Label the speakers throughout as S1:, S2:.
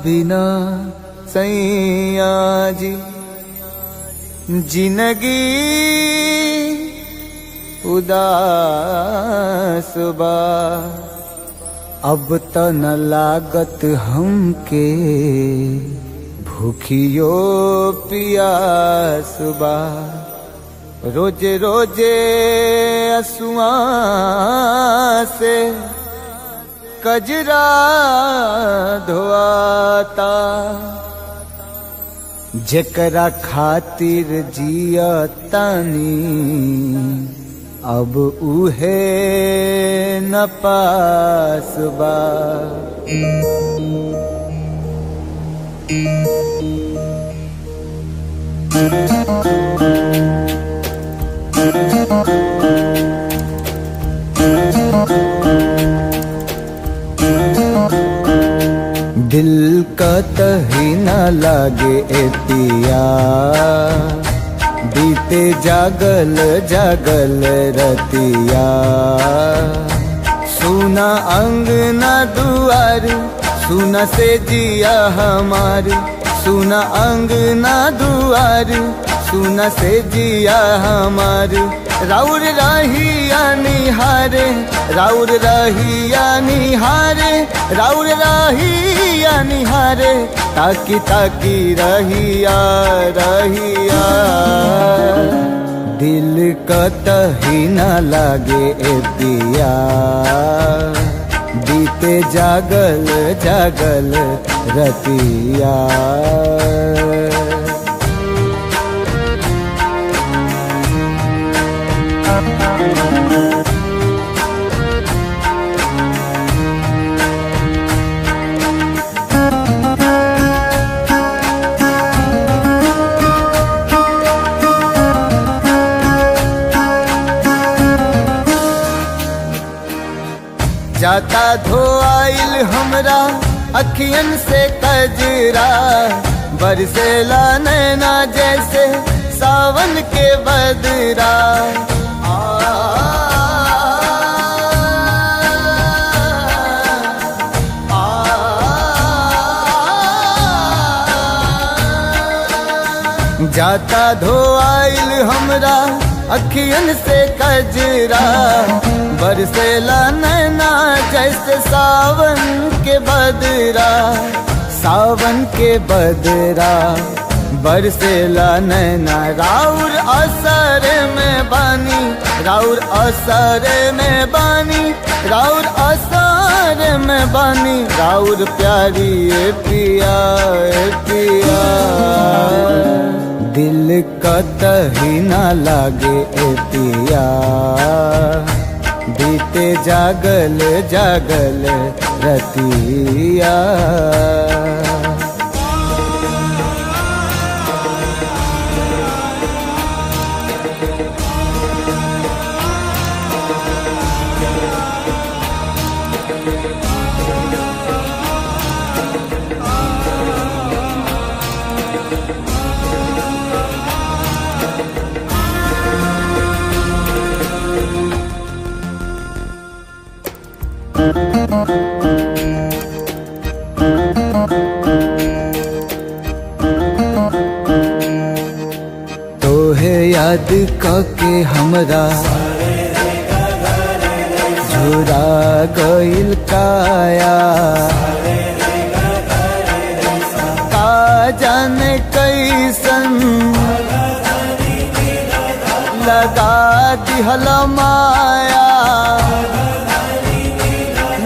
S1: बिना सैया जी जिंदगी उदास बा। अब त न लागत हमके भूखियो पियास बा। रोजे रोजे असुआ से कजरा धोआता। जेकरा खातिर जिया तानी अब उहे न पास बा। दिल का तही न लागे ए पिया बीते जागल जागल रतिया। सुना अंगना दुआर सुना से जिया हमार। सुना अंगना दुआर सुना से जिया हमार। राउर रहिया निहारे राउर रहिया निहारे राउर रहिया निहारे। ताकी ताकी रहिया रहिया दिल कतही न लागे ए पिया बीते जागल जागल रतिया। जाता धोआइल हमरा अखियन से कजरा। बरसेला नैना जैसे सावन के बदरा। जाता धोआइल हमरा अखियन से कजरा। बरसेला नैना जैसे सावन के बदरा। सावन के बदरा बरसेला नैना। राउर असर में बानी राउर असर में बानी राउर असर में बानी। राउर प्यारी ए पिया ए पिया दिल कतही न लागे ए पिया बीते जागल जागल रतिया। तोहे याद करके हमरा झुरा गइल काया। का जाने कैसन लगा दिहल माया।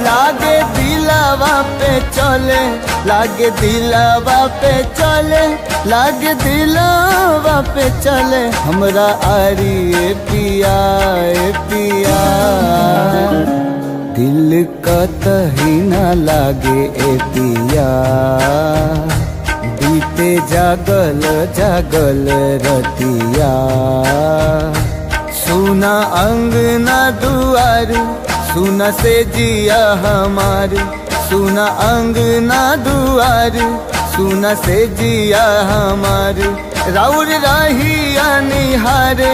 S1: लागे दिलवा पे चले लागे दिलवा पे चले लागे दिलवा पे चले। हमरा आरी ए पिया ए पिया दिल कतही न लागे ए पिया बीते जागल जागल रतिया। सुना अंगना दुआर सुना से जिया हमार। सुना अंगना दुआर सुना से जिया हमार। राउर रहिया निहारे,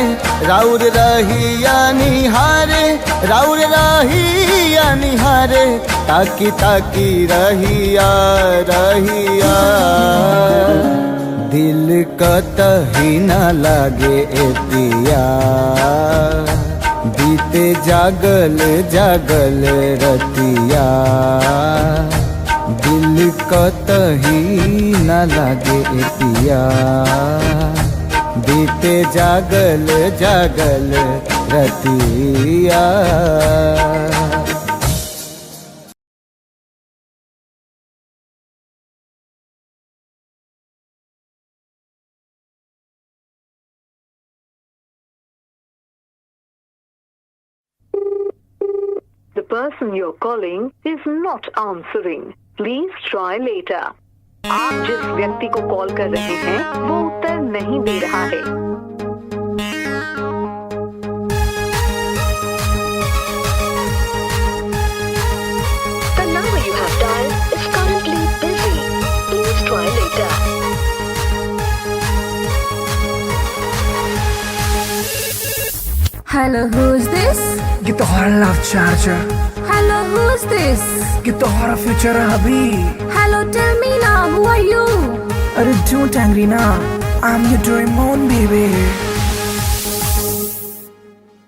S1: राउर रहिया निहारे, राउर रहिया निहारे, ताकी ताकी रहिया रहिया। दिल कतही न लागे ए पिया, बीते जागल जागल रतिया। दिल कतही न लागे ए पिया, बीते जागल जागल रतिया।
S2: The person you're calling is not answering. Please try later. आप जिस व्यक्ति को कॉल कर रहे हैं वो उत्तर नहीं दे रहा है। The number you have dialed is currently busy. Please try later.
S3: Hello, who's this?
S4: Get the hot love charger.
S3: Hello, who's this?
S4: Get the hot future hubby.
S3: Hello, tell me now, who are you?
S4: अरे don't angry now. I'm your Doraemon baby.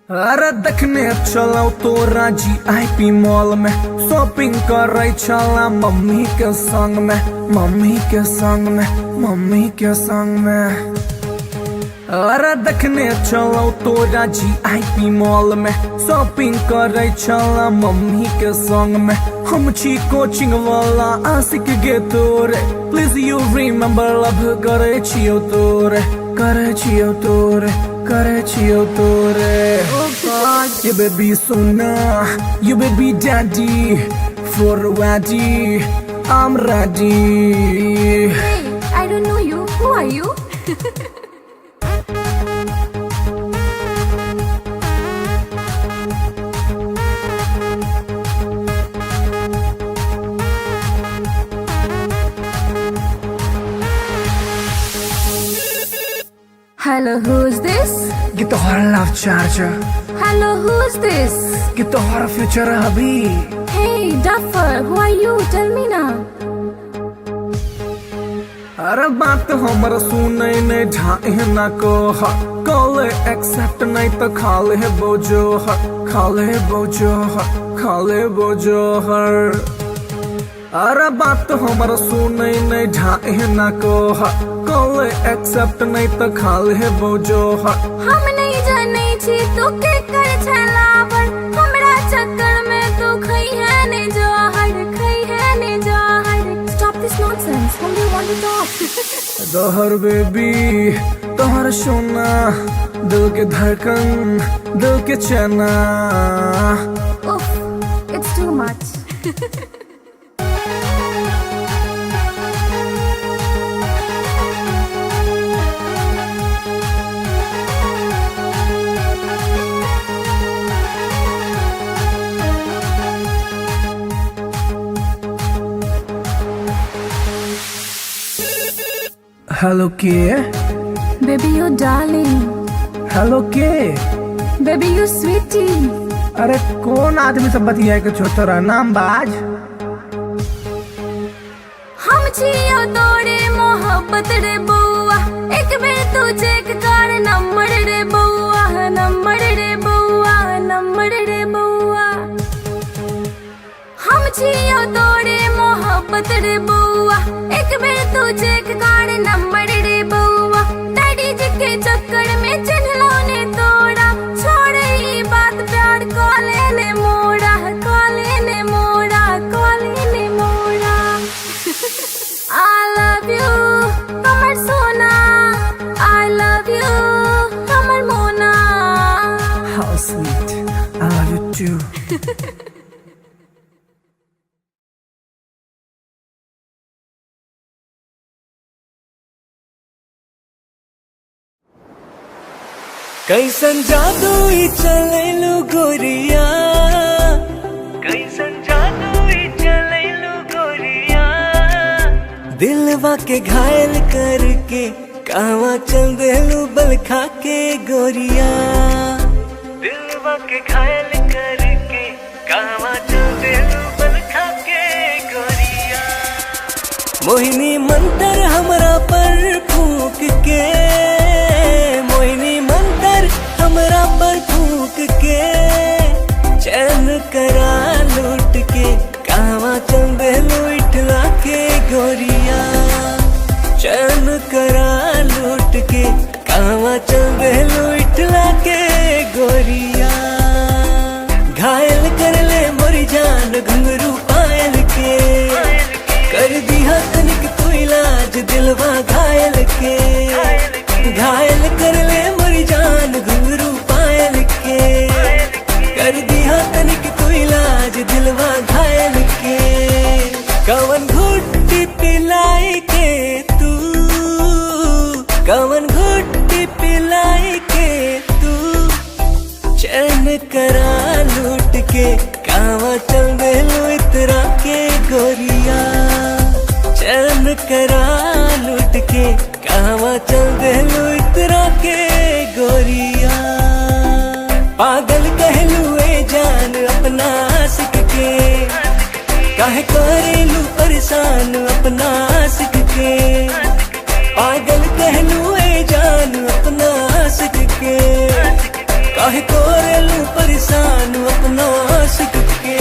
S4: अरे देखने चलाओ तो राजी IP mall में, shopping कर रही चला मम्मी के संग में, मम्मी के संग में, मम्मी के संग में। अरे देखने चलो तो राजी IP मॉल में, शॉपिंग कर रही चला मम्मी के संग में। हम छी कोचिंग वाला आशिक गे तोरे, प्लीज यू रिमेम्बर लव करे छियो तोरे, करे छियो तोरे, करे छियो तोरे। You baby Sona, you baby daddy, for ready, I'm ready.
S3: Hey, I don't know you. Who are you? Hello, who's this?
S4: Get the hot love charger.
S3: Hello, who's this?
S4: Get the hot future hubby.
S3: Hey, Duffer, who are you? Tell me now.
S4: अरे बात हमरा सुने नहीं ढाए ना को हा, call accept नहीं तो खाले बोझो हा, खाले बोझो हा, खाले बोझो हर। अरे बात हमरा सुने नहीं ढाए ना को हा, कॉल एक्सेप्ट नहीं तो खाले बोझो हा।
S3: हम नहीं जाने छी तू के कर छला पर, हमरा चक्कर में तू खई है ने जहर, खई है ने जहर। Stop this nonsense. Whom do you want to talk?
S4: Dahar baby तोहर सोना, दिल के धड़कन, दिल के चना।
S3: Oof, it's too much.
S4: Hello के?
S3: Baby, you darling.
S4: हेलो के?
S3: Baby, you sweetie.
S4: अरे कौन आदमी से बतिया के छो तोरा नाम बाज?
S3: हम छियो तोरे मोहब्बत रे बउआ, एक बेर तू चेक कर नंबर रे बउआ, नंबर रे बउआ, नंबर रे बउआ। हम छियो तोरे मोहब्बत रे बउआ, एक बेर तू चेक कर नंबर रे बउआ। डैडी जी के चक्कर में चिन्हलो ने तोड़ा, छोड़ ई बात प्यार कॉले ने मोड़ा, कॉले ने मोड़ा, कॉले ने मोड़ा। I love you, हमर सोना। I love you, हमर मोना।
S4: How sweet, I love you too.
S5: कैसन जादू ई चलैलु गोरिया, कैसन जादू ई चलैलु गोरिया। दिलवा के घायल करके कहवा चल देलू बल खा के गोरिया, दिलवा के घायल करके कहवा चल देलू बल खा के गोरिया। मोहिनी मंतर हमरा पर फूक के, मोहिनी मंतर हमरा पर फूक के, चैन करा लूट के कहवा चल देलू इठला के गोरिया, चैन करा लूट के कहवा चल देलू इठला के गोरिया। घायल कर ले मोरी जान घुंघरू पायल के, कर दिया तनिक तू इलाज दिलवा घायल के, घायल कर ले मोरी जान घुंघरू पायल के, कर दिया तनिक तू इलाज दिलवा घायल के। कवन घुट्टी पिलाई के तू, कवन घुट्टी पिलाई के तू, चैन करा लूट के कहवा चल देलू इतरा के गोरिया, चैन करा लूट के कहवा चल देलू इतरा के गोरिया। पागल कहलू ए जान अपना आशिक के, काहे करेलू परेशान अपना आशिक के, पागल कहलू ए जान अपना आशिक के, काहे करेलू परेशान अपना आशिक के।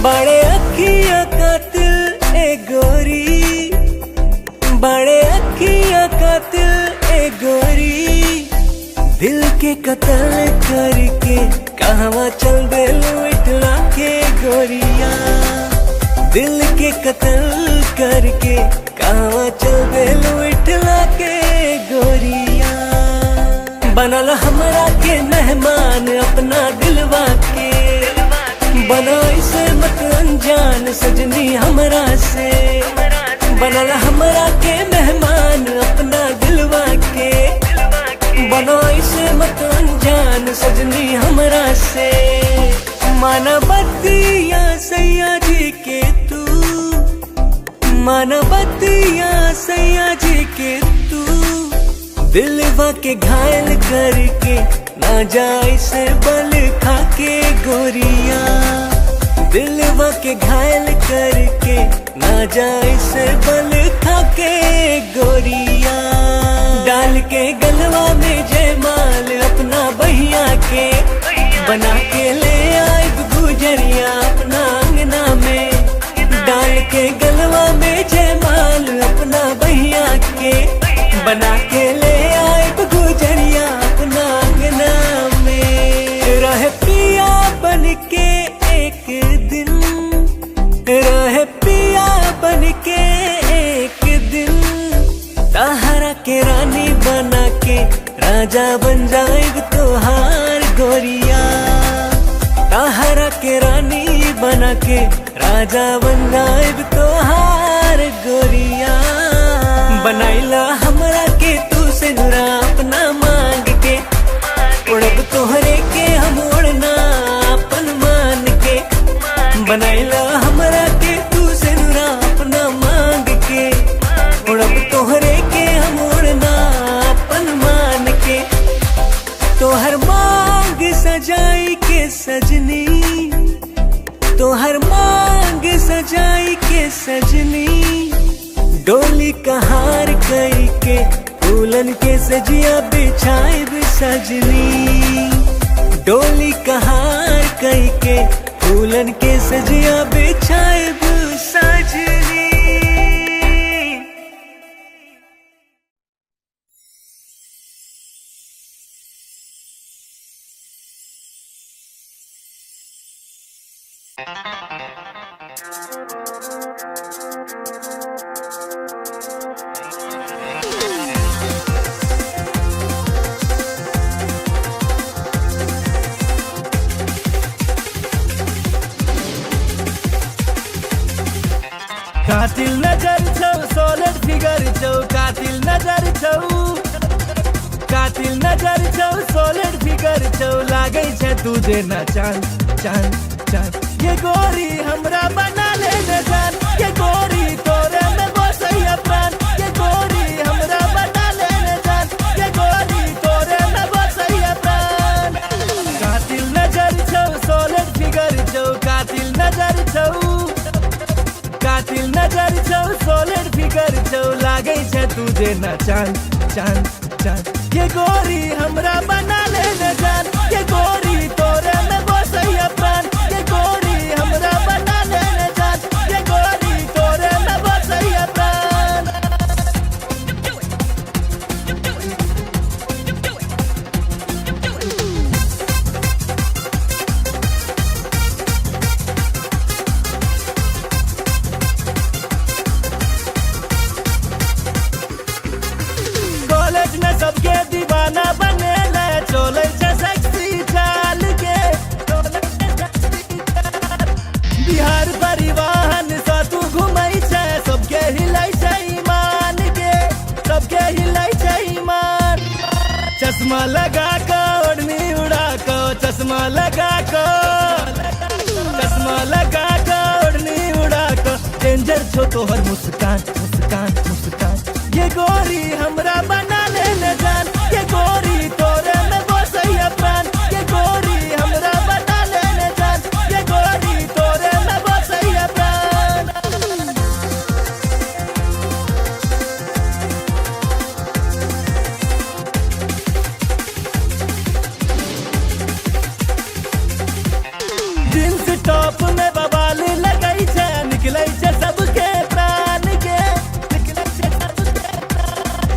S5: बड़े अखियाँ कातिल ए गोरी, बड़े अखियाँ कातिल ए गोरी, दिल के कत्ल करके कहवा चल देलू इठला के गोरिया, दिल के कत्ल करके कहवा चल देलू इठला के गोरिया। बनल हमरा के मेहमान अपना दिलवा के, बना इसे मत अनजान सजनी हमरा से, बनल हमरा के मेहमान अपना दिलवा के, बना इसे मत अनजान सजनी हमरा से। माना बतिया सैया जी के तू, माना बतिया सैया जी के तू, दिलवा के घायल करके ना जाए से बल खा के गोरिया, दिलवा के घायल करके ना जाए से बल खा के गोरिया। डाल के गलवा में जयमाल अपना बहिया के, बना के ले आए गुजरिया अपना अंगना में, डाल के गलवा में जयमाल अपना बहिया के, बना के ले आए गुजरिया अपना अंगना में। रहे पिया बन के एक दिन, रहे पिया बन के एक दिन, ताहरा के रानी बना के राजा बन जाएग तोहार गोरिया, ताहरा के रानी बना के राजा बन जाएग तोहार गोरिया। बनाइला हमरा के तू से नुरा अपना मांग के, उड़ब तोहरे के हम उड़ना अपन मान के, बनाइला हमरा के तू से नुरा अपना मांग के, उड़ब तोहरे के हम उड़ना अपन मान के। तोहर मांग सजाई के सजनी, तोहर मांग सजाई के सजनी, डोली कहार कई के फूलन के सजिया बिछाए सजनी, डोली कहार कई के फूलन के सजिया बिछाए सजनी। कातिल नजर छौ सोलर फिगर छौ, कातिल नजर छौ, कातिल नजर छौ सोलर फिगर छौ, लागै छै तू देना चांद चांद चांद। ये गोरी हमरा बना ले जान, ये गोरी तोरे में बसैया प्राण, ये गोरी हमरा बना तुझे ना चांद चांद चांद। ये गोरी हमरा बना ले न जान, ये गोरी तोरे में बसैया प्राण। ये गोरी हमरा बना ले न जान, ये गोरी तोरे में बसैया प्राण। कॉलेज में सबके दीवाना बने ले, चले छे सेक्सी चाल के। बिहार परिवहन से तू घुमई छे, सबके हिलाई छे ईमान के, सबके हिलाई छे ईमान। चश्मा लगा के ओढ़नी उड़ा के, चश्मा लगा के, चश्मा लगा के ओढ़नी उड़ा के। डेंजर छो तोहर मुस्कान मुस्कान मुस्कान। ये गोरी हमरा बना ले न जान, ये गोरी तोरे में बसैया प्राण। ये गोरी हमरा बना ले न जान, ये गोरी तोरे में बसैया प्राण। जींस टॉप में बवाल लगई छे, निकलै छे सबके प्राण के, निकलै छे सबके प्राण।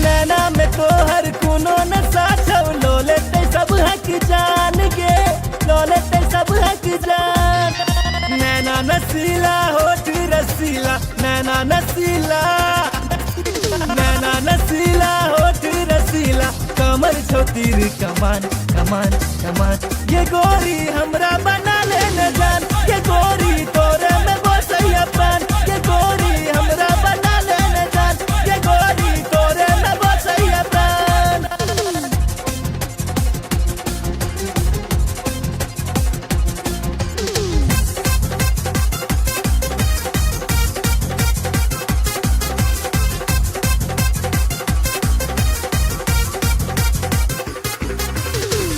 S5: नैना में तोहर कोनो नशा छौ, लो लेते सब हक जान के, लो लेते सब हक जान। नैना नसीला होठ रसीला, नैना नसीला, नैना नसीला होठ रसीला। कमर छौ तीर कमान कमान कमान। ये गोरी हमरा बना ले न जान, ये गोरी तोरे में बसैया प्राण। ये गोरी हमरा बना ले न जान, ये गोरी तोरे में बसैया प्राण।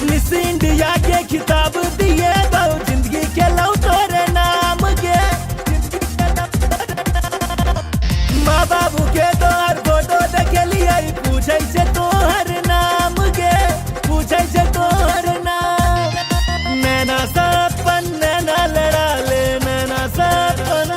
S5: मिस इंडिया के खिताब दिए बहु, जिंदगी के लौ तोरे नाम के। माँ बाबू के तोहर फोटो देखे लिए, पूछे से तोहर नाम के, पूछे से तोहर नाम। नैना सपन नैना लड़ा ले, नैना सपन,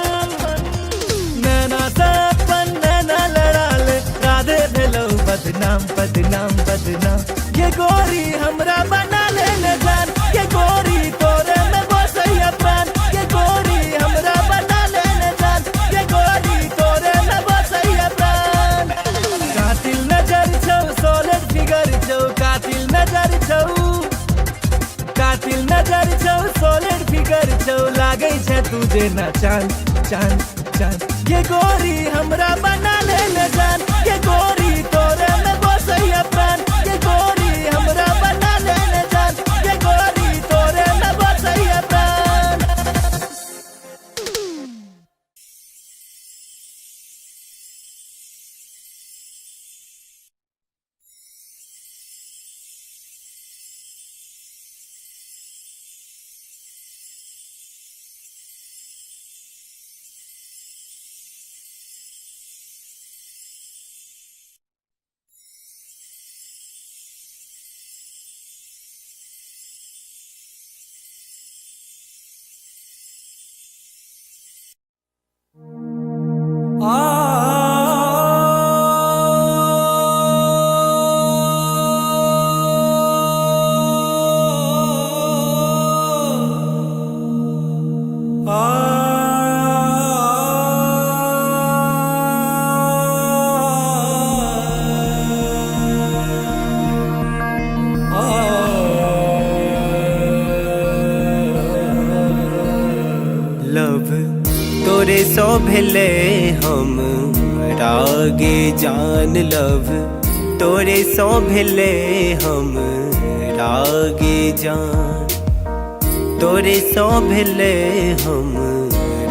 S5: नैना सपन नैना लड़ा ले। राधे भेलौ बदनाम बदनाम बदनाम। ये गोरी हमरा बना ले न जान, ये गोरी तोरे में बसैया प्राण। ये गोरी हमरा बना ले न जान, ये गोरी तोरे में बसैया प्राण। कातिल नजर छौ, सॉलिड फिगर छौ, कातिल नजर छौ, कातिल नजर छौ, सॉलिड फिगर छौ। लागै छे तुझे ना चांद चांद चांद। ये गोरी हमरा बना ले न जान, ये गोरी तोरे में बसैया प्राण। ये गोरी हमरा बना ले न जान, ये गोरी तोरे में बसैया प्राण।
S6: लव तोरे सो भेले हम रागे जान। लव तोरे सो भेले हम रागे जान। तोरे सो भेले हम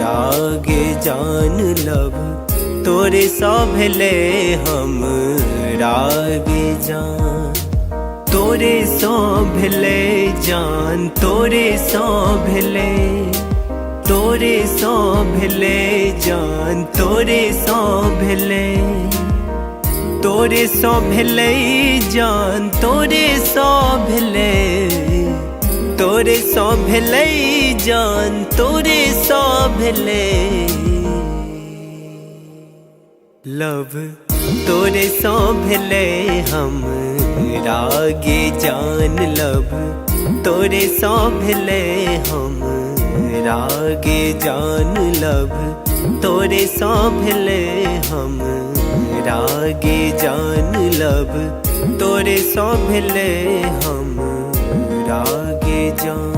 S6: रागे जान। लव तोरे सो भेले हम रागे जान। तोरे सो भेले जान। तोरे सो भेले। तोरे सो भेले जान। तोरे सो भेले। तोरे सो भेले जान तोरे सो भेले तोरे सो भेले जान तोरे सो भेले लव तोरे सो भेले हम रागे जान लव तोरे सो भेले हम रागे जान लव तोरे सो भेले हम रागे जान लव तोरे सो भेले हम रागे जान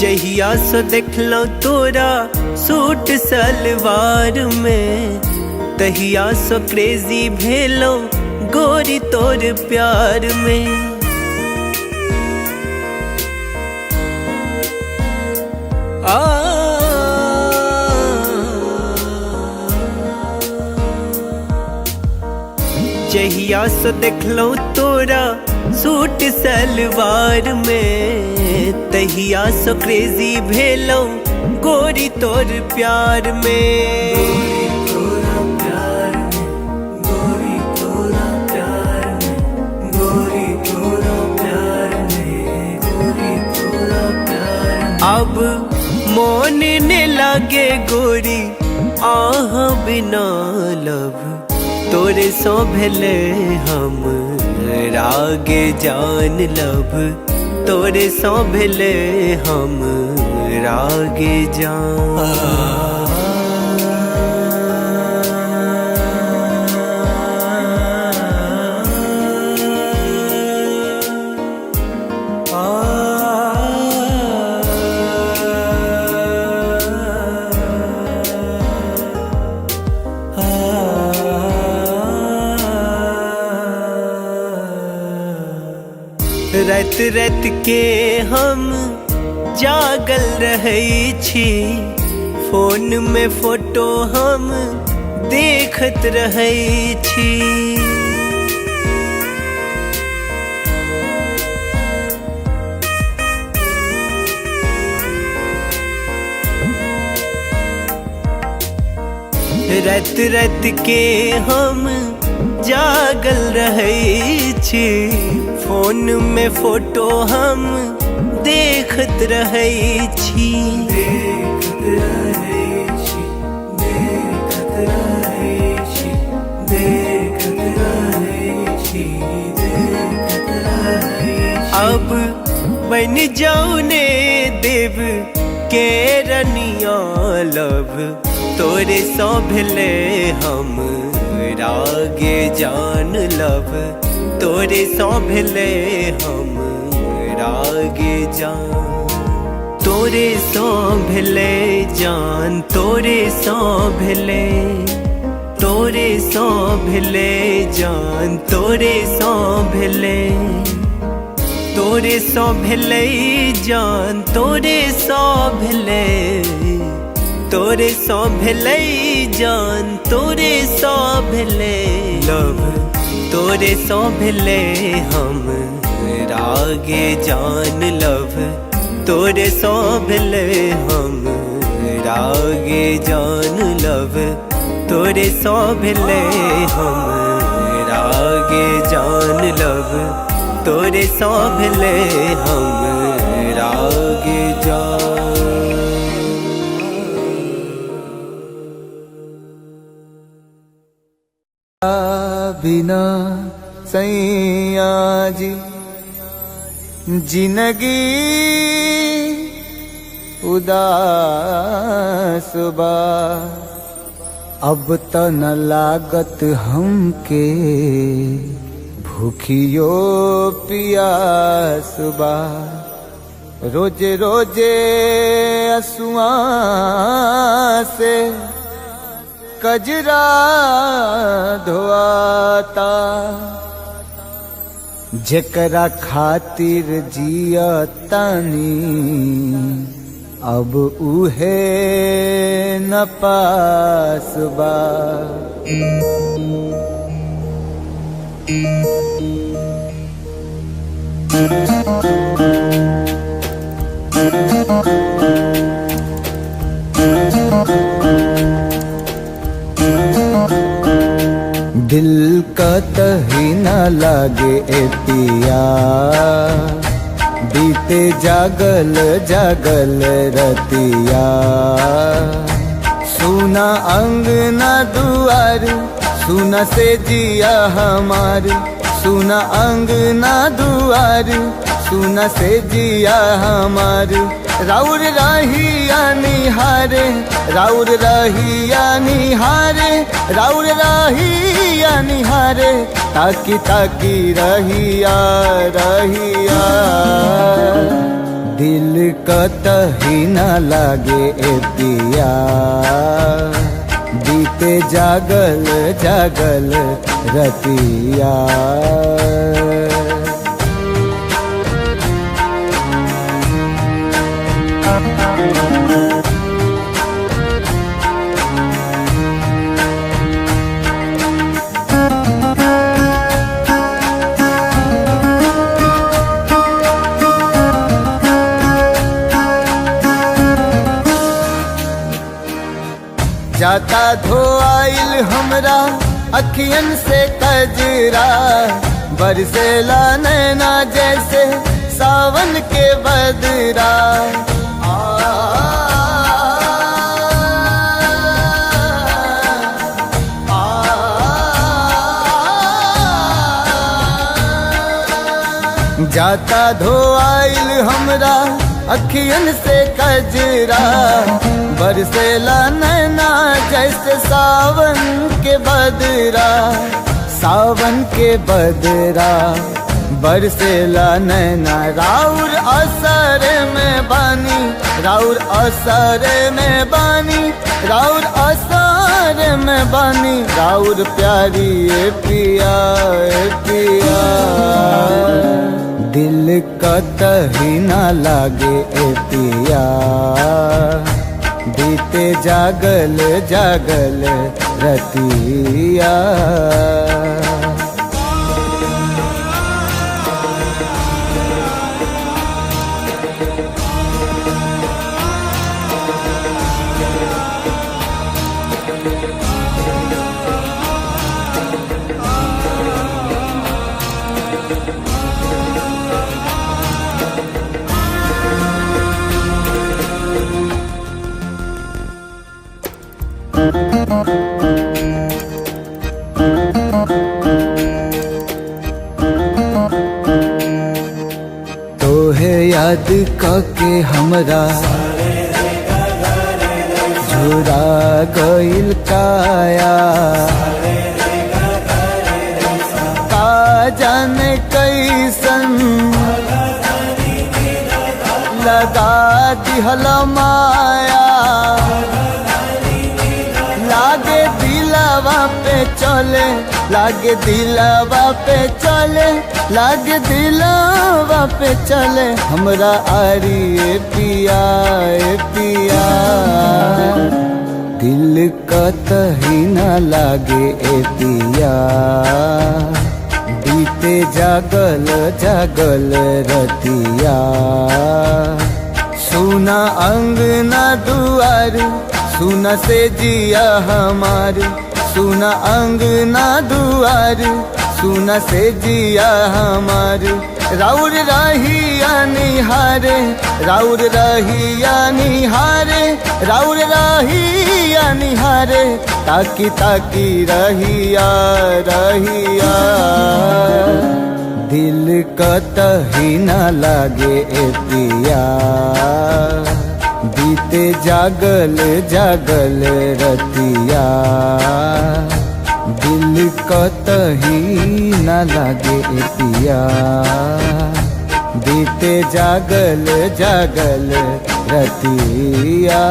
S6: जहिया सो देखलो तोरा सूट सलवार में तहिया सो क्रेजी भेलो गोरी तोर प्यार में जहिया सो देखलो तोरा सूट सलवार में तहिया सो क्रेजी भेलो गोरी तोर प्यार में अब मोन ने लागे गोरी आह बिना लब तोरे सो भेले हम रागे जान लब तोरे सो भेले हम रागे जान रात रात के हम जागल रहे छी फोन में फोटो हम देखत रहे छी रात रात के हम जागल रहे छी फोन में फोटो हम देखत रहे छी अब बन जाऊ ने देव के रनिया लब तोरे सो भेले हम रागे जान लब तोरे सो भेले हम रागे जान तोरे सो भेले जान तोरे सो भेले तोरे सो भेले जान तोरे सो भेले तोरे सो भेले जान तोरे सो भेले तोरे सो भेले जान तोरे सो भेले लव तोरे सो भेले हम रागे जान लव तोरे सो भेले हम रागे जान लव तोरे सो भेले हम रागे जान लव तोरे सो भेले हम रागे जान
S1: बिना सैया जी जिंदगी उदास बा अब त न लागत हमके भूखियो पियास बा रोजे रोजे असुआ से कजरा धोआता, जेकरा खातिर जिया तानी अब उहे न पास बा। दिल का तही न लागे ए पिया, बीते जागल जागल रतिया। सुना अंगना दुआर, सुना से जिया हमार, सुना अंगना दुआर, सुना से जिया हमार। राउर रहिया निहारे, राउर रहिया निहारे, राउर रहिया निहारे, ताकी ताकी रहिया रहिया। दिल कतही न लागे ए पिया, बीते जागल जागल रतिया। जाता धोआइल हमरा अखियन से कजरा, बरसेला नैना जैसे सावन के बदरा। जाता धोआइल हमरा अखियन से कजरा, बरसेला नैना जैसे सावन के बदरा। सावन के बदरा बरसेला नैना, राउर असर में बानी, राउर असर में बानी, राउर असर में बानी। राउर प्यारी ए पिया ए पिया, दिल कतही न लागे ए पिया, बीते जागल जागल रतिया। तोहे याद करके हमरा झुरा गइल काया, का जाने कैसन लगा दिहल माया। लागे दिलवा पे चले, लागे दिलवा पे चले, लागे दिलवा पे चले हमरा आरी ए पिया ए पिया। दिल कतही न लागे ए पिया, बीते जागल जागल रतिया। सुना अंगना दुआर, सुना से जिया हमार, सुना अंगना दुआर, सुना से जिया हमार। राउर रहिया निहारे, राउर रहिया निहारे, राउर रहिया निहारे, ताकी ताकी रहिया रहिया। दिल कतही न लागे ए पिया, बीते जागल जागल रतिया। दिल कतही न लागे ए पिया, बीते जागल जागल रतिया।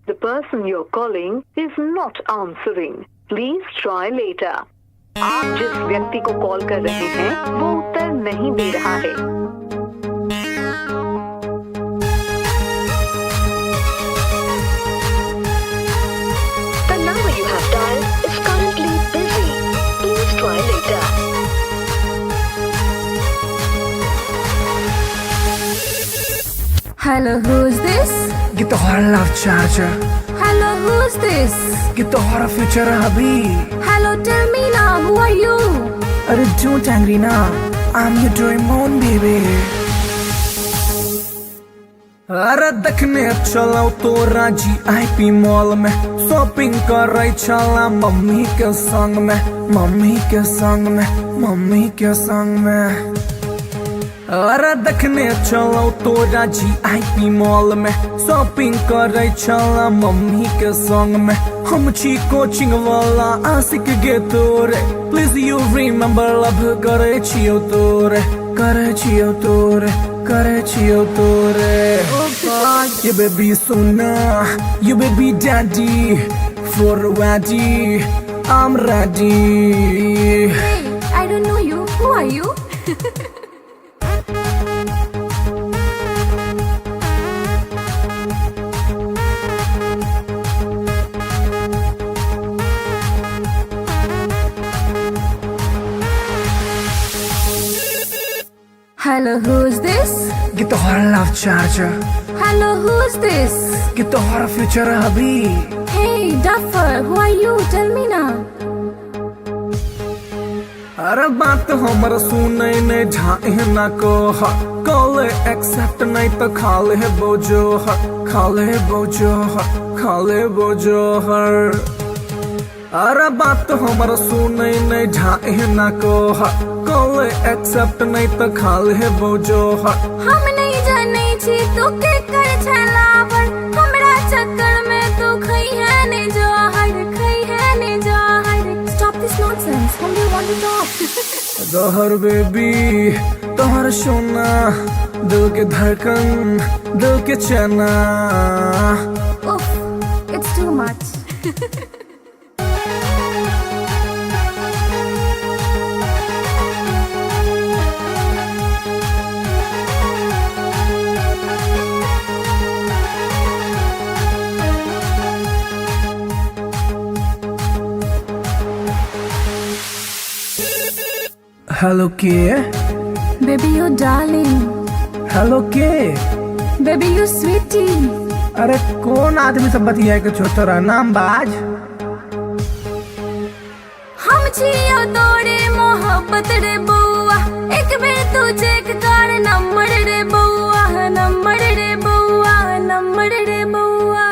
S2: The person you're calling is not answering. Please try later. आप जिस व्यक्ति को कॉल कर रहे हैं वो उत्तर नहीं दे रहा है। The number you have dialed is currently busy. Please try later.
S3: Hello, who's this?
S4: Get the hell out, charger.
S3: Hello, who's this?
S4: Get the hell out, future hubby.
S3: Hello, tell me now, who are you?
S4: अरे don't angry now. I'm your Doraemon baby. अरे देखने चलो तो राजी IP mall में, shopping कर रही चला मम्मी के संग में, मम्मी के संग में, मम्मी के संग में। अरे देखने चलो तो राजी आईपी मॉल में, शॉपिंग कर रही चला मम्मी के संग में। हम छी कोचिंग वाला आशिक गे तोरे, प्लीज यू रिमेम्बर लव करे छियो तोरे, करे छियो तोरे, करे छियो तोरे। ये baby Sona, you baby daddy, for ready, I'm ready.
S3: Hey, I don't know you. Who are you? Hello, who's this?
S4: Get the hell out, charger.
S3: Hello, who's this?
S4: Get the hell out, future hubby.
S3: Hey, duffer, who are you? Tell me now.
S4: अरे बात हमर सुने ने झाए ना को call accept नहीं तो खाले बोझो खाले बोझो खाले बोझो हर। अरे बात हमर सुने ने झाए ना को कॉल एक्सेप्ट नहीं तो खाले बोझो
S3: हम नहीं जाने छी तू के कर छलावर, हमरा चक्कर में तू खई है ने जहर, खई है ने जहर। Stop this nonsense. Whom do you want to talk?
S4: जहर बेबी तोहर सोना, दिल के धड़कन, दिल के चना।
S3: Oof, it's too much.
S4: Hello के
S3: Baby, you darling.
S4: हेलो के।
S3: Baby, you sweetie.
S4: अरे कौन आदमी सब बतिया के छोटरा नाम बाज।
S3: हम छियो तोरे मोहब्बत रे बउआ, एक बेर तू चेक कर नंबर रे बउआ, नंबर रे बउआ, नंबर रे बउआ।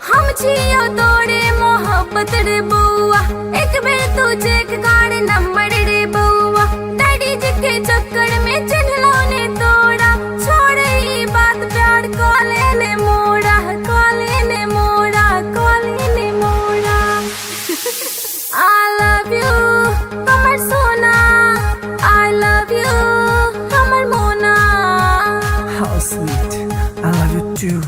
S3: हम छियो तोरे मोहब्बत रे बउआ, एक बेर तू चेक कर नंबर रे बउआ। डैडी जी के चक्कर में चिन्हलो ने तोड़ा, छोड़ ई बात प्यार कॉले ने मोड़ा, कॉले ने मोड़ा, कॉले ने मोड़ा। I love you, हमर सोना। I love you, हमर मोना।
S4: How sweet, I love you too.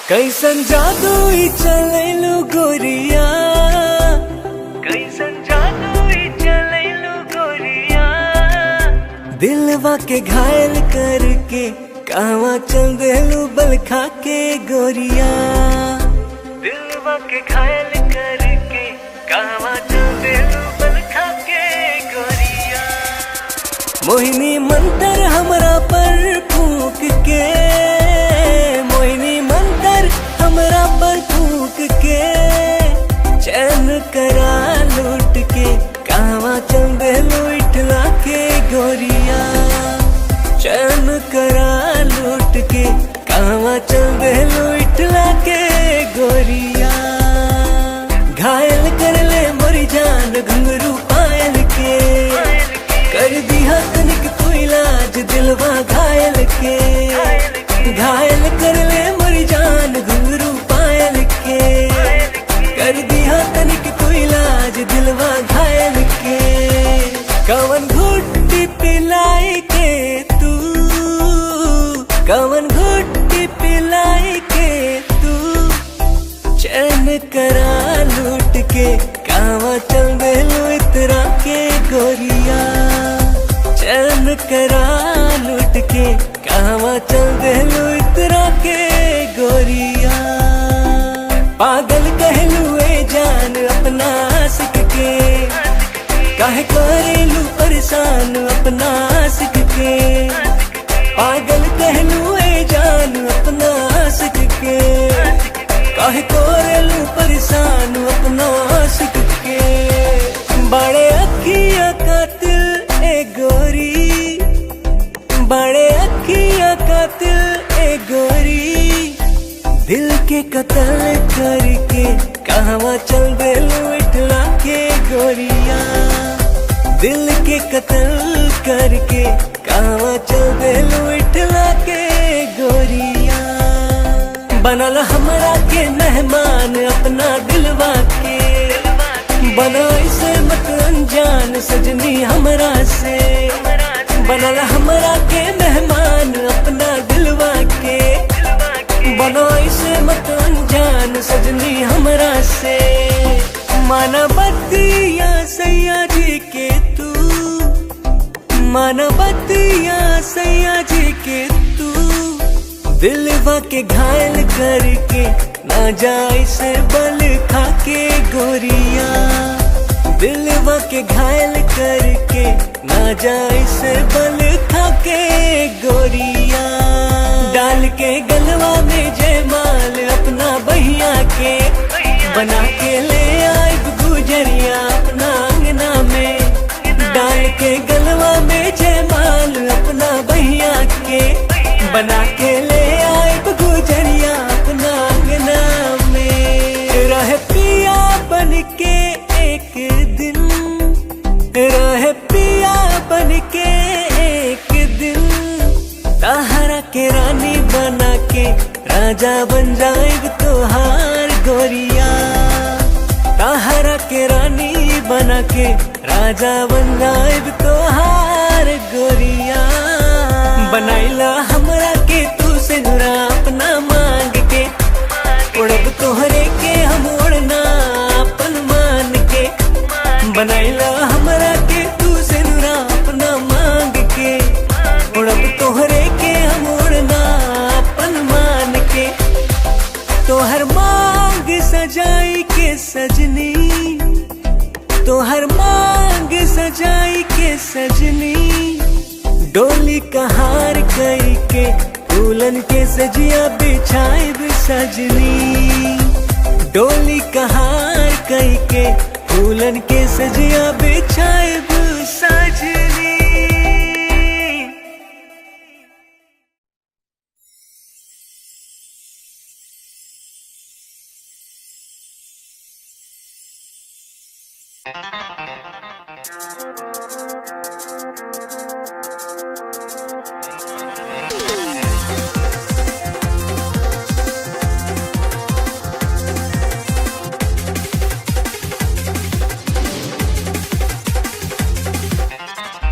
S6: कैसन जादू ही चलेलू गोरिया, कैसन जादू ही चलेलू गोरिया। दिलवा के घायल करके कहवा चल देलू बल खा के गोरिया, दिलवा के घायल करके कहवा चल देलू बल खा के गोरिया। मोहिनी मंतर हमरा पर फूक के, मोहिनी मंतर हमरा पर फूक के, चैन करा लूट के कहवा चल देलू इठला के गोरिया, चैन करा लूट के कहवा देलू इटला के गोरिया। घायल कर ले मोरी जान घुंघरू पायल के, कर दिया तनिक तू इलाज दिलवा घायल के। घायल कर ले मोरी जान घुंघरू पायल के, कर दिया तनिक तू इलाज दिलवा घायल के। कवन घुट्टी पिलाई के तू, कवन घुट्टी पिलाई के तू, चैन करा लूट के कावा चल देलू इतरा के गोरिया। चैन करा लूट के कावा चल देलू इतरा के गोरिया। पागल कहलू ए जान अपना आशिक के, काहे करेलू परेशान अपना आशिक के। पागल कहलू ए जान अपना आशिक के, काहे करेलू परेशान अपना आशिक के। बड़े अखिया कातिल ए गोरी, बड़े अखिया कातिल ए गोरी, दिल के कत्ल करके कहवा चल देलू इटला के गोरिया। दिल के कत्ल करके कहवा चल देलू इटला के गोरिया। बनल हमरा के मेहमान अपना दिलवा के, बना इसे मत अनजान सजनी हमरा से। बनल हमरा के मेहमान अपना दिलवा के, बना इसे मत अनजान सजनी हमरा से। माना बतिया सैया जी के तू, माना बतिया सैया जी के तू, दिलवा के घायल करके ना जाए से बल खा के गोरिया। दिलवा के घायल करके ना जाए से बल खा के गोरिया। डाल के गलवा में जयमाल अपना बहिया के, बना के ले आए गुजरिया अपना अंगना में। डाल के गलवा में जयमाल अपना बहिया के, बना के ले आए गुजरिया अपना अंगना में। रह पिया बन के एक दिन, रह पिया बन के एक दिन, ताहरा के रानी बना के राजा बन जाएग तोहार गोरिया। ताहरा के रानी बना के राजा बन जाएग तोहार गोरिया। बनाइला हमरा के तू से नुरा अपना मांग के, उड़ब तोहरे के हम उड़ना अपन मान के। बनाइला हमरा के तू से नुरा अपना मांग के, उड़ब तोहरे के हम उड़ना अपन मान के। तोहर मांग सजाई के सजनी, तोहर मांग सजाई के सजनी, डोली कहार कई के फूलन के सजिया बिछाए सजनी। डोली कहार कई के फूलन के सजिया बिछाए सजनी।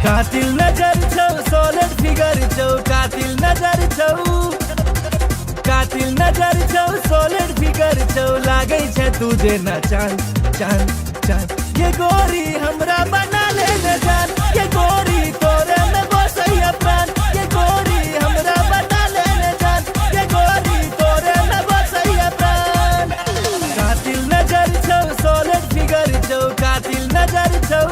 S5: कातिल नजर छौ सोलर फिगर छौ, कातिल नजर छौ, कातिल नजर छौ सोलर फिगर छौ, लागे छै तुझे न चांद चांद चांद। ये गोरी हमरा बना ले न जान, ये गोरी तोरे में बसैया प्राण। ये गोरी हमरा बना ले न जान, ये गोरी तोरे में बसैया प्राण। कातिल नजर छौ सोलर फिगर छौ, कातिल नजर छौ,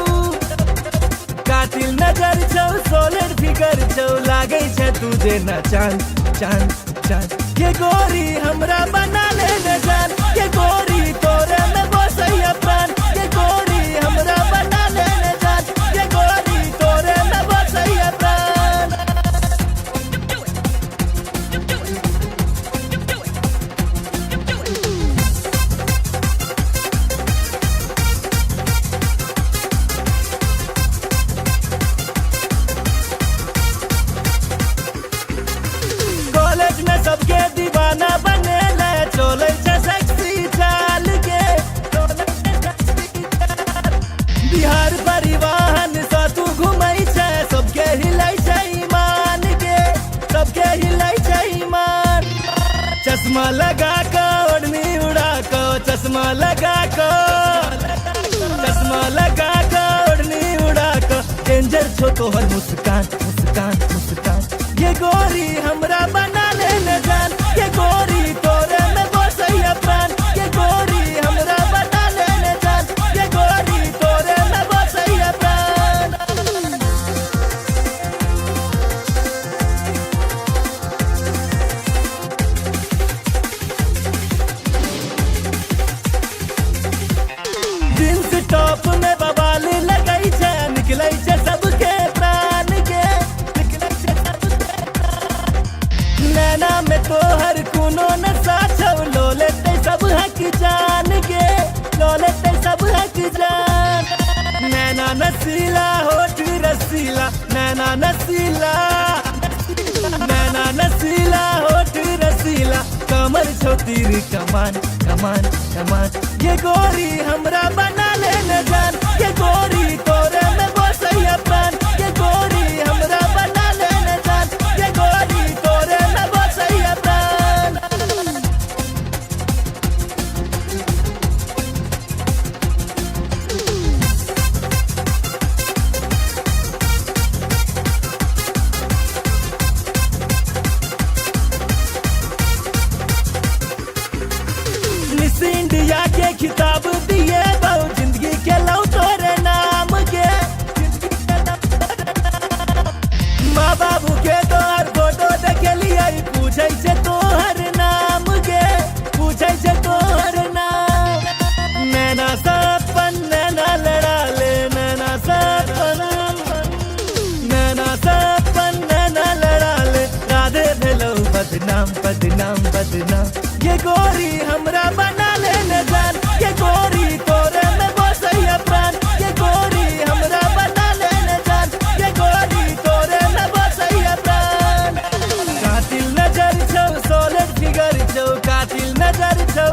S5: कातिल नजर छौ सोलर फिगर छौ, लागे छै तुझे न चांद चांद चांद। ये गोरी हमरा बना ले न जान, ये गोरी तोरे में बसैया प्राण। ये गोरी हमरा बना ले न जान, ये गोरी तोरे में बसैया प्राण। चश्मा लगा कर ओढ़नी उड़ा को, चश्मा लगा को, चश्मा लगा कर ओढ़नी उड़ा को, डेंजर छो तोहर मुस्कान मुस्कान मुस्कान। ये गोरी हमरा बना ले न जान, ये गोरी तोरे में बसैया प्राण, ये गोरी हमरा बना ले न जान, ये गोरी तोरे में बसैया प्राण। जींस टॉप में बवाल लगई छे, निकलै छे सबके प्राण के, निकलै छे सबके प्राण। नैना में तोहर कोनो नशा छौ, लो लेते सब हक जान के, लो लेते सब हक जान। नैना नसीला होठ रसीला, नैना नसीला, नैना नसीला होठ रसीला, कमर छो तीर कमान कमान कमान। ये गोरी हमरा बना ले न जान, ये गोरी तोरे में बसैया प्राण, ये गोरी हमरा बना ले न जान, ये गोरी तोरे में बसैया प्राण। मिस इंडिया के खिताब दिए बहु, जिंदगी के लौ तोरे नाम के, माँ बाबू के तोहर फोटो देखे लिया, पूछे छे तोहर नाम के, पूछे छे तोहर नाम। नैना सपन नैना लड़ा ले, नैना सपन, नैना सपन नैना लड़ा ले, राधे भेलो बदनाम बदनाम बदनाम। ये गोरी हमरा बना ले न जान, ये गोरी तोरे में बसैया प्राण, ये गोरी हमरा बना ले न जान, ये गोरी तोरे में बसैया प्राण। कातिल नजर छौ, सॉलिड फिगर छौ, कातिल नजर छौ,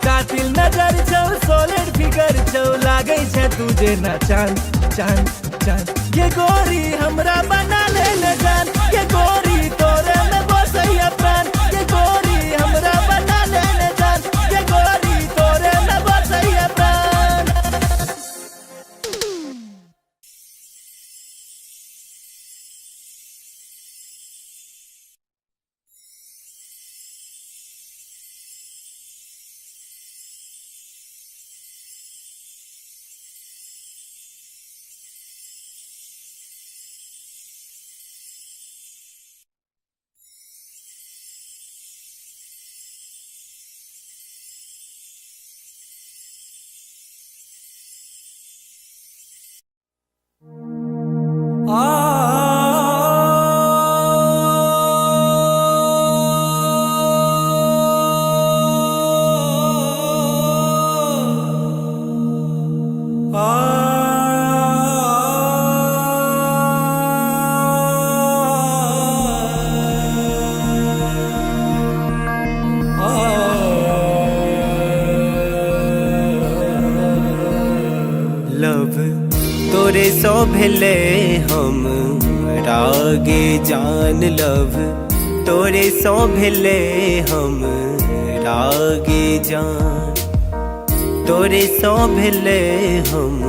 S5: कातिल नजर छौ, सॉलिड फिगर छौ, लागै छे तुझे ना चांद चांद चांद। ये गोरी हमरा बना ले न जान, ये गोरी तोरे में बसैया प्राण, ये गोरी हमरा बना ले न जान, ये गोरी तोरे में बसैया प्राण।
S6: लव तोरे सो भेले हम रागे जान, लव तोरे सो भेले हम रागे जान, तोरे सो भेले हम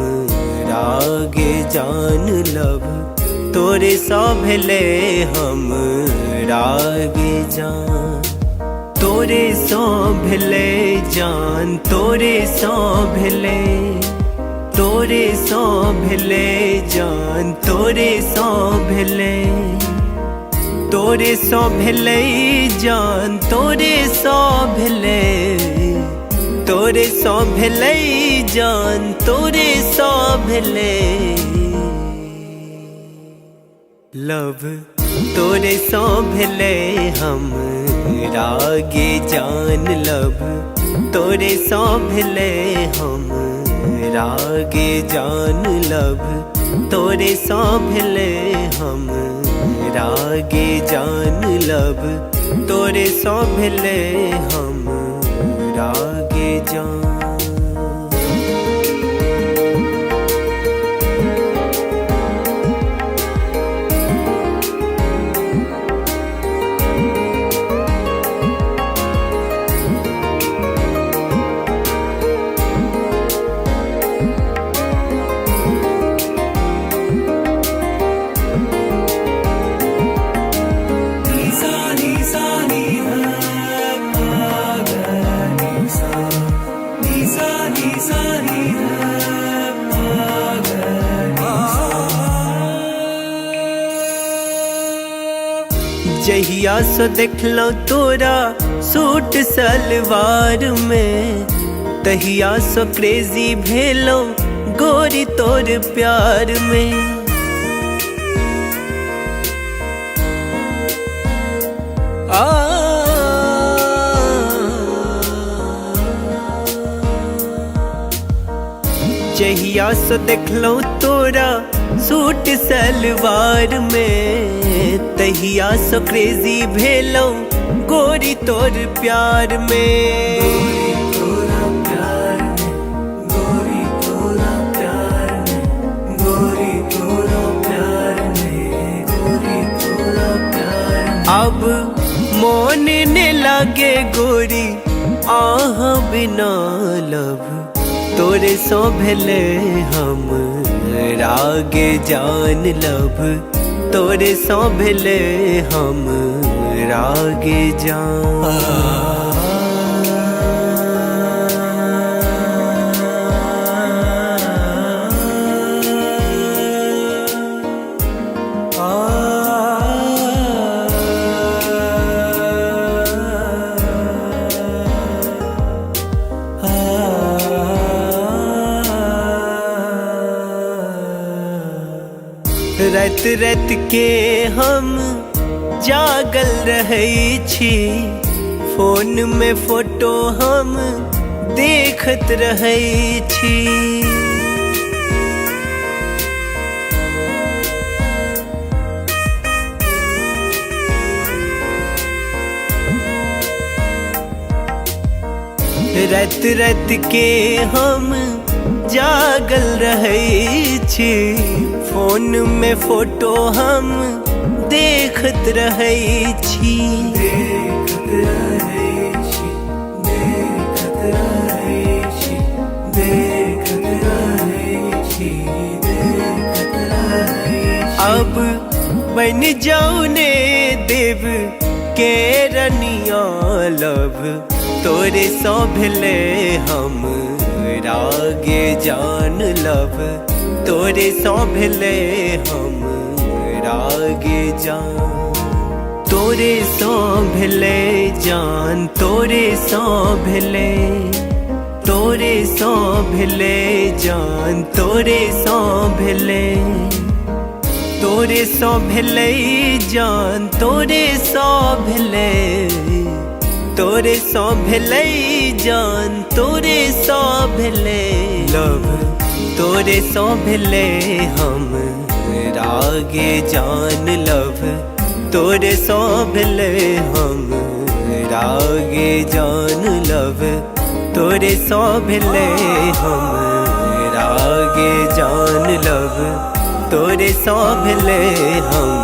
S6: रागे जान, लव तोरे सो भेले हम रागे जान, तोरे सो भेले जान, तोरे सो भेले, तोरे सो भेले जान, तोरे सो भेले, तोरे सो भेले जान, तोरे सो भेले, तोरे सो भेले जान, तोरे सो भेले। लव तोरे सो भेले हम रागे जान, लव तोरे सो भेले हम रागे जान, लव तोरे सो भेले हम रागे जान, लव तोरे सो भेले हम रागे जान। जहिया से देखलो तोरा सूट सलवार में, तहिया से क्रेजी भेलो गोरी तोर प्यार में। जहिया से देखलो तोरा सूट सलवार में, तहिया से क्रेजी भेलो गोरी तोर प्यार में। गोरी तोरा प्यार में, गोरी तोरा प्यार में, गोरी तोरा प्यार में, गोरी तोरा प्यार में। अब मोन ने लागे गोरी आह बिना लब, तोरे सो भेले हम रागे जान लब, तोरे सो भेले हम रागे जान। रात रात के हम जागल रहै छी, फोन में फोटो हम देखत रहै छी। रात रात के हम जागल रहै छी, फोन में फोटो हम देखत रहै छी। देखत रहै छी, देखत रहै छी, देखत रहै छी, देखत रहै छी। अब बन जाऊ ने देव के रनिया लब, तोरे सो भेले हम रागे जान लब, तोरे सो भेले हम रागे जान। तोरे सो भेले जान, तोरे सो भेले, तोरे सो भेले जान, तोरे सो भेले, तोरे सो भेले जान, तोरे सो भेले, तोरे सो भेले जान, तोरे सो भेले लब, तोरे सो भेले हम रागे जान लब, तोरे सो भेले हम रागे जान लब, तोरे सो भेले हम रागे जान लब, तोरे सो भेले हम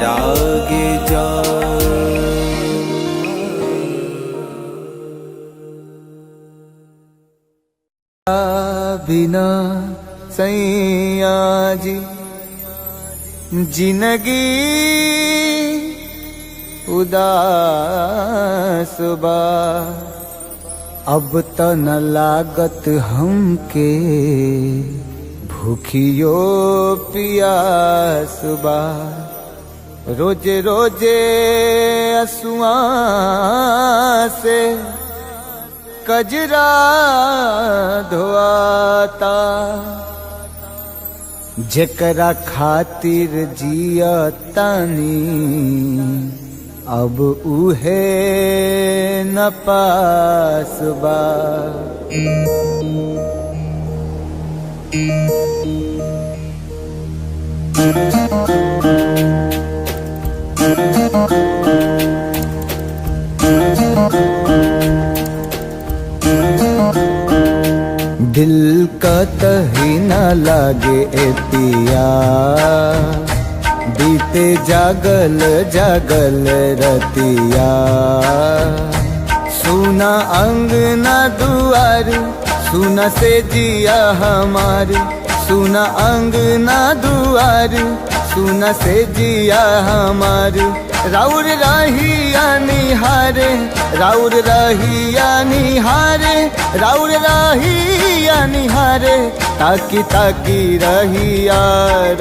S6: रागे जान।
S1: बिना सैया जी जिंदगी उदास बा, अब त न लागत हमके भूखियो पियास बा। रोजे रोजे असुआ से कजरा धोआता, जेकरा खातिर जिया तानी अब उहे न पास बा। दिल का तही न लागे ए पिया, बीते जागल जागल रतिया। सुना अंगना दुआर, सुना से जिया हमार, सुना अंगना दुआर, सुना से जिया हमार। राउर रहिया निहारे, राउर रहिया निहारे, राउर रहिया निहारे, ताकी ताकी रहिया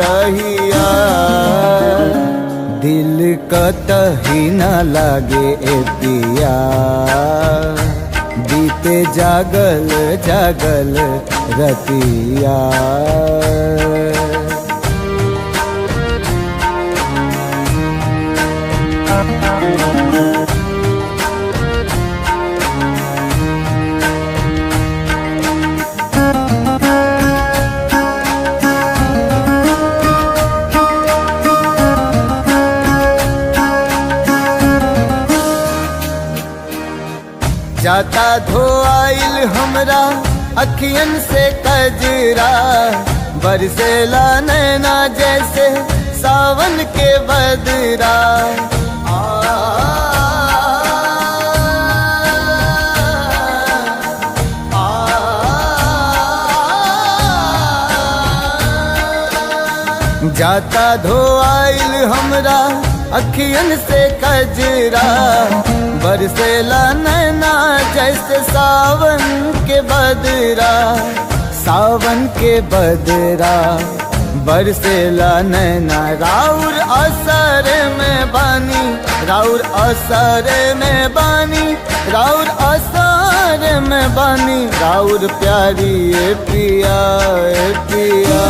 S1: रहिया। दिल कतही न लागे ए पिया बीते जागल जागल रतिया। जाता धोआइल हमरा अखियन से कजरा बरसेला नैना जैसे सावन के बदरा। जाता धोआइल हमरा अखियन से कजरा बरसेला नैना जैसे सावन के बदरा। सावन के बदरा बरसेला नैना राउर असर में बानी राउर असर में बानी राउर असर में बानी राउर प्यारी ए पिया ए पिया।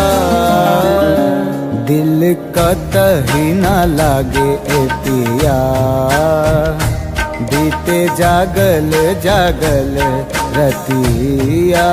S1: दिल कतही न लागे ए पिया बीते जागल जागल रतिया।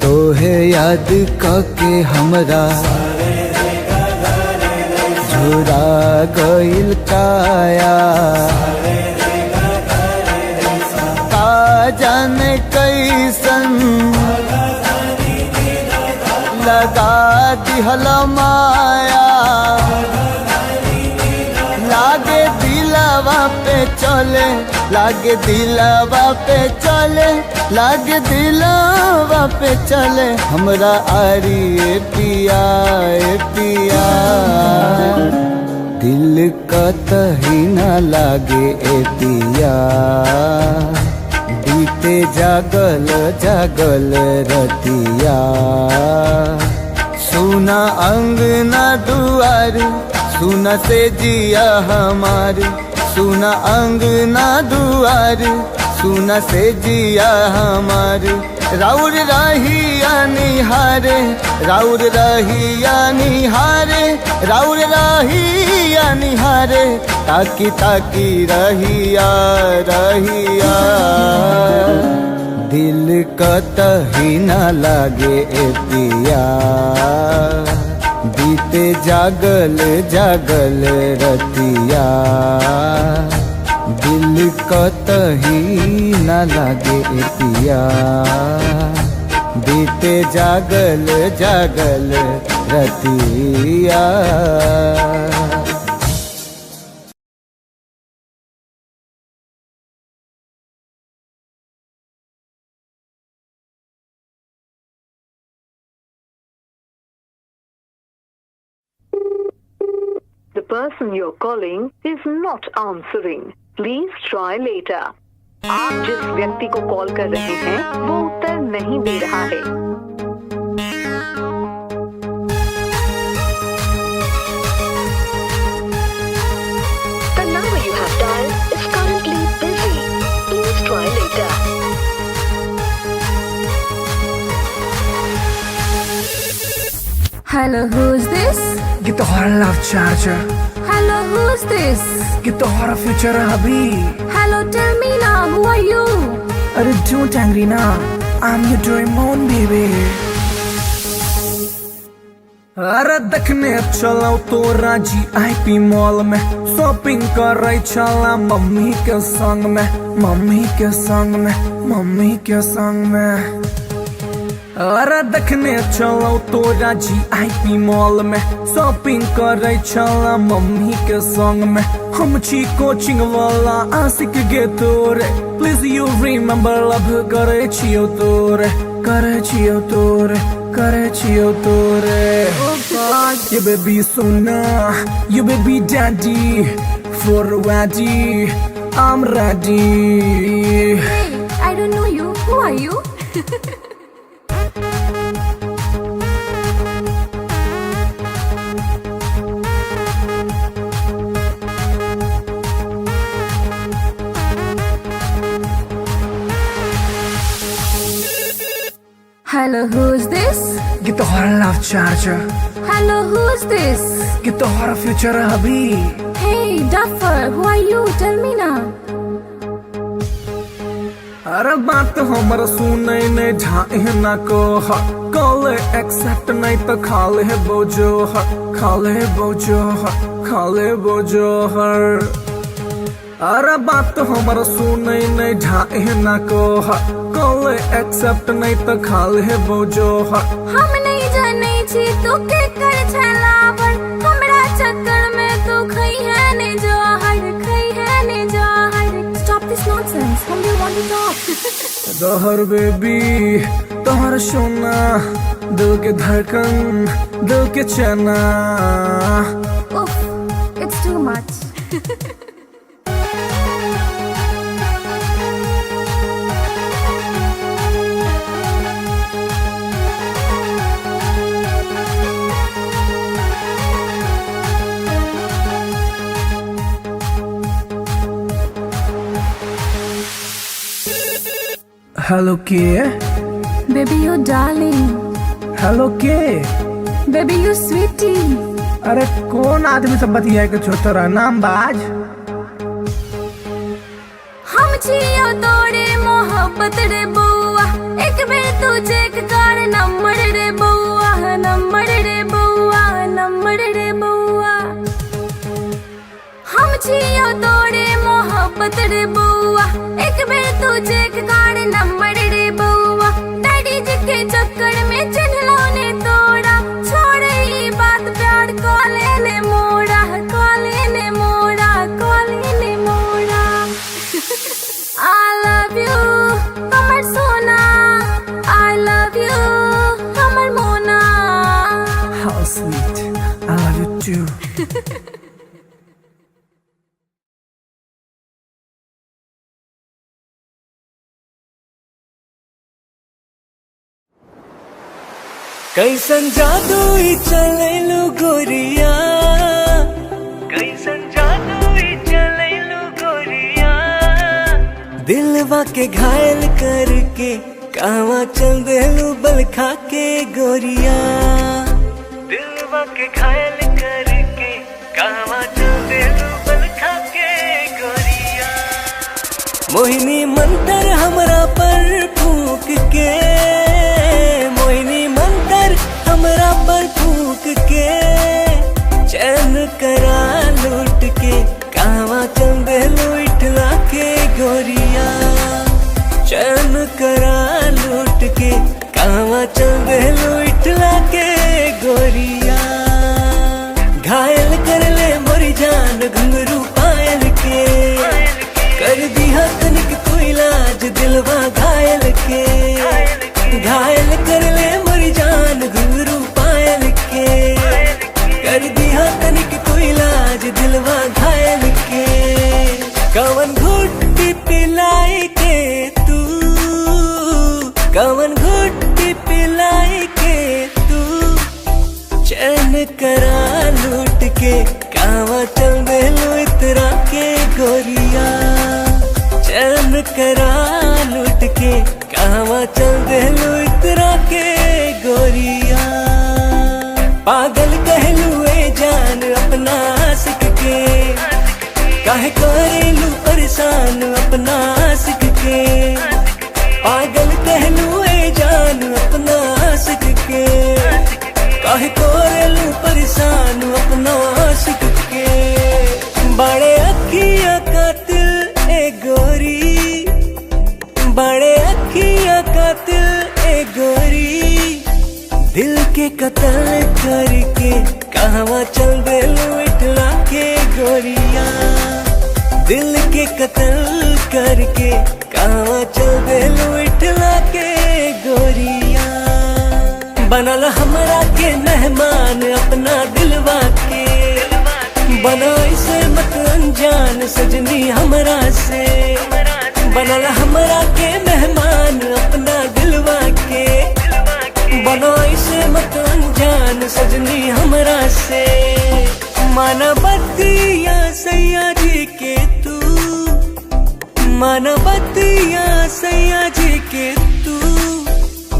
S1: तोहे याद के हमरा झुरा गइल काया का जाने कैसन लगा दिहल माया। लागे दिलवा पे चले लागे दिलवा पे चले लागे दिलवा पे चले हमरा आरी ए पिया ए पिया। दिल कतही न लागे ए पिया बीते जागल जागल रतिया। सुना अंगना दुआर सुना से जिया हमार सुना अंगना दुआर सुना से जिया हमार। राउर रहिया निहारे राउर रहिया निहारे राउर रहिया निहारे ताकी ताकी रहिया रहिया। दिल कतही न लागे ए पिया बीते जागल जागल रतिया। दिल कतही न लागे ए पिया बीते जागल जागल रतिया।
S2: The person you're calling is not answering. Please try later. आप जिस व्यक्ति को कॉल कर रहे हैं वो उत्तर नहीं दे रहा है। The number you have dialed is currently busy. Please try later.
S3: Hello, who's this?
S4: Get the hell love charger.
S3: Hello, who's this?
S4: Get the horror future hubby.
S3: Hello, tell me now, who are you?
S4: Arre don't angry now. I'm your Doraemon baby. अरे देखने चलो तो राजी IP mall में shopping कर रही चला mummy के संग में मम्मी के संग में मम्मी के संग में। अरे देखने चलो तोरा GIP मॉल में, शॉपिंग करे चला मम्मी के संग में। हम छी कोचिंग वाला आशिक गे तोरे, प्लीज यू रिमेम्बर लव करे छियो तोरे, करे छियो तोरे, करे छियो तोरे। You baby Sona, you baby daddy, for ready, I'm ready.
S3: Hey, I don't know you. Who are you? Hello, who's this?
S4: Get the horror love charger,
S3: Hello, who's this?
S4: get the horror future hubby.
S3: Hey, Duffer, who are you? Tell me now.
S4: अरे बात हमर सुनै ने ढाई ना को call accept नहीं तो खाले बोझो खाले बोझो खाले बोझो हर। अरे बात हमर सुनै ने ढाई ना को कॉल एक्सेप्ट नहीं तो खाले बोझो
S3: हम नहीं जाने छी तू के कर छलावर, हमरा चक्कर में तू खई है ने जहर, खई है ने जहर। Stop this nonsense. Whom do you want to talk?
S4: जहर बेबी तोहर सोना, दिल के धड़कन दिल के चना।
S3: Oof, it's too much.
S4: Hello के,
S3: Baby, you darling.
S4: हेलो के।
S3: Baby, you sweetie.
S4: अरे कौन आदमी सब बतिया के छोटरा नाम बाज।
S3: हम छियो तोरे मोहब्बत रे बउआ, एक बेर तू चेक कर नंबर रे बउआ, नंबर रे बउआ, नंबर रे बउआ। हम छियो तोरे मोहब्बत रे बउआ, एक बेर तू चेक कर नंबर रे बउआ। डैडी जी के चक्कर में चिन्हलो ने तोरा, छोड़ ई बात प्यार कॉले ने मोड़ा, कॉले ने मोड़ा, कॉले ने मोड़ा। I love you, हमर सोना। I love you, हमर मोना।
S4: How sweet, I love you too.
S6: कैसन जादू ही चलेलू गोरिया, कैसन जादू ही चलेलू गोरिया। दिलवा के घायल करके कावा चल देलू बल खा के गोरिया, दिलवा के घायल करके कावा चल देलू बल खा के गोरिया। मोहिनी मंतर हमरा पर फूक के, मोहिनी मंतर हमरा पर फूक के, चैन करा लूट के कावा चल देलू इठला के गोरिया, चैन करा लूट के कावा चल देलू इठला के गोरिया। घायल कर ले मोरी जान घुंघरू पायल के, कर दिया तनिक तू इलाज दिलवा घायल के। घायल कर ले मोरी जान घुंघरू पायल के, कर दिया तनिक तू इलाज दिलवा घायल के। कवन घुट्टी पिलाई के तू, कवन घुट्टी पिलाई के तू, चैन करा लूट के कावा चल देलू इतरा के गोरिया, चैन करा लूट के कावा चल देलू इतरा के गोरिया। पागल कहलू ए जान अपना आशिक के, काहे करेलू परेशान अपना आशिक के। पागल कहलू ए जान अपना आशिक के, काहे करेलू परेशान अपना आशिक के। बड़े अखियां कातिल ए गोरी, बड़े अखियां कातिल ए गोरी। के कत्ल करके कहवा चल देलू इठला के गोरिया। दिल के कत्ल करके कहवा चल देलू इठला के गोरिया। बनल हमरा के मेहमान अपना दिलवा के, बनाई से मत अनजान सजनी हमरा से। बनल हमरा के मेहमान अपना दिलवा के, बनाई से मत अनजान सजनी हमरा से। माना बतिया सैया जी के तू, माना बतिया सैया जी के तू।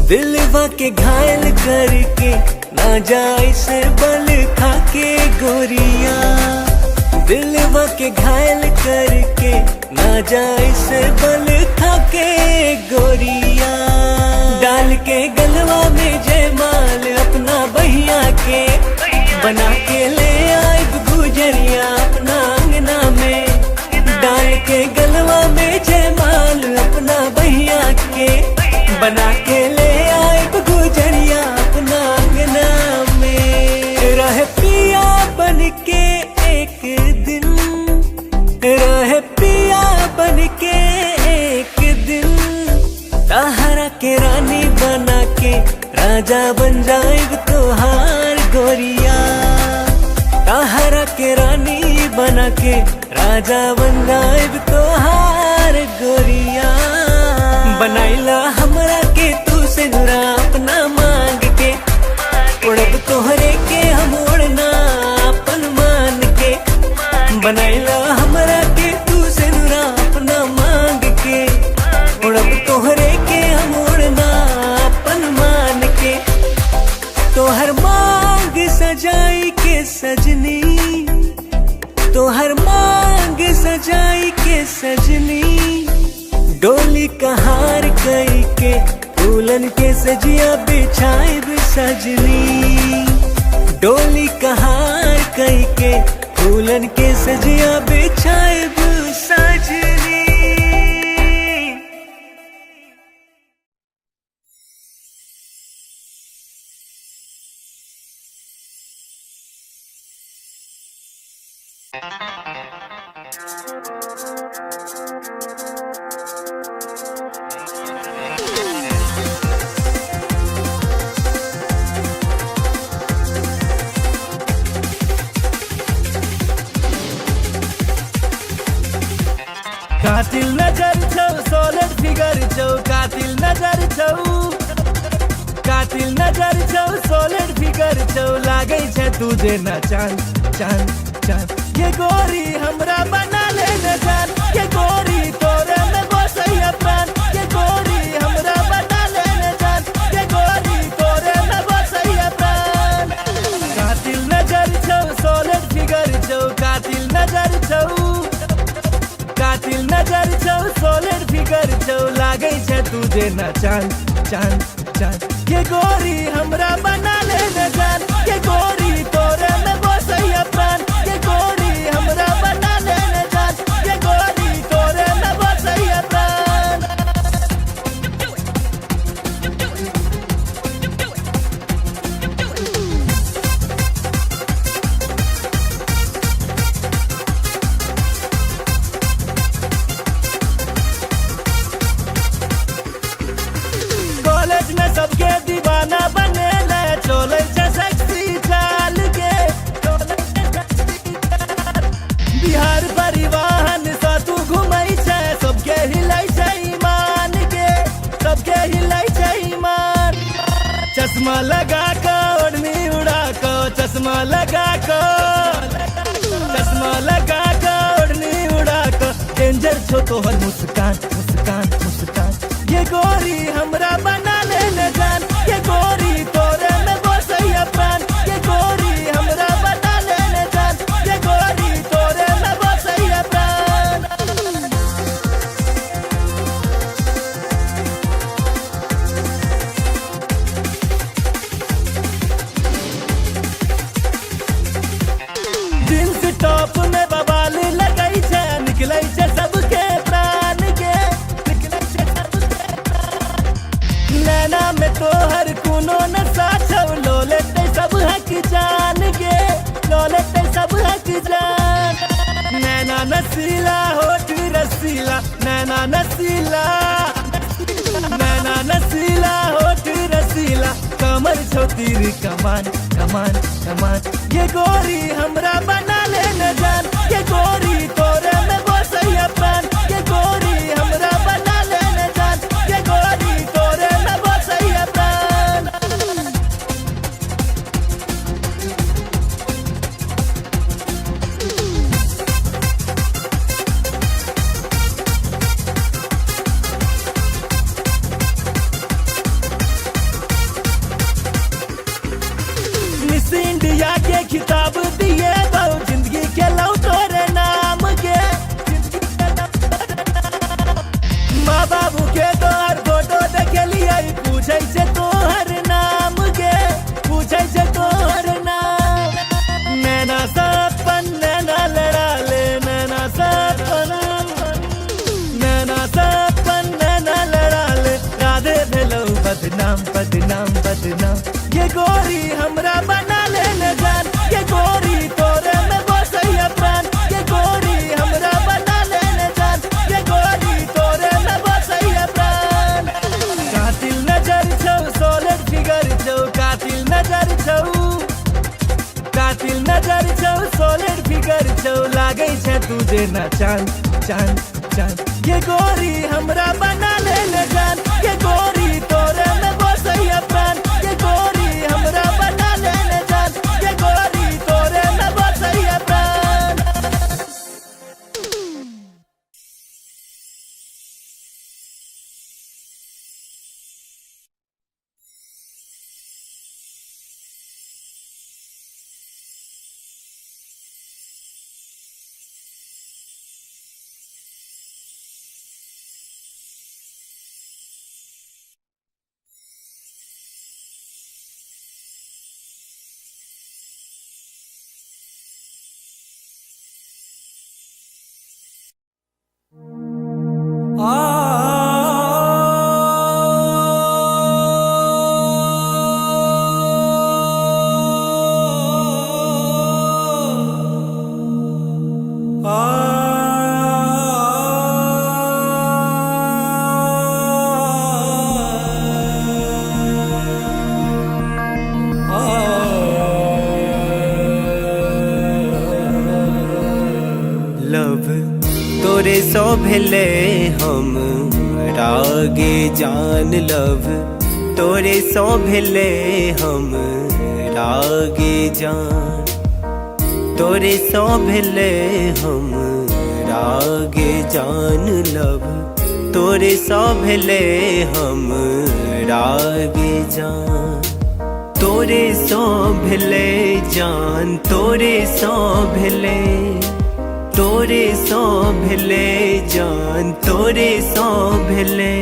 S6: दिलवा के घायल करके ना जाए से बल खा के गोरिया। दिलवा के घायल करके ना जाए से बल खा के गोरिया। डाल के गलवा में जयमाल अपना बहिया के, बना के ले आए गुजरिया अपना अंगना में। डाल के गलवा में जयमाल अपना बहिया के, बना के ले आए गुजरिया अपना अंगना में। रह पिया बन के एक दिन, रह पिया बन के एक दिन। ताहरा के रानी बना के राजा बन जाएग तोहार गोरिया। ताहरा के रानी बना के राजा बन जाएग तोहार गोरिया। बनाइला हमरा के तू से नुरा अपना मांग के, उड़ब तोहरे के हम उड़ना अपन मान के। बनाइला हमरा के तू से नुरा अपना मांग के, उड़ब तोहरे के हम उड़ना अपन मान के। तोहर मांग सजाई के सजनी, तोहर मांग सजाई के सजनी। डोली कहार कई के फूलन के सजिया बिछाए सजनी। डोली कहार कई के फूलन के सजिया बिछाए सजनी।
S5: कातिल नजर छौ सोलर फिगर छौ, कातिल नजर छौ, कातिल नजर छौ सोलर फिगर छौ। लागे छै तुझे न चांद चांद चांद। ये गोरी हमरा बना ले न जान, ये गोरी तोरे में बसैया प्राण। ये गोरी हमरा बना ले न जान, ये गोरी तोरे में बसैया प्राण। कातिल नजर छौ सोलर फिगर छौ, कातिल नजर छौ, कातिल नजर छौ सोलर फिगर छौ। लागे छै तुझे न चांद चांद चांद। ये गोरी हमरा बना ले न जान, ये गोरी तोरे में बसैया प्राण। ये गोरी हमरा बना ले न जान, ये गोरी तोरे में बसैया प्राण। कॉलेज में सबके दीवाना बने ले, चले छै सेक्सी चाल के, चले छै सेक्सी चाल। बिहार परिवहन से तू घुमै छै, सबके हिलै छै ईमान के, सबके हिलै छै ईमान। चश्मा लगा के ओढ़नी उड़ा के, चश्मा लगा के, चश्मा लगा के ओढ़नी उड़ा के। डेंजर छो तोहर मुस्कान मुस्कान मुस्कान। ये गोरी हमरा बना ले न जान, ये गोरी तोरे में बसैया प्राण। ये गोरी हमरा बना ले न जान, ये गोरी तोरे में बसैया प्राण। जींस टॉप में बवाल लगै छै, निकलै छै सबके प्राण के, निकलै छै सबके प्राण। नैना में तोहर कोनो नशा छौ, लोले नसीला होठ रसीला नैना नसीला नैना नसीला होठ रसीला कमर छोतीर कमान कमान कमान ये गोरी हमरा बना ले न जान ये गोरी तोरे में बसैया प्राण ये गोरी हमरा बना ले न जान ये गोरी तोरे में बसैया प्राण मिस इंडिया के खिताब दिए बहु जिंदगी के लौ तोरे नाम के माँ बाबू के तोहर फोटो देखे लिए पूछे से तोहर नाम के पूछे से तोहर नाम नैना सपन नैना लड़ा ले नैना सपन नैना सपन नैना लड़ा ले राधे भेलो बदनाम बदनाम बदनाम ये गोरी हमरा बना ले न जान ये गोरी तोरे में बसैया प्राण ये गोरी हमरा बना ले न जान ये गोरी तोरे में बसैया प्राण कातिल नजर छौ सॉलिड फिगर छौ कातिल नजर छौ कातिल नजर छौ सॉलिड फिगर छौ लागै छै तुझे ना चांद चांद चांद ये गोरी हमरा बना ले न जान ये गोरी तोरे में बसैया प्राण ये गोरी हमरा बना ले न जान ये गोरी तोरे में बसैया प्राण
S6: लव तोरे सो भेले हम रागे जान लव तोरे सो भेले हम रागे जान तोरे सो भेले हम रागे जान लव तोरे सो भेले हम रागे जान तोरे सो भेले जान तोरे सो भेले तोरे सो भेले जान तोरे सो भेले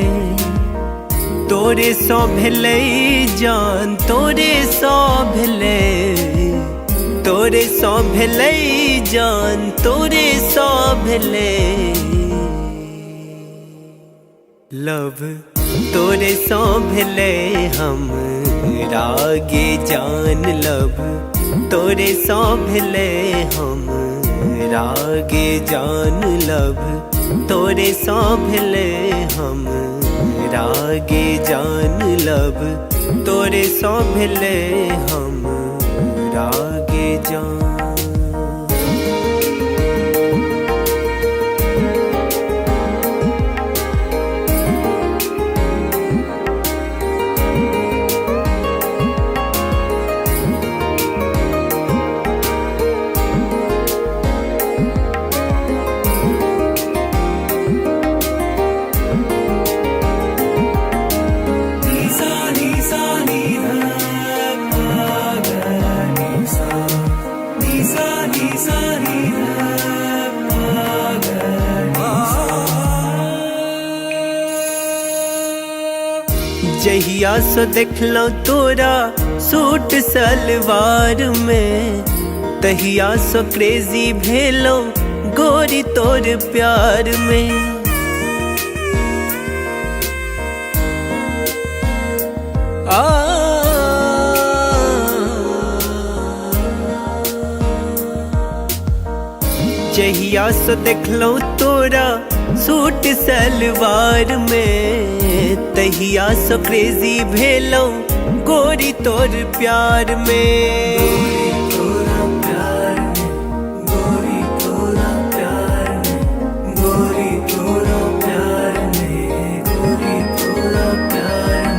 S6: तोरे सो भेले जान तोरे सो भेले तोरे सो भेले जान तोरे सो भेले लव तोरे सो भेले हम रागे जान लव तोरे सो भेले हम रागे जान लव तोरे सो भेले हम रागे जान लव तोरे सो भेले हम रागे जान जहिया से देखलो तोरा सूट सलवार में तहिया से क्रेजी भेलो गोरी तोर प्यार में जहिया से देखलो तोरा सूट सलवार में, तहिया से क्रेजी भेलो गोरी तोर प्यार में।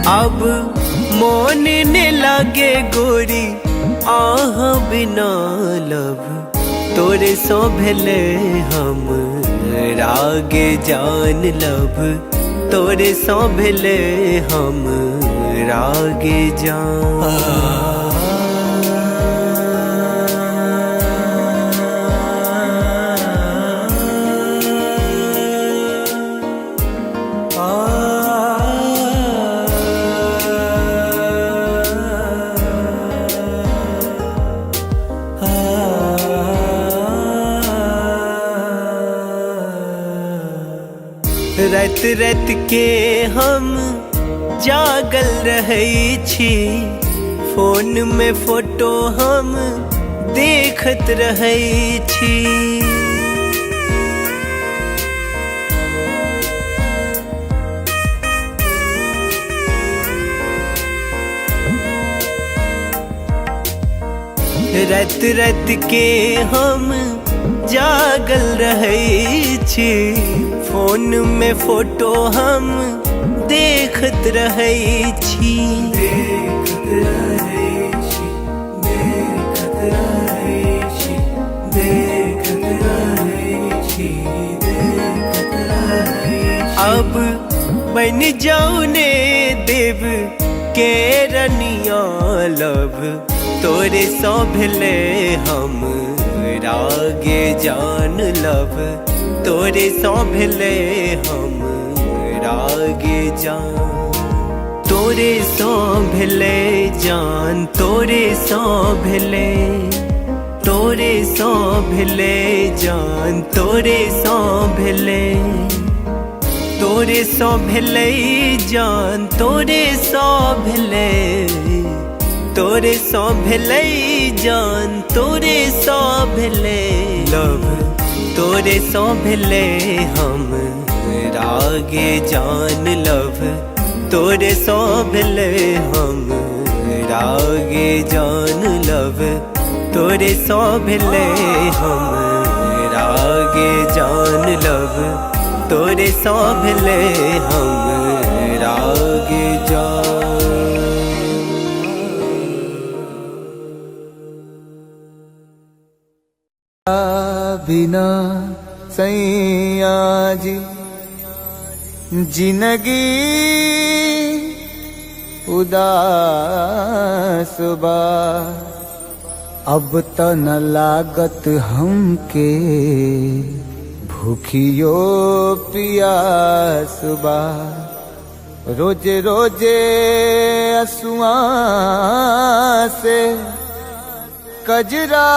S6: अब मोन ने लागे गोरी आह बिना लब, तोरे सो भेले हम रागे जान लब, तोरे सो भेले हम रागे जान। रात रात के हम जागल रहै छी, फोन में फोटो हम देखत रहै छी। रात रात के हम जागल रहै छी, फोन में फोटो हम देखत रहै छी। अब बन जाऊ ने देव के रनिया लब, तोरे सो भेले हम रागे जान लब, तोरे सो भेले हम रागे जान। तोरे सो भेले जान, तोरे सो भेले, तोरे सो भेले जान, तोरे सो भेले, तोरे सो भेले जान, तोरे सो भेले, तोरे सो भेले जान, तोरे सो भेले लब, तोरे सो भेले हम रागे जान लब, तोरे सो भेले हम रागे जान लब, तोरे सो भेले हम रागे जान लब, तोरे सो भेले हम रागे जान।
S1: बिना सैया जी जिंदगी उदास बा, अब त न लागत हमके भूखियो पियास बा। रोजे रोजे असुआ से कजरा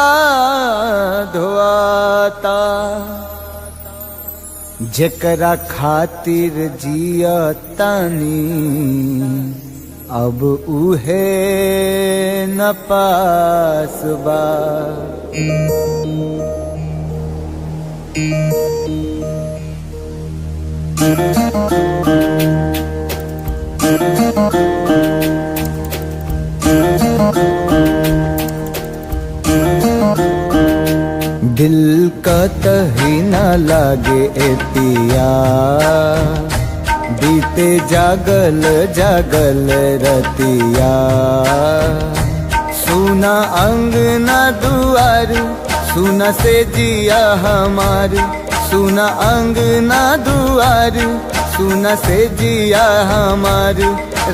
S1: धोआता, जेकरा खातिर जिया तानी अब उहे न पास बा। दिल का तही न लागे ए पिया, बीते जागल जागल रतिया। सुना अंगना दुआर, सुना से जिया हमार, सुना अंगना दुआर, सुना से जिया हमार।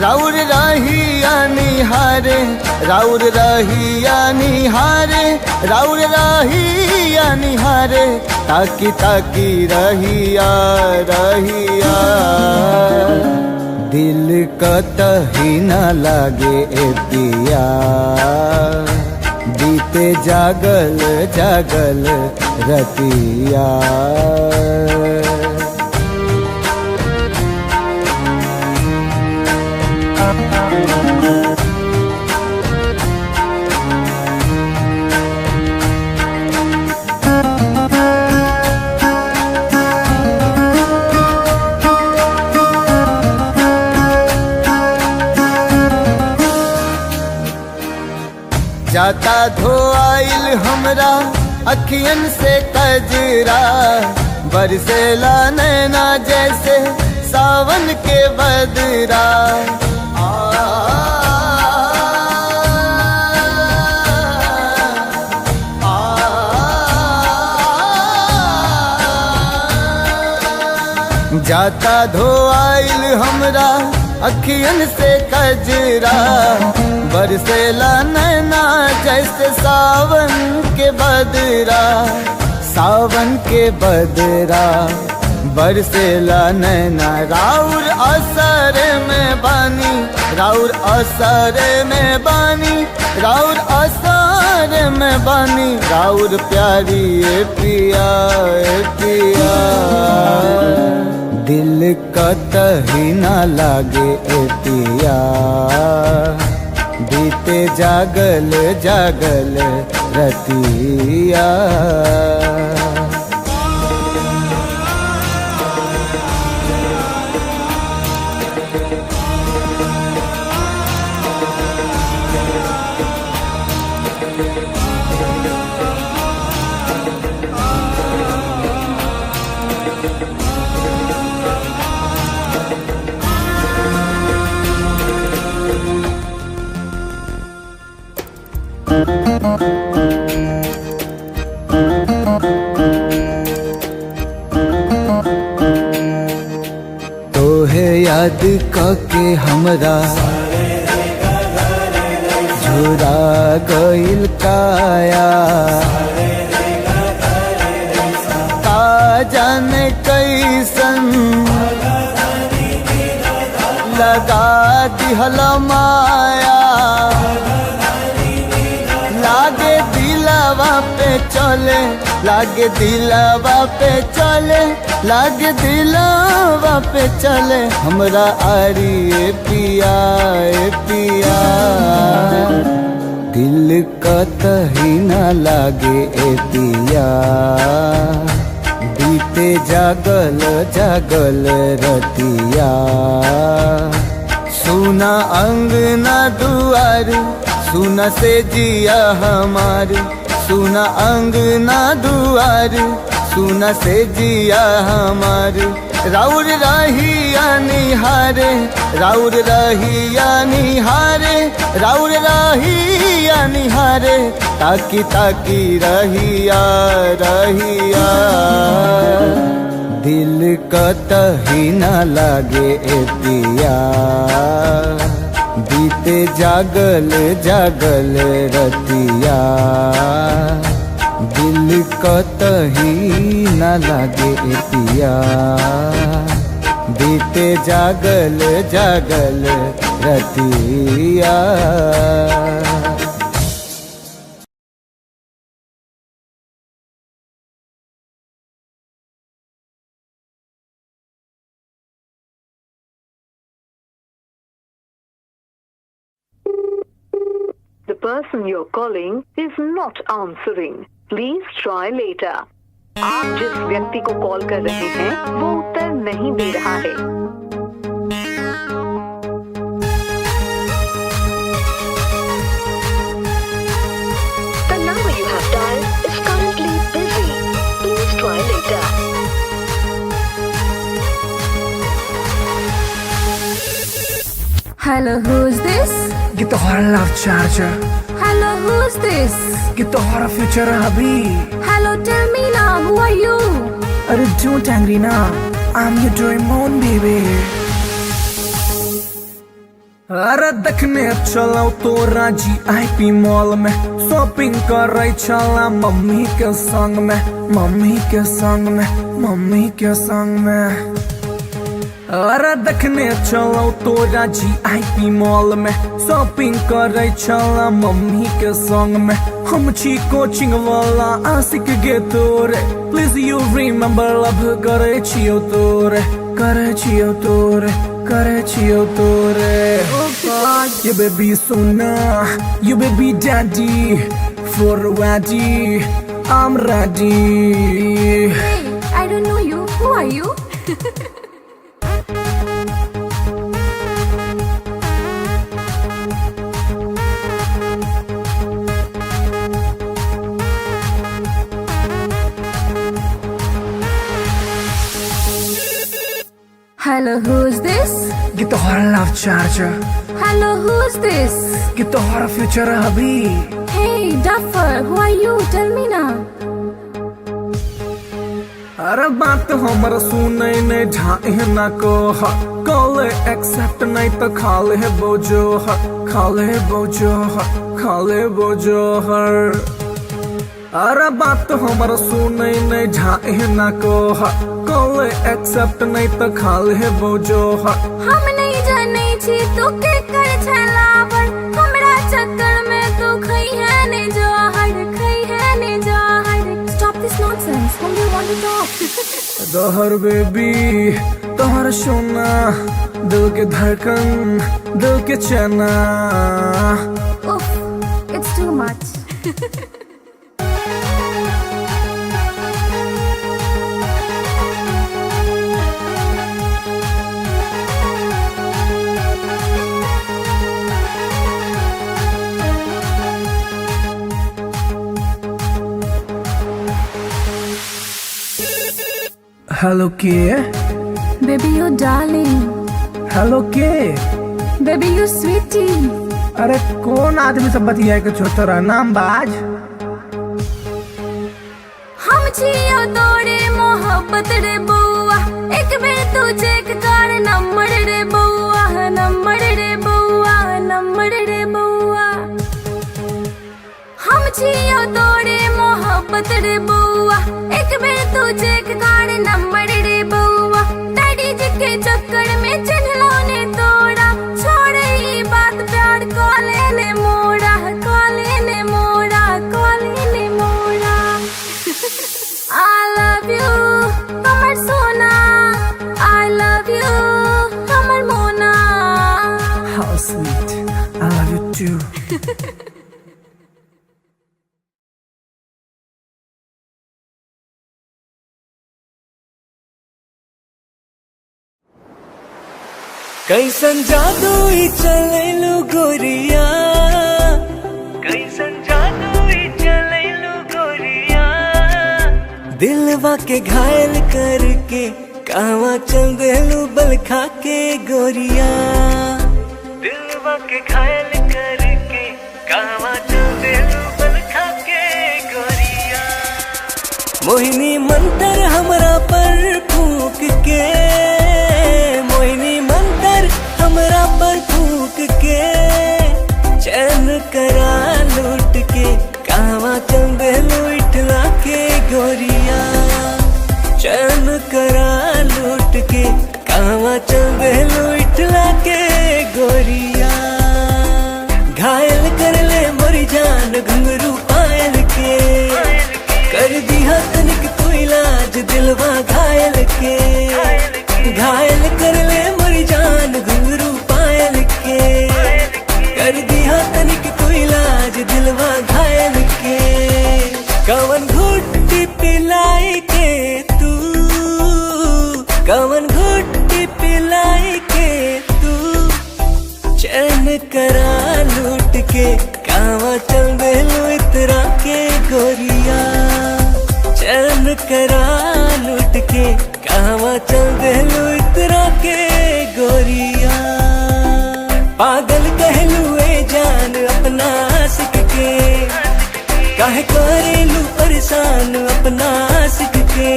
S1: राउर रहिया निहारे, राउर रहिया निहारे, राउर रहिया निहारे, ताकी ताकी रहिया रहिया। दिल कतही न लागे ए पिया, बीते जागल जागल रतिया। जाता धोआइल हमरा अखियन से कजरा, बरसेला नैना जैसे सावन के बदरा। जाता धोआइल हमरा अखियन से कजरा, बरसेला नैना जैसे सावन के बदरा। सावन के बदरा बरसेला नैना, राउर असर में बानी, राउर असर में बानी, राउर असर में बानी, राउर प्यारी ए पिया ए पिया। दिल कतही ना लागे ए पिया, बीते जागल जागल रतिया। तोहे याद करके हमरा झुरा गइल काया, का जाने कैसन लगा दिहल माया। लागे दिलवा पे चले, लागे दिलवा पे चले, लागे दिलवा पे चले हमरा आरी ए पिया ए पिया। दिल कतही ना लागे ए पिया, बीते जागल जागल रतिया। सुना अंगना दुआर, सुना से जिया हमार, सुना अंगना दुआर, सुना से जिया हमार। राउर रहिया निहारे, राउर रहिया निहारे, राउर रहिया निहारे, ताकी ताकी रहिया रहिया। दिल कतही ना लागे ए पिया, बीते जागल जागल रतिया। दिल कतही ना लागे ए पिया, बीते जागल जागल रतिया।
S2: The person you're calling is not answering. Please try later. आप जिस व्यक्ति को कॉल कर रहे हैं वो उत्तर नहीं दे रहा है। The number you have dialed is currently busy. Please try later.
S3: Hello, who's this?
S4: ये तो हमारा love charger,
S3: Hello, who's this?
S4: ये तो हमारा फ्यूचर अभी।
S3: Hello, tell me now, who are you?
S4: अरे don't angry ना, I'm your Doraemon baby। अरे देखने चलाओ तो राजी IP मॉल में, शॉपिंग कर रही चला मम्मी के संग में, मम्मी के संग में, मम्मी के संग में। अरे देखने चलो तो राजी IP मॉल में, शॉपिंग करे चला मम्मी के संग में। हम छी कोचिंग वाला आशिक गे तोरे, प्लीज यू रिमेम्बर लव करे छियो तोरे, करे छियो तोरे, करे छियो तोरे। You baby sona, you baby daddy, for ready, I'm ready।
S3: Hey, I don't know you. Who are you? Hello, who's this?
S4: ये तोहरा love charger,
S3: Hello, who's this?
S4: ये तोहरा फ्यूचर अभी।
S3: Hey, duffer, who are you? Tell me now.
S4: अरे बात हमर सुने ने ढाई ना को कॉल एक्सेप्ट नहीं तो खाले बोझो खाले बोझो खाले बोझो हर। अरे बात हमर सुने ने ढाई ना को कॉल एक्सेप्ट नहीं तो खाले बोझो
S3: हम नहीं जाने छी तू के कर छलावर हमरा चक्कर में तू खई है ने जहर खई है ने जहर। Stop this nonsense. Whom do you want to talk?
S4: Dahar baby तोहर सोना दिल के धड़कन दिल के चना।
S3: Oof, it's too much.
S4: Hello के
S3: Baby, you darling.
S4: हेलो के।
S3: Baby, you sweetie.
S4: अरे कौन आदमी सब बतिया के छोटा नाम बाज।
S3: हम छियो तोरे मोहब्बत रे बउआ एक बेर तू चेक कर नंबर रे बउआ नंबर रे बउआ नंबर रे बउआ। हम छियो तोरे मोहब्बत रे बउआ एक बेर तू चेक कर नंबर रे बउआ। डैडी जी के चक्कर में चिन्हलो ने तोड़ा छोड़े ई बात प्यार कॉले ने मोड़ा कॉले ने मोड़ा कॉले ने मोड़ा। I love you, Kamar Sona. I love you, Kamar Mona.
S4: How sweet, I love you too.
S6: कैसन जादू ही चलेलु गोरिया कैसन जादू ही चलेलु गोरिया दिलवा के घायल करके कहवा चल देलू बल खा के गोरिया दिलवा के घायल करके कहवा चल देलू बल खा के गोरिया। मोहिनी मंतर हमरा पर फूक के मोहिनी मंतर हमरा पर फूक के चैन करा लूट के कहवा चल देलू इठला के गोरिया चैन करा लूट के कहवा चल देलू इठला के गोरिया। घायल कर ले मोरी जान घुंघरू पायल के कर दिया तनिक तू इलाज दिलवा घायल के। घायल कर ले मोरी जान घुंघरू पायल के कर दिया तनिक तू इलाज दिलवा घायल के। कवन घुट्टी पिलाई के तू कवन घुट्टी पिलाई के तू चैन करा लूट के कहवा चल देलू इतरा के गोरिया चैन करा लूट के कहवा चल देलू इतरा के गोरिया। पागल कहलू ए जान अपना आशिक के काहे करेलू परेशान अपना आशिक के।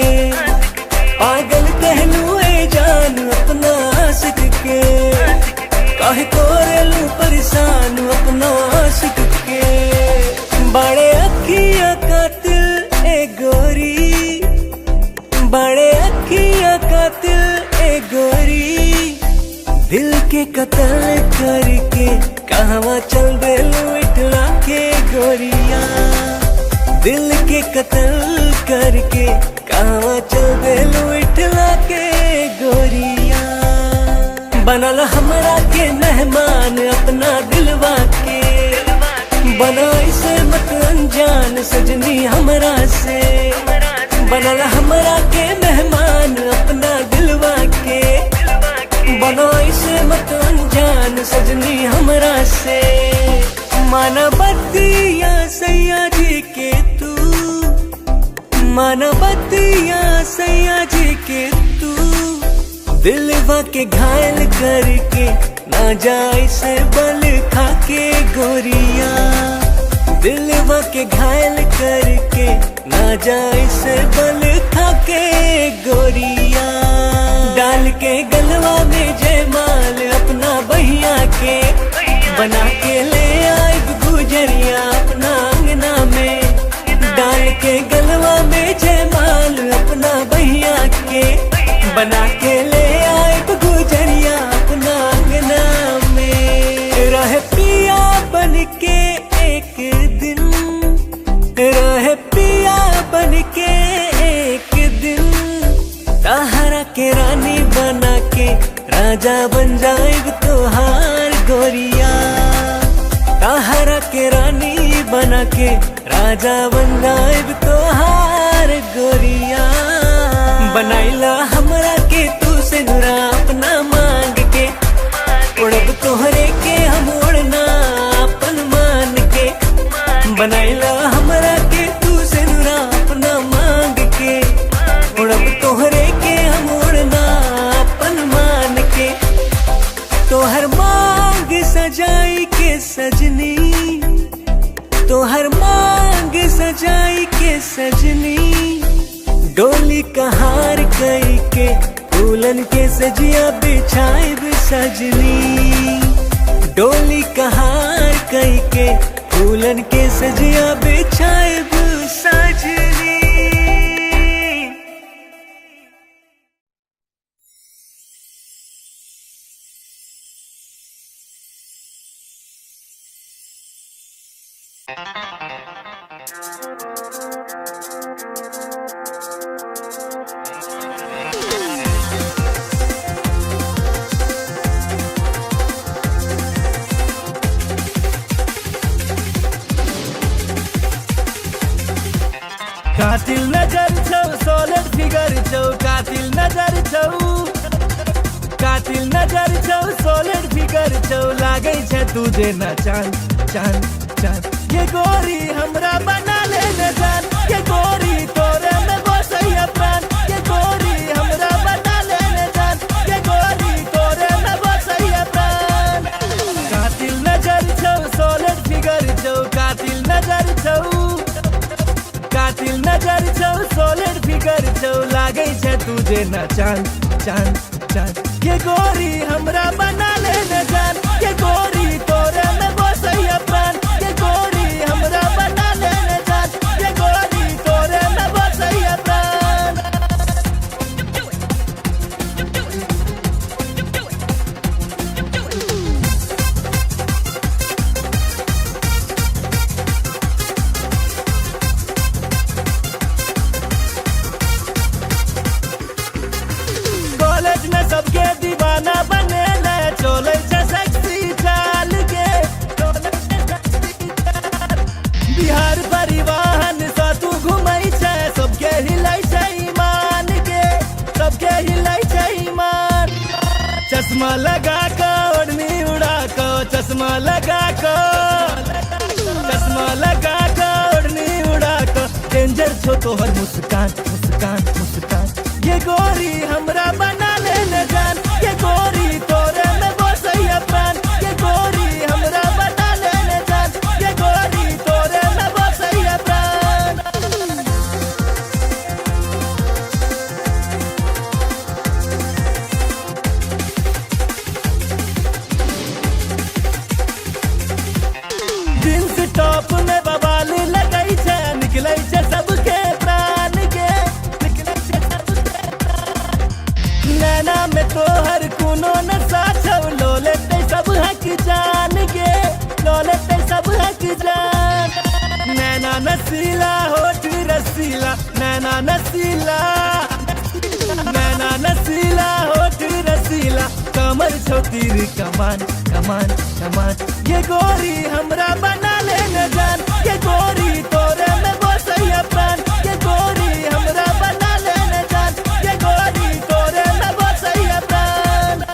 S6: पागल कहलू ए जान अपना आशिक के काहे करेलू परेशान अपना आशिक के। बड़े अखिया कातिल ए गोरी बड़े अखिया कातिल ए गोरी दिल के कत्ल करके कहवा चल देलू इठला के गोरिया दिल के कत्ल करके कहवा चल देलू इठला के गोरिया। बनल हमरा के मेहमान अपना दिलवा के बना इसे मत अनजान सजनी हमरा से। बनल हमरा के मेहमान अपना दिलवा के बना इसे मत अनजान सजनी हमरा से। मानवतिया सैया जी के तू मानवतिया सैया जी के तू दिलवा के घायल करके ना जाए से बल खाके गोरिया, दिलवा के घायल करके ना जाए से बल खाके गोरिया। डाल के गलवा में जयमाल अपना बहिया के बना के ले आए गुजरिया अपना अंगना में। डाल के गलवा में जयमाल अपना बहिया के बना के ले आए गुजरिया अपना अंगना में। रहे पिया बन के एक दिन, रहे पिया बन के एक दिन, ताहरा के रानी बना के राजा बन जाएग तोहार गोरिया। ताहरा के रानी बना के राजा बन जाएग तोहार गोरिया। बनाइला हमरा के तू से नुरा अपना मांग के, उड़ब तोहरे के हम उड़ना अपन मान के। बनाइला हमरा के तू से नुरा अपना मांग के, उड़ब तोहरे के हम उड़ना अपन मान के। तोहर मांग सजाई के सजनी, तोहर मांग सजाई के सजनी, डोली कहार कई के दुल्हन के सजिया बिछाइब सजनी। डोली कहार कई के दुल्हन के सजिया बिछाइब सजनी।
S5: कातिल नजर छौ सोलर फिगर छौ, कातिल नजर छौ, कातिल नजर छौ सोलर फिगर छौ, लागै छै तुझे न चांद चांद चांद। ये गोरी हमरा बना ले न जान, ये गोरी तोरे में बसैया प्राण। ये गोरी हमरा बना ले न जान, ये गोरी तोरे में बसैया प्राण। कातिल नजर छौ सोलर फिगर छौ, कातिल नजर छौ, कातिल नजर छौ सोलर फिगर छौ, लागै छै तुझे न चांद चांद चांद। ये गोरी हमरा बना ले न जान, ये गोरी तोरे में बसैया प्राण। ये गोरी हमरा बना ले न जान, ये गोरी तोरे में बसैया प्राण। सबके दीवाना बने ले चले छै सेक्सी चाल के। बिहार परिवहन से तू घुमै छै, सबके हिलै छै ईमान के, सबके हिलै छै ईमान। चश्मा लगा के ओढ़नी उड़ा के, चश्मा लगा के, चश्मा लगा के ओढ़नी उड़ा के, डेंजर छो तोहर मुस्कान मुस्कान मुस्कान। ये गोरी हमरा बना ले न जान, ये गोरी तोरे में बसैया प्राण। ये गोरी हमरा बना ले न जान, ये गोरी तोरे में बसैया प्राण। जींस टॉप में बवाल लगै छै, निकलै छै सबके प्राण के, निकलै छै सबके प्राण। नैना में तोहर कोनो नशा छौ, लो लेते सब हक जान के, लो लेते सब हक जान। नैना नसीला होठ रसीला, नैना नसीला, नैना नसीला होठ रसीला, कमर छौ तीर कमान कमान कमान। ये गोरी हमरा बना ले न जान, ये गोरी तोरे में बसैया प्राण। ये गोरी हमरा बना ले न जान, ये गोरी तोरे में बसैया प्राण।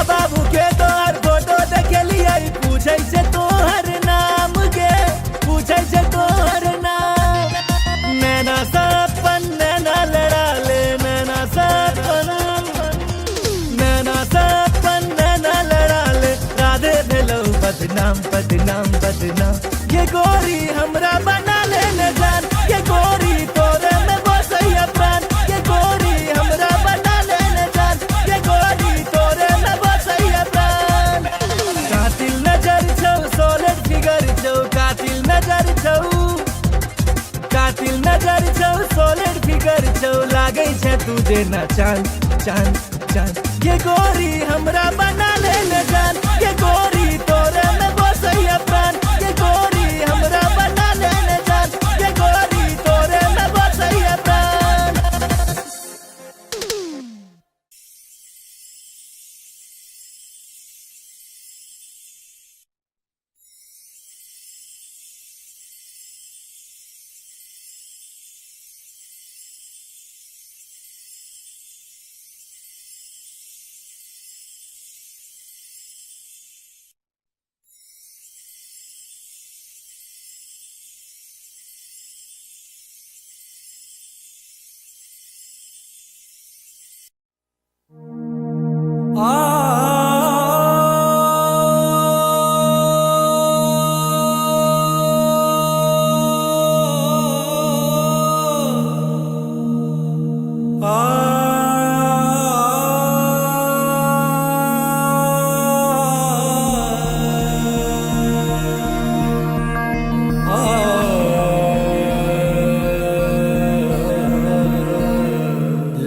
S5: माँ बाबू के तोहर फोटो देखे लिया पूछे से तोहर नाम के पूछे से तोहर नाम नैना सपन नैना लड़ा ले नैना सपन नैना लड़ा ले राधे भेलो बदनाम बदनाम बदनाम ये गोरी हमरा बना ले न जान ये गोरी तोरे में बसैया प्राण ये गोरी हमरा बना ले न जान ये गोरी तोरे में बसैया प्राण कातिल नजर छौ सॉलिड फिगर छौ कातिल नजर छौ सॉलिड फिगर छौ लागै छै तू जेना चांद चांद चांद ये गोरी हमरा बना ले न जान ये गोरी तोरे में बसैया प्राण ये गोरी हमरा बना ले न जान ये गोरी तोरे में बसैया प्राण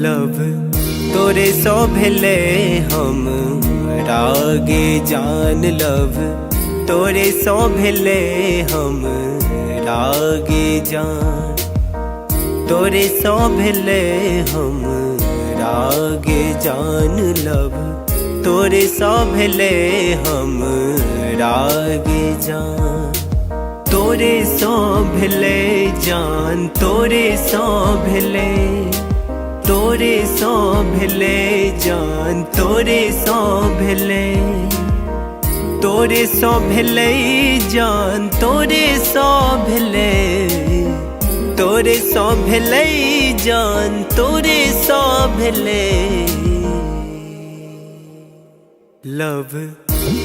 S6: लव तोरे सो भेले हम रागे जान लव तोरे सो भेले हम रागे जान तोरे सो भेले हम रागे जान लव तोरे सो भेले हम रागे जान तोरे सो भेले जान तोरे सो भेले तोरे सो भेले जान तोरे सो भेले तोरे सो भेले जान तोरे सो भेले तोरे सो भेले जान तोरे सो भेले लव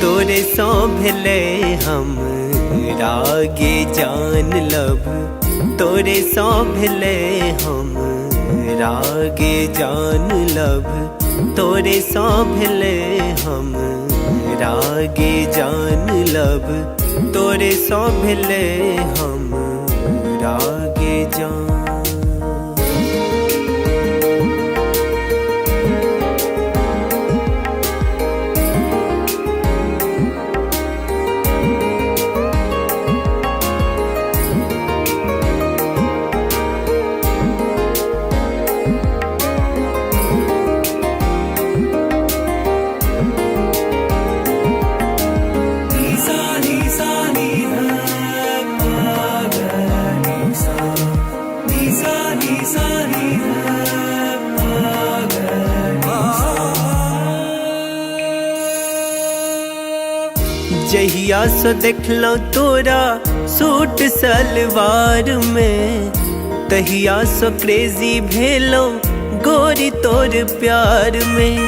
S6: तोरे सो भेले हम रागे जान लव तोरे सो भेले हम रागे जान लव तोरे सो भेले हम रागे जान लव तोरे सो भेले हम रागे जान जहिया सो देखलो तोरा सूट सलवार में तहिया सो क्रेजी भेलो गोरी तोर प्यार में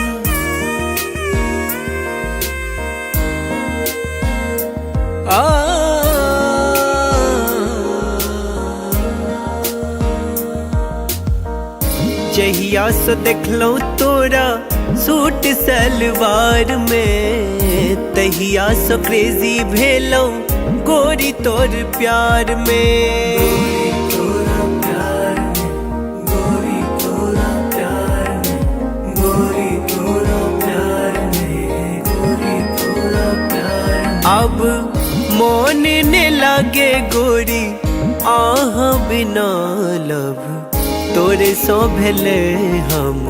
S6: जहिया सो देखलो तोरा सूट सलवार में तहिया सो क्रेजी भेलो गोरी तोर प्यार में अब मोन ने लागे गोरी आह बिना लब तोरे सो भेले हम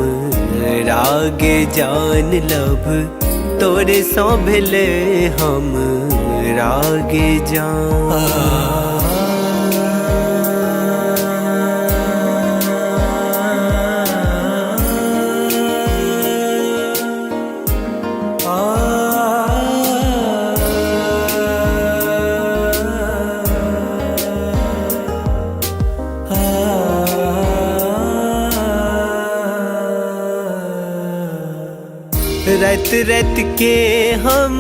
S6: रागे जान लब तोरे सो भेले हम रागे जान रात रात के हम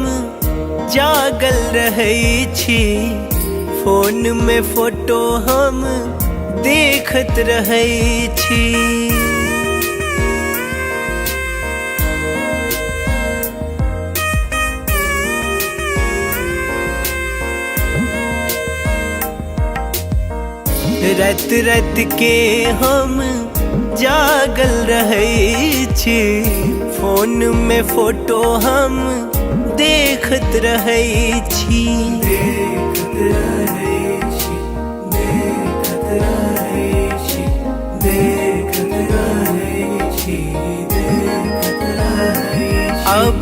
S6: जागल रहै छी, फोन में फोटो हम देखत रहै छी। रात रात के हम जागल रहै छी, फोन में फोटो हम देखत रहै छी। देखत रहै छी, देखत रहै छी, देखत रहै छी, देखत रहै छी। अब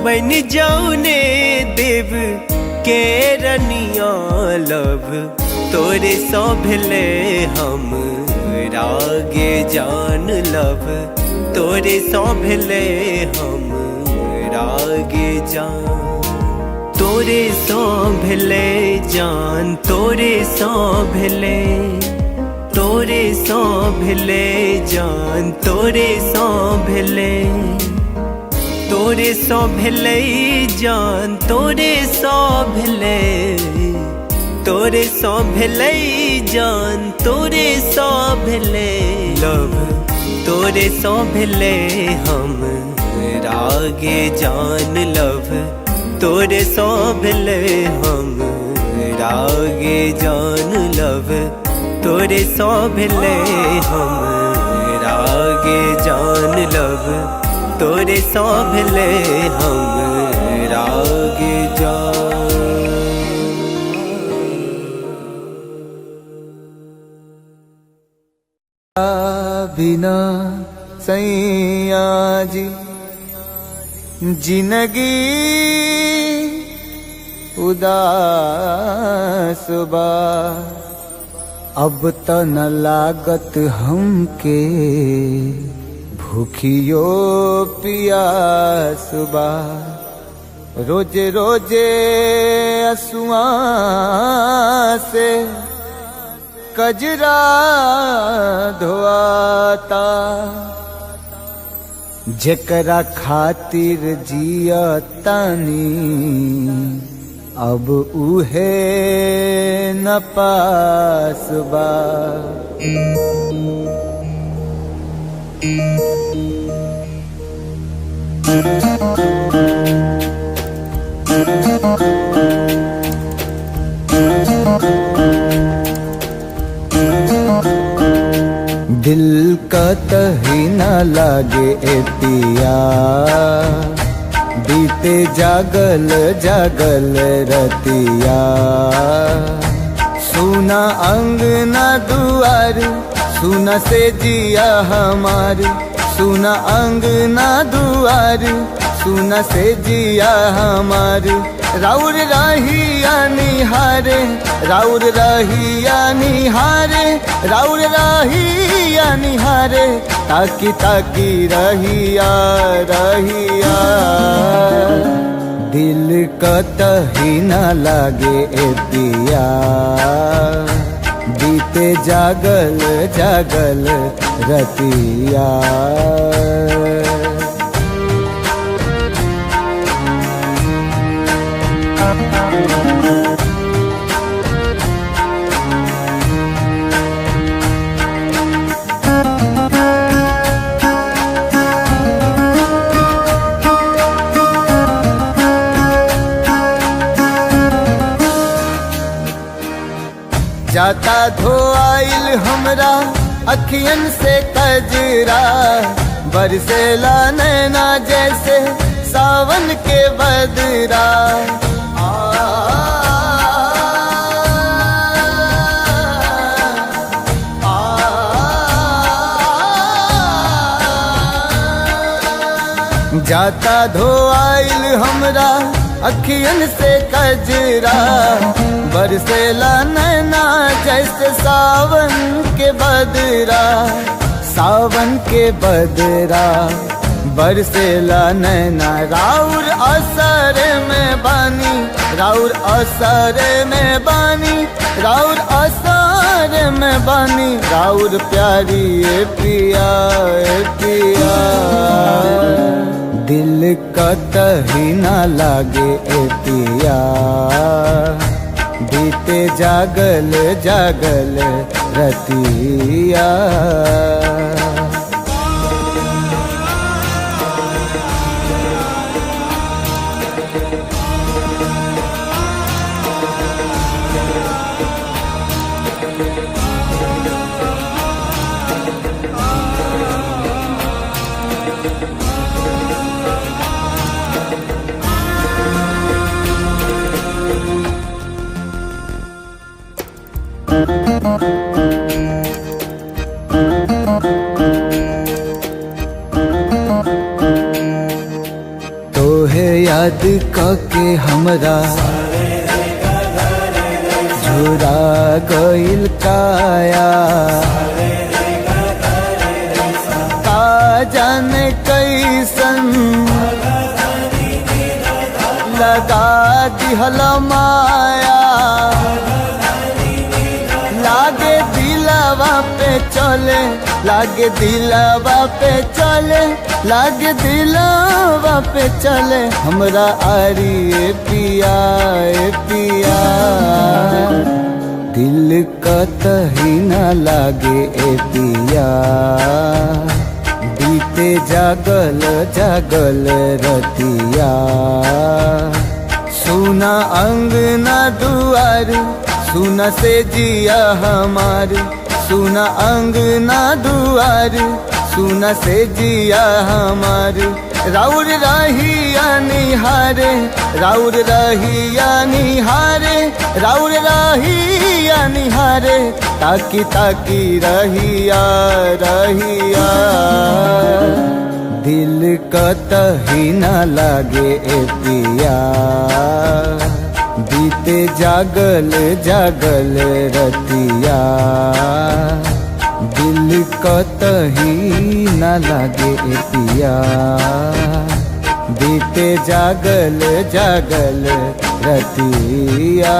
S6: बन जाऊ ने देव के रनिया लब, तोरे सौ भेले हम रागे जान लब, तोरे सौ भेले हम रागे जान। तोरे सौ भेले जान, तोरे सौ भेले, तोरे सौ भेले जान, तोरे सौ भेले, तोरे सौ भेले जान, तोरे सौ भेले, तोरे सौ भेले जान, तोरे सौ भेले लब, तोरे सौ भेले हम रागे जान लब, तोरे सौ भेले हम रागे जान लब, तोरे सौ भेले हम रागे जान लब, तोरे सौ भेले हम रागे जान।
S1: बिना सैया जी जिंदगी उदास बा, अब त न लागत हमके भूखियो पियास बा। रोजे रोजे असुआ से कजरा धोआता, जेकरा खातिर जिया तानी अब उहे न पास बा। दिल का तही न लागे ए पिया, बीते जागल जागल रतिया। सुना अंगना दुआर, सुना से जिया हमार, सुना अंगना दुआर, सुना से जिया हमार। राउर रहिया निहारे, राउर रहिया निहारे, राउर रहिया निहारे, ताकी ताकी रहिया रहिया। दिल कतही न लागे ए पिया, बीते जागल जागल रतिया। जाता धोआइल हमरा अखियन से कजरा, बरसेला नैना जैसे सावन के बदरा। जाता धोआइल हमरा अखियन से कजरा, बरसेला नैना जैसे सावन के बदरा। सावन के बदरा बरसेला नैना, राउर असर में बानी, राउर असर में बानी, राउर असर में बानी। राउर प्यारी ए पिया ए पिया, दिल कतही ना लागे ए पिया बीते जागल जागल रतिया। तोहे याद कके हमरा झुरा गइल काया, का जाने कैसन लगा दिहल माया। लागे दिलवा पे चले, लागे दिलवा पे चले, लागे दिलवा पे चले हमरा आरी ए पिया ए पिया। दिल कतही ना लागे ए पिया बीते जागल जागल रतिया। सुना अंगना दुआर सुना से जिया हमार, सुना अंगना दुआर सुना से जिया हमार। राउर रहिया निहारे, राउर रहिया निहारे, राउर रहिया निहारे, ताकी ताकी रहिया रहिया। दिल कतही ना लागे ए पिया बीते जागल जागल रतिया। दिल कतही ना लागे ए पिया बीते जागल जागल रतिया।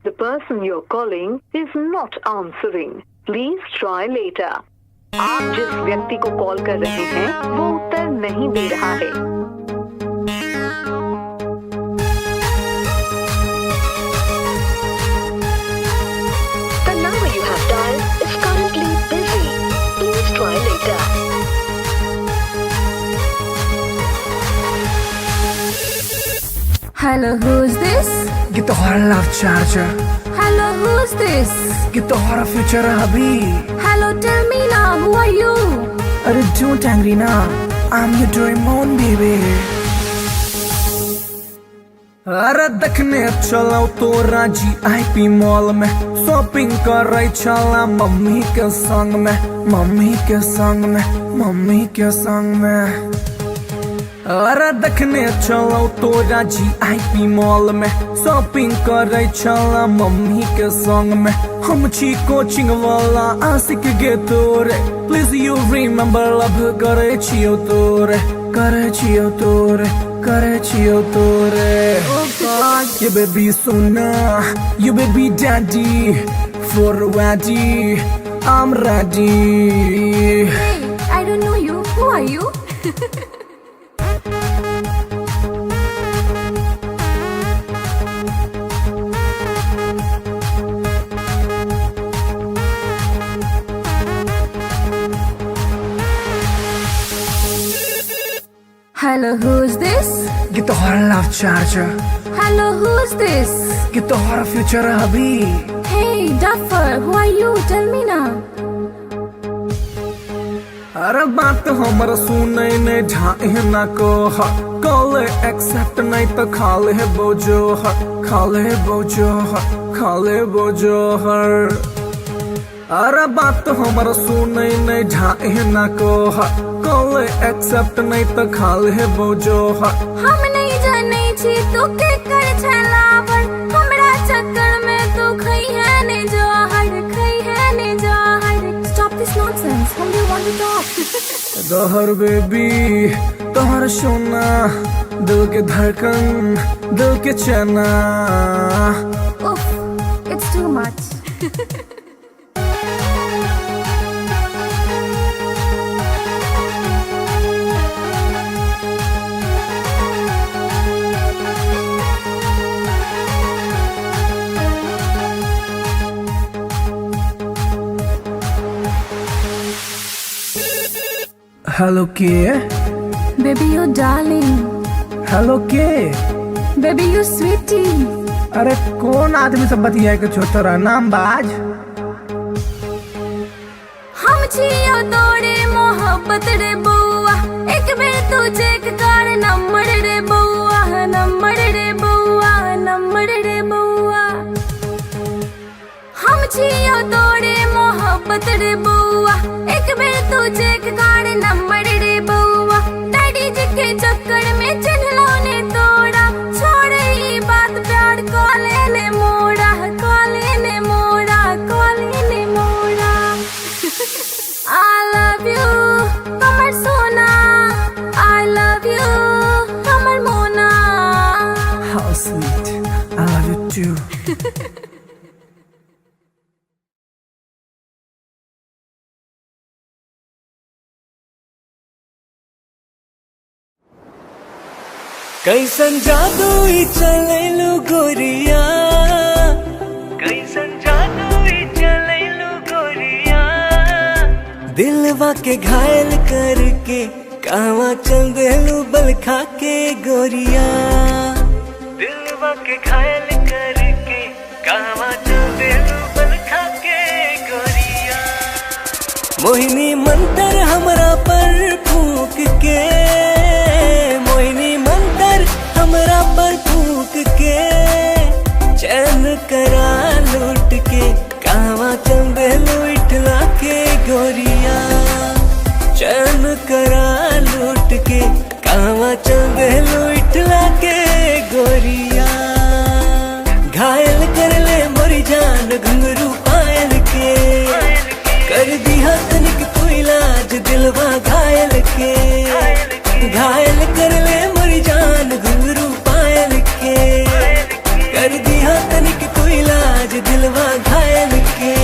S2: The person you're calling is not answering. Please try later. आप जिस व्यक्ति को कॉल कर रहे हैं वो उत्तर नहीं दे रहा है। The number you have dialed is currently busy. Please try later.
S3: Hello, who's this?
S4: Get the hora love charger.
S3: Hello, who's this?
S4: Get the hora future hubby.
S3: Hello, tell me now, who are you?
S4: अरे don't angry now, I'm your Doraemon baby. अरे देखने चलो तो राजी IP mall में shopping कर रही चला मम्मी के संग में, मम्मी के संग में, मम्मी के संग में। अरे देखने चलो तो राजी IP मॉल में शॉपिंग कर रही चला मम्मी के संग में। हम छी कोचिंग वाला आशिक गे तोरे, प्लीज यू रिमेम्बर लव करे छियो तोरे, करे छियो तोरे, करे छियो तोरे। You baby sona, you baby daddy, for ready, I'm ready.
S3: Hey, I don't know you. Who are you? Hello, who's this?
S4: Get the hora love charger.
S3: Hello, who's this?
S4: Get the hora future hubby.
S3: Hey, Duffer, who are you? Tell me now.
S4: अरे बात हमर सुने ने ढाए ना को call accept नहीं तो खाले है बोझो खाले बोझो खाले बोझो हर। अरे बात हमर सुने ने ढाए ना को कॉल एक्सेप्ट नहीं तो खाले है बोझो
S3: हम नहीं जाने छी तू के कर छलावर, हमरा चक्कर में तू खई है ने जहर, खई है ने जहर। Stop this nonsense. Whom do you want to talk?
S4: Dahar baby तोहर सोना, दिल के धड़कन, दिल के चना।
S3: उफ, it's too much.
S4: हेलो के?
S3: Baby, you darling.
S4: हेलो के?
S3: Baby, you sweetie.
S4: अरे कौन आदमी सब बतिया के छोटा नाम बाज?
S3: हम छियो तोरे मोहब्बत रे बउआ, एक बेर तू चेक कर नंबर रे बउआ, नंबर रे बउआ, नंबर रे बउआ। हम छियो तोरे मोहब्बत रे बउआ, एक बेर तू चेक कर नंबर रे बउआ। डैडी जी के चक्कर में चिन्हलो ने तोड़ा, छोड़ ई बात प्यार कॉले ने मोड़ा, कॉले ने मोड़ा, कॉले ने मोड़ा। I love you, कमर सोना। I love you, कमर मोना।
S4: How sweet, I love you too.
S6: कैसन जादू ही चलेलू गोरिया, कैसन जादू ही चलेलू गोरिया। दिलवा के घायल करके कहवा चल देलू बल खा के गोरिया। दिलवा के घायल करके कहवा चल देलू बल खा के गोरिया। मोहिनी मंतर हमरा पर फूक के, मोहिनी मंतर हमरा पर फूक के। चैन करा लूट के कहवा चल देलू इठला के गोरिया। चैन करा लूट के कहवा चल देलू इठला के गोरिया। घायल कर ले मोरी जान घुंघरू पायल के, कर दिया तनिक तू इलाज दिलवा घायल के। घायल कर ले मोरी जान घुंघरू पायल के, कर दिया तनिक तू इलाज दिलवा घायल के।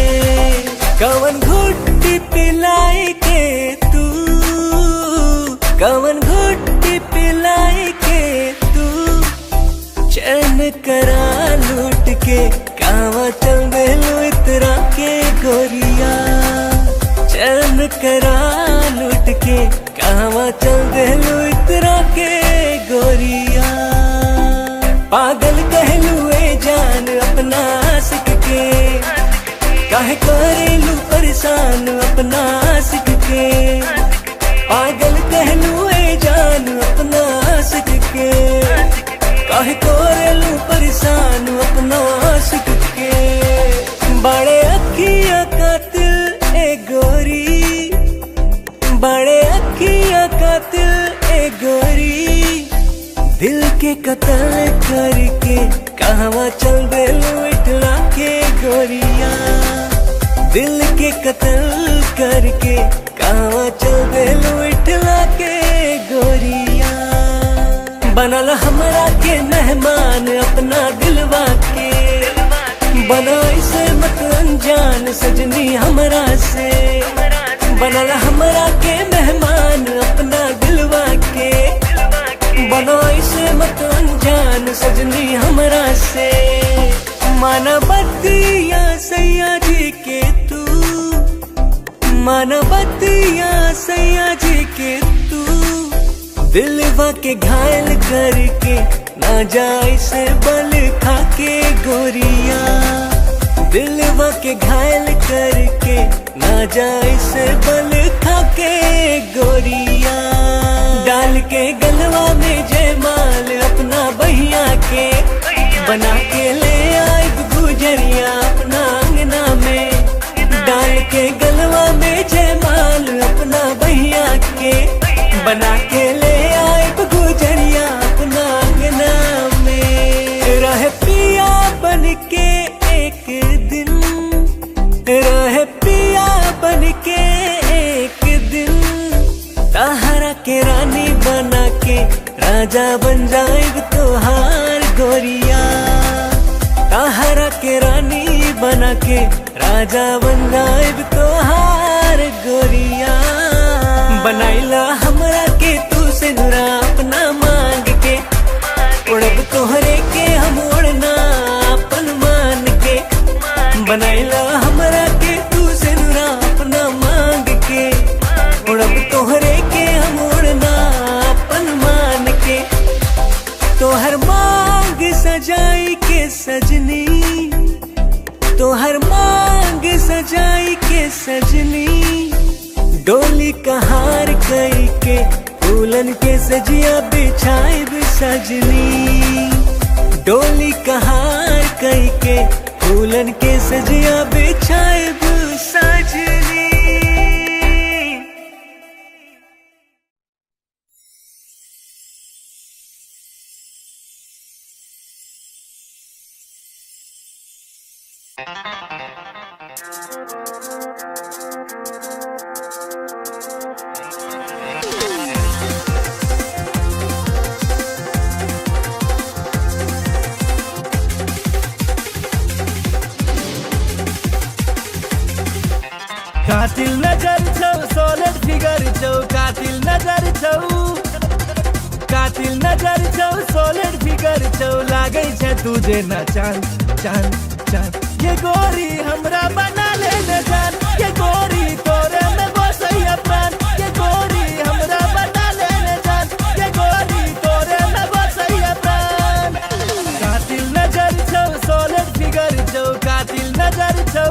S6: कवन घुट्टी पिलाई के तू, कवन घुट्टी पिलाई के तू। चैन करा लूट के कहवा चल देलू इतरा के गोरिया। चैन करा लूट के कहवा चल देलू इतरा के गोरिया। पागल कहलू ए जान अपना आशिक के, काहे करेलू परेशान अपना आशिक के। पागल कहलू ए जान अपना आशिक के, काहे करेलू परेशान अपना आशिक के। बड़े अखियां कातिल ए गोरी, बड़े अखियां कातिल ए गोरी। दिल के कत्ल करके कहवा चल देलू इठला के गोरिया। दिल के कत्ल करके कहवा चल देलू इठला के गोरिया। बनल हमरा के मेहमान अपना दिलवा के, बना इसे मत अनजान सजनी हमरा से। बनल हमरा के मेहमान अपना दिलवा के, बना इसे मत अनजान सजनी हमरा से। मानवतिया सैया जी के तू, मानवतिया सैया जी के तू। दिलवा के घायल करके ना जाए से बल खा के गोरिया। दिलवा के घायल करके ना जाए से बल खा के गोरिया। डाल के गलवा में जयमाल अपना बहिया के, बना के ले आई गुजरिया अपना अंगना में। डाल के गलवा में जयमाल अपना बहिया के, बना के ले आई गुजरिया अपना अंगना में। रह पिया बन के एक दिन, रह पिया बन के एक दिन। ताहरा के रानी बना राजा बन जाएब तोहार गोरिया, ताहरा के रानी बना के राजा बन जाएब तोहार गोरिया। बनाइला हमरा के तू से नुरा अपना मांग के, उड़ब तोहरे के हम उड़ना अपन मान के। बनाइला हमरा के तू से नुरा अपना मांग के, उड़ब तोहरे के हम उड़ना अपन मान के। तोहर मांग सजाई के सजनी, तोहर मांग सजाई के सजनी, डोली कहार कई के फूलन के सजिया बिछाए सजनी। डोली कहार कई के फूलन के सजिया बिछाए सजनी।
S5: कातिल नजर छौ सोलर फिगर छौ, कातिल नजर छौ, कातिल नजर छौ सोलर फिगर छौ, लागे छे तुझे न चांद चांद चांद। ये गोरी हमरा बना ले न जान, ये गोरी तोरे में बसैया प्राण, ये गोरी हमरा बना ले न जान, ये गोरी तोरे में बसैया प्राण। कातिल नजर छौ सोलर फिगर छौ, कातिल नजर छौ,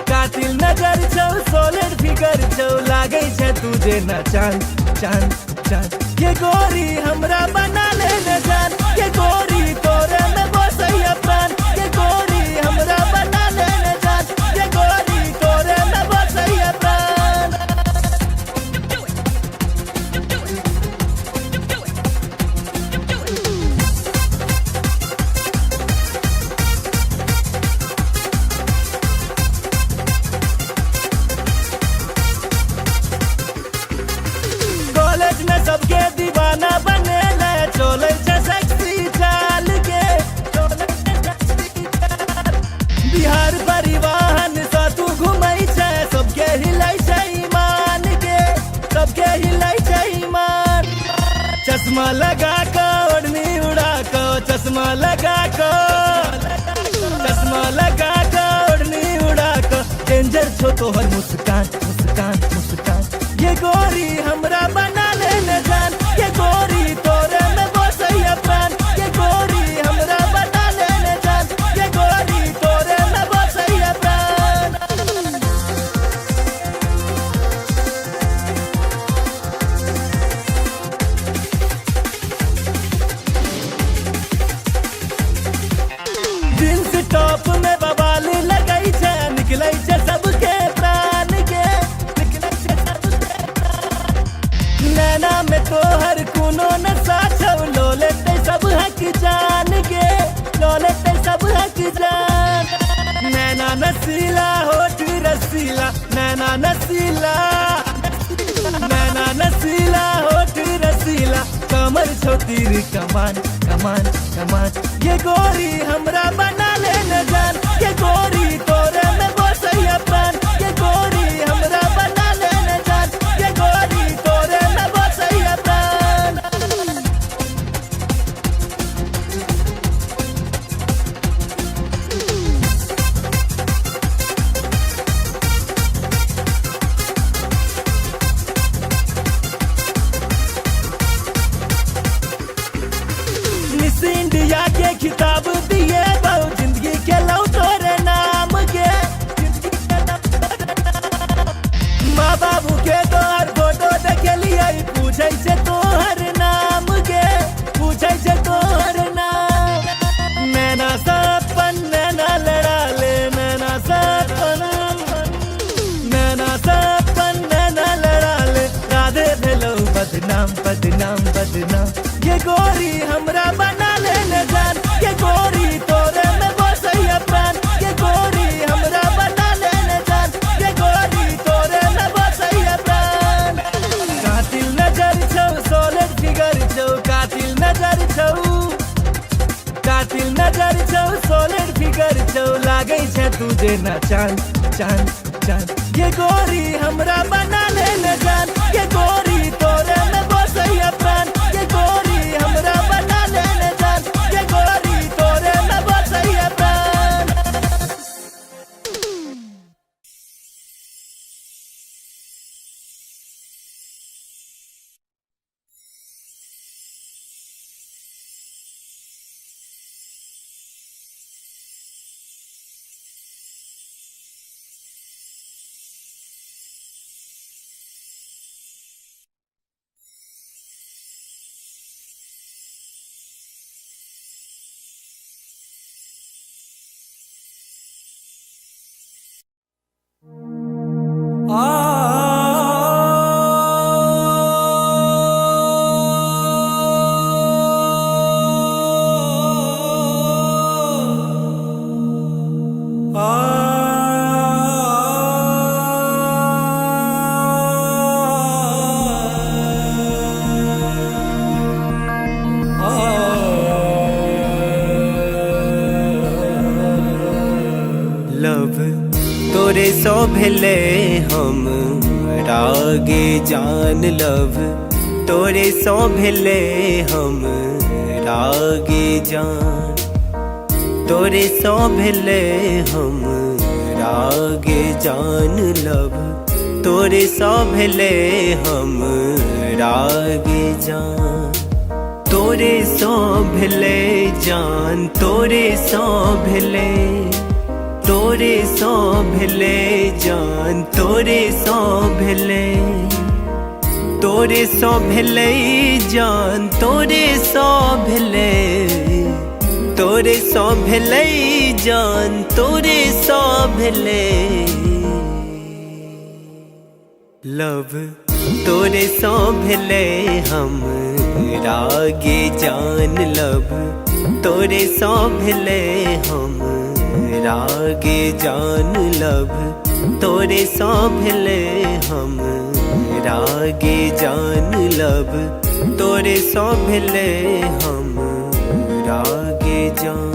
S5: कातिल नजर छौ सोलर फिगर छौ, लागे छे तुझे न चांद चांद चांद। ये गोरी हमरा बना ले न जान, ये गोरी तोरे में बसैया प्राण, ये गोरी हमरा बना ले न जान, ये गोरी तोरे में बसैया प्राण। कॉलेज में सबके दीवाना बने ले, चले छे सेक्सी चाल के, बिहार परिवहन से तू घुमई छे, सबके हिलै छे ईमान के, सबके हिलै छे ईमान। चश्मा लगा के ओढ़नी उड़ा के, चश्मा लगा के, चश्मा लगा के ओढ़नी उड़ा के, डेंजर छो तोहर मुस्कान मुस्कान मुस्कान। ये गोरी हमरा बना ले न जान, ये गोरी तोरे में बसैया प्राण, ये गोरी हमरा बना ले न जान, ये गोरी तोरे में बसैया प्राण। जींस टॉप में बवाल लगई छे, निकलै छे सबके प्राण के, निकलै छे सबके प्राण। नैना में तोहर कोनो नशा छौ, लो लेते सब हक जान के, लो लेते सब हक जान। नैना नसीला होठ रसीला, नैना नसीला, नैना नसीला होठ रसीला, कमर छो तीर कमान कमान कमान। ये गोरी हमरा बना ले न जान, ये गोरी तोरे में बसैया प्राण, ये गोरी हमरा बना ले न जान, ये गोरी तोरे में बसैया प्राण। मिस इंडिया के खिताब दिए बहु, जिंदगी के लौ तोरे नाम के, जिंदगी के लौ तोरे नाम। माँ बाबू के तोहर फोटो देखे लिए, पूछे छे तोहर नाम के, पूछे छे तोहर नाम। नैना सपन नैना लड़ा ले, नैना सपन, नैना सपन नैना लड़ा ले, राधे भेलो बदनाम बदनाम बदनाम। ये गोरी हमरा बना ले न जान, ये गोरी तोरे में बसैया प्राण, ये गोरी हमरा बना ले न जान, ये गोरी तोरे में बसैया प्राण। कातिल नजर छौ सोलर फिगर छौ, नजर छौ सॉलिड फिगर छौ लागे छै तुझे ना चांद चांद चांद ये गोरी हमरा बना ले न जान ये गोरी तोरे में बसैया प्राण ये गोरी हमरा बना ले न जान ये गोरी तोरे में बसैया प्राण
S6: लव तोरे सो भेले हम रागे जान लव तोरे सो भेले हम रागे जान तोरे सो भेले हम रागे जान लव तोरे सो भेले हम रागे जान तोरे सो भेले जान तोरे सो भेले तोरे सो भेले जान तोरे सो भेले तोरे सो भेले जान तोरे सो भेले तोरे सो भेले जान तोरे सो भेले लव तोरे सो भेले हम रागे जान लव तोरे सो भेले हम रागे जान लव तोरे सो भेले हम रागे जान लव तोरे सो भेले हम रागे जान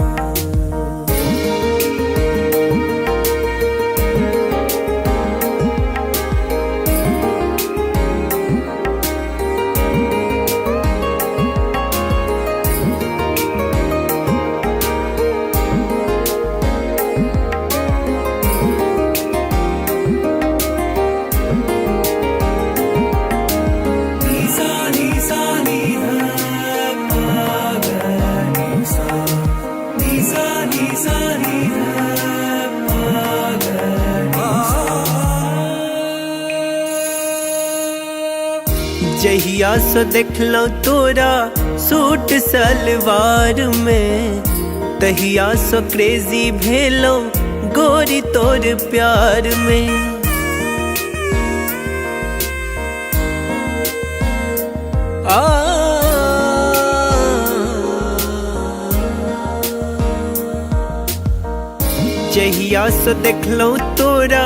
S6: जहिया सो देखलो तोरा सूट सलवार में तहिया सो क्रेजी भेलो गोरी तोर प्यार में जहिया सो देखलो तोरा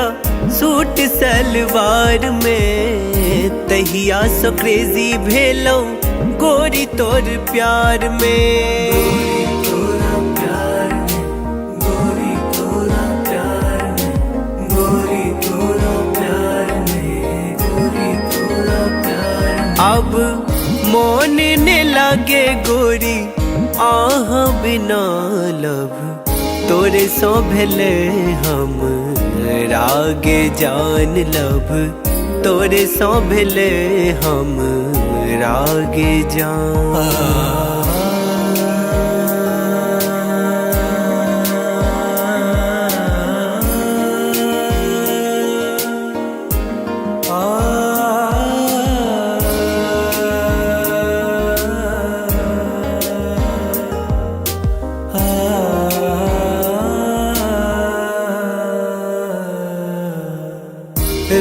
S6: सूट सलवार में तहिया सो क्रेजी भेलो गोरी तोर प्यार में गोरी तोरा प्यार में गोरी तोरा प्यार में गोरी तोरा प्यार में गोरी तोरा प्यार में अब मोन ने लागे गोरी आह बिना लव तोरे सो भेले हम रागे जान लव तोरे सो भेले हम रागे जान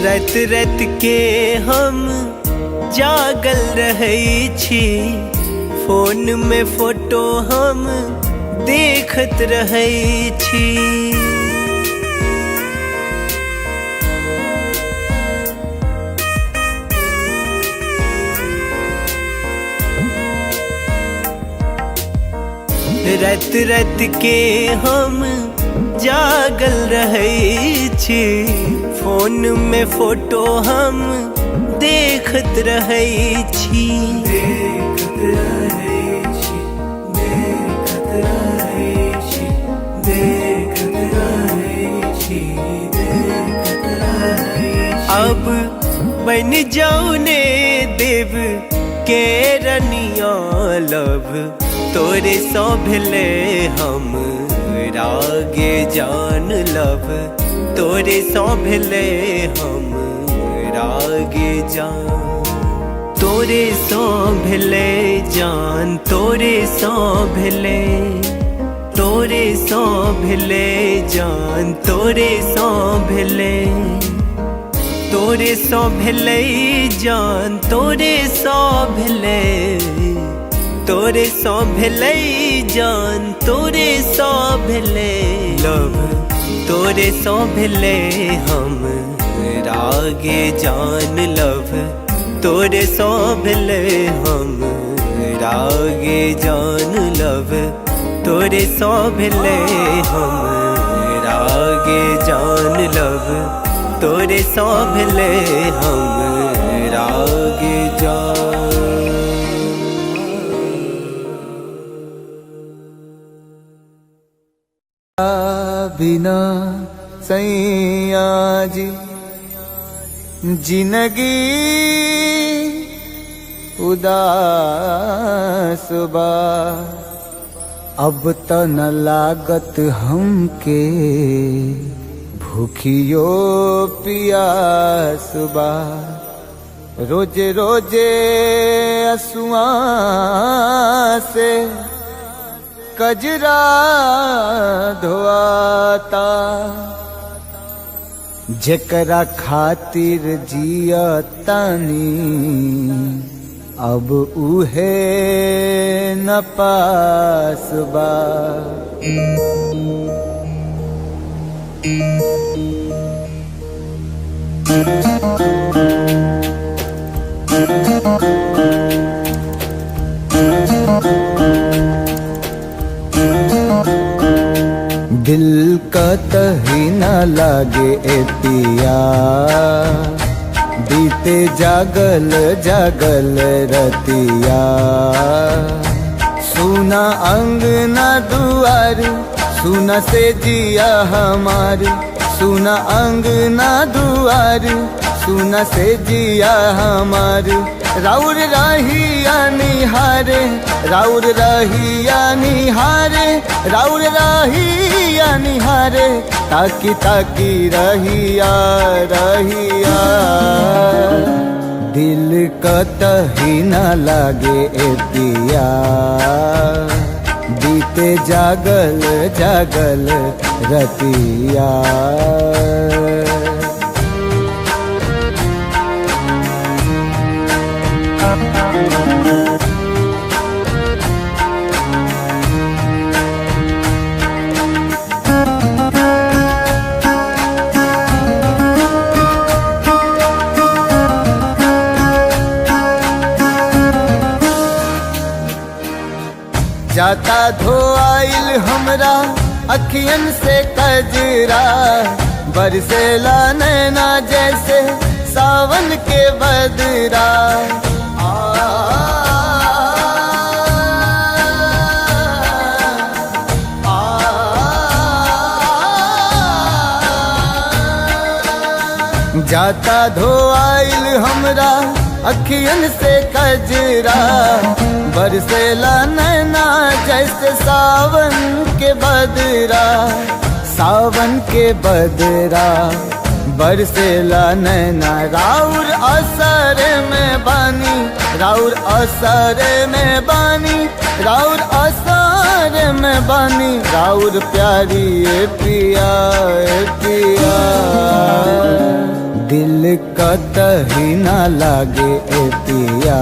S6: रात रात के हम जागल रहै छी फोन में फोटो हम देखत रहै छी रात रात के हम जागल रहे छी, फोन में फोटो हम देखत रहे छी। देखत रहे छी, देखत रहे छी, देखत रहे छी, देखत रहे छी। अब बन जाऊ ने देव के रनिया लब, तोरे सो भेले हम रागे जान लब, तोरे सो भेले हम रागे जान, तोरे सो भेले जान, तोरे सो भेले, तोरे सो भेले जान, तोरे सो भेले, तोरे सो भेले जान, तोरे सो भेले, तोरे सो भेले जान, तोरे सो भेले लब, तोरे सो भेले हम रागे जान लब, तोरे सो भेले हम रागे जान लब, तोरे सो भेले हम रागे जान लब, तोरे सो भेले हम रागे जान।
S1: बिना सैया जी जिंदगी उदास बा, अब त न लागत हमके भूखियो पियास बा। रोजे रोजे असुआ से कजरा धोआता, जेकरा खातिर जिया तानी अब उहे न पास बा। दिल का तही न लागे ए पिया, बीते जागल जागल रतिया। सुना अंगना दुआर, सुना से जिया हमार, सुना अंगना दुआर, सुना से जिया हमार। राउर रहिया निहारे, राउर रहिया निहारे, राउर रहिया निहारे, ताकी ताकी रहिया रहिया। दिल कतही न लागे ए पिया, बीते जागल जागल रतिया। जाता धोआइल हमरा अखियन से कजरा, बरसेला नैना जैसे सावन के बदरा। जाता धोआइल हमरा अखियन से कजरा, बरसेला नैना जैसे सावन के बदरा। सावन के बदरा बरसेला नैना, राउर असर में बानी, राउर असर में बानी, राउर असर में बानी। राउर प्यारी ए पिया ए पिया, दिल कतही न लागे ए पिया,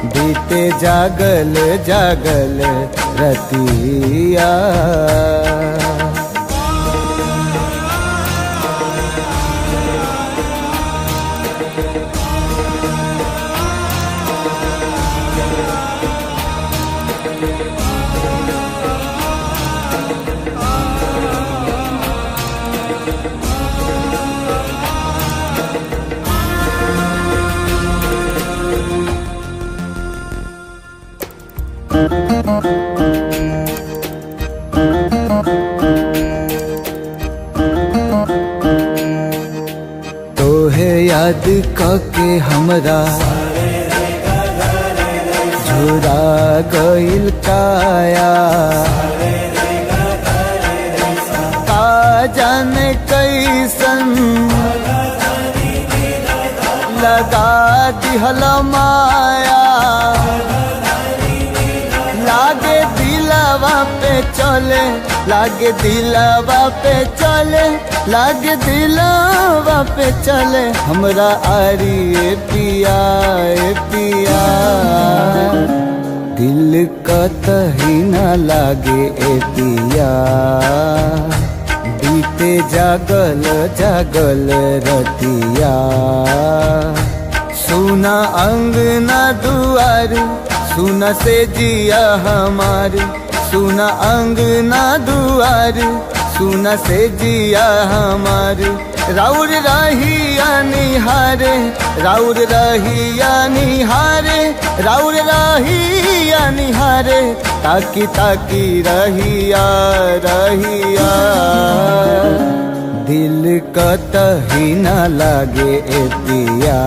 S1: बीते जागल जागल रतिया। तोहे याद के हमरा झुरा गइल काया, का जाने कैसन लगा दिहल माया, लागे दिलवा पे चले, लागे दिलवा पे चले, लागे दिलवा पे चले हमरा आरी ए पिया ए पिया। दिल कतही न लागे ए पिया, बीते जागल जागल रतिया। सुना अंगना दुआर, सुना से जिया हमार, सुना अंगना दुआर, सुना से जिया हमार। राउर रहिया निहारे, राउर रहिया निहारे, राउर रहिया निहारे, ताकी ताकी रहिया रहिया। दिल कतही न लागे ए पिया,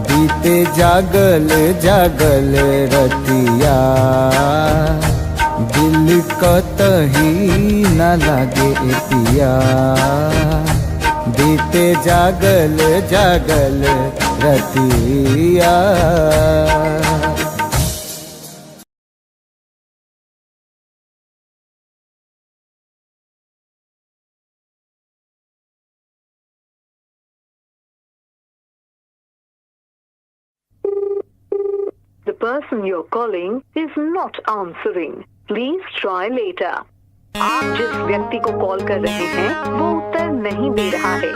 S1: बीते जागल जागल रतिया। दिल कतही न लागे ए पिया, बीते जागल जागल रतिया।
S2: The person you're calling is not answering. Please try later. आप जिस व्यक्ति को कॉल कर रहे हैं वो उत्तर नहीं दे रहा है।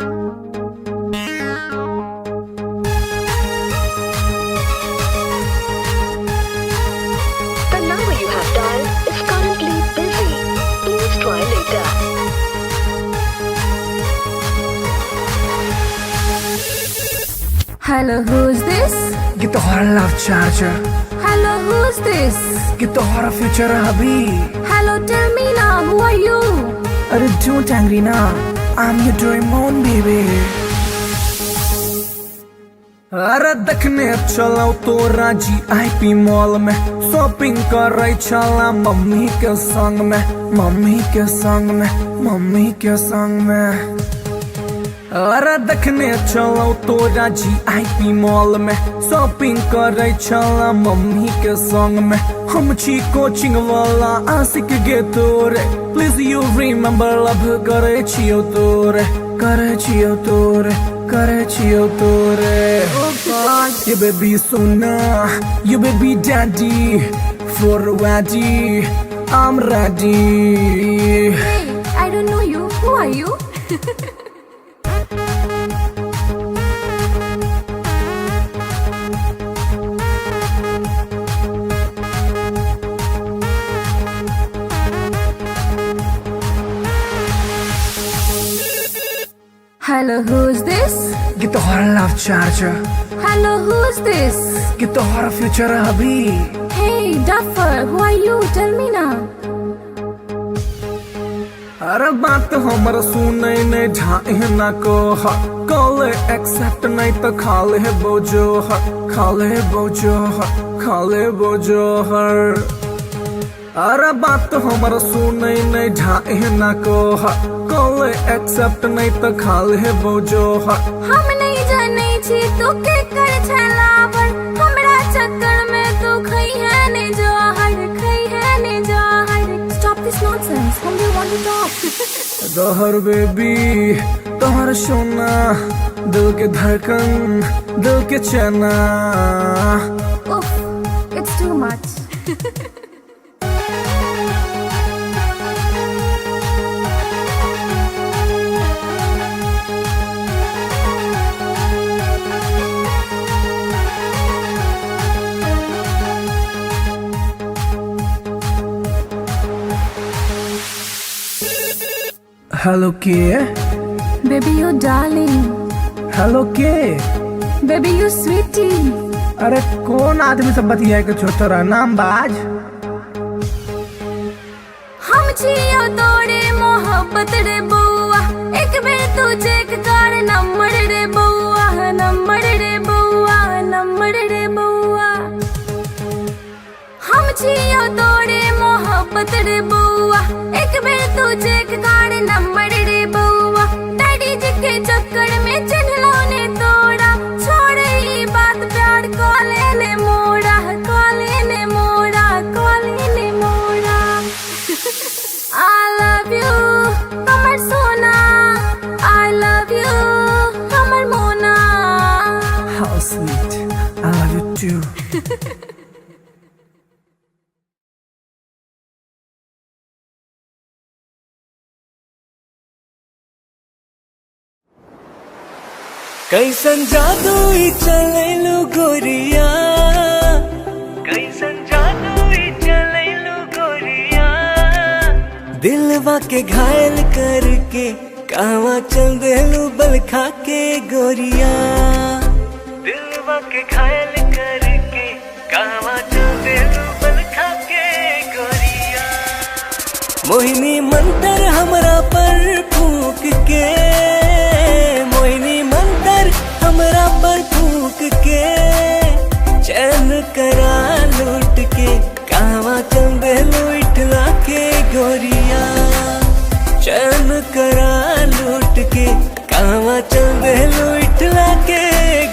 S2: The number you have dialed is currently busy. Please try later.
S3: Hello, who's this?
S4: Get the horror love charger.
S3: Hello, who's this?
S4: Get the horror future hubby.
S3: Hello, tell me now, who are you?
S4: Arey don't angry now, I'm your dream on baby. अरे देखने चलो तो राजी IP mall में, shopping कर रही चला mummy के संग में, मम्मी के संग में, मम्मी के संग में। अरे देखने चलो तो राजी आईपी मॉल में, शॉपिंग कर रही चला मम्मी के संग में। हम छी कोचिंग वाला आशिक गे तोरे, प्लीज यू रिमेम्बर लव करे छियो तोरे, करे छियो तोरे, करे छियो तोरे। You baby sona, you baby daddy, for ready, I'm ready.
S3: Hey, I don't know you. Who are you? Hello, who's this?
S4: Get the horror love charger.
S3: Hello, who's this?
S4: Get the horror future hubby.
S3: Hey, Duffer, who are you? Tell me now.
S4: अरे बात हमर सुने ने ढाए ना को call accept नहीं तो खाले बोझो खाले बोझो खाले बोझो हर। अरे बात हमर सुने ने ढाए ना को कॉल एक्सेप्ट नहीं तो खाले बोझो
S3: हम नहीं जाने छी तू के कर छलावर, हमरा चक्कर में तू खई है ने जहर, खई है ने जहर। Stop this nonsense. Whom do you want to talk?
S4: जहर बेबी तोहर सोना, दिल के धड़कन, दिल के चना।
S3: Oof, it's too much.
S4: Hello kid.
S3: Baby, you darling.
S4: Hello kid.
S3: Baby, you sweetie.
S4: अरे कौन आदमी से बतिया के छो तोरा नाम बाज?
S3: हम जियो तोरे मोहब्बत रे बउआ, एक बेर तू चेक कर नंबर रे बउआ, नंबर रे बउआ, नंबर रे बउआ। हम जियो तोरे मोहब्बत रे बउआ, एक बेर तू चेक कर नंबर रे बउआ। डैडी जी के चक्कर में चिन्हलो ने तोड़ा, छोड़े ई बात प्यार कॉले ने मोड़ा, कॉले ने मोड़ा, कॉले ने मोड़ा। I love you, हमर सोना। I love you, हमर मोना।
S4: How sweet, I love you too.
S6: कैसन जादू ई चलैलू गोरिया, कैसन जादू ई चलैलू गोरिया। दिलवा के घायल करके कहवा चल देलू बल खा के गोरिया। दिलवा के घायल करके कहवा चल देलू बल खा के गोरिया। मोहिनी मंतर हमरा पर फूंक के, मोहिनी मंतर हमरा पर फूंक के। चैन करा लूट के कहवा चल देलू इठला के गोरिया। चैन करा लूट के कहवा चल देलू इठला के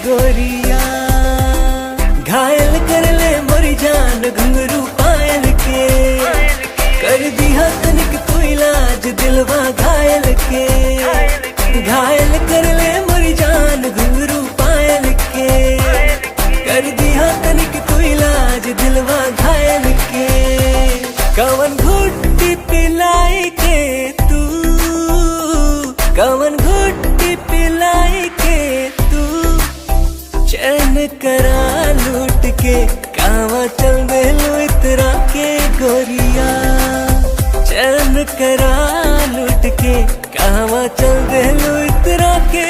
S6: गोरिया। घायल कर ले मोरी जान घुंघरू पायल के, कर दिया तनिक तू इलाज दिलवा घायल के। घायल कर ले मोरी जान घुंघरू पायल के, कर दिया तनिक तू इलाज दिलवा घायल के। कवन घुट्टी पिलाई के तू, कवन घुट्टी पिलाई के तू। चैन करा लूट के कहवा चल देलू इतरा के गोरिया। चैन करा लूट के कहवा चल देलू इतरा के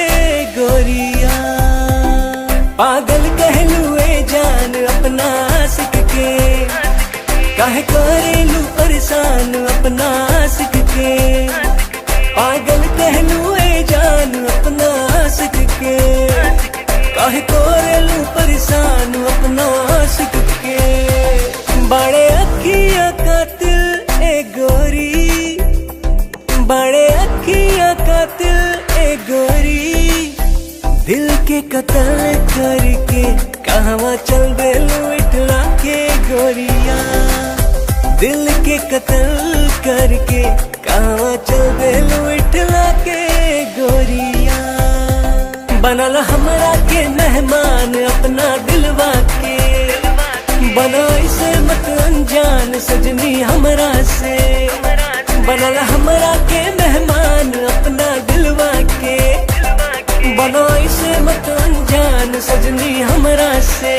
S6: गोरिया। पागल कहलू ए जान अपना आशिक के, काहे करेलू परेशान अपना आशिक के। पागल कहलू ए जान अपना आशिक के, काहे करेलू परेशान अपना आशिक के। बड़े अखियां कातिल ए गोरी, बड़े अखियां कातिल ए गोरी। दिल के कत्ल करके कहवा चल देलू इठला के गोरिया। दिल के कत्ल करके कहवा चल देलू इठला के गोरिया। बनल हमरा के मेहमान अपना दिलवा के, बना इसे मत अनजान सजनी हमरा से। बनल हमरा के मेहमान अपना दिलवा के, बना इसे मत अनजान सजनी हमरा से।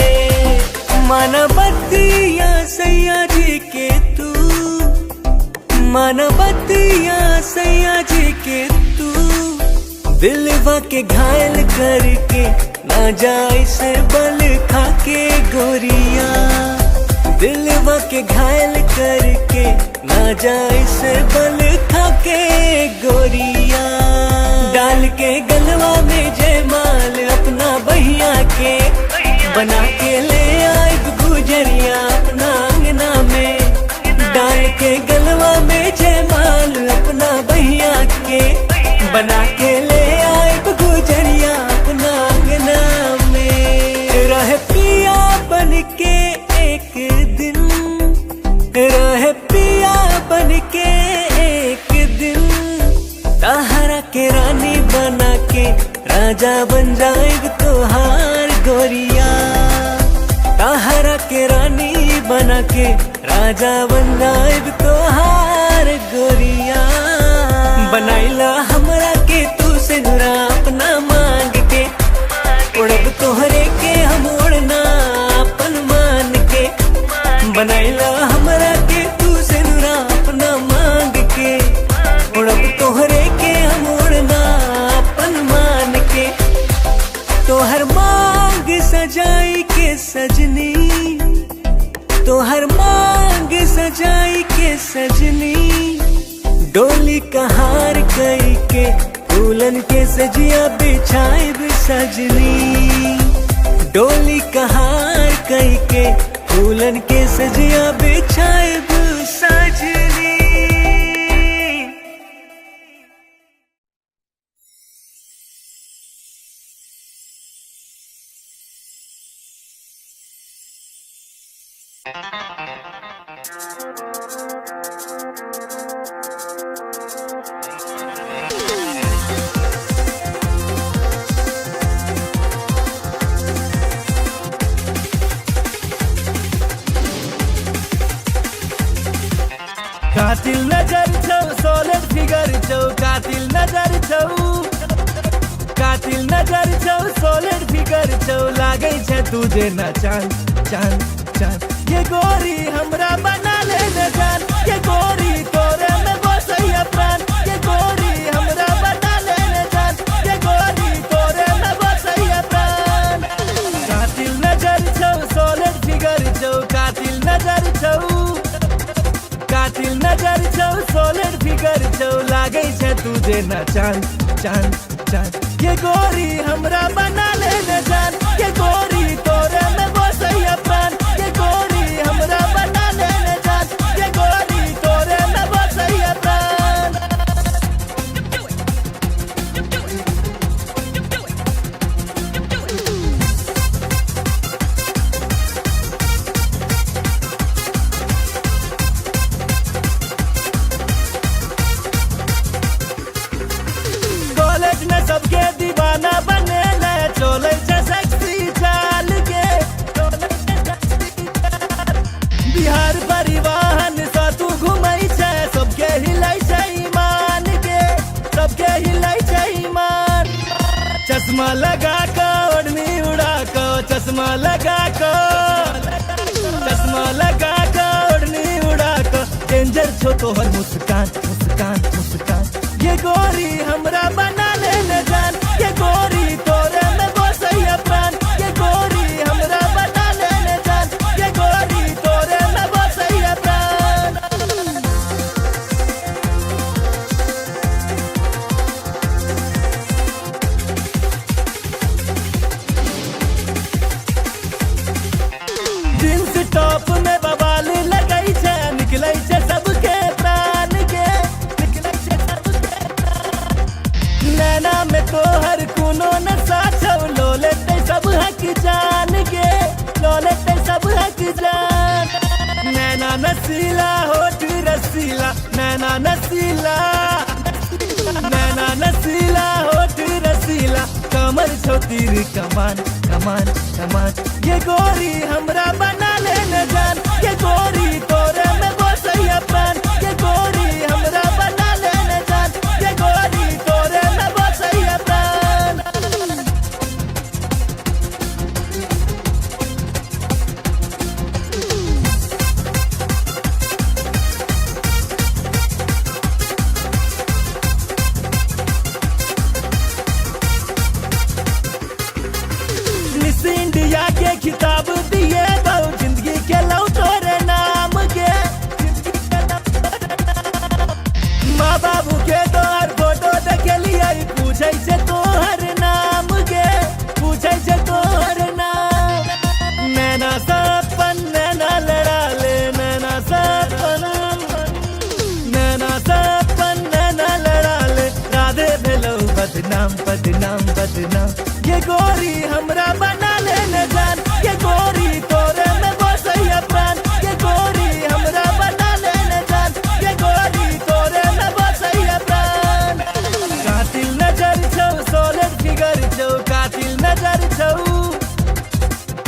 S6: माना बतिया सैया जी के तू, माना बतिया सैया जी के तू। दिलवा के घायल करके ना जाए से बल खा के गोरिया। दिलवा के घायल करके ना जाए से बल खा के गोरिया। डाल के गलवा में जयमाल अपना बहिया के, बना के ले आए गुजरिया अपना अंगना में। डाल के गलवा में जयमाल अपना बहिया के, बना के ले आए गुजरिया अपना अंगना में। रहे पिया बन के एक दिन, रहे पिया बन के एक दिन। ताहरा के रानी बना के राजा बन जाएग तोहार गोरिया। ताहरा के रानी बना के राजा बन जाएग तोहार गोरिया। बनाइला हमरा के तू से नुरा अपना मांग के, उड़ब तोहरे के हम उड़ना अपन मान के। बनाइला हमरा के तू से नुरा अपना मांग के, उड़ब तोहरे के हम उड़ना अपन मान के। तोहर मांग सजाई के सज हर मांग सजाई के सजनी, डोली कहार कई के दुल्हन के सजिया बिछाए सजनी, डोली कहार कई के दुल्हन के सजिया बिछाए सजनी।
S5: कातिल नजर छौ सोलिड फिगर छौ, कातिल नजर छौ, कातिल नजर छौ सोलिड फिगर छौ, लागै छै तुझे न चांद चांद चांद। ये गोरी हमरा बना ले न जान, ये गोरी तोरे में बसैया प्राण, ये गोरी हमरा बना ले न जान, ये गोरी तोरे में बसैया प्राण। कातिल नजर छौ सोलिड फिगर छौ, कातिल नजर छौ, कातिल नजर छौ सोलिड फिगर छौ, लागै छै तुझे न चांद चांद चांद। ये गोरी हमरा बना ले न जान, ये गोरी तोरे में बसैया प्राण, ये गोरी हमरा बना ले न जान, ये गोरी तोरे में बसैया प्राण। सबके दीवाना बने ले, चोले छै सेक्सी चाल के, बिहार परिवहन सा तू घुमै छै, सबके हिलै छै ईमान के, सबके हिलै छै ईमान। चश्मा लगा के ओढ़नी उड़ा के, चश्मा लगा के, चश्मा लगा के ओढ़नी उड़ा के, डेंजर छो तोहर मुस्कान मुस्कान मुस्कान। ये गोरी हमरा बना ले न जान, ये गोरी तोरे में बसैया प्राण, ये गोरी हमरा बना ले न जान, ये गोरी तोरे में बसैया प्राण। जींस टॉप में बवाल लगै छै, निकलै छै सबके प्राण के, निकलै छै सबके प्राण। नैना में तोहर कोनो नशा छौ, लो लेते सब हक जान के, लो लेते सब हक जान। नैना नसीला होठ रसीला, नैना नसीला, नैना नसीला होठ रसीला, कमर छौ तीर कमान कमान कमान। ये गोरी हमरा बना ले न जान, ये गोरी तोरे में बसैया प्राण, ये गोरी हमरा बना ले न जान, ये गोरी तोरे में बसैया प्राण। मिस इंडिया के खिताब दिए दो, जिंदगी के लौ तोरे नाम के, माँ बाबू के तोहर फोटो देखलिए, पूछे से तोहर नाम के, पूछे से तोहर नाम। नैना सपन नैना लड़ा ले, नैना सपन, नैना सपन नैना लड़ा ले, राधे भेलौ बदनाम बदनाम बदनाम। ये गोरी हमरा बना ले न जान, ये गोरी तोरे में बसैया प्राण, ये गोरी हमरा बना ले न जान, ये गोरी तोरे में बसैया प्राण। कातिल नजर छौ सोलिड फिगर छौ, कातिल नजर छौ,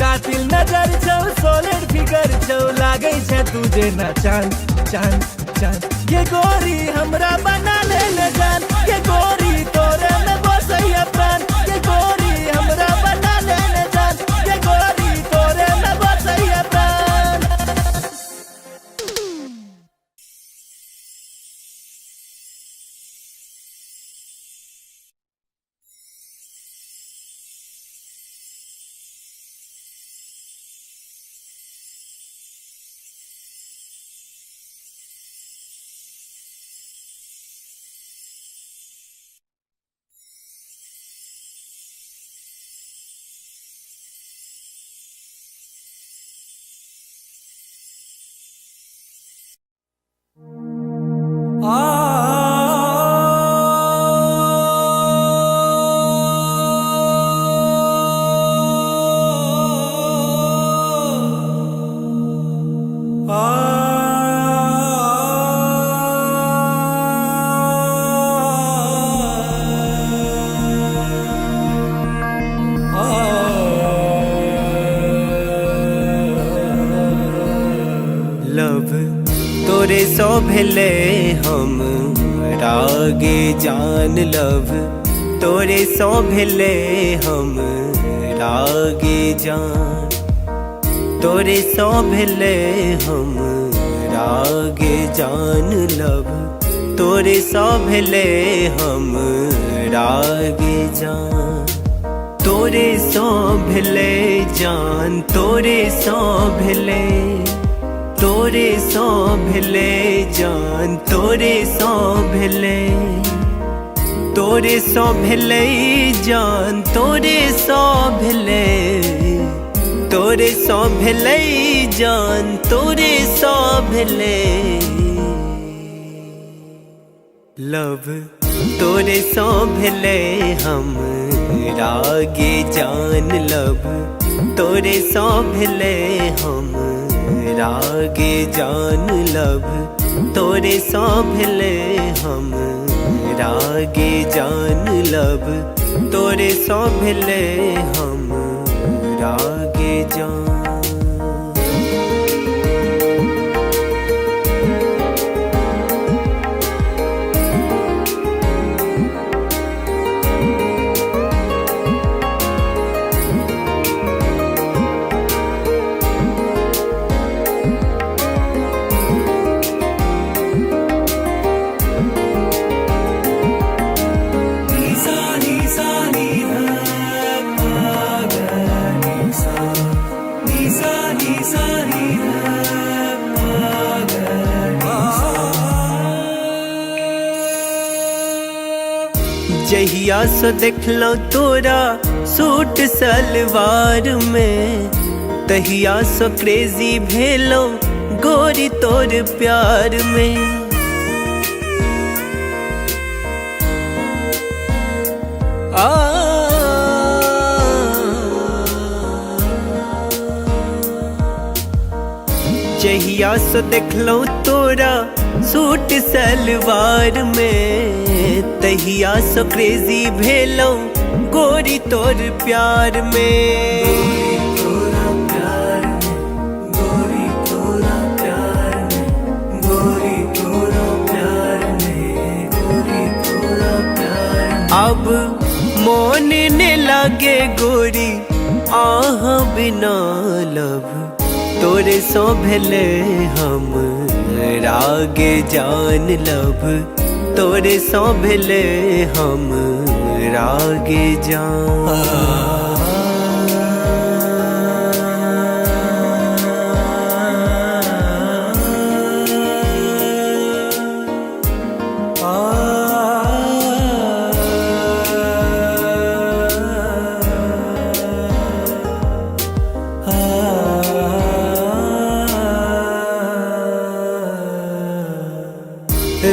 S5: कातिल नजर छौ सोलिड फिगर छौ, लागै छै तुझे न चांद चांद चांद। ये गोरी हमरा बना ले न जान, ये गोरी तोरे में बसैया प्राण, ये गोरी हमरा बना ले न जान, ये गोरी तोरे में बसैया प्राण।
S6: लव तोरे सो भेले हम रागे जान लव तोरे सो भेले हम रागे जान तोरे सो भेले हम रागे जान लव तोरे सो भेले हम रागे जान तोरे सो भेले जान तोरे सो भेले तोरे सो भेले जान तोरे सो भेले तोरे सो भेले जान तोरे सो भेले तोरे सो भेले जान तोरे सो भेले लव तोरे सो भेले हम रागे जान लव तोरे सो भेले हम रागे जान लव तोरे सो भेले हम रागे जान लव तोरे सो भेले हम रागे जान जहिया सो देखलो तोरा सूट सलवार में तहिया सो क्रेजी भेलो गोरी तोर प्यार में जहिया सो देखलो तोरा सूट सलवार में तहिया सो क्रेजी भेलो गोरी तोर प्यार में अब मोन ने लागे गोरी आह बिना लव तोरे सो भेले हम रागे जान लव तोरे सो भेले हम रागे जान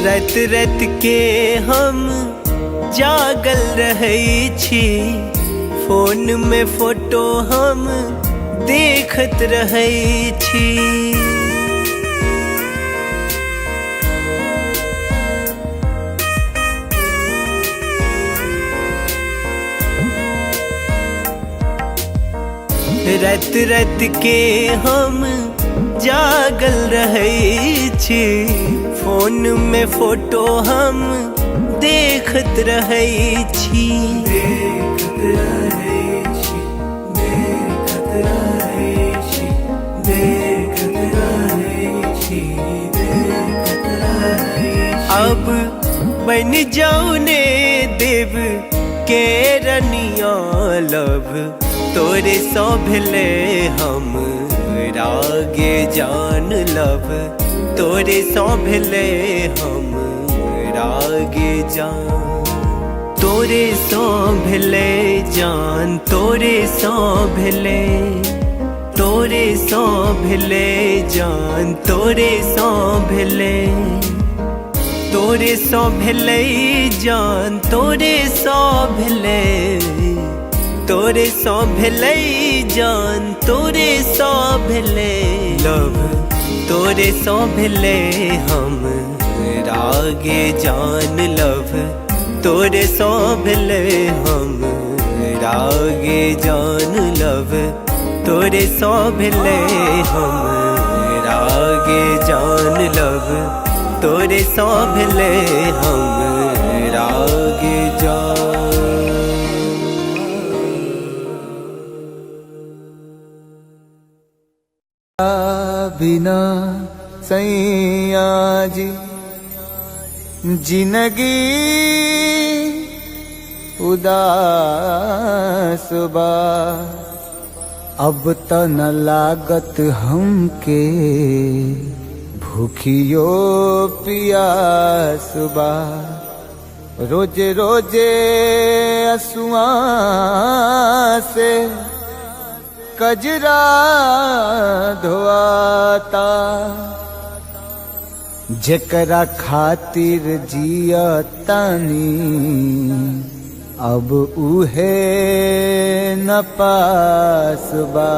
S6: रात रात के हम जागल रहे छी फोन में फोटो हम देखत रहे छी रात रात के हम जागल रहे छी फोन में फोटो हम देखत रहे छी अब बन जाऊ ने देव के रनिया लव तोरे सो भेले हम रागे जान लव तोरे सो भेले हम रागे जान तोरे सो भेले जान तोरे सो भेले तोरे सो भेले जान तोरे सो भेले तोरे सो भेले जान तोरे सो भेले तोरे सो भेले जान तोरे सो भेले लव तोरे सौंभले हम रागे जान लव, तोरे सौंभले हम रागे जान लव, तोरे सौंभले हम रागे जान लव, तोरे सौंभले हम रागे जान।
S1: बिना सैया जी जिंदगी उदास बा, अब त न लागत हमके भूखियो पियास बा। रोजे रोजे असुआ से कजरा धोआता, जेकरा खातिर जियतानी अब उहे न पास बा।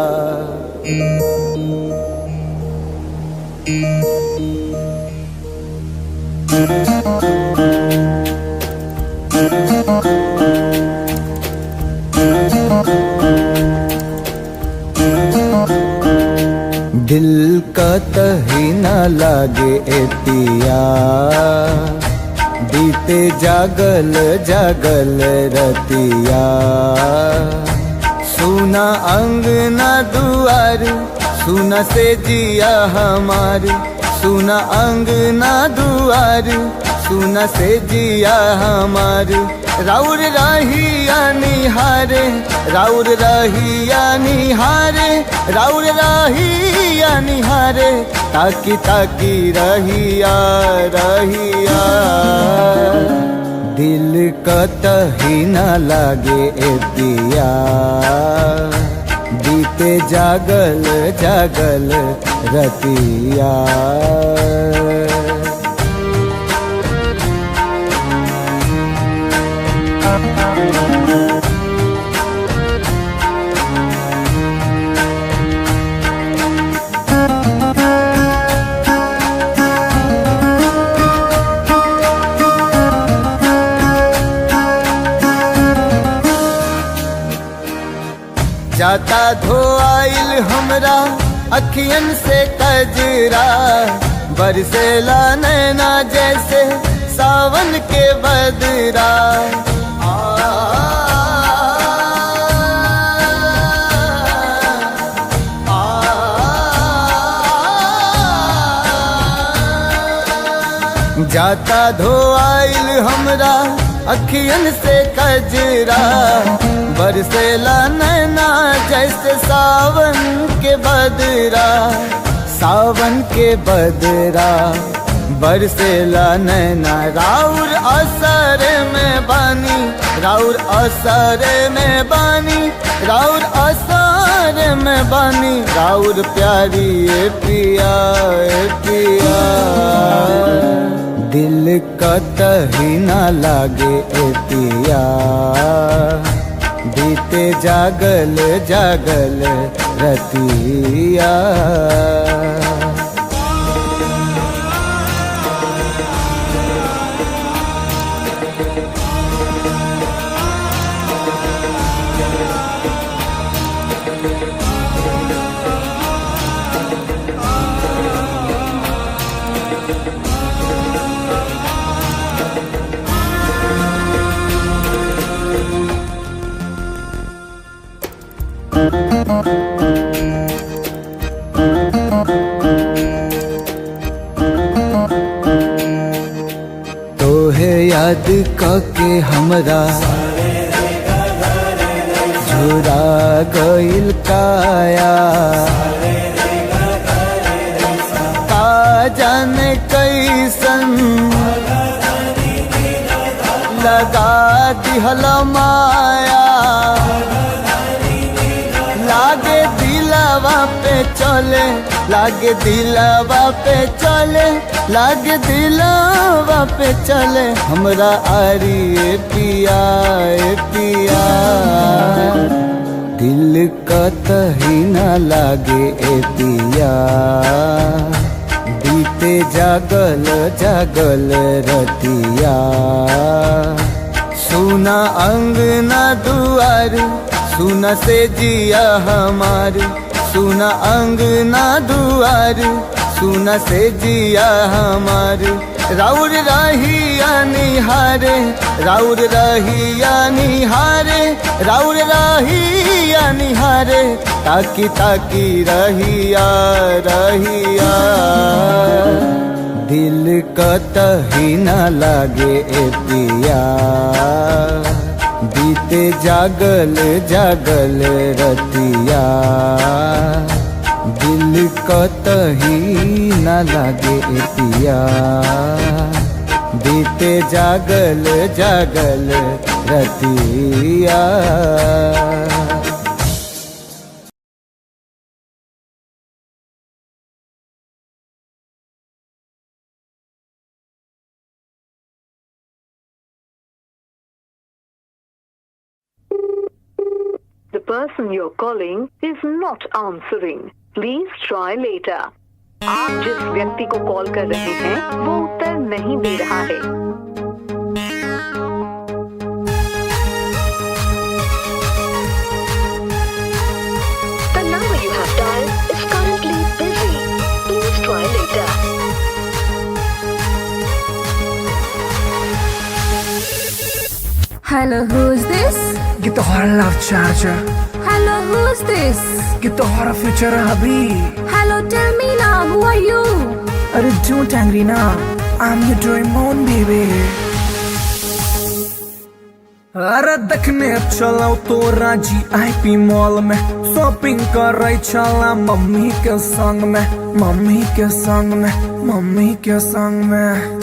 S1: दिल का तही न लागे ए पिया, बीते जागल जागल रतिया। सुना अंगना दुआर, सुना से जिया हमार, सुना अंगना दुआर, सुना से जिया हमार। राउर रहिया निहारे, राउर रहिया निहारे, राउर रहिया निहारे, ताकी ताकी रहिया रहिया। दिल कतही न लागे ए पिया, बीते जागल जागल रतिया। जाता धोआइल हमरा अखियन से कजरा, बरसेला नैना जैसे सावन के बदरा। जाता धोआइल हमरा अखियन से कजरा, बरसेला नैना जैसे सावन के बदरा। सावन के बदरा बरसेला नैना, राउर असर में बानी, राउर असर में बानी, राउर असर में बानी। राउर प्यारी ए पिया ए पिया, दिल कतही न लागे ए पिया, बीते जागल जागल रतिया। तोहे याद कके हमरा झुरा गइल काया, का जाने कैसन लगा दिहल माया। लागे दिलवा पे चले, लागे दिलवा पे चले, लागे दिलवा पे चले हमरा आरी ए पिया ए पिया। दिल कतही न लागे ए पिया, बीते जागल जागल रतिया सुना अंगना दुआर सुना से जिया हमार सुना अंगना दुआर सुना से जिया हमार राउर रहिया निहारे राउर रहिया निहारे राउर रहिया निहारे ताकी ताकी रहिया रहिया दिल कतही न लागे ए पिया बीते जागल जागल रतिया दिल कतही न लागे ए पिया बीते जागल जागल रतिया।
S2: The person you're calling is not answering. Please try later. आप जिस व्यक्ति को कॉल कर रहे हैं वो उत्तर नहीं दे रहा है। The number you have dialed is currently busy. Please try later.
S3: Hello, who's this?
S4: ये तो हमारा love charger,
S3: Hello, who's this?
S4: ये तो हमारा फ्यूचर अभी।
S3: Hello, tell me now, who are you?
S4: अरे don't angry ना, I'm your Doraemon baby। अरे देखने चलाओ तो राजी आईपी मॉल में शॉपिंग कर रही चला मम्मी के संग में मम्मी के संग में मम्मी के संग में।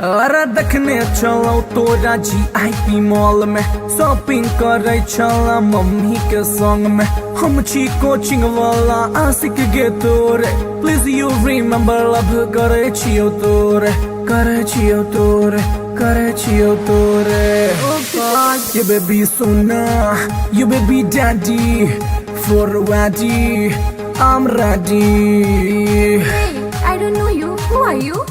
S4: अरे देखने चलो तो राजी आईपी मॉल में शॉपिंग कर रही चला मम्मी के संग में हम छी कोचिंग वाला आशिक गे तोरे प्लीज यू रिमेम्बर लव करे छियो तोरे करे छियो तोरे करे छियो तोरे। ये baby Sona you baby daddy for a waddy I'm ready।
S3: Hey, I don't know you. Who are you?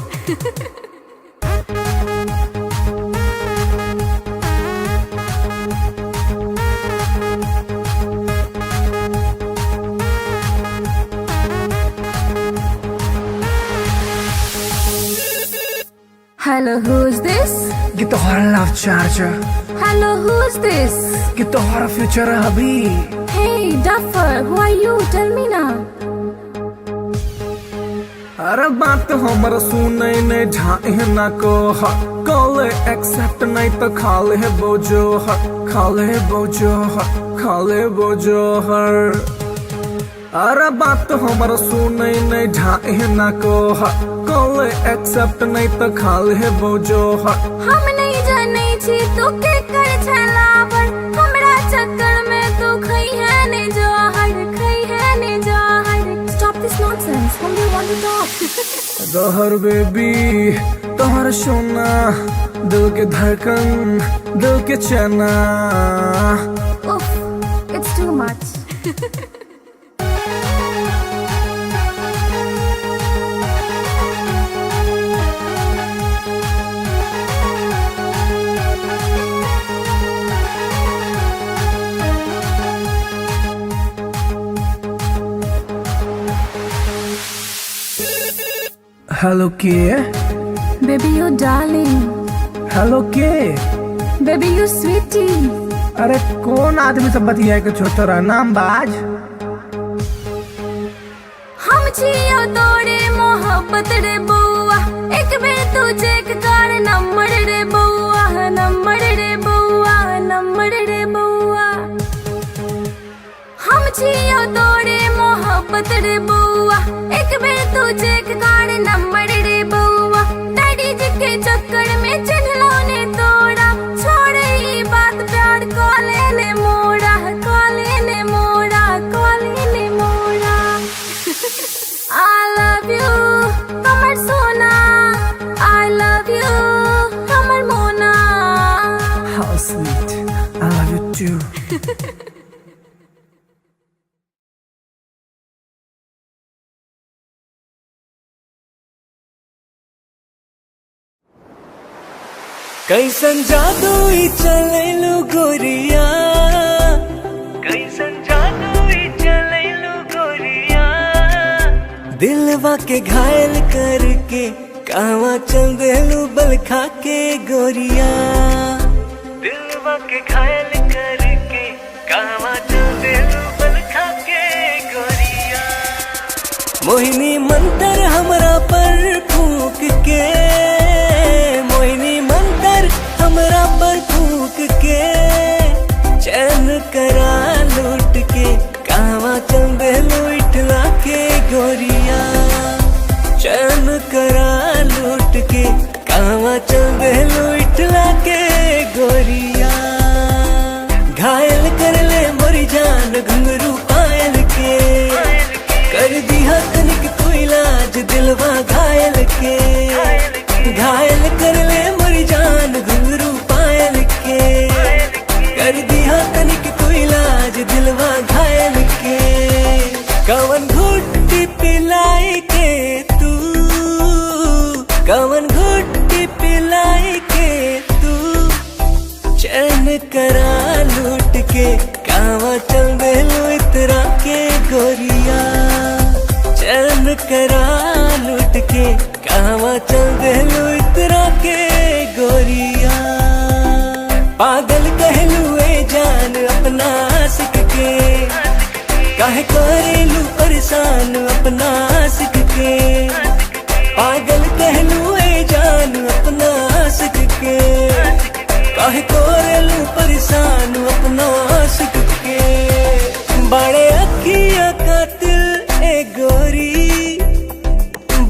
S3: Hello, who's this?
S4: ये तो हमारा love charger,
S3: Hello, who's this?
S4: ये तो हमारा फ्यूचर अभी।
S3: Hey, Duffer, who are you? Tell me now.
S4: अरे बात हमारा सुने नहीं ढाई ना को कॉल एक्सेप्ट नहीं तो खाले बोझो खाले बोझो खाले बोझो हर। अरे बात हमारा सुने नहीं ढाई ना को कॉल एक्सेप्ट नहीं तो खाले बोझो
S3: हम नहीं जाने छी तो के कर छला पर हमरा चक्कर में तो खई है ने जहर खई है ने जहर। Stop this nonsense. Whom do you want to talk?
S4: जहर बेबी तोहर सोना दिल के धड़कन दिल के चना।
S3: Oof, it's too much.
S4: Hello के
S3: Baby, you darling.
S4: हेलो के
S3: Baby, you sweetie.
S4: अरे कौन आदमी सब बतिया के छोटा नाम बाज।
S3: हम छियो तोरे मोहब्बत रे बउआ एक बेर तू चेक कर नंबर रे बउआ नंबर रे बउआ नंबर रे बउआ। हम छियो तोरे मोहब्बत रे बउआ एक बेर तू चेक कर नंबर रे बउआ। डैडी जी के चक्कर में चिन्हलो ने तोड़ा छोड़ ई बात प्यार कॉले ने मोड़ा कॉले ने मोड़ा कॉले ने मोड़ा। I love you, हमर सोना। I love you, हमर मोना।
S4: How sweet, I love you too।
S6: कैसन जादू ई चलैलू गोरिया, कैसन जादू ई चलैलू गोरिया, दिलवा के घायल करके कहवा चल देलू बल खा के गोरिया, दिलवा के घायल करके कहवा चल देलू बल खा के गोरिया। मोहिनी मंतर हमरा पर फूक के, मोहिनी मंतर हमरा पर फूक के, चैन करा लूट के कहवा चल देलू इठला के गोरिया, चैन करा लूट के कहवा चल देलू इठला के गोरिया। घायल कर ले मोरी जान घुंघरू पायल के, कर दिया तनिक कोई लाज दिलवा घायल के, घायल कर ले मोरी जान घुंघरू पायल के, कर दिया तनिक कोई लाज दिलवा घायल के। कवन घुट्टी पिलाई के तू, कवन घुट्टी पिलाई के तू, चैन करा लूट के कहवा चल देलू इतरा के गोरिया, चैन करा लूट के कहवा चल देलू इतरा के गोरिया। पागल कहलू ए जान अपना आशिक के, काहे करेलू परेशान अपना आशिक के, पागल कहलू ए जान अपना आशिक के, काहे करेलू परेशान अपना आशिक के। बड़े अखिया कातिल ए गोरी,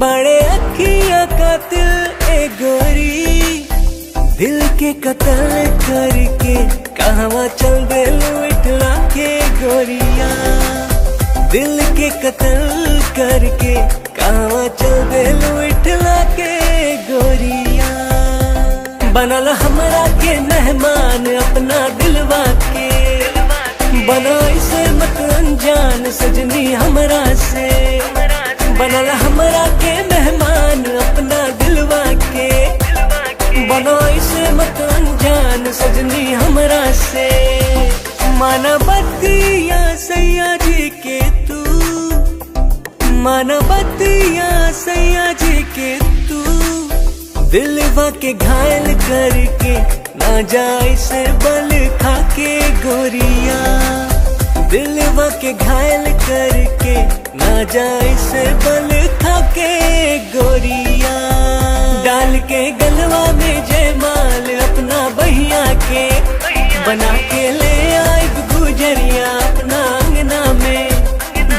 S6: बड़े अखिया कातिल ए गोरी, दिल के कत्ल करके कहवा चल देलू इठला के गोरिया, दिल के कत्ल करके कहवा चल देलू इठला के गोरिया। बनल हमरा के मेहमान अपना दिलवा के, बना इसे मत अनजान सजनी हमरा से, बनल हमरा के मेहमान अपना दिलवा के, बना इसे मत अनजान सजनी हमरा से। मानवतिया सैया जी के तू, मानवतिया सैया जी के तू, दिलवा के घायल करके ना जाए से बल खा के गोरिया, दिलवा के घायल करके ना जाए से बल खा के गोरिया। डाल के गलवा में जयमाल अपना बहिया के, बना के ले आए गुजरिया अपना अंगना में,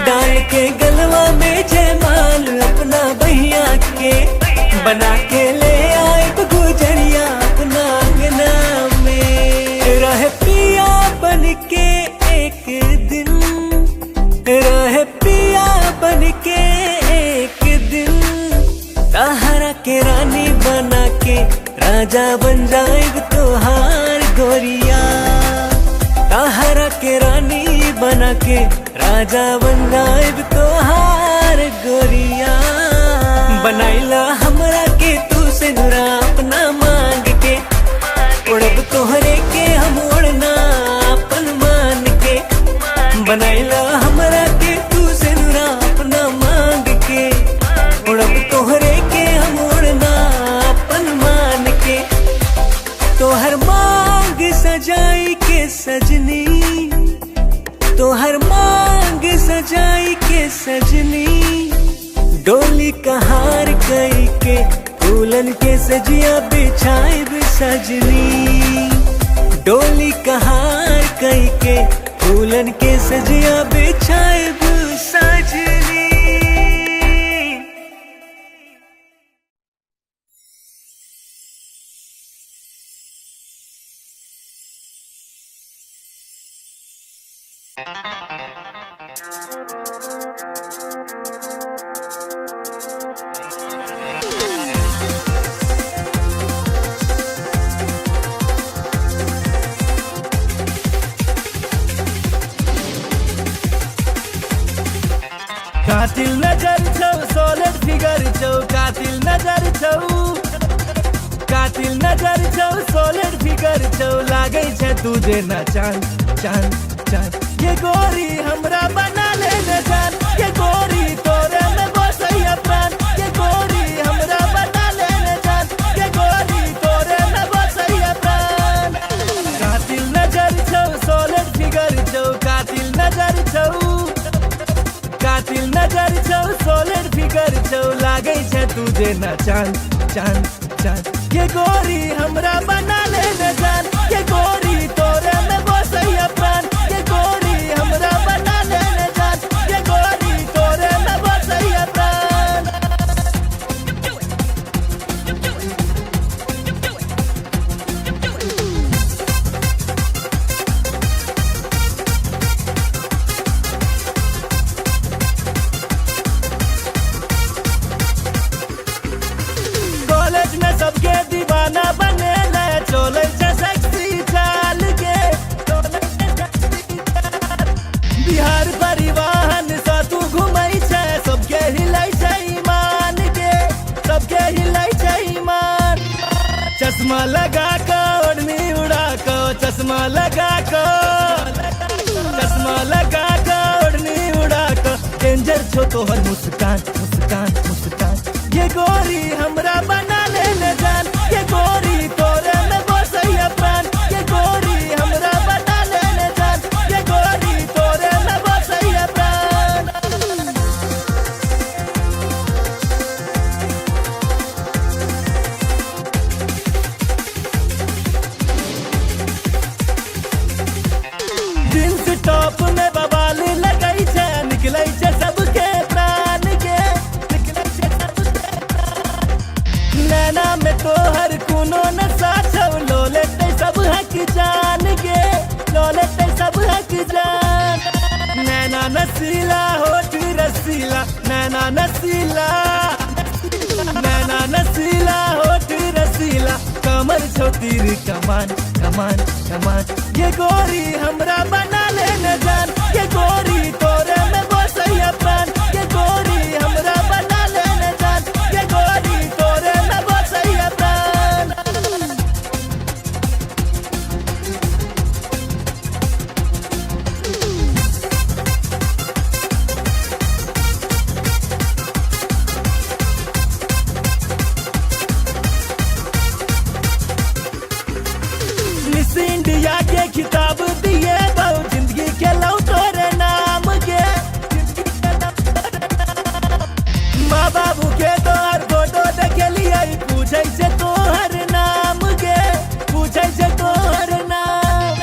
S6: डाल के गलवा में जयमाल अपना बहिया के, बना के ले आए गुजरिया अपना अंगना में। रह पिया बन के एक दिन, रह पिया बन के एक दिन, ताहरा के रानी बना के राजा बन जाएग तोहार गोरिया, ताहरा के रानी बना के राजा बन जाएग तोहार गोरिया। बनाइला हमरा के तू से नुरा अपना मांग के, उड़ब तोहरे के हम उड़ना अपन मान के, बनाइला हमरा के तू से नुरा अपना मांग के, उड़ब तोहरे के हम उड़ना अपन मान के। तोहर मांग सजाई के सजनी, तोहर मांग सजाई के सजनी, डोली कहार कई के फूलन के सजिया बिछाइब सजनी, डोली कहार कई के फूलन के सजिया बिछाइब सजनी।
S5: कातिल नजर छौ, सोलिड फिगर छौ, कातिल नजर छौ, कातिल नजर छौ सॉलिड फिगर छौ लागे छै तुझे ना चांद चांद चांद ये गोरी हमरा बना ले न जान ये गोरी तोरे में बसैया प्राण ये गोरी हमरा बना ले न जान ये गोरी तोरे में बसैया प्राण कातिल नजर छौ सॉलिड फिगर छौ कातिल नजर छौ सॉलिड फिगर छौ लागे छै तुझे ना चांद चांद चांद ये गोरी हमरा बना ले न जान ये गोरी तोरे में बसैया प्राण ये गोरी हमरा बना ले न जान ये गोरी तोरे में बसैया प्राण कॉलेज में सबके दीवाना बने ले चले छै सेक्सी चाल के बिहार परिवहन सा तू घुमै छै सबके हिलै छै ईमान के सबके हिलै छै ईमान चश्मा लगा के ओढ़नी उड़ा के चश्मा लगा के ओढ़नी उड़ा के डेंजर छो तोहर मुस्कान मुस्कान मुस्कान ये गोरी हमरा बना ले न जान ये गोरी तोरे में बसैया प्राण ये गोरी हमरा बना ले न जान ये गोरी तोरे में बसैया प्राण जींस टॉप में बवाल लगै छै निकलै छै सबके प्राण के निकलै छै सबके नैना में तोहर कोनो नशा छौ लो लेते सब हक जान गे लो लेते सब हक जान नैना नसीला होठ रसीला नैना नसीला होठ रसीला कमर छौ तीर कमान कमान कमान ये गोरी हमरा बना ले न जान ये गोरी तोरे में बसैया प्राण ये गोरी हमरा बना ले न जान ये गोरी तोरे में बसैया प्राण मिस इंडिया के खिताब दिए बहु जिंदगी के लौ तोरे नाम के माँ बाबू के तोहर फोटो देखलिए पूछे से तोहर नाम के पूछे से तोहर नाम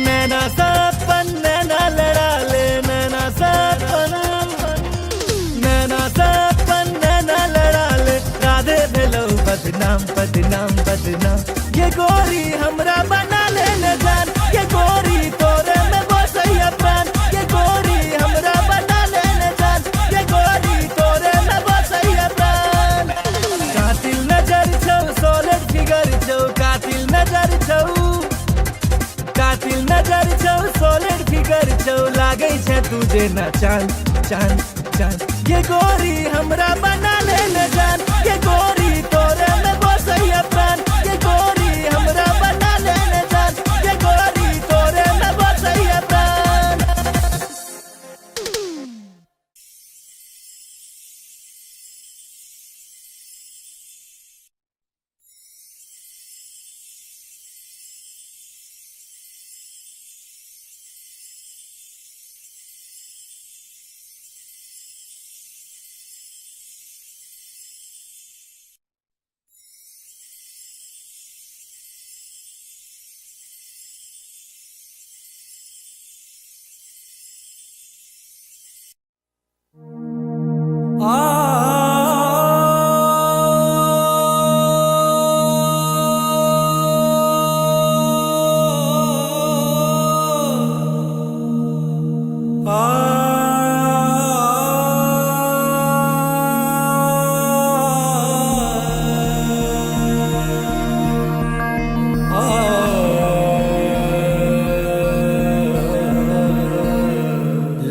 S5: नैना सपन नैना लड़ा ले नैना सपन नैना लड़ा ले राधे भेलौ बदनाम बदनाम बदनाम ये गोरी हमरा बना ले न जान ये गोरी तोरे में बसैया प्राण ये गोरी हमरा बना ले न जान ये गोरी तोरे में बसैया प्राण कातिल नजर छौ सॉलिड फिगर छौ कातिल नजर छौ सॉलिड फिगर छौ लागे छै तुझे ना चांद चांद चांद ये गोरी हमरा बना ले न जान ये गोरी तोरे में बसैया प्राण ये गोरी हमरा बना ले न जान ये गोरी तोरे में बसैया प्राण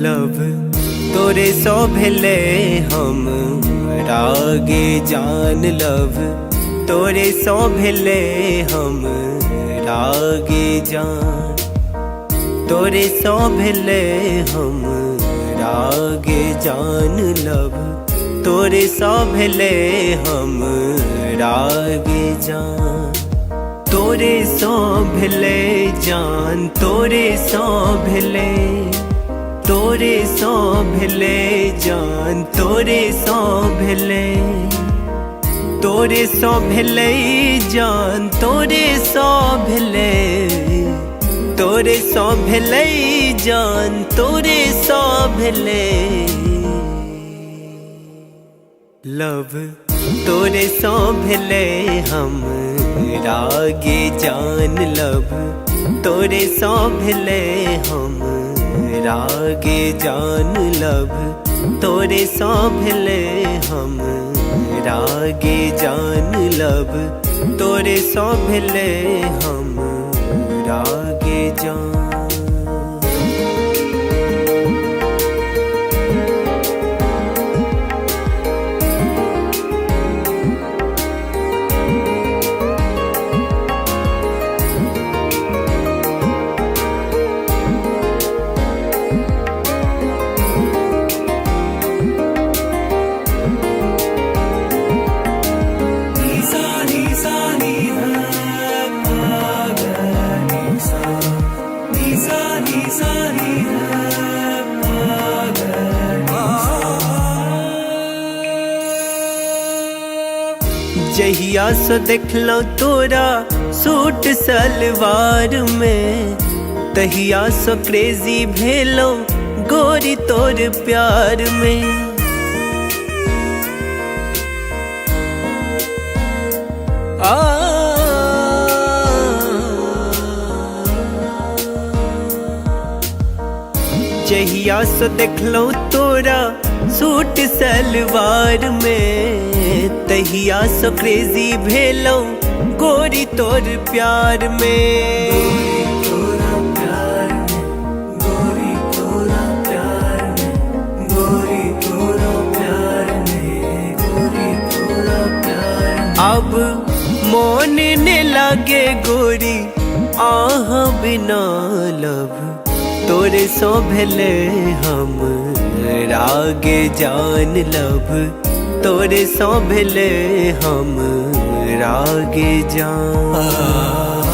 S6: लव तोरे सो भेले हम रागे जान लव तोरे सो भेले हम रागे जान, तोरे सो भेले हम रागे जान लब, तोरे सो भेले हम रागे जान, तोरे सो भेले जान, तोरे सो भेले, तोरे सो भेले जान, तोरे सो भेले, तोरे सो भेले जान, तोरे सो भेले, तोरे सो भेले जान, तोरे सो भेले लव, तोरे सो भेले हम रागे जान लब, तोरे सो भेले हम रागे जान लब, तोरे सो भेले हम रागे जान लब, तोरे सो भेले हम रागे जान। जहिया सो देखलो तोरा सूट सलवार में, तहिया सो क्रेजी भेलो गोरी तोर प्यार में। जहिया सो देखलो तोरा सूट सलवार में, तहिया सो क्रेजी भेलो गोरी तोर प्यार में। गोरी तोरा प्यार में, गोरी तोरा प्यार में, गोरी तोरा प्यार में, गोरी तोरा प्यार में। अब मोन ने लागे गोरी आह बिना लब, तोरे सो भेले हम रागे जान लब, तोरे सो भेले हम रागे जान।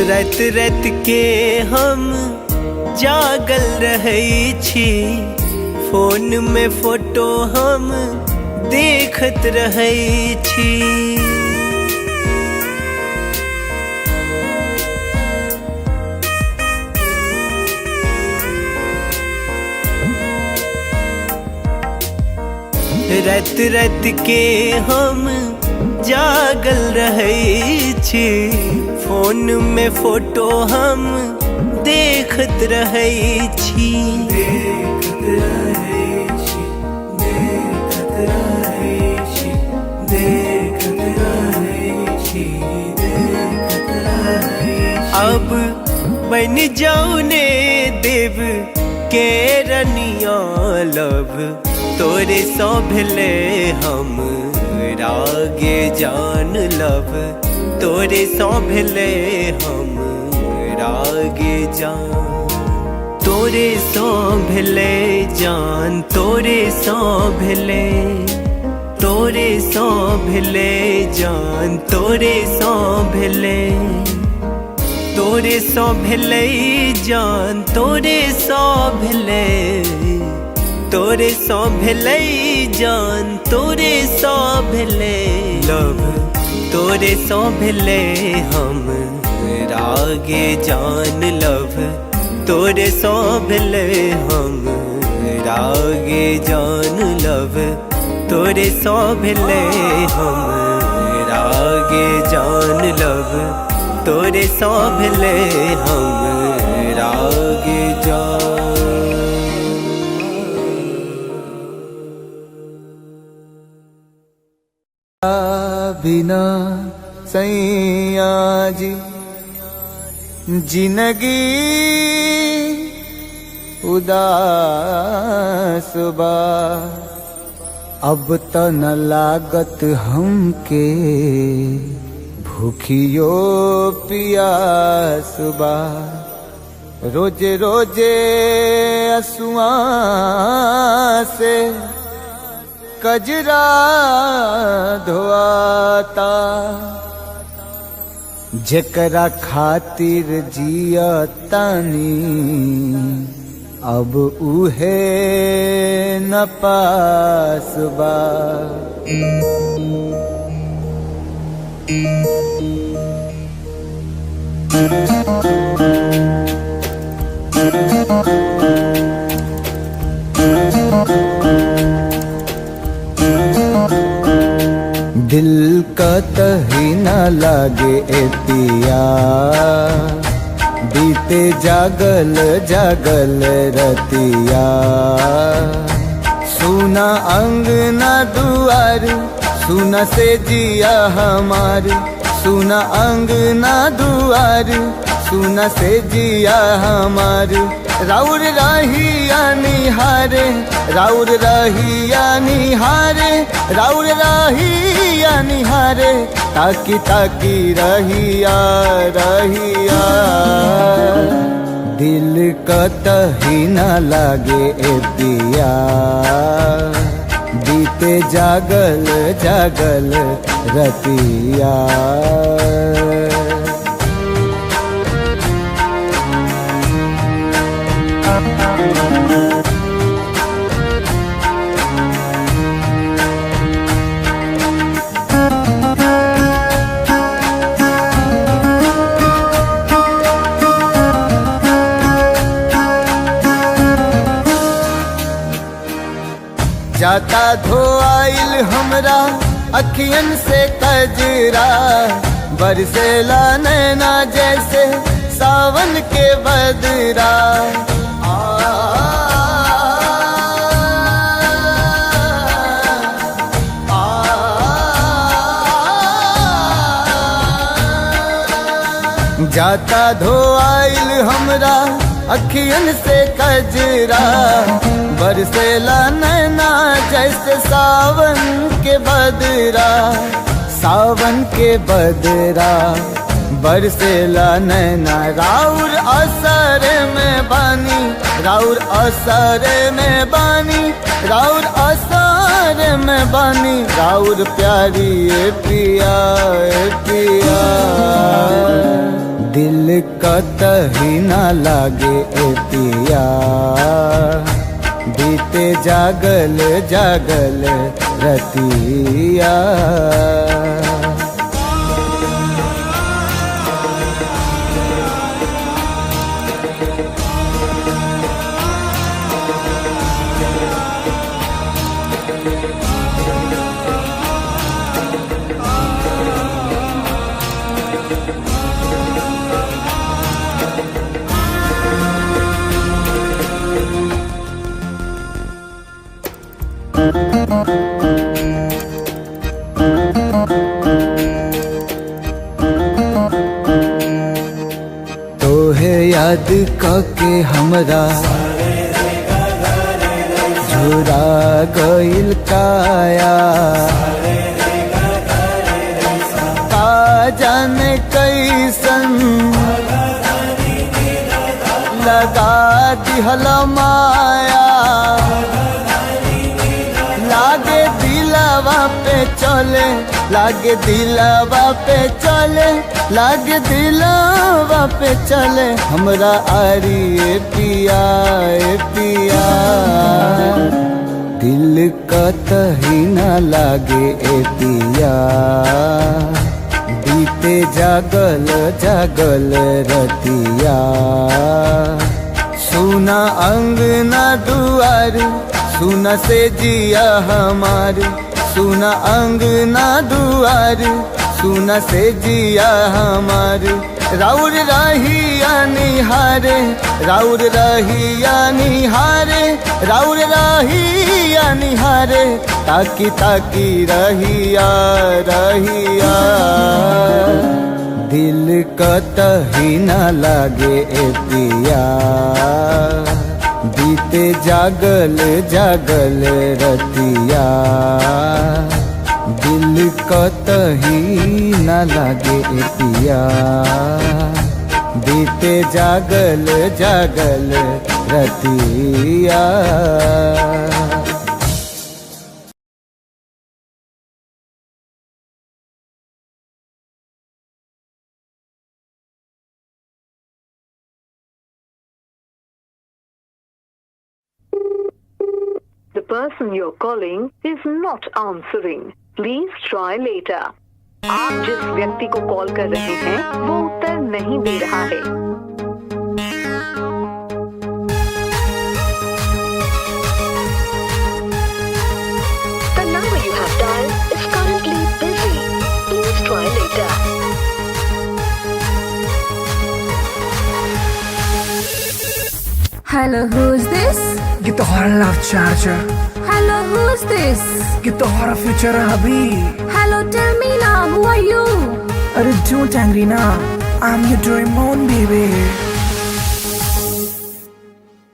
S6: रात रात के हम जागल रहै छी, फोन में फोटो हम देखत रहै छी। रात रात के हम जागल रहै छी, फोन में फोटो हम देखत रहै छी। देखत रहै छी, देखत रहै छी, देखत रहै छी, देखत रहै छी। अब बन जाऊ ने देव के रनिया लब, तोरे सो भेले हम रागे जान लब, तोरे सो भेले हम रागे जान, तोरे सो भेले जान, तोरे सो भेले, तोरे सो भेले जान, तोरे सो भेले, तोरे सो भेले जान, तोरे सो भेले, तोरे सो भेले जान, तोरे सो भेले लब, तोरे सो भेले हम रागे जान लब, तोरे सो भेले हम रागे जान लब, तोरे सो भेले हम रागे जान लब, तोरे सो भेले हम रागे जान।
S1: बिना सैया जी जिंदगी उदास बा। अब त न लागत हमके भूखियो पियास बा। रोजे रोजे असुआ से कजरा धोआता। जेकरा खातिर जिया तानी अब उहे न पास बा। दिल का तही न लागे ए पिया बीते जागल जागल रतिया। सुना अंगना दुआर सुना से जिया हमार। सुना अंगना दुआर सुना से जिया हमार। राउर रहिया निहारे राउर रहिया निहारे राउर रहिया निहारे। ताकी ताकी रहिया रहिया दिल कतही न लागे ए पिया बीते जागल जागल रतिया। जाता धोआइल हमरा अखियन से कजरा। बरसेला नैना जैसे सावन के बदरा। जाता धोआइल हमरा अखियन से कजरा। बरसेला नैना जैसे सावन के बदरा। सावन के बदरा बरसेला नैना। राउर असर में बानी राउर असर में बानी राउर असर में बानी। राउर प्यारी ए पिया ए पिया दिल कतही न लागे ए पिया बीते जागल जागल रतिया। तोहे याद के हमरा झुरा गइल काया। का जाने कैसन लगा दिहल माया। लागे दिलवा पे चले लागे दिलवा पे चले लागे दिलवा पे चले। हमरा आरी ए पिया ए पिया दिल कतही न लागे ए पिया बीते जागल जागल रतिया। सुना अंगना दुआर सुना से जिया हमार। सुना अंगना दुआर सुना से जिया हमार। राउर रहिया निहारे, राउर रहिया निहारे, राउर रहिया निहारे, ताकी ताकी रहिया रहिया। दिल कतही न लागे ए पिया, बीते जागल जागल रतिया। दिल कतही न लागे ए पिया, बीते जागल जागल रतिया।
S2: The person you're calling is not answering. Please try later. आप जिस व्यक्ति को कॉल कर रहे हैं वो उत्तर नहीं दे रहा है। The number you have dialed is currently busy. Please try later.
S3: Hello, who's this?
S4: Get the horror love charger.
S3: Hello, who's this?
S4: Get the horror future hubby.
S3: Hello, tell me now, who are you?
S4: Arey don't angry now. I'm your Doraemon baby.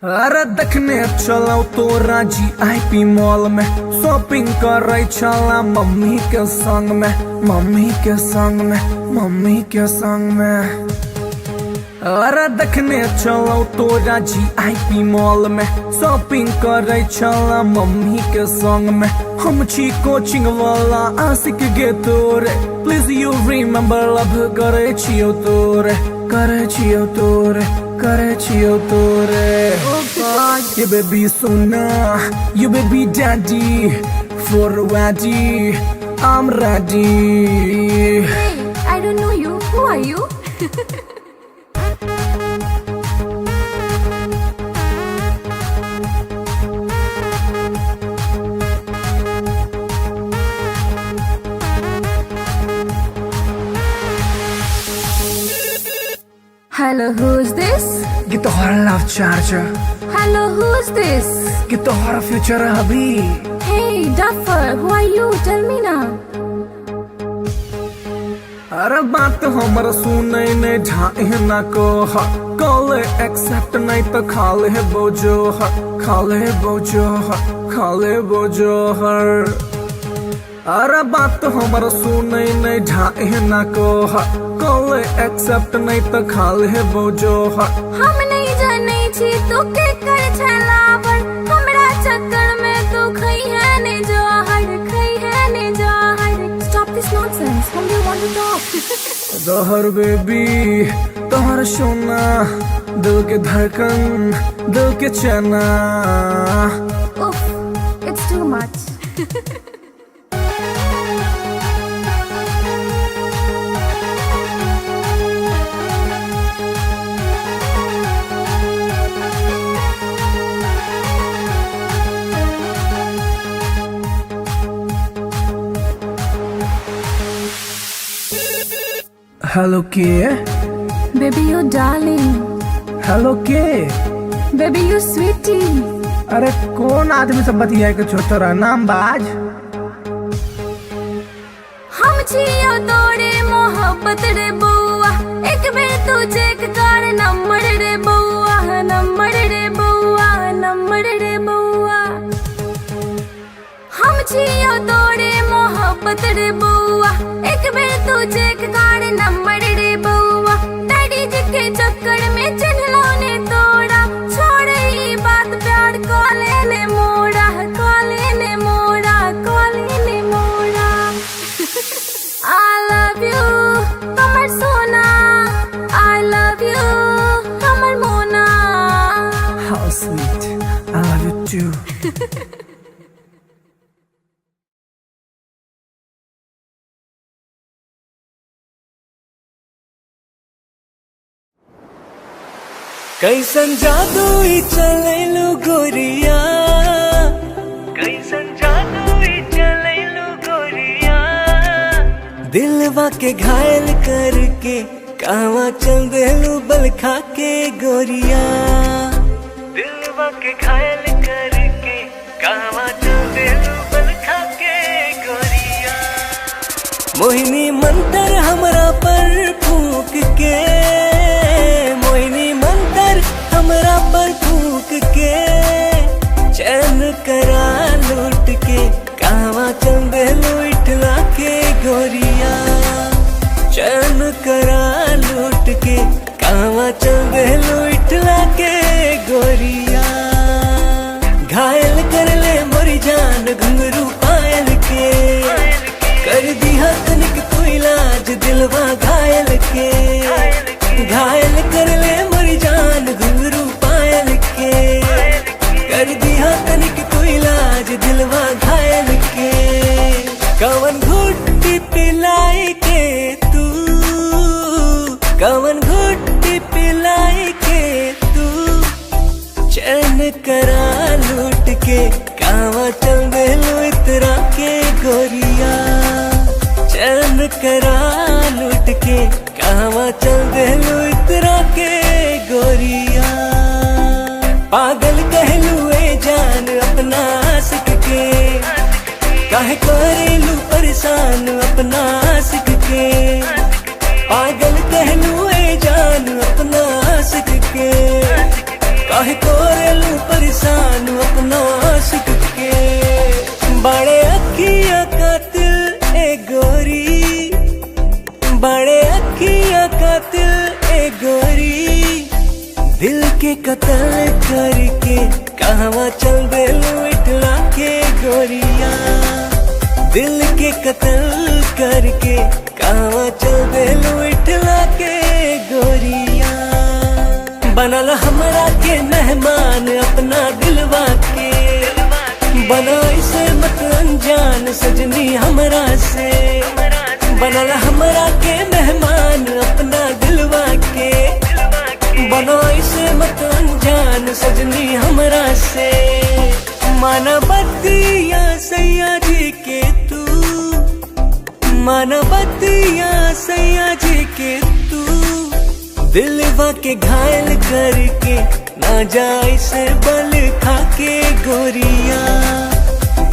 S4: अरे देखने चलो तो राजी IP mall में, shopping कर रही चला mummy के संग में, मम्मी के संग में, मम्मी के संग में। अरे देखने चलो तो राजी आईपी मॉल में, शॉपिंग कर रही चला मम्मी के संग में। हम छी कोचिंग वाला आशिक गे तोरे, प्लीज यू रिमेम्बर लव करे छियो तोरे, करे छियो तोरे, करे छियो तोरे। You baby sona, you baby daddy, for ready, I'm ready.
S3: Hey, I don't know you. Who are you? Hello, who's this?
S4: Get the horror love charger.
S3: Hello, who's this?
S4: Get the horror future hubby.
S3: Hey, Duffer, who are you? Tell me now.
S4: अरे बात हमर सुनै ने ढाई ना को, call accept नहीं तो खाले बोझो, खाले बोझो, खाले बोझो हर। अरे बात हमर सुनै ने ढाई ना को, कॉल एक्सेप्ट नहीं तो खाले बोझो हर।
S3: हम नहीं जाने छी तो के कर छलावर, हमरा चक्कर में तो खई है ने जहर, खई है ने जहर। Stop this nonsense. Whom do you want to talk?
S4: जहर बेबी तोहर सोना, दिल के धड़कन, दिल के चना।
S3: Oof, it's too much.
S4: Hello के?
S3: Baby, you darling.
S4: हेलो के?
S3: Baby, you sweetie.
S4: अरे कौन आदमी से बतिया के छोटा नाम बाज?
S3: हम छियो तोरे मोहब्बत रे बउआ, एक बेर तू चेक कर नंबर रे बउआ, नंबर रे बउआ, नंबर रे बउआ। हम छियो तोरे मोहब्बत रे बउआ, एक बेर तू चेक कर नंबर रे बउआ। डैडी जी के चक्कर में चिन्हलो ने तोड़ा, छोड़ ई बात प्यार कॉले ने मोड़ा, कॉले ने मोड़ा, कॉले ने मोड़ा। I love you, कमर सोना। I love you, कमर मोना।
S4: How sweet, I love you too.
S6: कैसन जादू ही चलेलू गोरिया, कैसन जादू ही चलेलू गोरिया। दिलवा के घायल करके कावा चल देलू बल खा के गोरिया दिलवा के घायल करके कावा चल देलू बल खा के गोरिया मोहिनी मंतर हमरा पर फूक के मोहिनी मंतर हमरा पर फूक के चैन करा लूट के कावा चल देलू इठला के गोरिया चैन करा लूट के कावा चल देलू इठला के गोरिया घायल कर ले मोरी जान घुंघरू पायल के कर दिया तनिक तू इलाज दिलवा घायल के घायल कर ले मोरी जान घुंघरू पायल के कर दिया तनिक तू इलाज दिलवा घायल के कवन घुट्टी पिलाई के तू कवन घुट्टी पिलाई के तू चैन करा लूट के कावा चल देलू इतरा के गोरिया चैन करा लूट के कावा चल देलू इतरा के गोरिया पागल कहलू ए जान अपना आशिक के काहे करेलू परेशान अपना आशिक के पागल कहलू ए जान अपना आशिक के काहे करेलू परेशान अपना आशिक के बड़े अखियां कातिल ए गोरी बड़े अखियां कातिल ए गोरी दिल के कत्ल करके कहवा चल देलू इठला के गोरिया दिल के कत्ल करके कहवा चल देलू इठला के गोरिया बनल हमरा के मेहमान अपना दिलवा के बना इसे मत अनजान सजनी हमरा से बनल हमरा के मेहमान अपना दिलवा के बनो इसे मत अनजान सजनी हमरा से माना बतिया सैया जी के तू माना बतिया सैया जी के तू दिलवा के घायल करके ना जाए से बल खा के गोरिया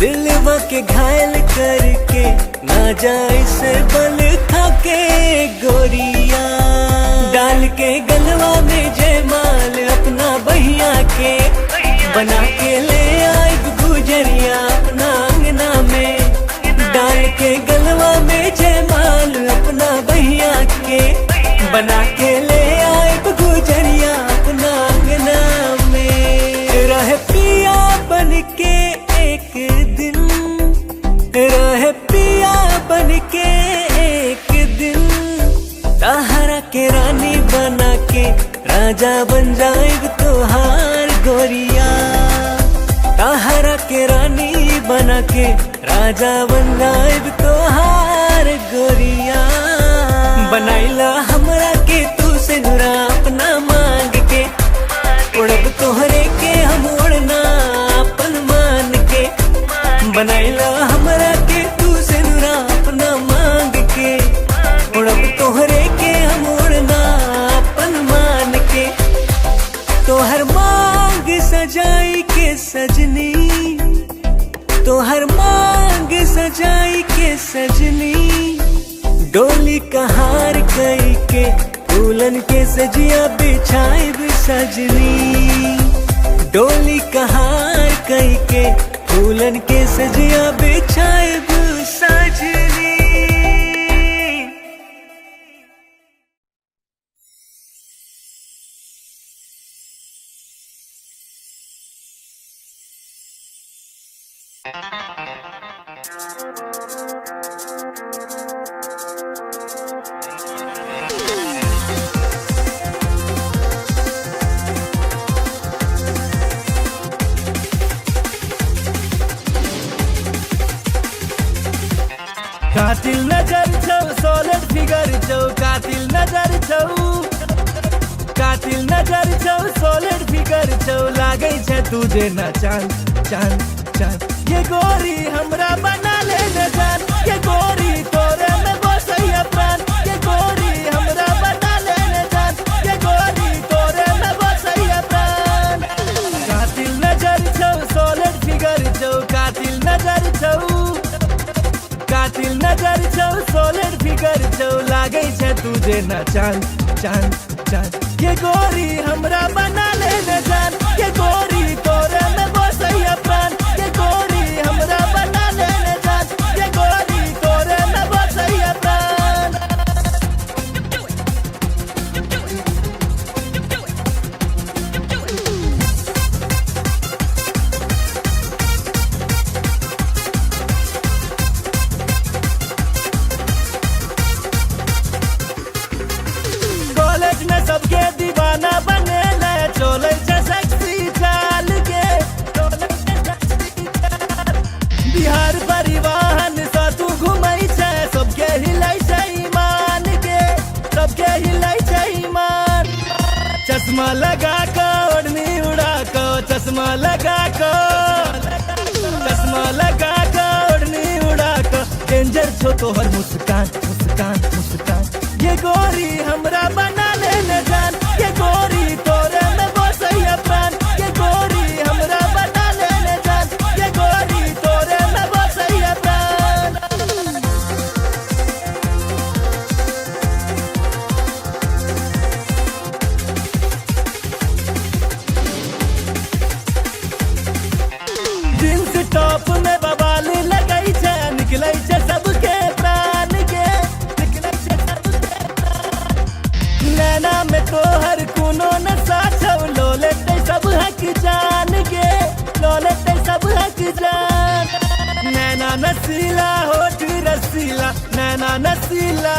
S6: दिलवा के घायल करके ना जाए से बल खा के गोरिया डाल के गलवा में जयमाल अपना बहिया के बना के ले आई गुजरिया अपना अंगना में डाल के गलवा में जयमाल अपना बहिया के बना के ले आई गुजरिया अपना अंगना में रह पिया बन के एक दिन रह पिया बन के एक दिन ताहरा के रानी बना के राजा बन जाएग तोहार गोरिया ताहरा के रानी बना के राजा बन जाएग तोहार गोरिया बनाइला हमरा के तू से नुरा अपना मांग के उड़ब तोहरे के हम उड़ना अपन मान के बनाइला हमरा के तू से नुरा अपना मांग के उड़ब तोहरे के हम उड़ना अपन मान के तोहर मांग सजाई के सजनी तोहर मांग सजाई के सजनी डोली कहार कई के फूलन के सजिया बिछाई सजनी डोली कहार कई के फूलन के सजिया बिछाई सजनी
S5: कातिल नजर छौ सॉलिड फिगर छौ कातिल नजर छौ कातिल नजर छौ सॉलिड फिगर छौ लागे छै तुझे न चांद चांद चांद ये गोरी हमरा बना ले न जान ये गोरी तोरे में बसैया प्राण ये गोरी हमरा बना कातिल नजर छौ सॉलिड फिगर छौ लागे छै तुझे ना चांद चांद चांद ये गोरी हमरा बना ले न जान ये गोरी तोरे में बसैया प्राण ये गोरी हमरा बना ले न जान ये गोरी तोरे में बसैया प्राण कॉलेज में सबके दीवाना बने ले चले छे सेक्सी चाल के बिहार परिवहन सा तू घुमई छे सबके हिलै छै ईमान के सबके हिलै छै ईमान चश्मा लगा के ओढ़नी उड़ा के चश्मा लगा के ओढ़नी उड़ा के डेंजर छो तोहर मुस्कान मुस्कान मुस्कान ये गोरी हमरा बना ले न जान ये गोरी तोरे में बसैया प्राण ये गोरी हमरा बना ले न जान ये गोरी तोरे में बसैया प्राण जींस टॉप में बवाल लगई छै निकलै छै सबके प्राण के निकलै छै सबके प्राण नैना में तोहर कोनो नशा छौ लो लेतै सब हक जान के लो लेतै सब हक जान नैना नसीला होठ रसीला नैना नसीला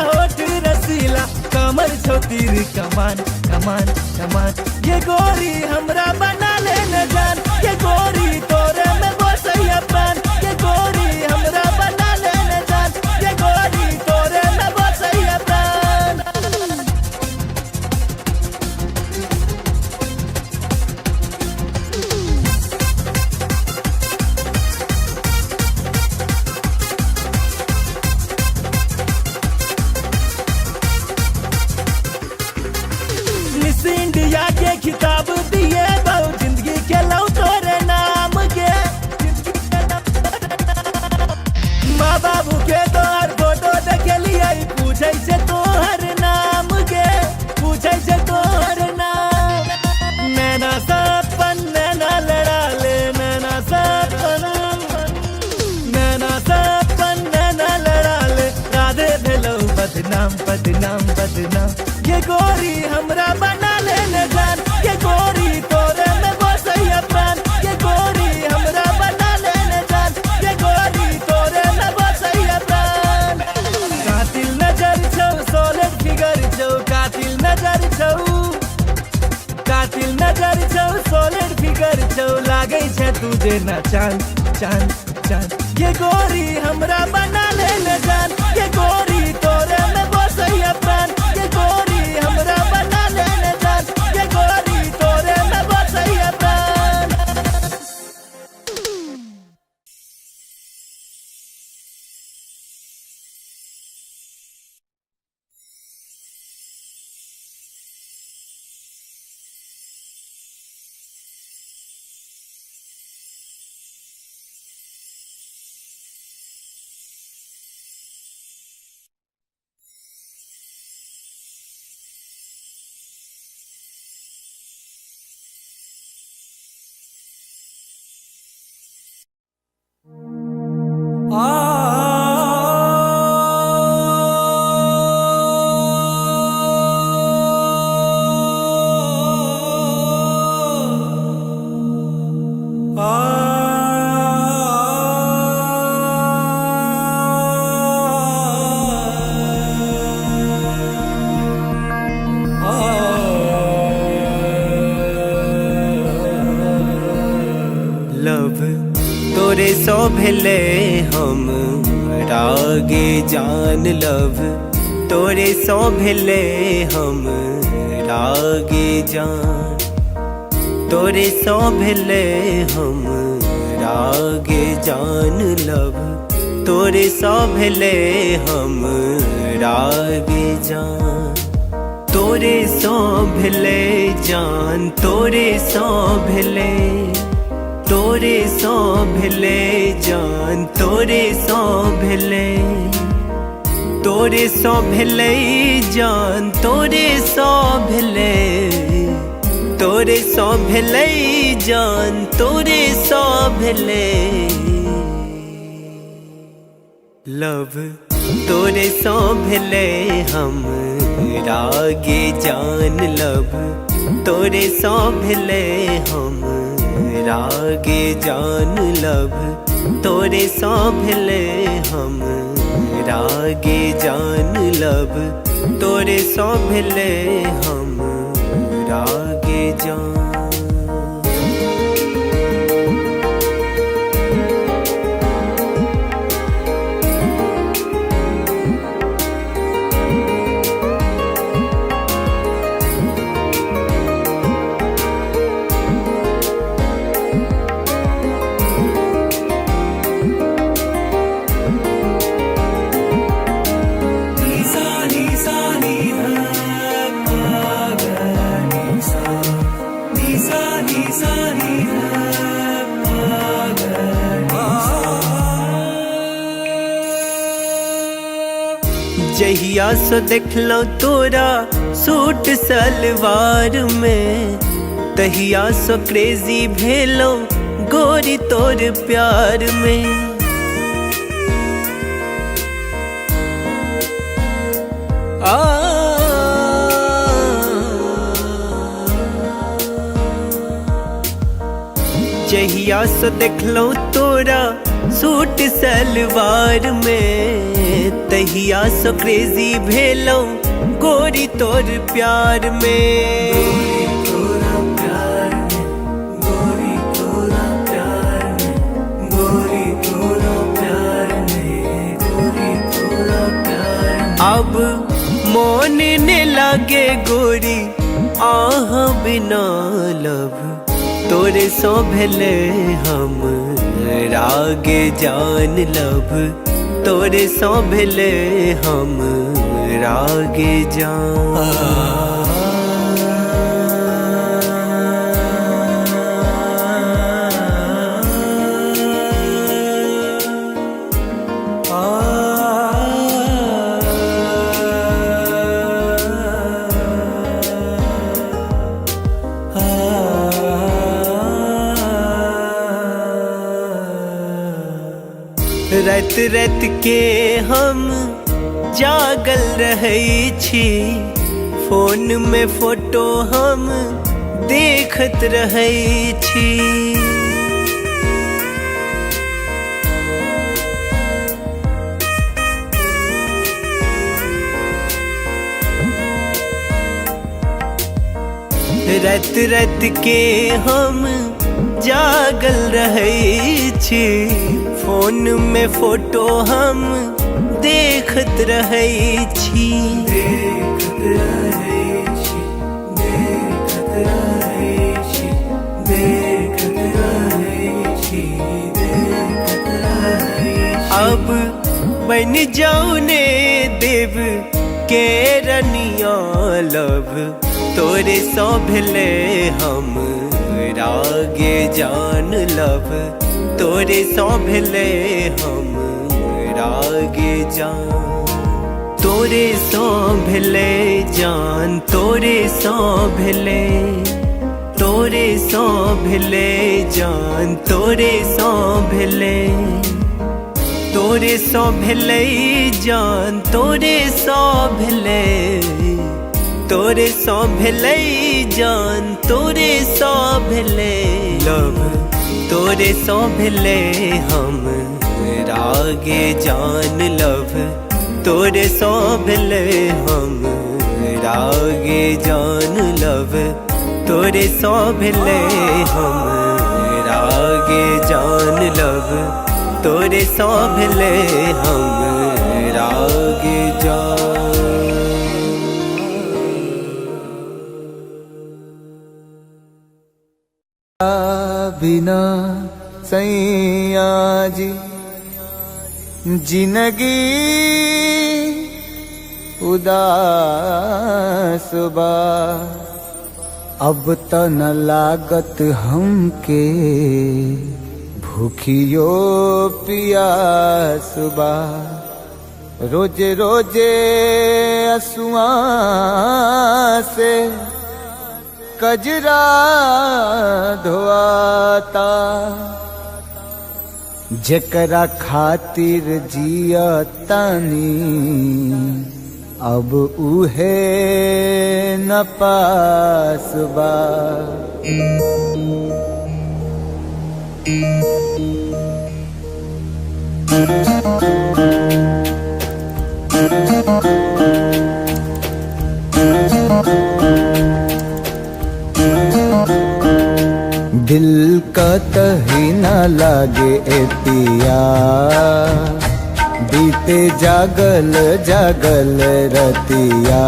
S5: होठ रसीला कमर छौ तीर कमान कमान कमान ये गोरी हमरा बना ले न जान ये गोरी तोरे में बसैया प्राण ये गोरी हमरा बना ले न जान ये गोरी तोरे में बसैया प्राण मिस इंडिया के खिताब दिए बहु जिंदगी के लौ तोरे नाम के माँ बाबू के तोहर फोटो देखलिए पूछे से तोहर नाम के पूछे से तोहर नाम नैना सपन नैना लड़ा ले नैना सपन नैना लड़ा ले राधे भेलो बदनाम बदनाम बदनाम ये गोरी हमरा बना ले न जान ये गोरी तोरे में बसैया प्राण ये गोरी हमरा बना ले न जान ये गोरी तोरे में बसैया प्राण कातिल नजर छौ सॉलिड फिगर छौ कातिल नजर छौ सॉलिड फिगर छौ लागे छै तुझे ना चांद चांद चांद ये गोरी हमरा बना ले न जान ये गोरी तोरे में बसैया प्राण ये गोरी हमरा बना ले न जान ये गोरी तोरे में बसैया प्राण
S6: लव तोरे सो भेले हम रागे जान लव तोरे सो भेले हम रागे जान तोरे सो भेले हम रागे जान लव तोरे सो भेले हम रागे जान तोरे सो भेले जान तोरे सो भेले तोरे सौ भेले जान तोरे सौ भेले तोरे सौ भेले जान तोरे सौ भेले तोरे सौ भेले जान तोरे सौ भेले लव तोरे सौ भेले हम रागे जान लव तोरे सौ भेले हम रागे जान लव तोरे सौ भेले हम रागे जान लव तोरे सौ भेले हम रागे जान जहिया सो देखलो तोरा सूट सलवार में तहिया सो क्रेजी भेलो गोरी तोर प्यार में जहिया सो देखलो तोरा सूट सलवार में तहिया सो क्रेजी भेलो गोरी तोर प्यार में गोरी तोरा प्यार में गोरी तोरा प्यार में गोरी तोरा प्यार में अब मोन ने लागे गोरी आह बिना लब तोरे सौ भेले हम रागे जान लब तोरे सौ भेले हम रागे जान रात रात के हम जागल रहै छी फोन में फोटो हम देखत रहै छी रात रात के हम जागल रहै छी फोन में फोटो हम देखत रहै छी देखत रहै छी देखत रहै छी देखत रहै छी देखत रहै छी अब बन जाऊ ने देव के रनिया लब तोरे सौ भेले हम रागे जान लब तोरे सौ भेले हम रागे जान तोरे सौ भेले जान तोरे सौ भेले तोरे सौ भेले जान तोरे सौ भेले तोरे सौ भेले जान तोरे सौ भेले तोरे सौ भेले जान तोरे सौ भेले लव तोरे सौ भेले हम रागे जान लव तोरे सौ भेले हम रागे जान लव तोरे सौ भेले हम रागे जान लव तोरे सौ भेले हम रागे जान
S1: बिना सैया जी जिंदगी उदास बा अब त न लागत हमके भूखियो पियास बा। रोजे रोजे असुआ से कजरा धोआता। जेकरा खातिर जिया तानी अब उहे न पास बा। दिल का तही न लागे ए पिया, बीते जागल जागल रतिया।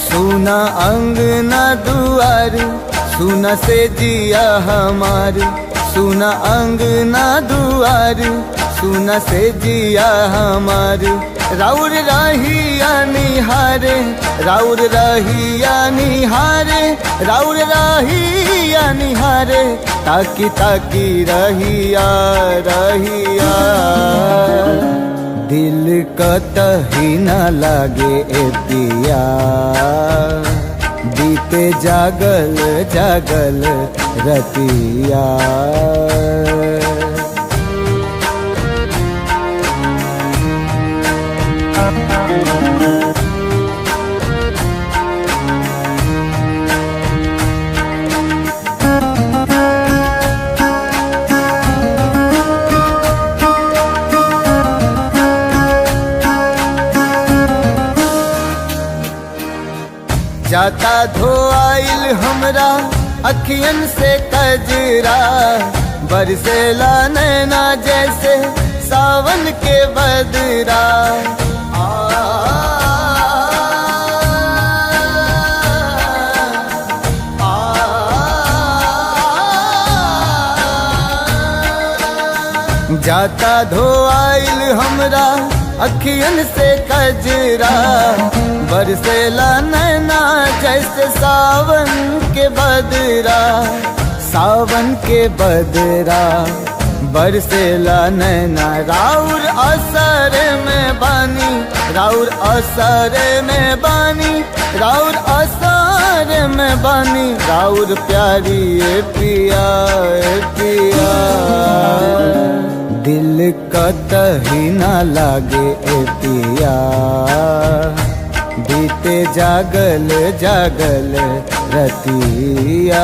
S1: सुना अंगना दुआर, सुना से जिया हमार। सुना अंगना दुआर, सुना से जिया हमार। राउर रहिया निहारे, राउर रहिया निहारे, राउर रहिया निहारे। ताकी ताकी रहिया रहिया, दिल का तही न लागे ए पिया। बीते जागल जागल रतिया। जाता धोआइल हमरा अखियन से कजरा। बरसेला नैना जैसे सावन के बदरा। जाता धोआइल हमरा अखियन से कजरा। बरसेला नैना जैसे सावन के बदरा। सावन के बदरा बरसेला नैना। राउर असर में बानी, राउर असर में बानी, राउर असर में बानी। राउर प्यारी ए पिया ए पिया। दिल का तही न लागे ए पिया। बीते जागल जागल रतिया।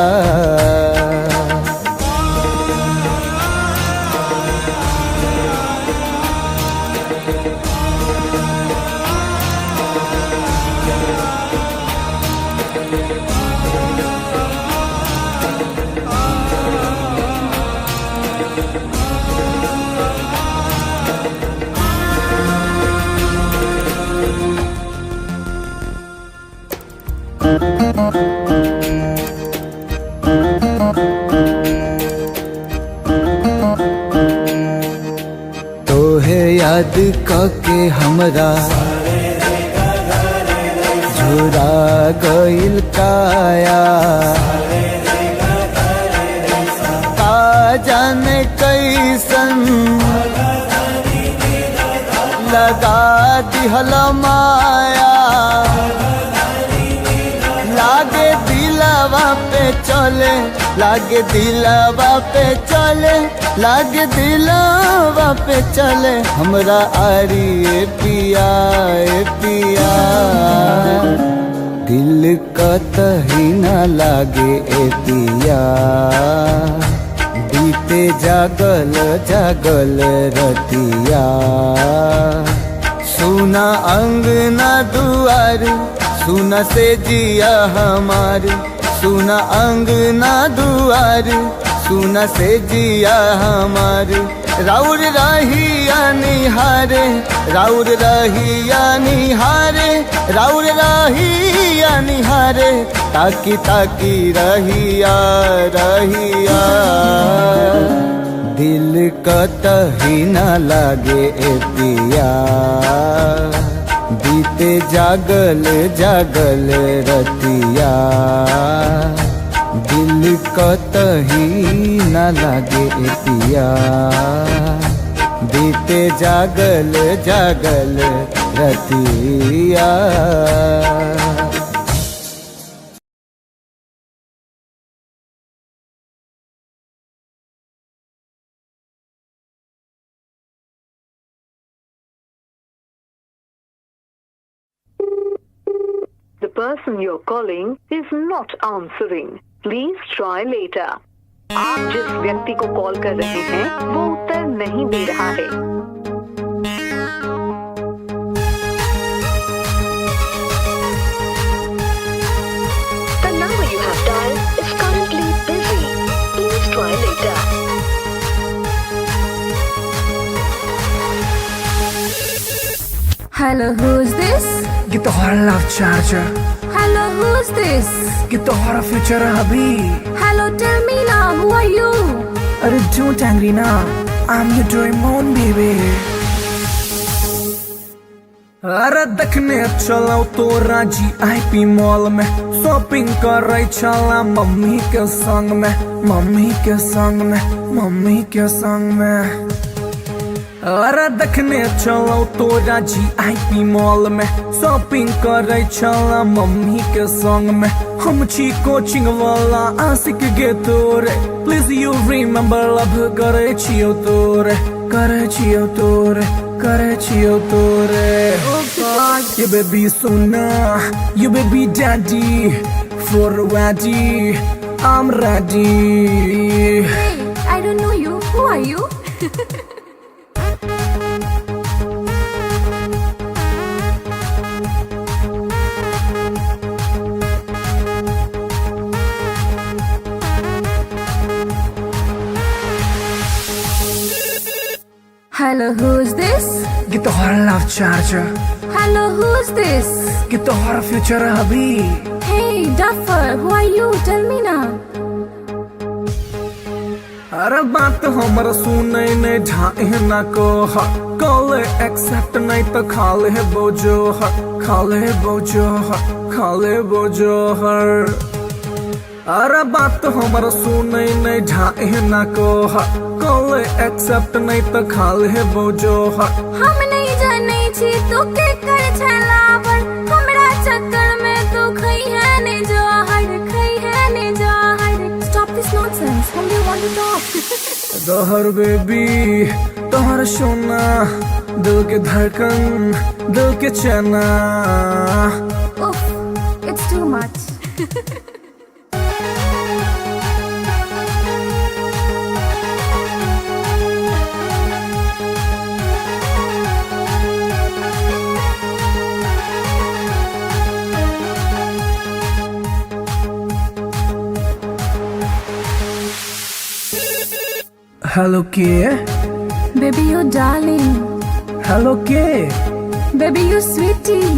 S1: तोहे याद के हमरा झुरा गइल काया। का जाने कैसन लगा दिहल माया। लागे दिलवा पे चले, लागे दिलवा पे चले, लागे दिलवा पे चले। हमरा आरी ए पिया ए पिया। दिल का तही न लागे ए पिया। बीते जागल जागल रतिया। सुना अंगना दुआर, सुना से जिया हमार। सुना अंगना दुआर, सुना से जिया हमार। राउर रहिया निहारे, राउर रहिया निहारे, राउर रहिया निहारे। ताकी ताकी रहिया रहिया, दिल का तही न लागे ए पिया। बीते जागल जागल रतिया दिल कतही न लागे पिया बीते जागल जागल रतिया
S2: The person you're calling is not answering. Please try later. आप जिस व्यक्ति को कॉल कर रहे हैं वो उत्तर नहीं दे रहा है। The number you have dialed is currently busy. Please try later.
S3: Hello, who's this?
S4: Get the hora love charger.
S3: Hello, who's this?
S4: Get the hora future hubby.
S3: Hello, tell me now, who are you?
S4: अरे don't angry now. I'm your Doraemon baby. अरे देखने चलाओ तो राजी IP mall में shopping कर रही चला मम्मी के संग में मम्मी के संग में मम्मी के संग में अरे देखने चलो तो राजी आईपी मॉल में शॉपिंग कर रही चला मम्मी के संग में हम छी कोचिंग वाला आशिक गे तोरे प्लीज यू रिमेम्बर लव करे छियो तोरे करे छियो तोरे करे छियो तोरे ये baby Sona you baby daddy for ready I'm ready.
S3: Hey, I don't know you. Who are you? Hello, who's this?
S4: Get the hora love charger.
S3: Hello, who's this?
S4: Get the hora future hubby.
S3: Hey, Duffer, who are you? Tell me now.
S4: अरे बात हमरा सुने ने ढाए ना को call accept नहीं तो खाले बोझो खाले बोझो खाले बोझो हर अरे बात हमरा सुने ने ढाए ना को कॉल एक्सेप्ट नहीं तो खाले बोझो
S3: हम नहीं जाने छी तू के कर छलावर हमरा चक्कर में तू खई है ने जहर खई है ने जहर Stop this nonsense. Whom do you want to talk?
S4: Dahar baby तोहर सोना दिल के धड़कन दिल के चना
S3: Oof, it's too much.
S4: Hello के
S3: Baby, you darling.
S4: हेलो के
S3: Baby, you sweetie.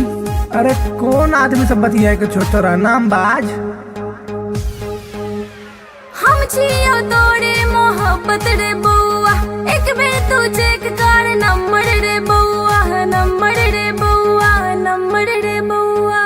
S4: अरे कौन आदमी से बतिया के छोटा नाम बाज
S3: हम छियो तोरे मोहब्बत रे बउआ एक बेर तू चेक कर नंबर रे बउआ नंबर रे बउआ नंबर रे बउआ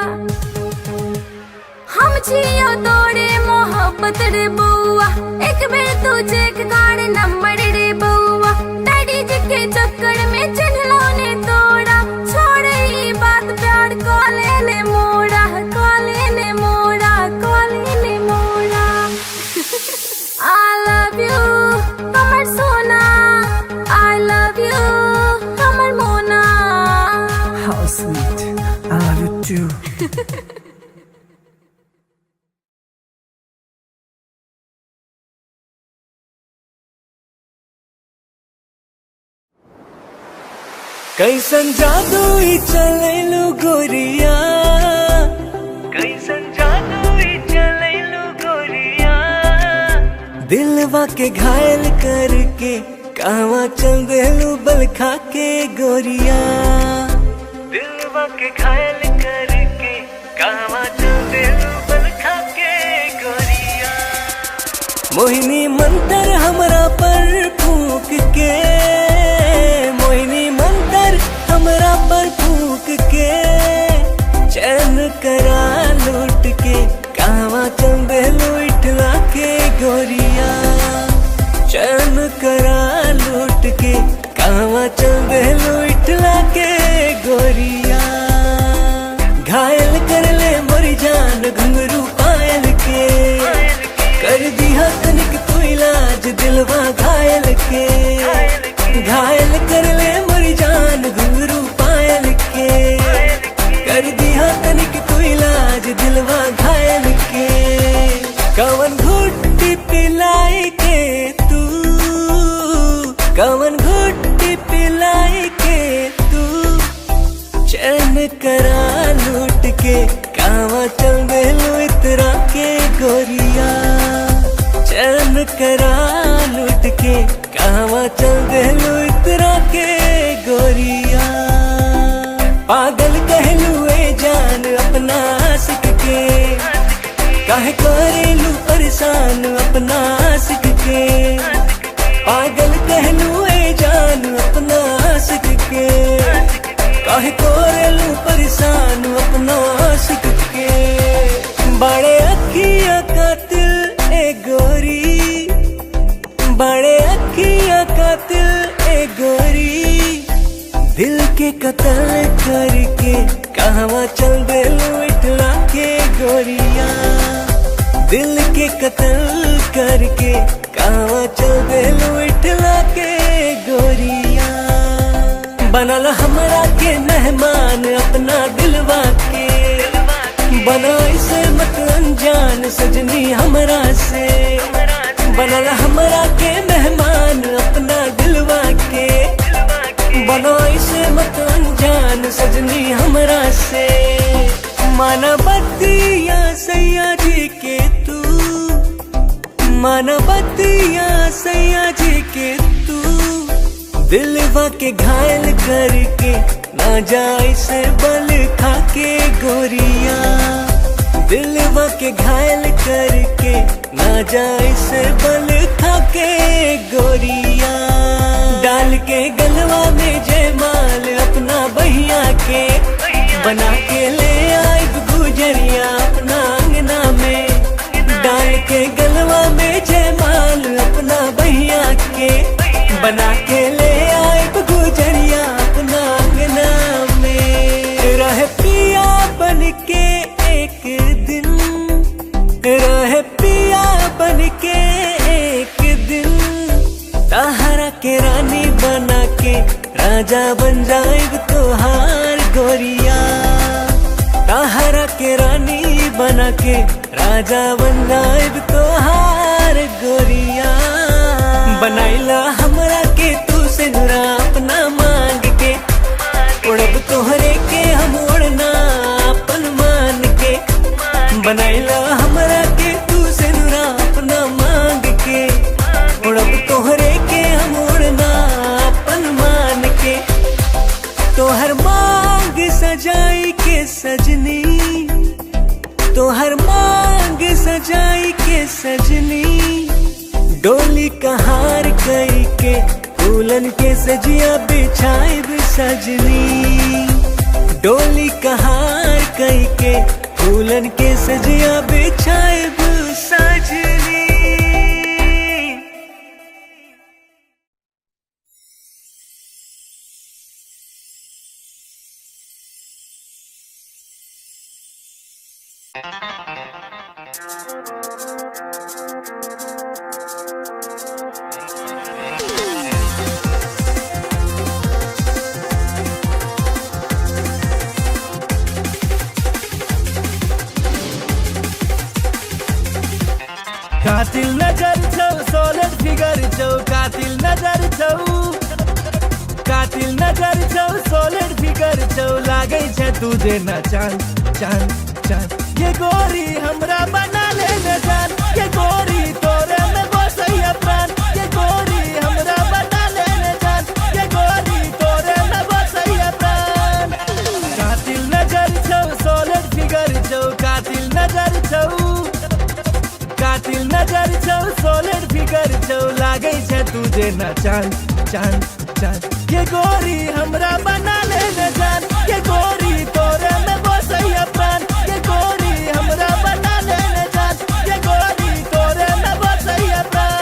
S3: हम छियो तोरे मोहब्बत रे बउआ एक बेर तू चेक कर नंबर रे बउआ डैडी जी के चक्कर में चिन्हलो ने तोड़ा छोड़ ई बात प्यार कॉले ने मोड़ा कॉले ने मोड़ा कॉले ने मोड़ा I love you, Kamar Sona. I love you, Kamar Mona.
S4: How sweet. I love you too.
S6: कैसन जादू ही चलैलु गोरिया कैसन जादू ही चलैलु गोरिया दिलवा के घायल करके कहवा चल देलू बल खा के गोरिया दिलवा के घायल करके कहवा चल देलू बल खा के गोरिया मोहिनी मंतर हमरा पर फूंक के मोहिनी मंतर हमरा पर फूंक के कवन घुट्टी पिलाई के तू, कवन घुट्टी पिलाई के तू चैन करा लूट के कावा चल देलू इतरा के गोरिया, चैन करा लूट के कावा चल देलू इतरा के गोरिया। पागल कहलू ए जान अपना आशिक के, काहे करेलू परेशान अपना आशिक के। पागल कहलू ए जान अपना आशिक के, काहे करेलू परेशान अपना आशिक के। बड़े अखियां कातिल ए गोरी, बड़े अखियां कातिल ए गोरी, दिल के कत्ल करके कहवा चल देलू इटला के गोरिया। दिल के कत्ल करके कहवा चल देलू इटला के गोरिया। बनल हमरा के मेहमान अपना दिलवा के, बना इसे मत अनजान सजनी हमरा से। बनल हमरा के मेहमान अपना दिलवा के, बना इसे मत अनजान सजनी हमरा से। माना बतिया सैया जी के तू, माना बतिया सैया जी के तू, दिलवा के घायल करके ना जाए से बल खा के गोरिया। दिलवा के घायल करके ना जाए से बल खा के गोरिया। डाल के गलवा में जयमाल अपना बहिया के, बना के ले आए गुजरिया अपना अंगना में। डाल के गलवा में जयमाल अपना बहिया के, बना के ले आए गुजरिया अपना अंगना में। रह पिया बन के एक दिन, रह पिया बन के एक दिन, ताहरा के रानी बना के राजा बन जाएग तोहार गोरिया। ताहरा के रानी बना के राजा बन जाएग तोहार गोरिया। बनाइला हमरा के तू से नुरा अपना मांग के, उड़ब तोहरे के हम उड़ना अपन मान के। बनाइला हमरा के तू से नुरा अपना मांग के, उड़ब तोहरे के हम उड़ना अपन मान के। तोहर मांग सजाई के सजनी, तोहर मांग सजाई के सजनी, डोली कहार कई के फूलन के सजिया बिछाई सजनी। डोली कहार कई के फूलन के सजिया बिछाई सजनी।
S5: कातिल नजर छौ सोलर फिगर छौ, कातिल नजर छौ, कातिल नजर छौ सोलर फिगर छौ, लागै छै तू जेना चांद चांद चांद। ये गोरी हमरा बना ले न जान, ये गोरी तोरे में बसैया प्राण। ये गोरी हमरा बना ले न जान, ये गोरी तोरे में बसैया प्राण। कातिल नजर छौ सोलर फिगर छौ, कातिल नजर छौ, कातिल नजर छौ सोलर फिगर छौ, लागै छै तू जेना चांद चांद चांद। ये गोरी हमरा बना ले न जान, ये गोरी तोरे में बसैया प्राण। ये गोरी हमरा बना ले न जान, ये गोरी तोरे में बसैया प्राण।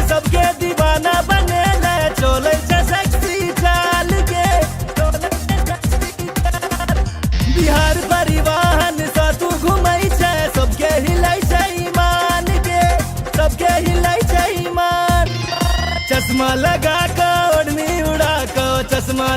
S5: सबके दीवाना बने ले चश्मा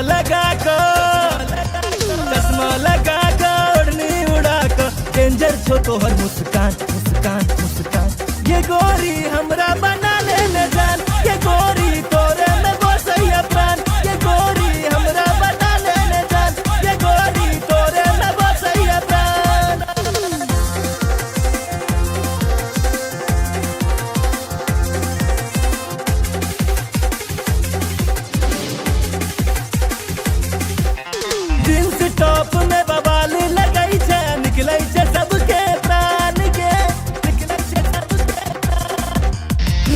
S5: लगा कर ओढ़नी उड़ा कर डेंजर छो तोहर मुस्कान मुस्कान मुस्कान ये गोरी हमरा बना लेने जान ये गोरी तोरे में बसैया प्राण ये गोरी हमरा बना लेने जान ये गोरी तोरे में बसैया प्राण जींस टॉप में बवाल लगई छे निकलै छे सबके प्राण के निकलै छे सबके प्राण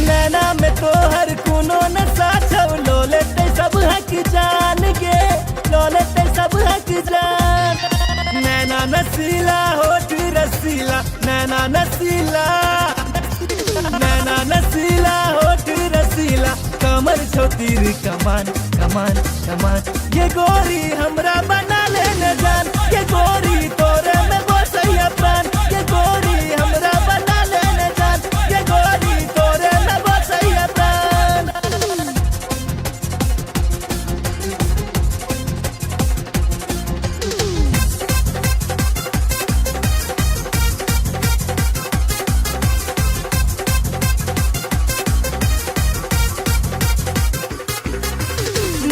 S5: नैना में तोहर कोनो नशा छौ लो लेते सब हक जान के लो लेते सब हक जान नैना नसीला होठ रसीला नैना नसीला होठ रसीला कमर छो तीर कमान कमान कमान ये गोरी हमरा बना लेने जान ये गोरी तोरे में बसैया प्राण ये गोरी हमरा बना लेने जान ये गोरी तोरे में बसैया प्राण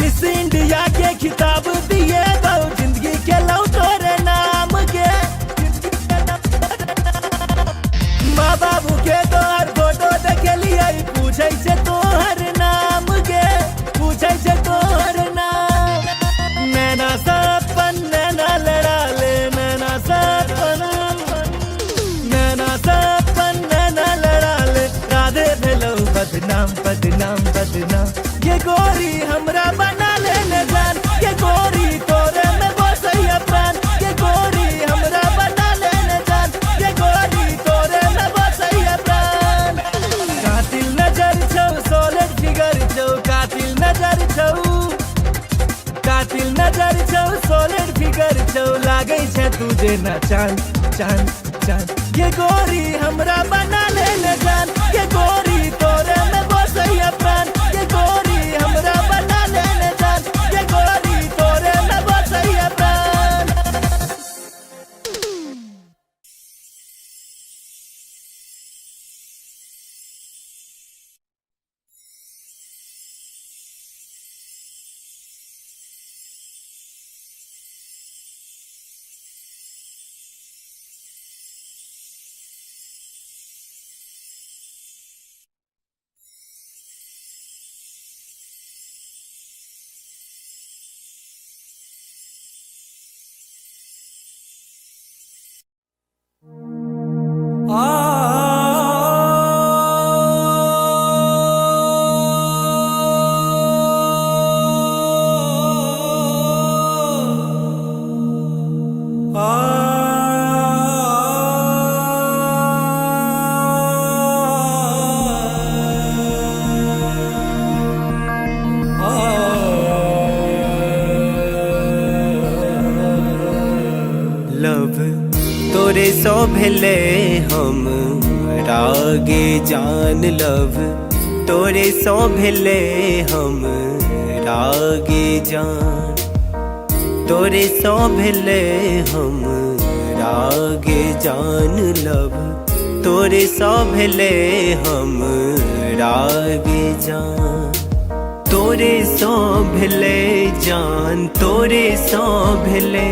S5: मिस इंडिया के खिताब दिए दो जिंदगी के लो तोरे नाम के माँ बाबू के तोहर फोटो देखे लिए पूछे छे तोहर नाम के पूछे छे तोहर नाम नैना सपन नैना लड़ा ले नैना सपन नैना लड़ा ले राधे भेलो बदनाम बदनाम बदनाम ये गोरी हमरा बना लेने जान ये गोरी तोरे में बसैया प्राण ये गोरी हमरा बना लेने जान ये गोरी तोरे में बसैया प्राण कातिल नजर छौ सॉलिड फिगर छौ कातिल नजर छौ सॉलिड फिगर छौ लागै छै तू जेना चांद चांद चांद ये गोरी हमरा बना लेने जान ये गोरी तोरे में बसैया प्राण ये गोरी हमरा बना लेने जान ये गोरी तोरे में बसैया प्राण
S6: लव तोरे सो भेले हम रागे जान लव तोरे सो भेले हम रागे जान तोरे सो भेले हम रागे जान लव तोरे सो भेले हम रागे जान तोरे सो भेले जान तोरे सो भेले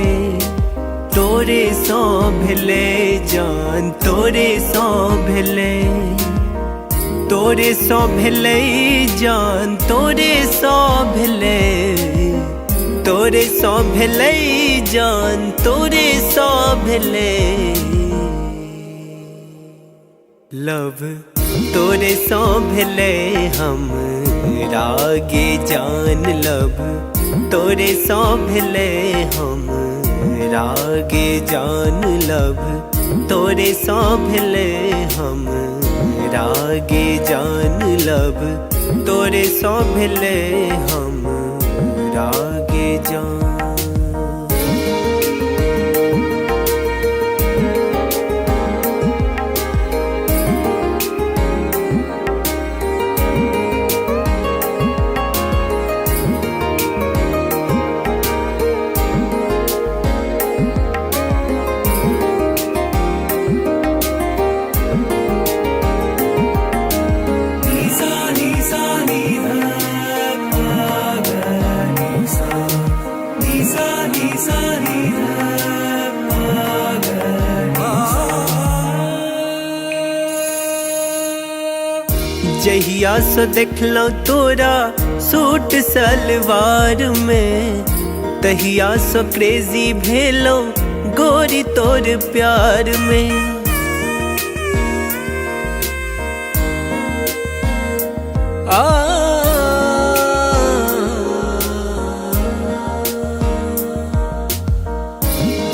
S6: तोरे सो भेले जान तोरे सो भेले तोरे सो भेले जान तोरे सो भेले तोरे सो भेले जान तोरे सो भेले लव तोरे सो भेले हम रागे जान लव तोरे सो भेले हम रागे जान लव तोरे सो भेले हम रागे जान लव तोरे सो भेले हम रागे जान जहिया से देखलो तोरा सूट सलवार में, तहिया से क्रेजी भेलो गोरी तोर प्यार में।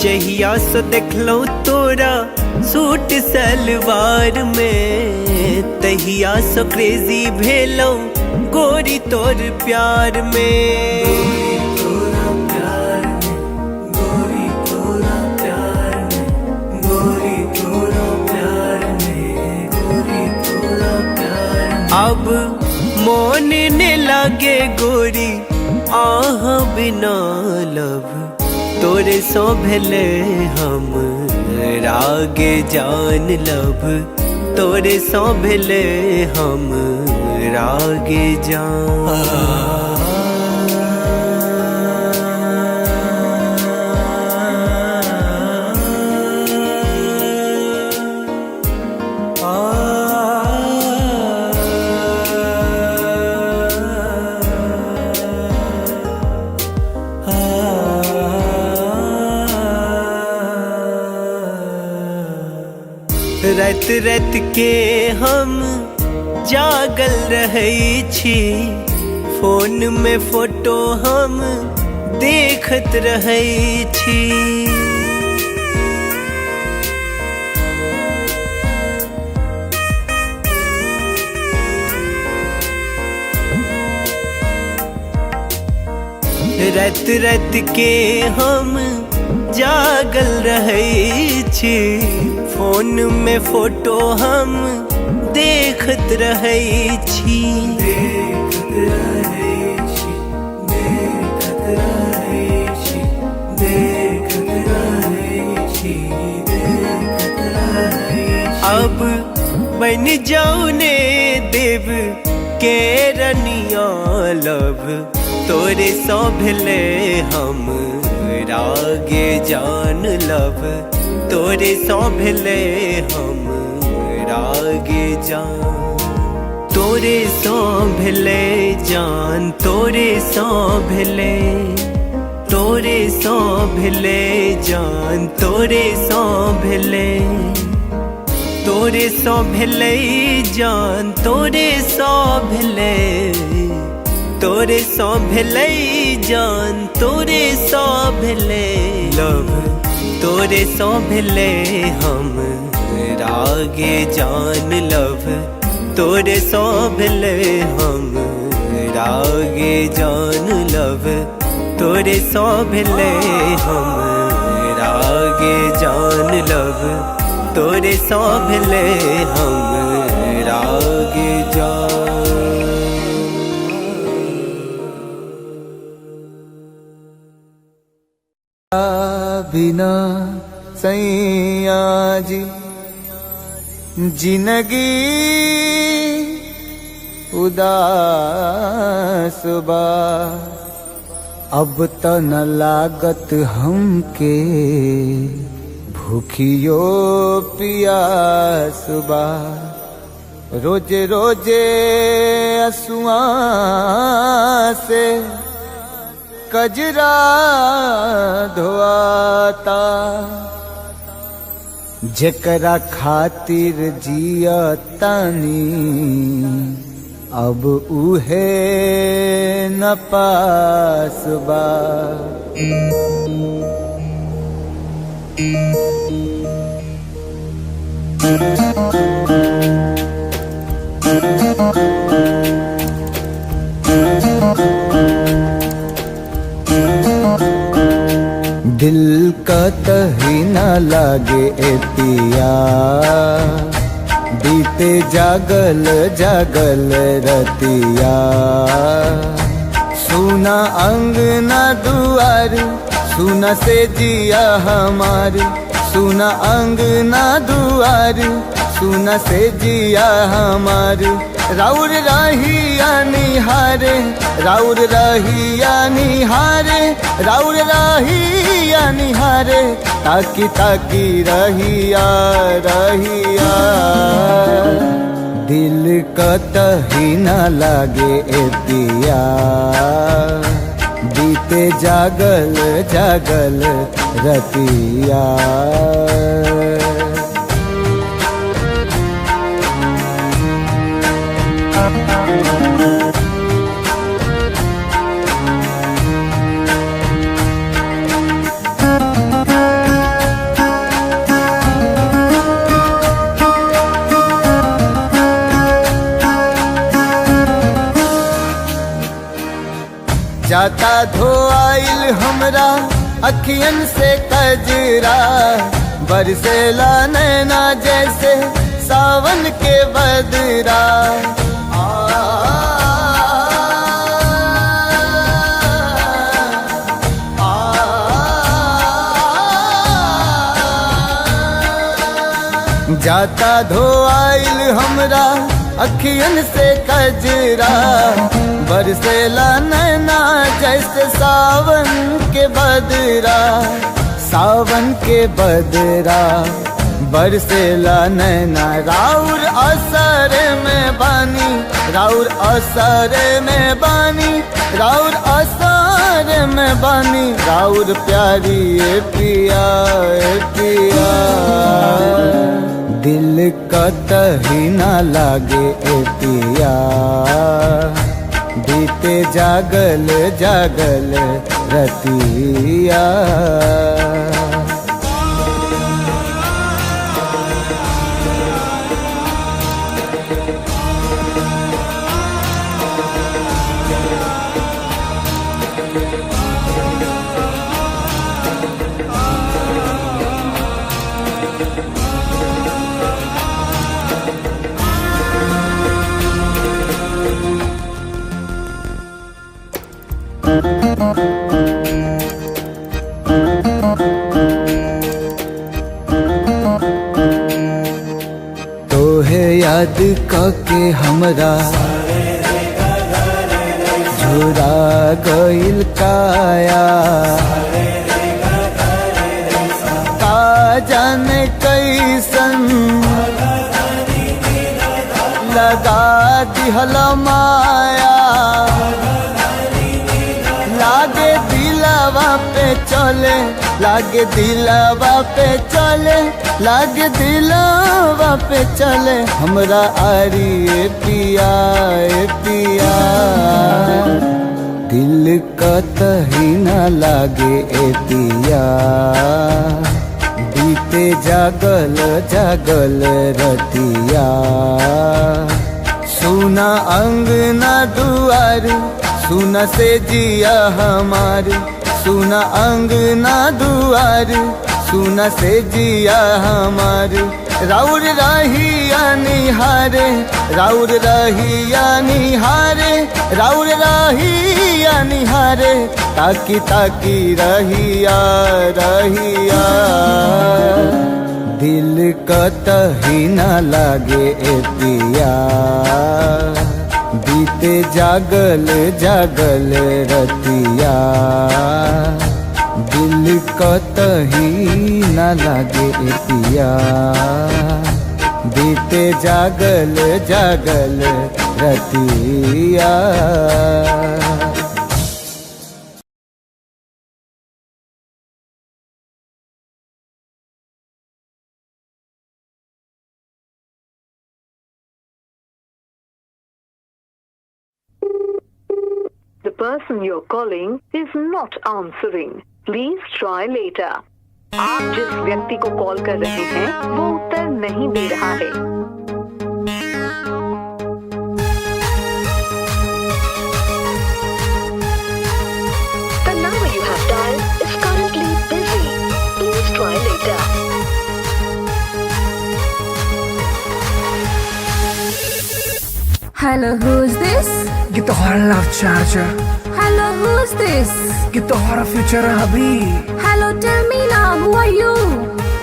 S6: जहिया से देखलो तोरा सूट सलवार में, तहिया से क्रेजी भेलो गोरी तोर प्यार में। अब मोन ने लागे गोरी आह बिना लब, तोरे सो भेले हम रागे जान लब, तोरे सो भेले हम रागे जान। रात रात के हम जागल रहै छी, फोन में फोटो हम देखत रहै छी। रात रात के हम जागल रहै छी, फोन में फोटो हम देखत रहै छी। अब बन जाऊ ने देव के रनिया लब, तोरे सो भेले हम रागे जान लब, तोरे सो भेले हम रागे जान। तोरे सो भेले जान, तोरे सो भेले, तोरे सो भेले जान, तोरे सो भेले, तोरे सो भेले जान, तोरे सो भेले, तोरे सो भेले जान, तोरे सो भेले लब, तोरे सो भेले हम रागे जान लब, तोरे सो भेले हम रागे जान लब, तोरे सो भेले हम रागे जान लब, तोरे सो भेले हम रागे जान।
S1: बिना सैया जी जिंदगी उदास बा, अब त न लागत हमके भूखियो पियास बा। रोजे रोजे असुआ से कजरा धोआता, जेकरा खातिर जिया तानी अब उहे न पास बा। दिल का तही न लागे ए पिया, बीते जागल जागल रतिया। सुना अंगना दुआर, सुना से जिया हमार, सुना अंगना दुआर, सुना से जिया हमार। राउर रहिया निहारे, राउर रहिया निहारे, राउर रहिया निहारे, ताकी ताकी रहिया रहिया। दिल कतही न लागे ए पिया बीते जागल जागल रतिया। जाता धोआइल हमरा अखियन से कजरा बरसेला नैना जैसे सावन के बदरा। जाता धोआइल हमरा अखियन से कजरा बरसेला नैना जैसे सावन के बदरा। सावन के बदरा बरसेला नैना राउर असर में बानी राउर असर में बानी राउर असर में बानी राउर प्यारी ए पिया ए पिया। दिल कतही न लागे ए पिया बीते जागल जागल रतिया। तोहे याद कके हमरा झुरा गइल काया का जाने कैसन लगा दिहला माया। लागे दिलवा पे चले लागे दिलवा पे चले लागे दिलवा पे चले हमरा आरी ए पिया ए पिया। दिल कतही न लागे ए पिया बीते जागल जागल रतिया। सुना अंगना दुआर सुना से जिया हमार सुना अंगना दुआर सुना से जिया हमार। राउर रहिया निहारे राउर रहिया निहारे राउर रहिया निहारे ताकी ताकी रहिया रहिया। दिल कतही न लागे ए पिया बीते जागल जागल रतिया। दिल कतही न लागे ए पिया बीते जागल जागल रतिया।
S2: The person you're calling is not answering. Please try later. आप जिस व्यक्ति को कॉल कर रहे हैं वो उत्तर नहीं दे रहा है। The number you have dialed is currently busy. Please try later.
S3: Hello, who's this?
S4: ये तो हमारा love charger.
S3: Hello, who's this?
S4: ये तो हमारा फ्यूचर है अभी।
S3: Hello, tell me now, who are you?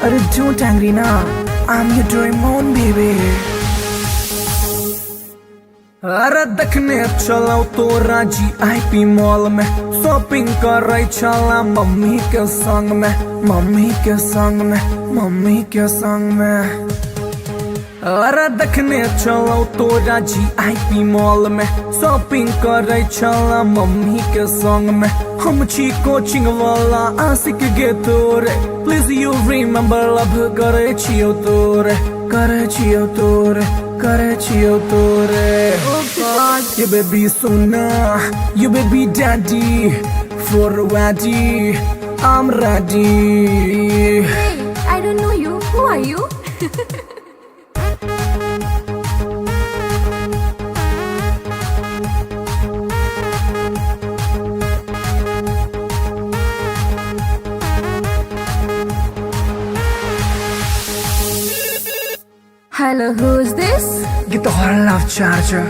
S4: अरे don't angry ना, I'm your Doraemon baby। अरे देखने चलो तो राजी IP मॉल में शॉपिंग कर रही चला मम्मी के संग में मम्मी के संग में मम्मी के संग में। अरे देखने चलो तोरा GIP मॉल में शॉपिंग करे चला मम्मी के संग में हम छी कोचिंग वाला आशिक गे तोरे प्लीज यू रिमेम्बर लव करे छियो तोरे करे छियो तोरे करे छियो तोरे you baby sona you baby daddy for ready I'm ready.
S3: Hey, I don't know you. Who are you? Hello, who's this?
S4: Get the horror love charger.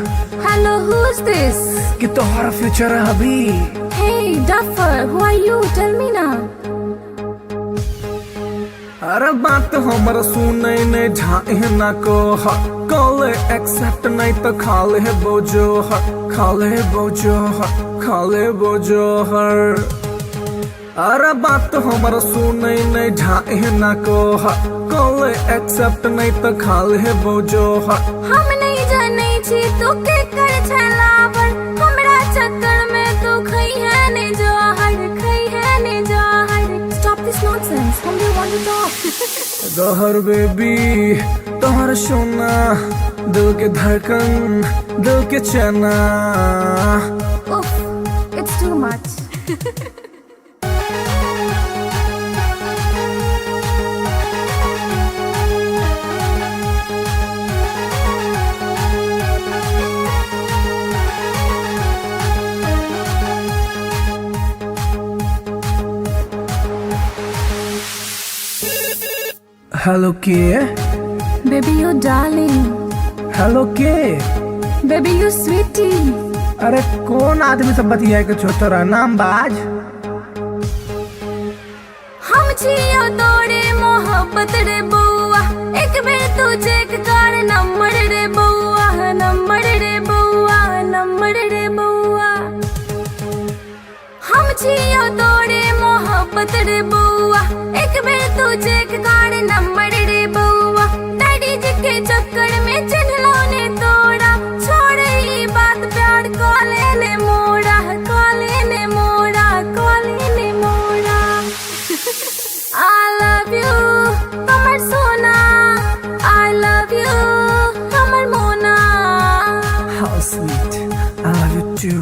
S3: Hello, who's this?
S4: Get the horror future hubby.
S3: Hey, Duffer, who are you? Tell me now.
S4: अरे बात हमर सुनै नहीं ढाई ना को कॉले accept नहीं तो खाले बोझो खाले बोझो खाले बोझो हर अरे बात हमर सुनै नहीं ढाई ना को कॉले एक्सेप्ट नहीं तो खाले बोझो
S3: हम नहीं जाने छी तू के कर छलावर हमरा चक्कर में तू खई है ने जोहर खई है ने जोहर Stop this nonsense. Whom do you want to talk?
S4: गहर बेबी तोहर सोना दिल के धड़कन दिल के चना
S3: Oof, it's too much.
S4: Hello के
S3: Baby, you darling.
S4: हेलो के
S3: Baby, you sweetie.
S4: अरे कौन आदमी सब बतिया के छोटरा नाम बाज
S3: हम छियो तोरे मोहब्बत रे बउआ एक बेर तू चेक कर नंबर रे बउआ नंबर रे बउआ नंबर रे बउआ हम छियो तोरे मोहब्बत रे बउआ एक बेर तू चेक कर नंबर रे बउआ डैडी जी के चक्कर में चिन्हलो ने तोड़ा छोड़ ई बात प्यार कॉले ने मोड़ा कॉले ने मोड़ा कॉले ने मोड़ा I love you, Amar Sona. I love you, Amar Mona.
S4: How sweet I love you too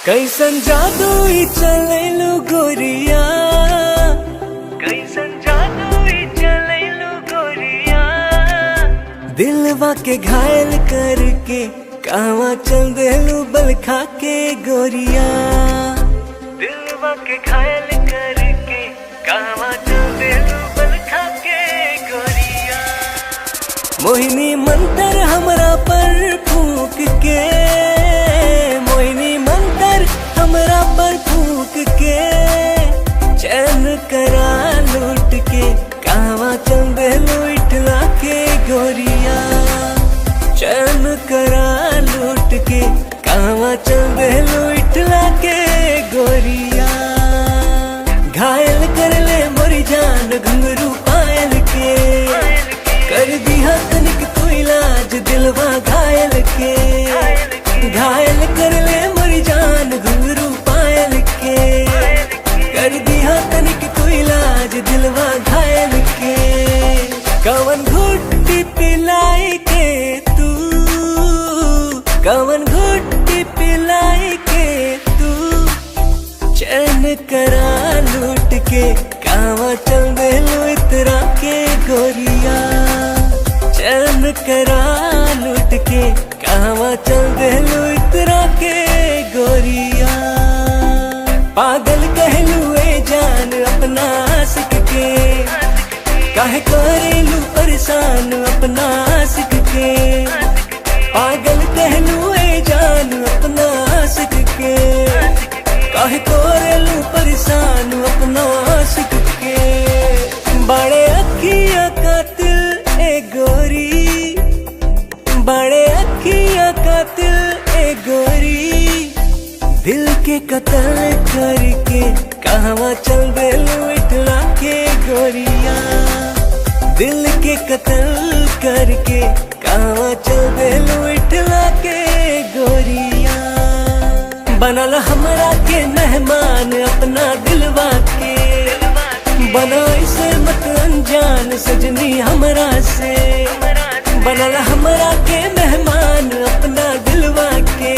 S6: कैसन जादू ही चलेलु गोरिया कैसन जादू ही चलेलु गोरिया दिलवा के घायल करके कहवा चल देलू बल खा के गोरिया दिलवा के घायल करके कहवा चल देलू बल खा के गोरिया मोहिनी मंतर हमरा पर फूक के मोहिनी मंतर हमरा पर फूक के चैन करा लूट के कहवा चल देलू इठला के गोरिया चैन करा लूट के कहवा चल देलू इठला के गोरिया घायल कर ले मोरी जान घुंघरू पायल के कर दिया तनिक तू इलाज दिलवा घायल के घायल कर ले मोरी जान घुंघरू पायल के कर दिया तनिक तू इलाज दिलवा घायल के कवन घुट्टी पिलाई के तू कवन घुट्टी पिलाई के तू चैन करा लूट के कहवा चल देलू इतरा के गोरिया चैन करा लूट के कहवा चल देलू इतरा के गोरिया पागल कहलू ए जान अपना आशिक के काहे करेलू परेशान अपना आशिक के पागल कहलू ए जान अपना आशिक के काहे करेलू परेशान अपना आशिक के बड़े अखिया कातिल ए गोरी बड़े अखिया कातिल ए गोरी के कत्ल करके कहवा चल देलू इठला के गोरिया। दिल के कत्ल करके कहवा चल देलू इठला के गोरिया। बनल हमरा के मेहमान अपना दिलवा के, बना इसे मत अनजान सजनी हमरा से। बनल हमरा के मेहमान अपना दिलवा के,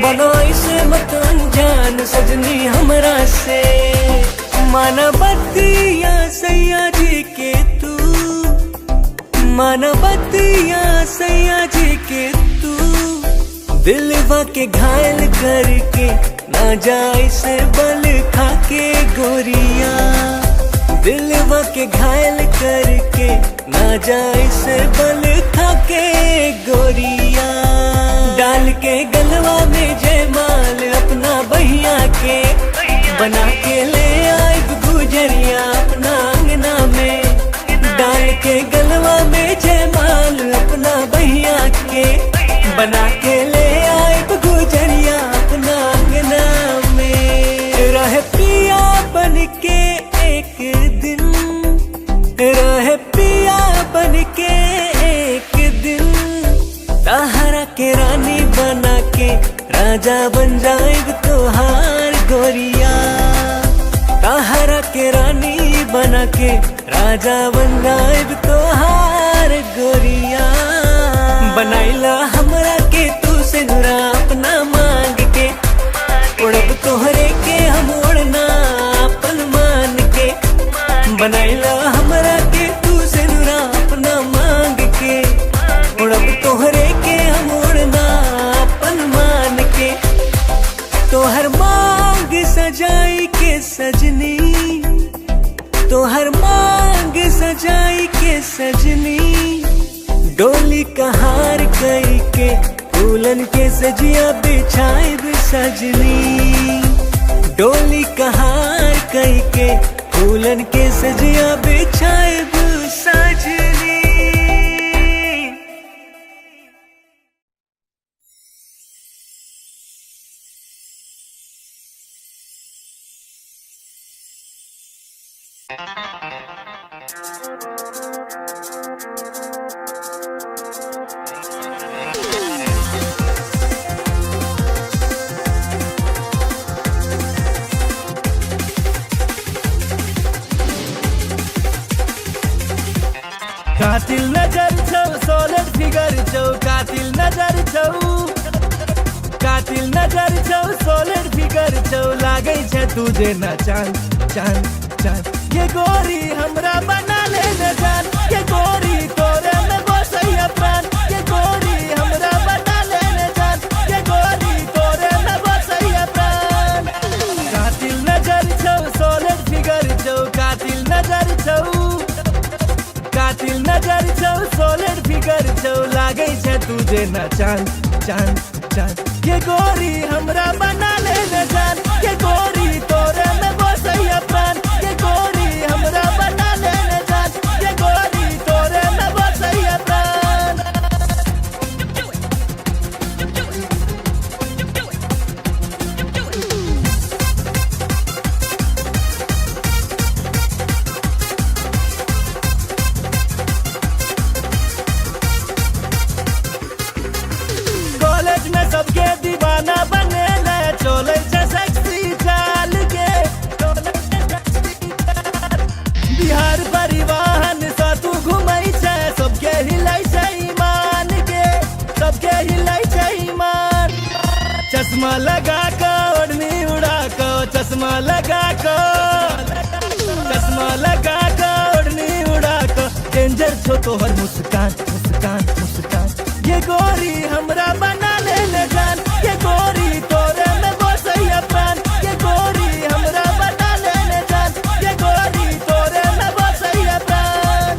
S6: बना इसे मत अनजान सजनी हमरा से। मानवतिया सैया जी के तू, मानवतिया सैया जी के तू, दिलवा के घायल करके ना जाए से बल खा के गोरिया। दिलवा के घायल करके ना जाए से बल खा के गोरिया। डाल के गलवा में जयमाल अपना बहिया के, बना के ले आए गुजरिया अपना अंगना में। डाल के गलवा में जयमाल अपना बहिया के, बना के ले आए गुजरिया अपना अंगना में। रह पिया बन के एक दिन, रह पिया बन के एक दिन, ताहरा के रानी बना के राजा बन जाएग तोहार गोरिया। ताहरा के रानी बना के राजा बन जाएग तोहार गोरिया। बनाइला हमरा के तू से नुरा अपना मांग के, उड़ब तोहरे के हम उड़ना अपन मान के। बनाइला हमरा के तू से नुरा अपना मांग के, उड़ब तोहरे के हम उड़ना अपन मान के। तोहर मांग सजाई के सजनी, तोहर मांग सजाई के सजनी, डोली कहार कई के फूलन के सजिया बिछाए सजनी। डोली कहार कई के फूलन के सजिया बिछाए सजनी।
S5: कातिल नजर छौ सोलर फिगर छौ, कातिल नजर छौ, कातिल नजर छौ सोलर फिगर छौ, लागे छै तुझे न चांद चांद चांद। ये गोरी हमरा बना ले न जान, ये गोरी तोरे में बसैया प्राण। ये गोरी हमरा बना ले न जान, ये गोरी तोरे में बसैया प्राण। कातिल नजर छौ सोलर फिगर छौ, कातिल नजर छौ, कातिल नजर छौ सोलर फिगर छौ, लागे छै तुझे न चांद चांद चांद। ये गोरी हमरा बना ले न जान, ये गोरी तोरे में बसैया प्राण। ये गोरी हमरा बना ले न जान, ये गोरी तोरे में बसैया प्राण। कॉलेज में सबके दीवाना बने ले, चले छै सेक्सी चाल के। बिहार परिवहन से तू घूमै छै, सबके हिलै छै ईमान के, सबके हिलै छै ईमान। चश्मा लगा के ओढ़नी उड़ा के, चश्मा लगा के, चश्मा लगा के ओढ़नी उड़ा के, डेंजर छो तोहर मुस्कान मुस्कान मुस्कान। ये गोरी हमरा बना ले न जान, ये गोरी तोरे में बसैया प्राण। ये गोरी हमरा बना ले न जान, ये गोरी तोरे में बसैया प्राण।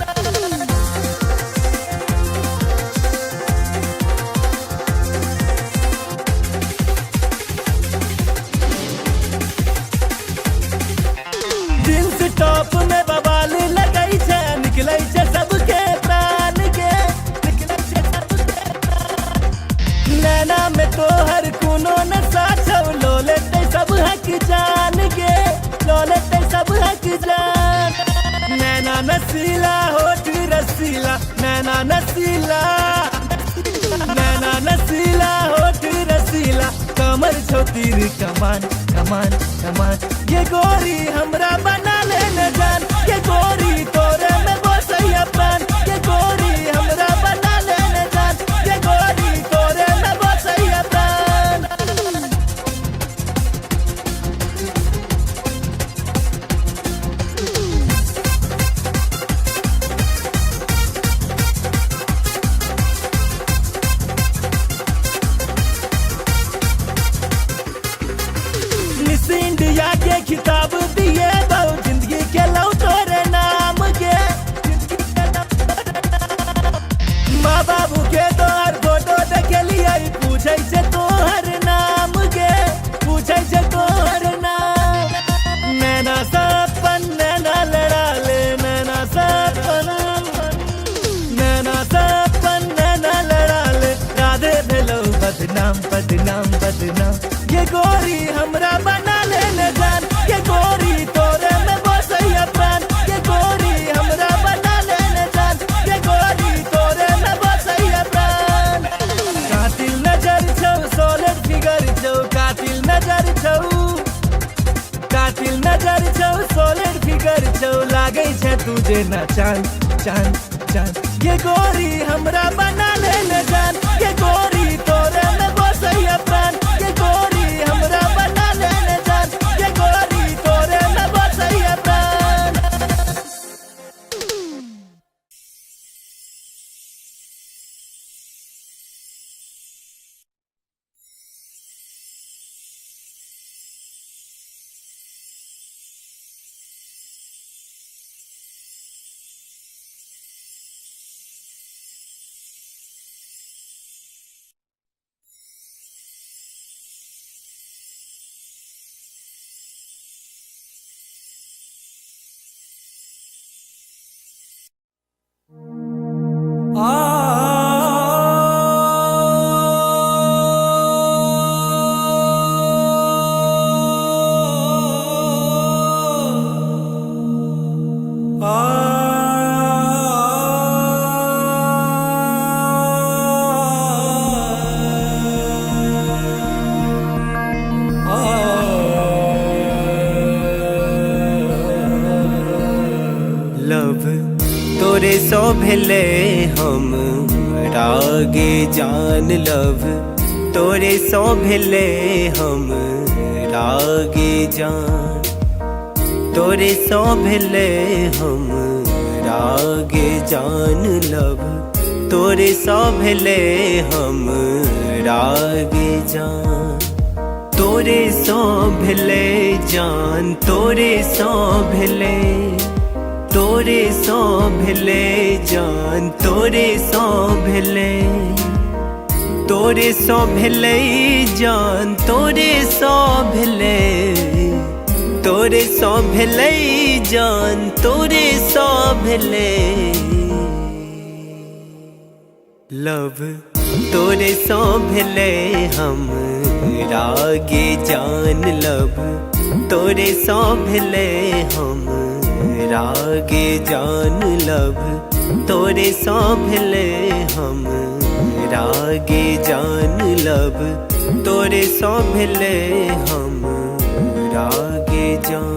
S5: जींस टॉप में बवाल लगै छै, निकलै छै सबके प्राण के, निकलै छै सबके प्राण। नैना में तोहर कोनो नशा छौ, लोले जान के दौलत सब हक जान। नैना नसीला होठ रसीला, नैना नसीला, नैना नसीला होठ रसीला, कमर छोतीर कमान कमान कमान। ये गोरी हमरा बना ले न जान, ये गोरी तोरे में बसैया प्राण। ये गोरी हमरा बना ले न जान, ये गोरी तोरे में बसैया प्राण। मिस इंडिया के खिताब दिए बहु, जिंदगी के लौ तोरे नाम के। माँ बाबू के तोहर फोटो देखे लिया, पूछे से तोहर नाम के, पूछे से तोहर नाम। नैना सपन नैना लड़ा ले, नैना सपन, नैना सपन नैना लड़ा ले, राधे भेलो बदनाम बदनाम बदनाम। ये गोरी हमरा बना ले न जान, ये गोरी तोरे में बसैया प्राण। ये गोरी हमरा बना ले न जान, ये गोरी तोरे में बसैया प्राण। कातिल नजर छौ, सॉलिड फिगर छौ, कातिल नजर छौ, कातिल नजर छौ, सॉलिड फिगर छौ, लागै छै तुझे ना चांद चांद चांद। ये गोरी हमरा बना ले न जान, ये गोरी तोरे में बसैया प्राण। ये गोरी हमरा बना ले न जान, ये गोरी तोरे में बसैया प्राण।
S6: लव तोरे सो भेले हम रागे जान। लव तोरे सो भेले हम रागे जान, तोरे सो भेले हम रागे जान। लव तोरे सो भेले हम रागे जान, तोरे सो भेले जान, तोरे सो भेले, तोरे सो भेले जान, तोरे सो भेले, तोरे सो भेले जान, तोरे सो भेले, तोरे सो भेले जान, तोरे सो भेले। लव तोरे सो भेले हम रागे जान। लव तोरे सो भेले हम रागे जान। लव तोरे सो भेले हम रागे जान। लव तोरे सो भेले हम रागे जान।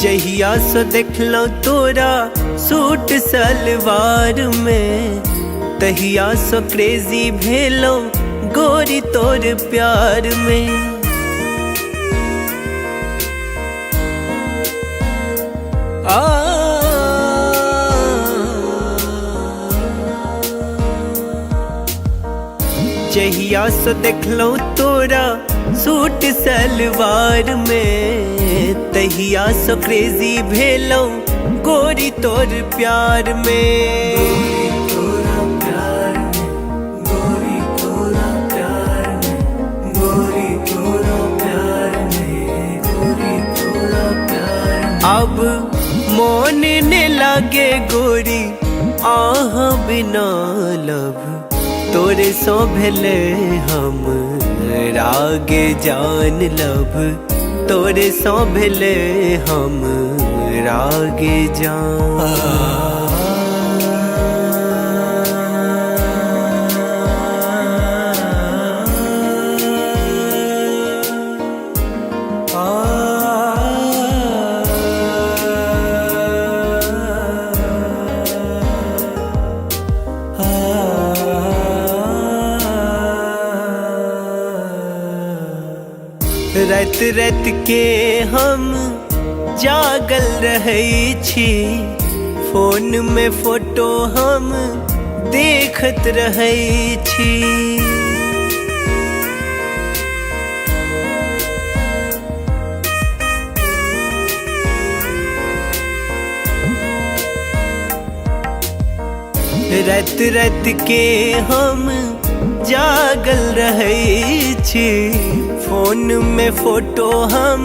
S6: जहिया सो देखलो तोरा सूट सलवार में, तहिया सो क्रेजी भेलो गोरी तोर प्यार में। जहिया से देखलो तोरा सूट सलवार में, तहिया से क्रेजी भेलो गोरी तोर प्यार में। अब मोन ने लागे गोरी आह बिना लब, तोरे सो भेले हम रागे जान लब, तोरे सो भेले हम रागे जान। रात रात के हम जागल रहै छी, फोन में फोटो हम देखत रहै छी। रात रात के हम जागल रहै छी, फोन में फोटो हम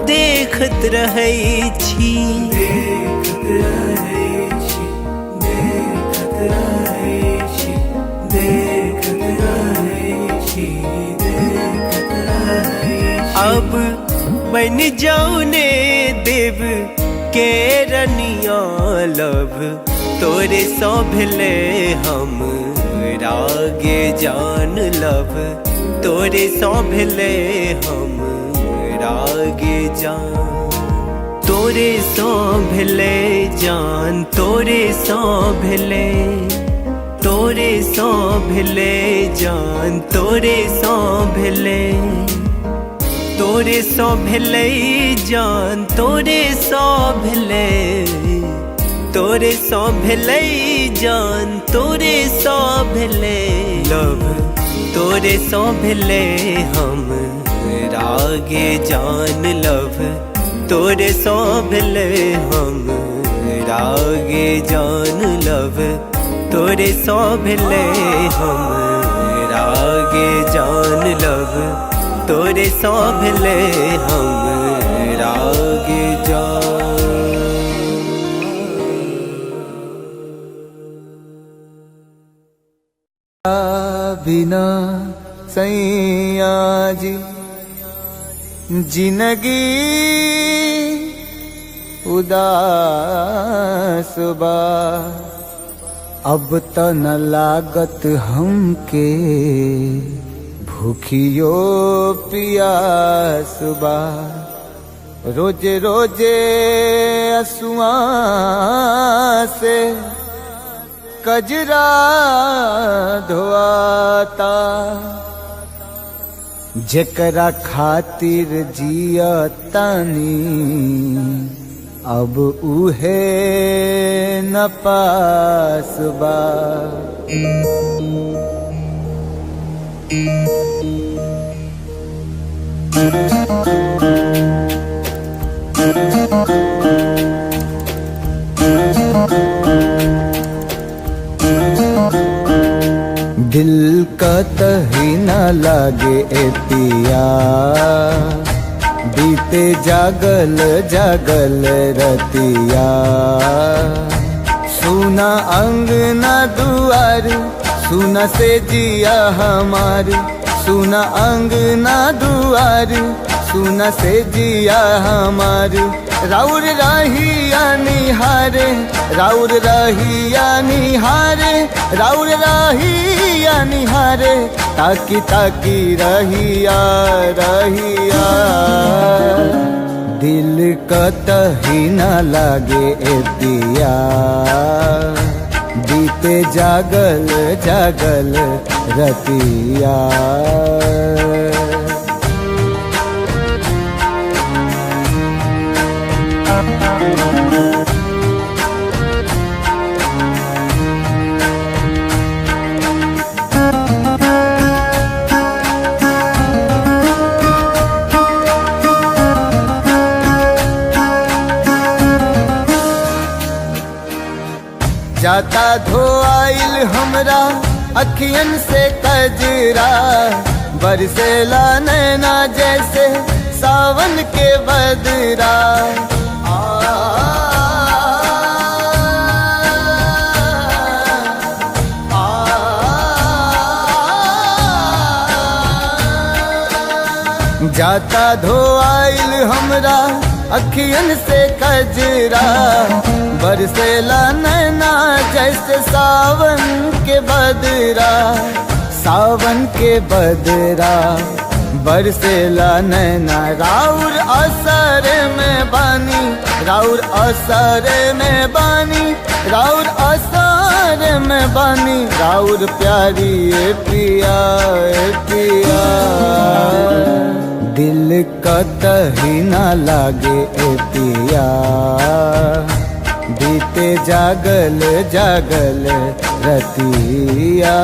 S6: देखत रहै छी। अब बन जाऊ ने देव के रनिया लब, तोरे सो भेले हम रागे जान लब, तोरे सो भेले हम रागे जान। तोरे सो भेले जान, तोरे सो भेले, तोरे सो भेले जान, तोरे सो भेले, तोरे सो भेले जान, तोरे सो भेले, तोरे सो भेले जान, तोरे सो भेले लब, तोरे सो भेले हम रागे जान लब, तोरे सो भेले हम रागे जान लब, तोरे सो भेले हम रागे जान लब, तोरे सो भेले हम रागे जान।
S1: बिना सैया जी जिंदगी उदास बा, अब त न लागत हमके भूखियो पियास बा। रोजे रोजे असुआ से कजरा धोआता, जेकरा खातिर जिया तानी अब उहे न पास बा। दिल का तही न लागे ए पिया, बीते जागल जागल रतिया। सुना अंगना दुआर, सुना से जिया हमार, सुना अंगना दुआर, सुना से जिया हमार। राउर रहिया निहारे, राउर रहिया निहारे, राउर रहिया निहारे, ताकी ताकी रहिया रहिया। दिल कतही न लागे ए पिया, बीते जागल जागल रतिया। जाता धोआइल हमरा अखियन से कजरा, बरसेला नैना जैसे सावन के बदरा। जाता धोआइल हमरा अखियन से कजरा, बरसेला नैना जैसे सावन के बदरा। सावन के बदरा बरसेला नैना, राउर असर में बानी, राउर असर में बानी, राउर असर में बानी। राउर प्यारी ए पिया ए पिया, दिल कतही ना लागे ए पिया। बीते जागल जागल रतिया।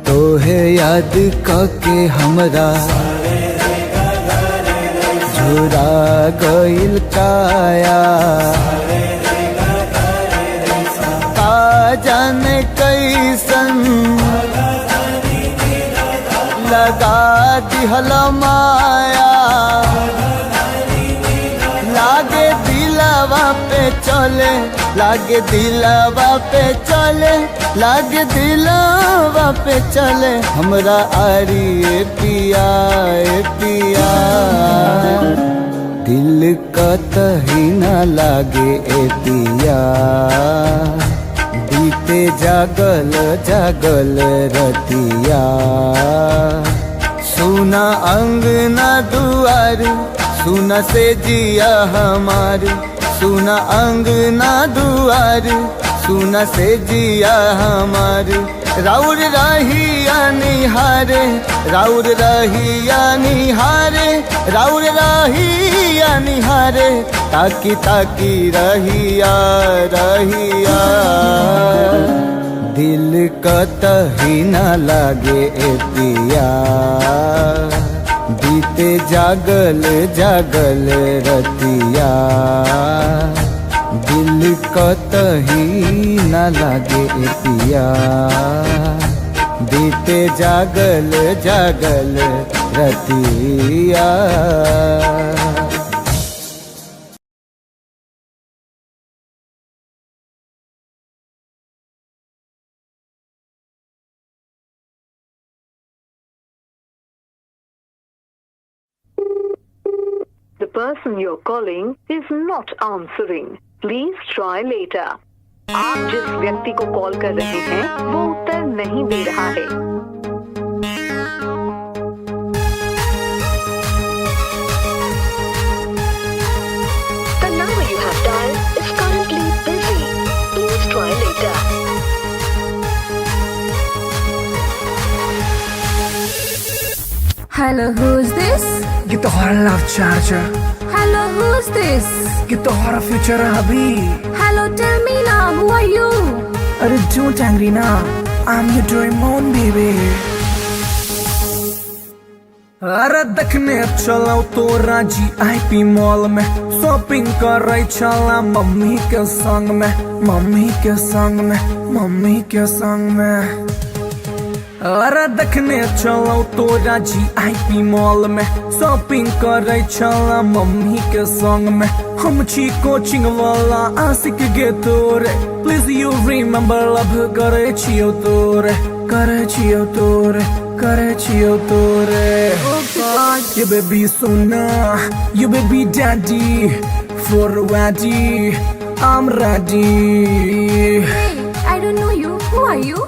S1: तोहे याद के हमरा झुरा गइल काया। का जाने कैसन लगा दिहल माया। लागे दिलवा पे चले, लागे दिलवा पे चले, लागे दिलवा पे चले हमरा आरी ए पिया ए पिया। दिल कतही ना लागे ए पिया। बीते जागल जागल रतिया। सुना अंगना दुआर, सुना से जिया हमार। सुना अंगना दुआर, सुना से जिया हमार। राउर रहिया निहारे, राउर रहिया निहारे, राउर रहिया निहारे। ताकी ताकी रहिया रहिया। दिल कतही ना लागे ए पिया। बीते जागल जागल रतिया। दिल कतही ना लागे ए पिया। बीते जागल जागल रतिया।
S2: The person you're calling is not answering. Please try later. आप जिस व्यक्ति को कॉल कर रहे हैं वो उत्तर नहीं दे रहा है। The number you have dialed is currently busy. Please try later.
S3: Hello, who's this?
S4: ये तो हमारा love charger.
S3: Hello, who's this?
S4: ये तो हमारा फ्यूचर है अभी।
S3: Hello, tell me now, who are you?
S4: अरे don't angry ना, I'm your Doraemon baby। अरे देखने चलो तो राजी IP मॉल में, शॉपिंग कर रही चला मम्मी के संग में, मम्मी के संग में, मम्मी के संग में। अरे देखने चलो तो राजी IP मॉल में, शॉपिंग कर रही चला मम्मी के संग में। हम छी कोचिंग वाला आशिक गे तोरे, प्लीज यू रिमेम्बर लव करे छियो तोरे, करे छियो तोरे, करे छियो तोरे। You baby Sona, you baby daddy, for ready, I'm ready।
S3: Hey, I don't know you. Who are you?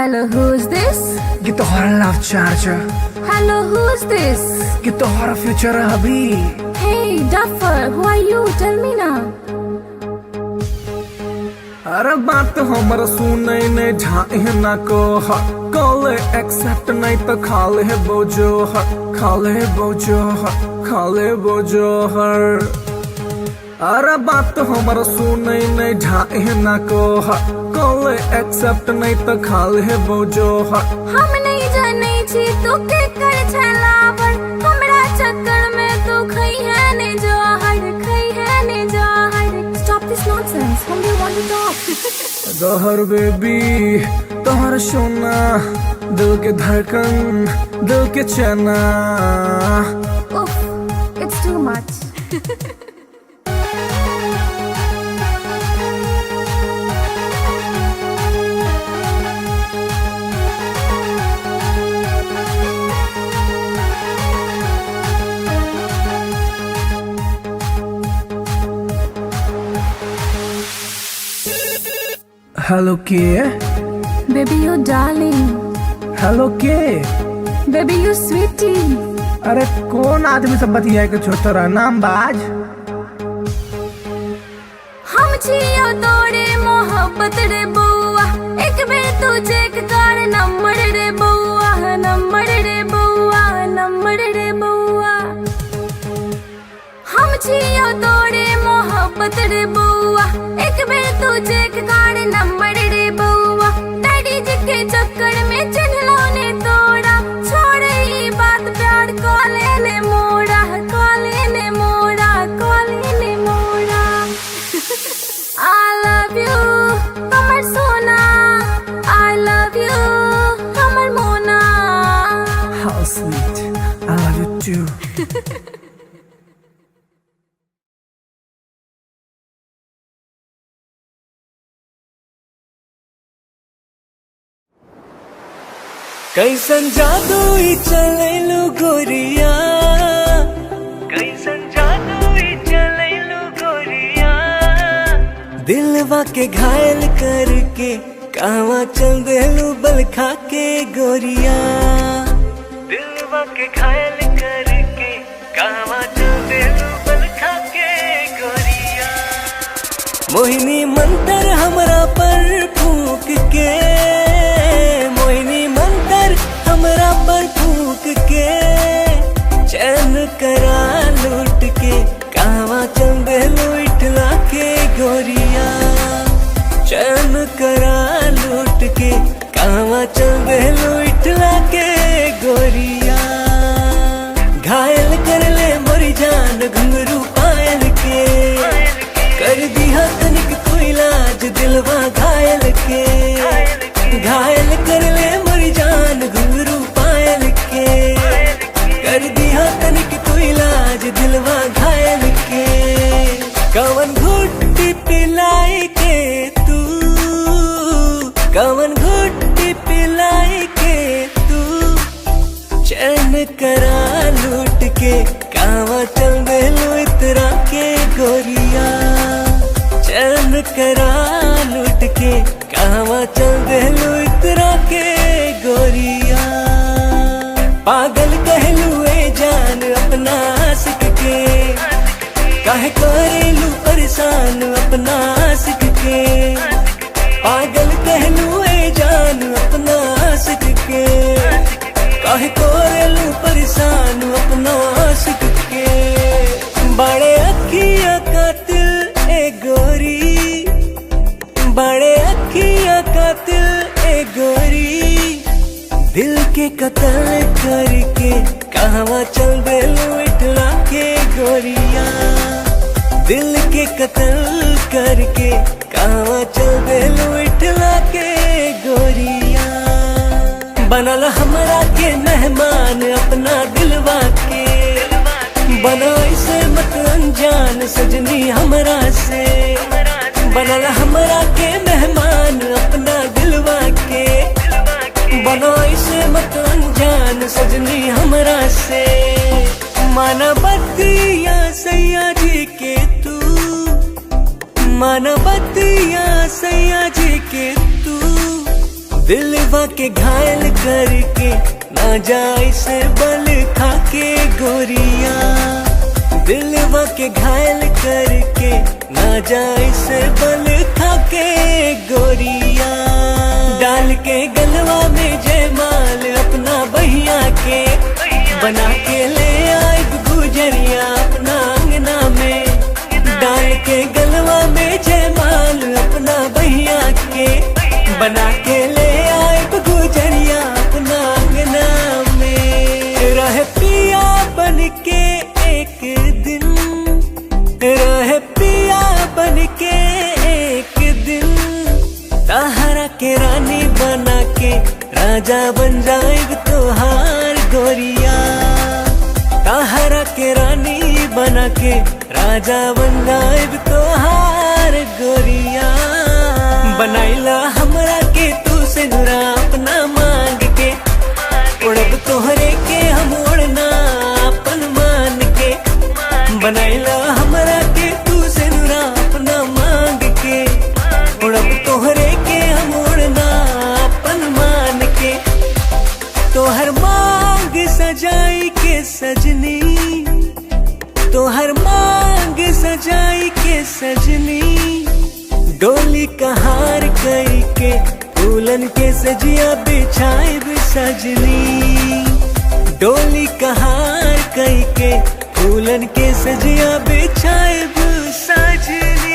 S3: Hello, who's this?
S4: ये तोहरा love charger,
S3: Hello, who's this?
S4: ये तोहरा फ्यूचर अभी।
S3: Hey, Duffer, who are you? Tell me now.
S4: अरे बात हमर सुनै ने ढाई ना को कॉल एक्सेप्ट नहीं तो खाले बोझो खाले बोझो खाले बोझो हर। अरे बात हमर सुनै ने ढाई ना को कॉल एक्सेप्ट नहीं तो खाले बोझो
S3: हम नहीं जाने छी तू के कर छलावर हमरा चक्कर में तू खई है ने जहर खई है ने जहर। Stop this nonsense. Whom do you want to talk?
S4: जहर बेबी तोहर सोना दिल के धड़कन दिल के चना।
S3: Oof, it's too much.
S4: Hello के
S3: Baby, you darling.
S4: हेलो के
S3: Baby, you sweetie.
S4: अरे कौन आदमी सब बतिया के छोटा नाम बाज।
S3: हम छियो तोरे मोहब्बत रे बउआ एक बेर तू चेक कर नंबर रे बउआ नंबर रे बउआ नंबर रे बउआ। हम छियो तोरे मोहब्बत रे बउआ एक बेर तू चेक कर नंबर रे बउआ। डैडी जी के चक्कर में चिन्हलो ने तोड़ा छोड़े ई बात प्यार कॉले ने मोड़ा कॉले ने मोड़ा कॉले ने मोड़ा। I love you, Kamar Sona. I love you, Kamar Mona.
S4: How sweet, I love you too।
S6: कैसन जादू ही चलेलू गोरिया कैसन जादू ही चलेलू गोरिया दिलवा के घायल करके कहवा चल देलू बल खा के गोरिया दिलवा के घायल करके कहवा चल देलू बल खा के गोरिया। मोहिनी मंतर हमरा पर फूक के मोहिनी मंतर हमरा पर फूक के चैन करा लूट के कहवा चल देलू इठला के गोरिया चैन करा लूट के कहवा चल देलू इठला के गोरिया। घायल कर ले मोरी जान घुंघरू पायल के कर दिया तनिक कोई इलाज दिलवा घायल के। घायल कर ले मोरी जान घुंघरू पायल के कर दिया तनिक कोई इलाज दिलवा घायल के। कवन घुट्टी पिलाई के तू कवन घुट्टी पिलाई के तू चैन करा लूट के कहवा चल देलू इतरा के गोरिया चैन करा लूट के कहवा चल देलू इतरा के गोरिया। पागल कहलू ए जान अपना आशिक के काहे करेलू परेशान अपना आशिक के। पागल कहलू ए जान अपना आशिक के काहे करेलू परेशान अपना आशिक के। बड़े अखियां कातिल ए गोरी बड़े अखियां कातिल ए गोरी दिल के कत्ल करके कहवा चल देलू इठला के गोरिया दिल के कत्ल करके कहवा चल देलू इठला के गोरिया। बनल हमरा के मेहमान अपना दिलवा के बना इसे मत अनजान सजनी हमरा से। बनल हमरा के मेहमान अपना दिलवा के बना इसे मत अनजान सजनी हमरा से। माना बतिया सैया जी के तू माना बतिया सैया जी के तू दिलवा के घायल करके ना जाए से बल खाके गोरिया, दिलवा के घायल करके ना जाए से बल खाके गोरिया। डाल के गलवा में जयमाल अपना बहिया के, बना के ले आए गुजरिया अपना अंगना में। डाल के गलवा में जयमाल अपना बहिया के, बना के ले आए गुजरिया अपना अंगना में। रह पिया बन के एक दिन, रह पिया बन के एक दिन, ताहरा के रानी बना के राजा बन जाएग तोहार गोरिया। ताहरा के रानी बना के राजा बन जाएग तोहार गोरिया। बनाइला हमरा के तू से नुरा अपना मांग के, उड़ब तोहरे के हम उड़ना अपन मान के। बनाइला हमरा के तू से नुरा अपना मांग के, उड़ब तोहरे के हम उड़ना अपन मान के। तोहर मांग सजाई के सजनी, तोहर मांग सजाई के सजनी, डोली कहार कई के फूलन के सजिया बिछाए सजनी। डोली कहार कई के फूलन के सजिया बिछाए सजनी।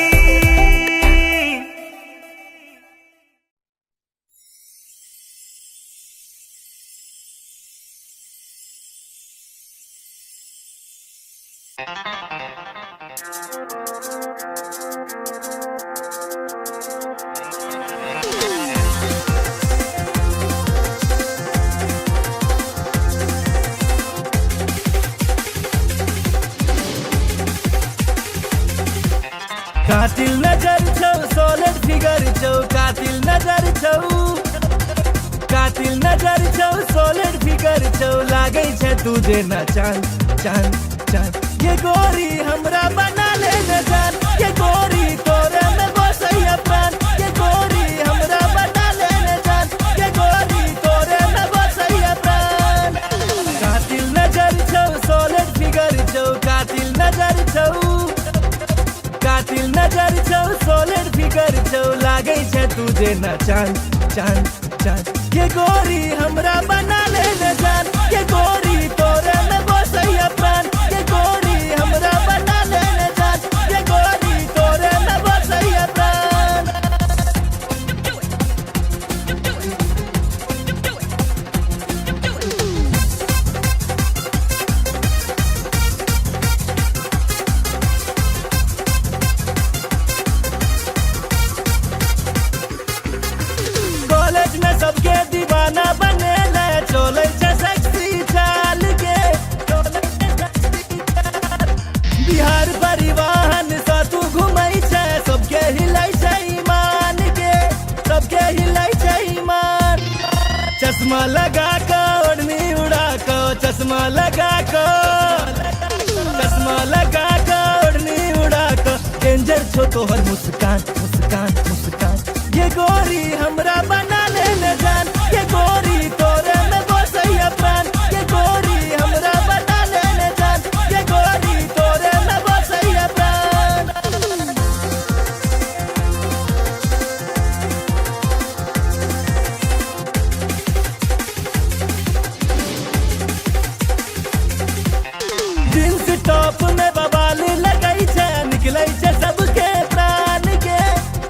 S5: कातिल नजर छौ सोलर फिगर छौ, कातिल नजर छौ, कातिल नजर छौ सोलर फिगर छौ। लागे छै तुझे ना चांद चांद चांद, ये गोरी हमरा बना ले न जान। ये गोरी तोरे में बसैया प्राण, ये गोरी हमरा बना ले न जान। ये गोरी तोरे में बसैया प्राण। कातिल नजर छौ सोलर फिगर छौ, कातिल नजर छौ, कातिल नजर छौ सोलर फिगर छौ। लागे छै तुझे ना चांद चांद चांद, ये गोरी हमरा बना ले न जान। ये गोरी तोरे में बसैया प्राण, ये गोरी हमरा बना ले न जान। ये गोरी तोरे में बसैया प्राण। कॉलेज में सबके दीवाना बने ले, चले छै सेक्सी चाल के, चले छै सेक्सी चाल। बिहार परिवहन से तू घुमै छै, सबके हिलै छै ईमान के, सबके हिलै छै ईमान। चश्मा लगा के ओढ़नी उड़ा के, चश्मा लगा के, चश्मा लगा के ओढ़नी उड़ा के। डेंजर छो तोहर मुस्कान मुस्कान मुस्कान, ये गोरी हमरा बना ले न जान। ये गोरी तोरे में बसैया प्राण, ये गोरी हमरा बना ले न जान। ये गोरी तोरे में बसैया प्राण। जींस टॉप में बवाल लगै छै, निकलै छै सबके प्राण के,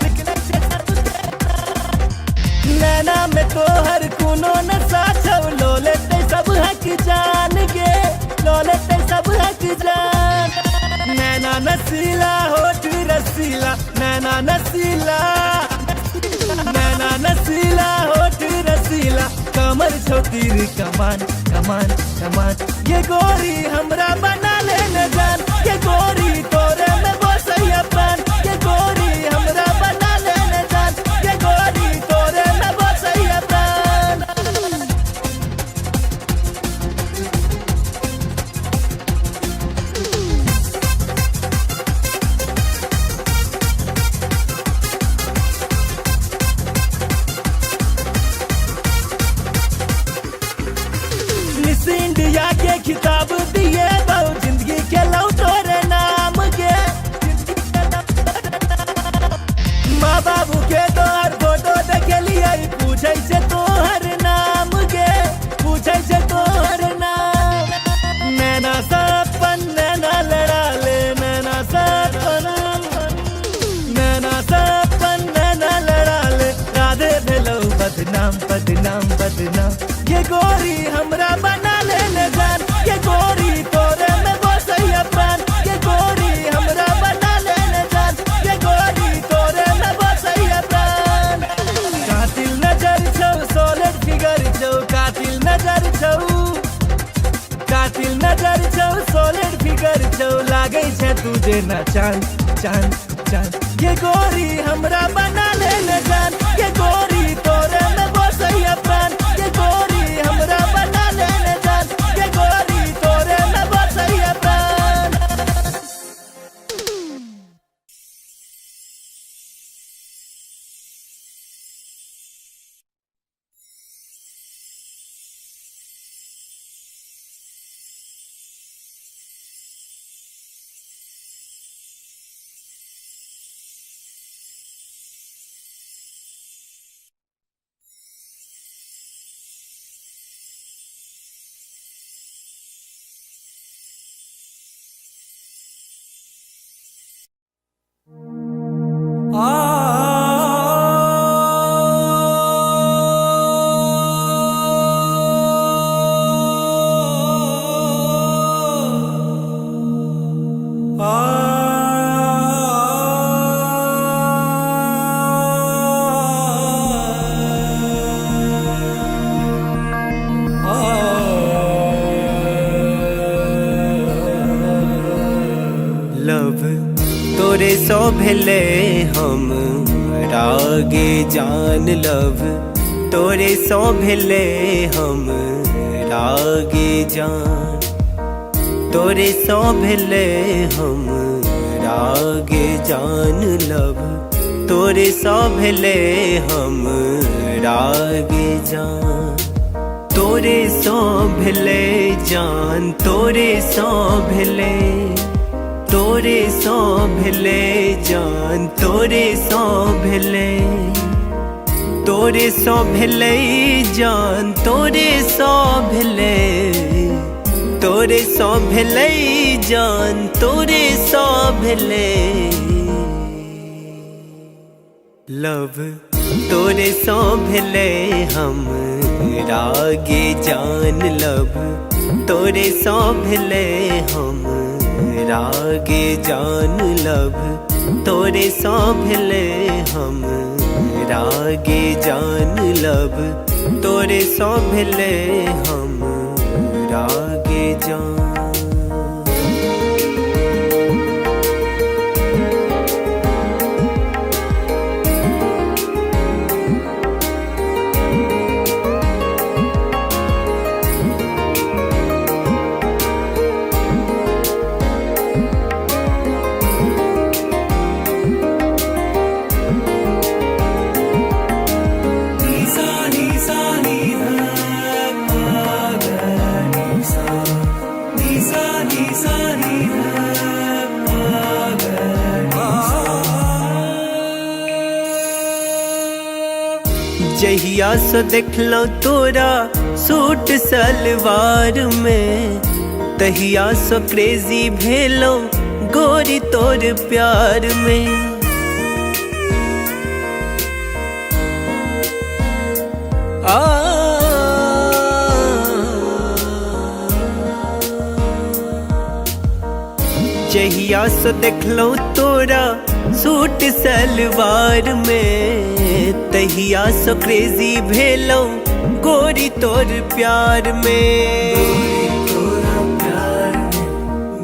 S5: निकलै छै सबके प्राण। नैना में तोहर कोनो नशा छौ, लो लेते सब हक जान के, लो लेते सब हक जान। नैना नसीला होठ रसीला, नैना नसीला, नैना नसीला होठ रसीला। कमर छौ तीर कमान कमान कमान, ये गोरी हमरा बना ले न जान। ये गोरी तोरे में बसैया प्राण, ये गोरी हमरा बना ले न जान। ये गोरी तोरे में बसैया प्राण। बदनाम बदनाम बदनाम। ये गोरी हमरा बना ले जान, ये गोरी तोरे में बसैया प्राण। ये गोरी हमरा बना ले जान, ये गोरी तोरे में बसैया प्राण। कातिल नजर छौ, सॉलिड फिगर छौ, कातिल नजर छौ, कातिल नजर छौ, सॉलिड फिगर छौ, लागे छे तुझे ना चांद चांद चांद। ये गोरी हमरा बना ले जान, ये गोरी तोरे में बसैया प्राण। ये गोरी हमरा बना ले जान, ये गोरी तोरे में बसैया प्राण।
S6: लव तोरे सो भेले हम रागे जान। लव तोरे सो भेले हम रागे जान। तोरे सो भेले हम रागे जान। लव तोरे सो भेले हम रागे जान। तोरे सो भेले जान, तोरे सो भेले, तोरे सो भेले जान, तोरे सो भेले, तोरे सो भेले जान, तोरे सो भेले, तोरे सो भेले जान, तोरे सो भेले। लव तोरे सो भेले हम रागे जान। लव तोरे सो भेले हम रागे जान। लव तोरे सो भेले हम रागे जान। लव तोरे सो भेले हम रागे जान। जहिया से देखलो तोरा सूट सलवार में, तहिया से क्रेजी भेलो गोरी तोर प्यार में। जहिया से देखलो तोरा सूट सलवार में, तहिया से क्रेजी भेलो गोरी तोर प्यार में। गोरी तोरा प्यार में,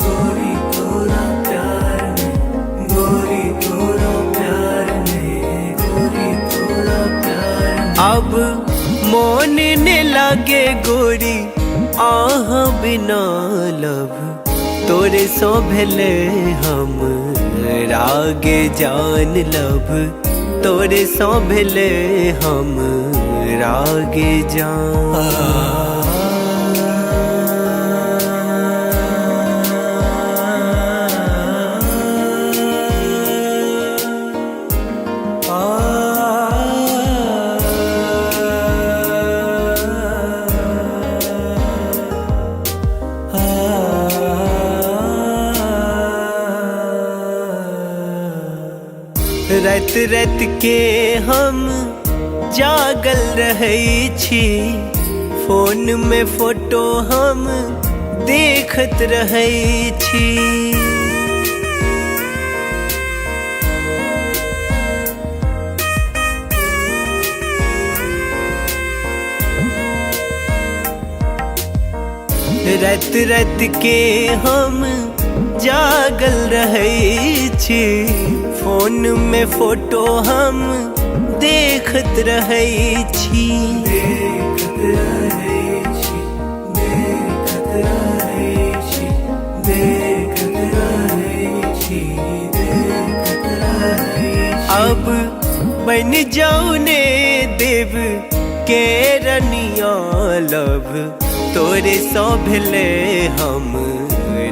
S6: गोरी तोरा प्यार में, गोरी तोरा प्यार में, गोरी तोरा प्यार में। अब मोन ने लागे गोरी आह बिना। लव तोरे सो भेले हम रागे जान। लव तोरे सो भेले हम रागे जान। रात रात के हम जागल रहै छी, फोन में फोटो हम देखत रहै छी। रात रात के हम जागल रहै छी, फोन में फोटो हम देखत रहै छी। देखत रहै छी, देखत रहै छी, देखत रहै छी, देखत रहै छी। अब बन जाऊ ने देव के रनिया लब, तोरे सौ भेले हम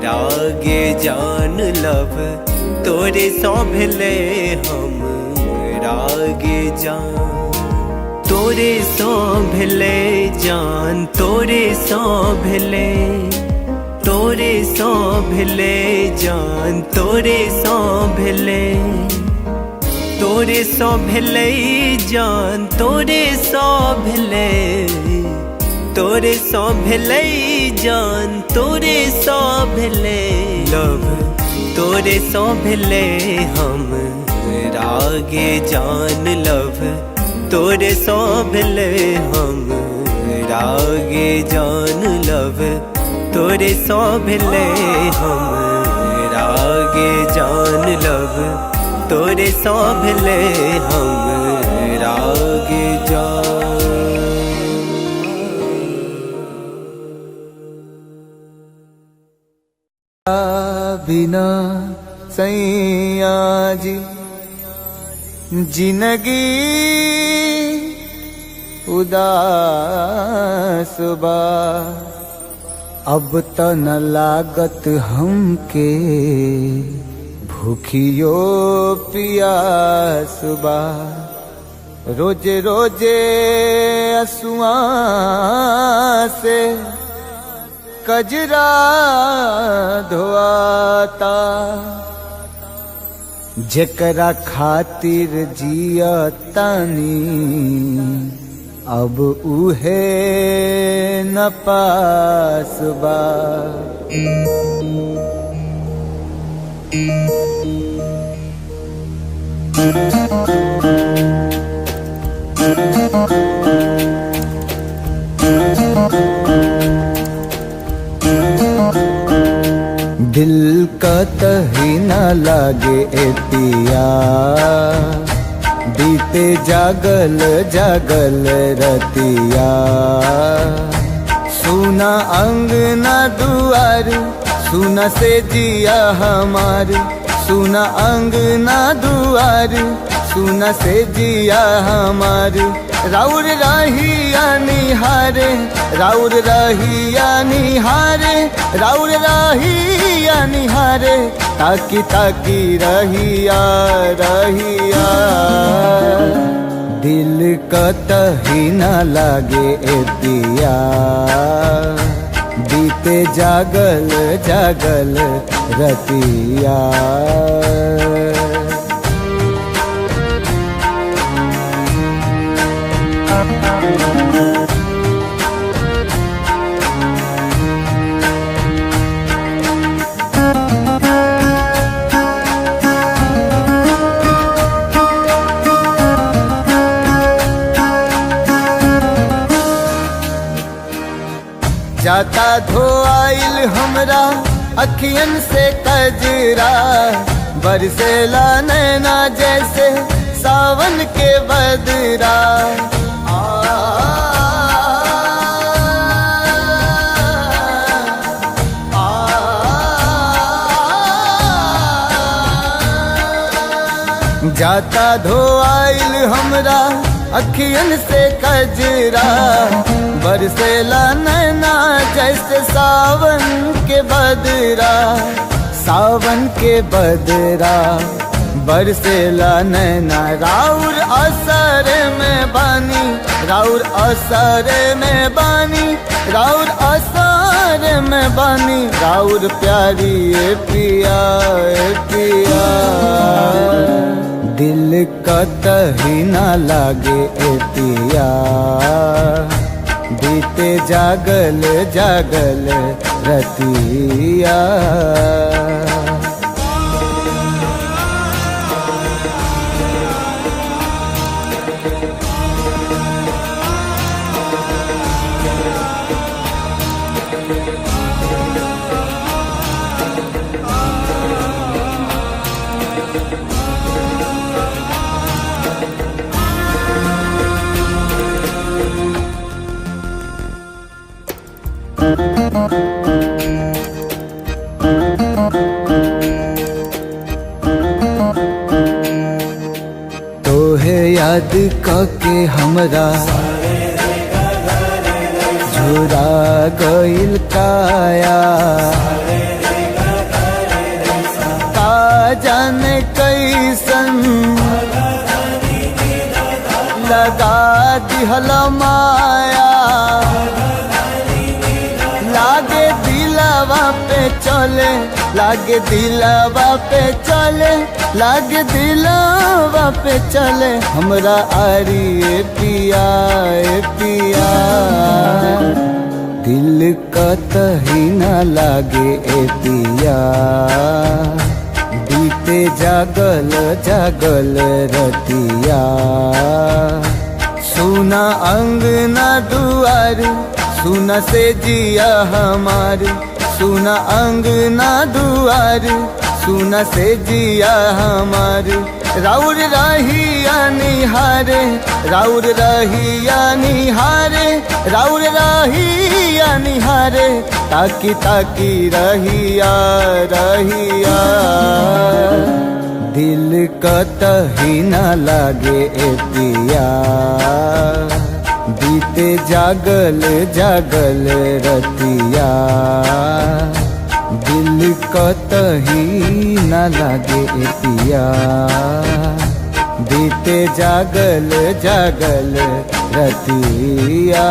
S6: रागे जान लब, तोरे सौ भेले हम रागे जान। तोरे सौ भेले जान, तोरे सौ भेले, तोरे सौ भेले जान, तोरे सौ भेले, तोरे सौ भेले जान, तोरे सौ भेले, तोरे सौ भेले जान, तोरे सौ भेले लब, तोरे सौ भेले हम रागे जान लब, तोरे सौ भेले हम रागे जान लब, तोरे सौ भेले हम रागे जान लब, तोरे सौ भेले हम रागे जान।
S1: बिना सैया जी जिंदगी उदास बा, अब त न लागत हमके भूखियो पियास बा। रोजे रोजे असुआ से कजरा धोआता, जेकरा खातिर जिया तानी अब उहे न पास बा। दिल का तही न लागे ए पिया, बीते जागल जागल रतिया। सुना अंगना दुआर, सुना से जिया हमार, सुना अंगना दुआर, सुना से जिया हमार। राउर रहिया निहारे, राउर रहिया निहारे, राउर रहिया निहारे, ताकी ताकी रहिया रहिया। दिल का तही न लागे ए पिया, बीते जागल जागल रतिया। जाता धोआइल हमरा अखियन से कजरा, बरसेला नैना जैसे सावन के बदरा। जाता धोआइल हमरा अखियन से कजरा, बरसेला नैना जैसे सावन के बदरा। सावन के बदरा बरसेला नैना, राउर असर में बानी, राउर असर में बानी, राउर असर में बानी। राउर प्यारी ए पिया ए पिया, दिल कतही ना लागे ए पिया बीते जागल जागल रतिया। तोहे याद कके हमरा झुरा गइल काया, का जाने कैसन लगा दिहल माया। लागे दिलवा पे चले, लागे दिलवा पे चले, लागे दिलवा पे चले हमरा आरी ए पिया ए पिया। दिल कतही ना लागे ए पिया बीते जागल जागल रतिया। सुना अंगना दुआर सुना से जिया हमार, सुना अंगना दुआर सुना से जिया हमार। राउर रहिया निहारे, राउर रहिया निहारे, राउर रहिया निहारे, ताकी ताकी रहिया रहिया। दिल कतही ना लागे ए पिया बीते जागल जागल रतिया। दिल कतही ना लागे ए पिया बीते जागल जागल रतिया।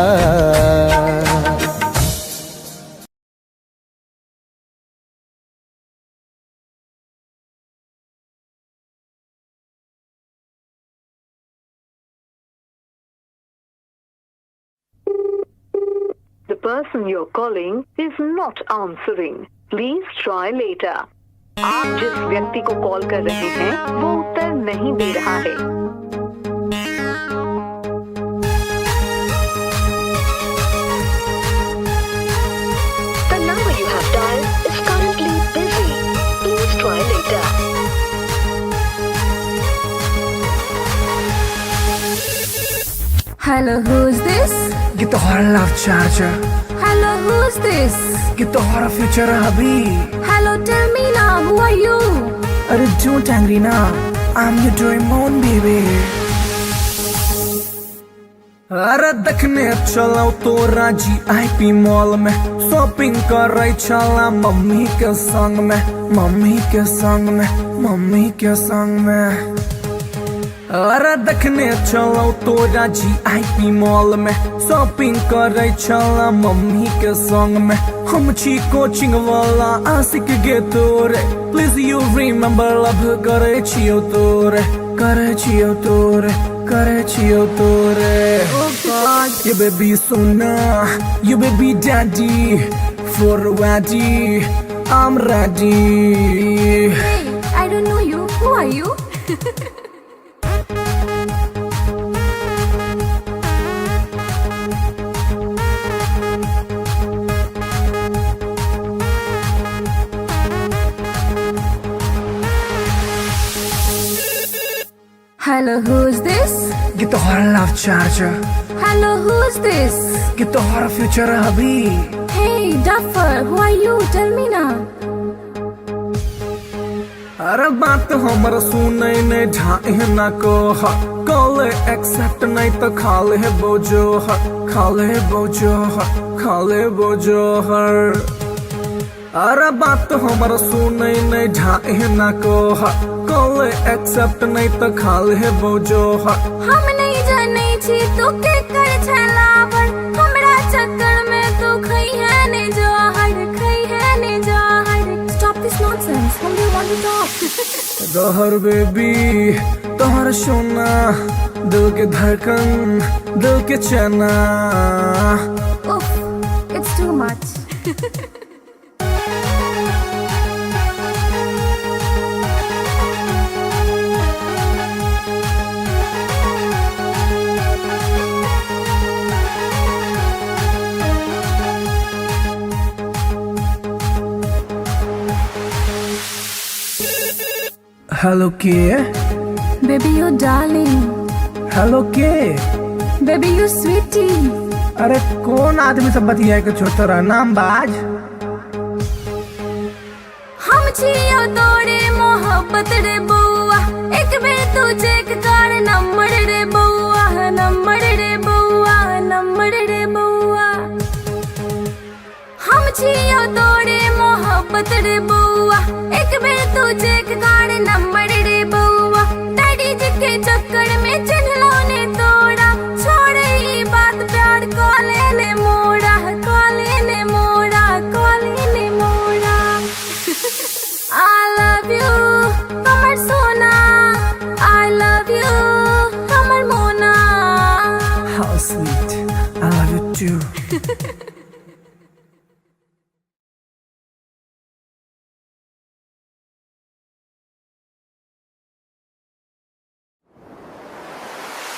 S2: The person you're calling is not answering. Please try later. आप जिस व्यक्ति को कॉल कर रहे हैं वो उत्तर नहीं दे रहा है। The number you have dialed is currently busy. Please try later.
S3: Hello, who's this?
S4: ये तो हर love charger,
S3: Hello, who's this?
S4: ये तो हर फ्यूचर अभी।
S3: Hello, tell me now, who are you?
S4: अरे don't angry ना, I'm your Doraemon baby। अरे देखने चलाओ तो राजी आईपी मॉल में, शॉपिंग कर रही चला मम्मी के संग में, मम्मी के संग में, मम्मी के संग में। अरे देखने चलो तो राजी आईपी मॉल में, शॉपिंग कर रही चला मम्मी के संग में। हम छी कोचिंग वाला आशिक गे तोरे, प्लीज यू रिमेम्बर लव करे छियो तोरे, करे छियो तोरे, करे छियो तोरे। You baby sona, you baby daddy, for ready, I'm ready।
S3: Hey, I don't know you. Who are you? Hello, who's this?
S4: ये तो हर love charger,
S3: Hello, who's this?
S4: ये तो हर फ्यूचर अभी।
S3: Hey, Duffer, who are you? Tell me now.
S4: अरे बात हमर सुने ने ढाए ना को, कॉल एक्सेप्ट नहीं तो खाले बोझो, खाले बोझो, खाले बोझो हर। अरे बात हमर सुने ने ढाए ना को, कॉल एक्सेप्ट नहीं तो खाले बोझो।
S3: हम नहीं जाने छी तो के कर छलावर, हमरा चक्कर में तो खई है ने जहर, खई है ने जहर। Stop this nonsense. Whom do you want to talk?
S4: Dahar baby तोहर सोना, दिल के धड़कन, दिल के चना।
S3: Oof, it's too much.
S4: Hello के,
S3: Baby, you darling.
S4: हेलो के।
S3: Baby, you sweetie.
S4: अरे कौन आदमी सब बतिया के छोड़ रहा नाम बाज।
S3: हम छियो तोरे मोहब्बत रे बउआ, एक बेर तू चेक कर नंबर रे बउआ, नंबर रे बउआ, नंबर रे बउआ। हम छियो तोरे मोहब्बत रे बउआ, एक बेर तू चेक कर नंबर रे बउआ। डैडी जी के चक्कर में चिन्हलो ने तोड़ा, छोड़ ई बात प्यार कॉले ने मोड़ा, कॉले ने मोड़ा, कॉले ने मोड़ा। I love you, हमर सोना। I love you, हमर मोना।
S4: How sweet, I love you too.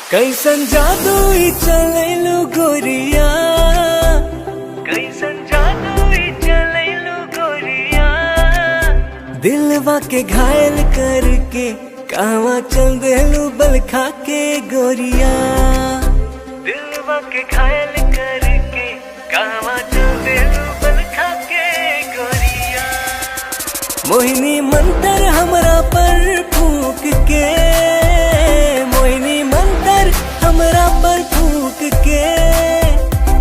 S6: कैसन जादू ई चलैलु गोरिया, कैसन जादू ई चलैलु गोरिया। दिलवा के घायल करके कहवा चल देलू बल खा के गोरिया। दिलवा के घायल करके कहवा चल देलू बल खा के गोरिया। मोहिनी मंतर हमरा पर फूक के, मोहिनी मंतर हमरा पर फूक के।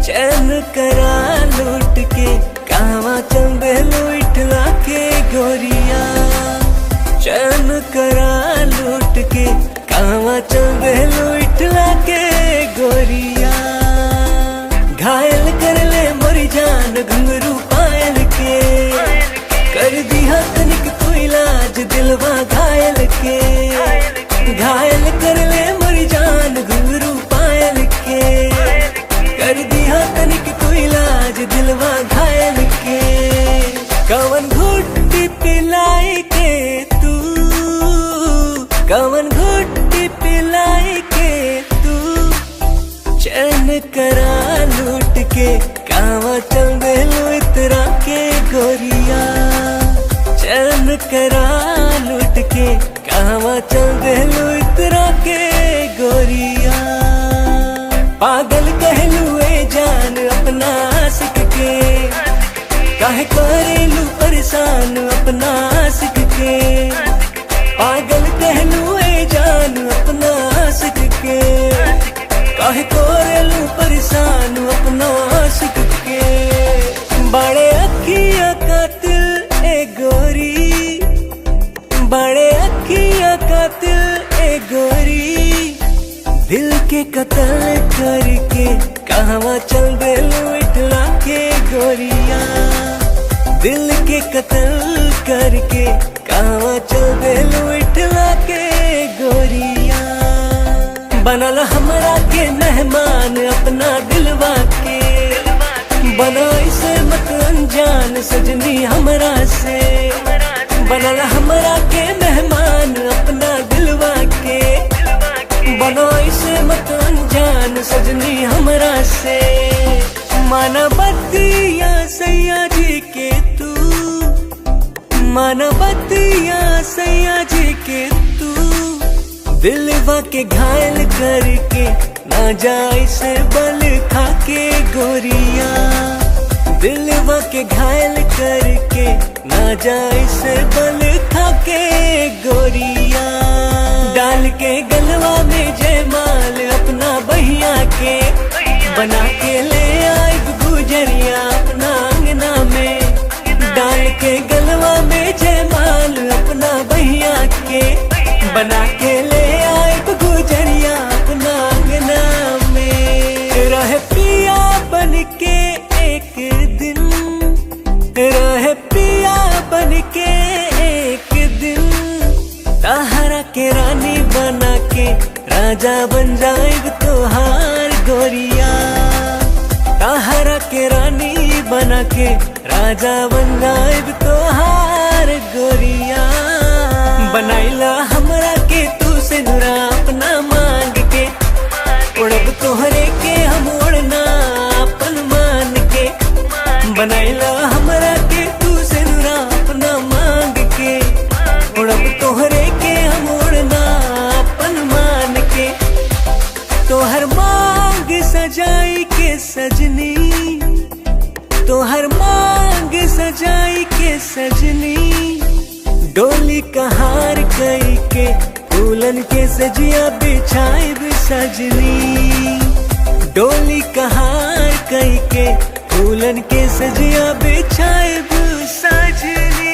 S6: चैन करा लूट के कहवा चल देलू इठला के गोरिया। चैन करा लूट के कहवा चल देलू इठला के गोरिया। घायल कर ले मोरी जान घुंघरू पायल के, कर दिया तनिक तू इलाज दिलवा घायल के। घायल कर ले मोरी जान घुंघरू पायल के, कर दिया तनिक तू इलाज दिलवा घायल के। कवन घुट्टी पिलाई के तू, कवन घुट्टी पिलाई के तू। चैन करा लूट के कहवा चल देलू इतरा के गोरिया। चैन करा लूट के कहवा चल देलू इतरा के गोरिया। पागल कहलू ए जान अपना आशिक के, काहे करेलू परेशान अपना आशिक के। पागल कहलू ए जान अपना आशिक के, काहे करेलू परेशान अपना आशिक के। बड़े अखिया कातिल ए गोरी, बड़े अखिया कातिल ए गोरी। दिल के कत्ल करके कहवा चल देलू इठला के गोरिया। दिल के कत्ल करके कहवा चल देलू इठला के गोरिया। बनल हमरा के मेहमान अपना दिलवा के, बना इसे मत अनजान सजनी हमरा से। बनल हमरा के मेहमान अपना दिलवा के, बना इसे मत अनजान सजनी हमरा से। माना बतिया सैया जी के तू, माना बतिया सैया जी के तू। दिलवा के घायल करके ना जाए से बल खा के गोरिया। दिलवा के घायल करके ना जाए से बल खा के गोरिया। डाल के गलवा में जयमाल अपना बहिया के, बना के ले आई गुजरिया अपना अंगना में। डाल के गलवा में जयमाल अपना बहिया के, बना के ले आई गुजरिया अपना अंगना में। रहे पिया बन के एक दिन, रहे पिया बन के एक दिन। ताहरा के रानी बना राजा बन जाएब तोहार गोरिया, ताहरा के रानी बना के राजा बन जाएब तोहार गोरिया। बनाइला हमरा के तू से नुरा अपना मांग के, उड़ब तोहरे के हम उड़ना अपन मान के। बनाइला हमरा के तू से नुरा अपना मांग के, उड़ब तोहरे के हम उड़ना अपन मान के। तोहर मांग सजाई के सजनी, तोहर मांग सजाई के सजनी, डोली कहार कई के दुल्हन के सजिया बिछाइब सजनी। डोली कहार कई के दुल्हन के सजिया बिछाइब सजनी।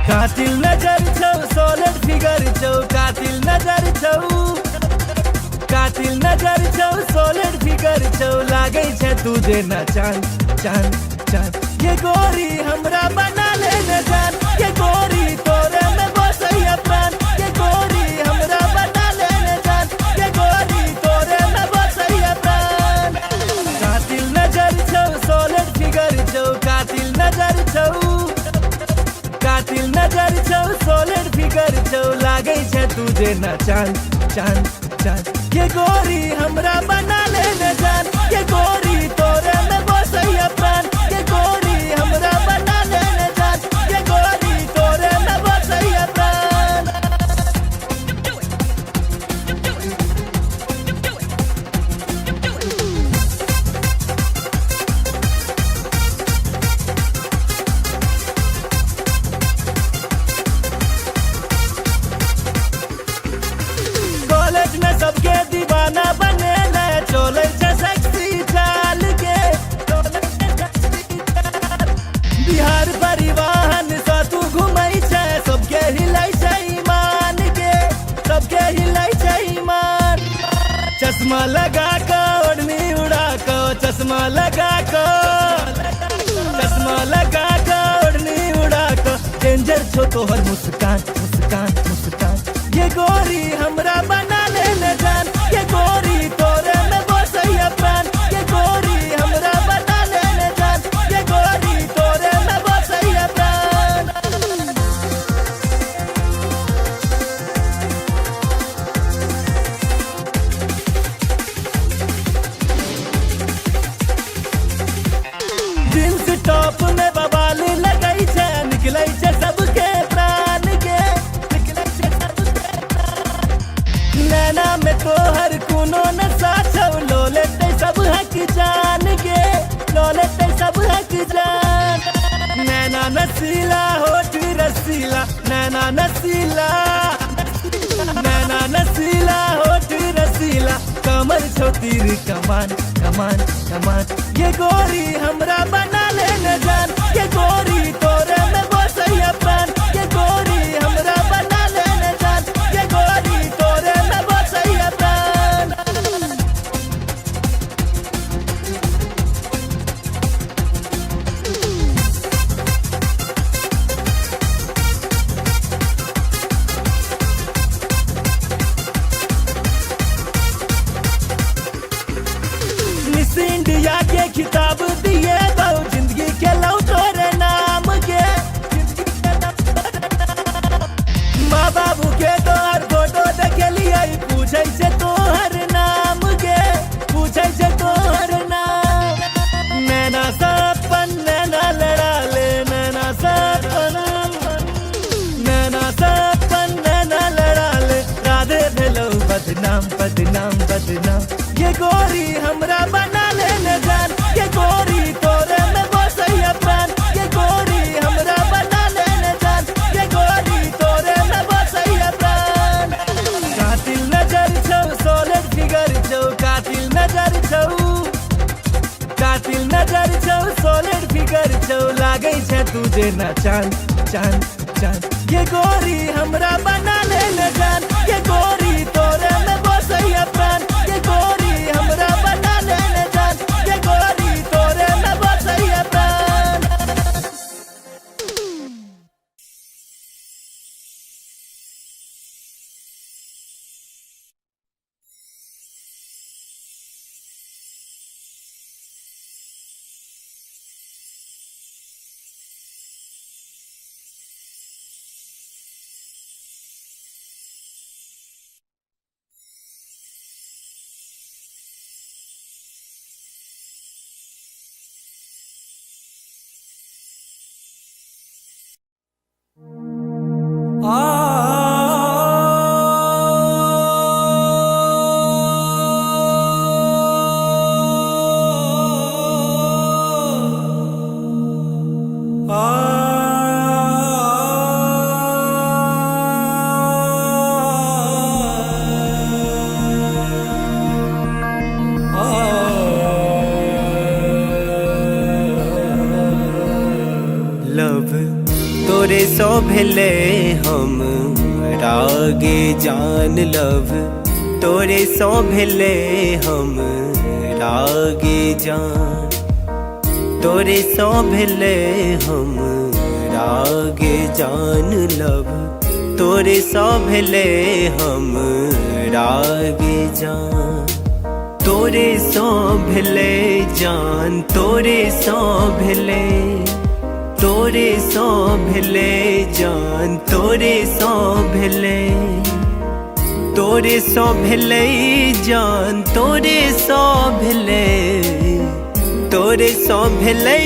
S5: कातिल नजर छौ सोलर फिगर छौ, कातिल नजर छौ, कातिल नजर छौ सोलर फिगर छौ, लागै छै तू जेना चांद चांद चांद। ये गोरी हमरा बना ले न जान, ये गोरी तोरे में बसैया प्राण। ये गोरी हमरा बना ले न जान, ये गोरी तोरे में बसैया प्राण। कातिल नजर छौ सोलर फिगर छौ, कातिल नजर छौ, कातिल नजर छौ सोलर फिगर छौ, लागै छै तू जेना चांद चांद चांद। ये गोरी हमरा बना ले न जान, ये गोरी तोरे में बसैया प्राण। ये गोरी हमरा बना ले न जान, ये गोरी तोरे में बसैया प्राण। कॉलेज में सबके दीवाना बने ले, चले छै सेक्सी चाल के। बिहार परिवहन से तू घुमै छै, सबके हिलै छै ईमान के, सबके हिलै छै ईमान। चश्मा लगा के ओढ़नी उड़ा के, चश्मा लगा के, चश्मा लगा के ओढ़नी उड़ा के, डेंजर छो तोहर मुस्कान मुस्कान मुस्कान। ये गोरी हमरा बना ले न जान, ये गोरी तोरे में बसैया प्राण। ये गोरी हमरा बना ले न जान, ये गोरी तोरे में बसैया प्राण। जींस टॉप में बवाल लगै छै, निकलै छै सबके प्राण के, निकलै छै सबके प्राण। नैना में तोहर कोनो नशा छौ, लो लेतै सब हक जान के, लो लेतै सब हक जान। नैना नसीला होठ रसीला, नैना नसीला, नैना नसीला होठ रसीला, कमर छौ तीर कमान कमान कमान। ये गोरी हमरा बना ले न जान, ये गोरी तोरे में बसैया प्राण। ये गोरी हमरा बना ले न जान, ये गोरी तोरे में बसैया प्राण। मिस इंडिया के खिताब दिए बहु, जिंदगी के लौ तोरे नाम के, माँ बाबू के तोहर फोटो देखलिए, पूछे से तोहर नाम के, पूछे से तोहर नाम। नैना सपन नैना लड़ा ले, नैना सपन, नैना सपन नैना लड़ा ले, राधे भेलौ बदनाम बदनाम बदनाम। ये गोरी हमरा बना ले न जान, ये गोरी तोरे में बसैया प्राण। ये गोरी हमरा बना ले न जान, ये गोरी तोरे में बसैया प्राण। कातिल नजर छौ सोलर फिगर छौ, लागे छे तुझे ना चांद चांद चांद। ये गोरी हमरा बना ले न जान, ये गोरी तोरे में बसैया प्राण, ये गोरी हमरा बना ले न जान, ये गोरी तोरे में बसैया प्राण।
S6: लव तोरे सो भेले हम रागे जान, लव तोरे सो भेले हम रागे जान, तोरे सो भेले हम रागे जान, लव तोरे सो भेले हम रागे जान, तोरे सो भेले जान, तोरे सो भेले, तोरे सो भेले जान, तोरे सो भेले, तोरे सो भेले जान, तोरे सो भेले, तोरे सो भेले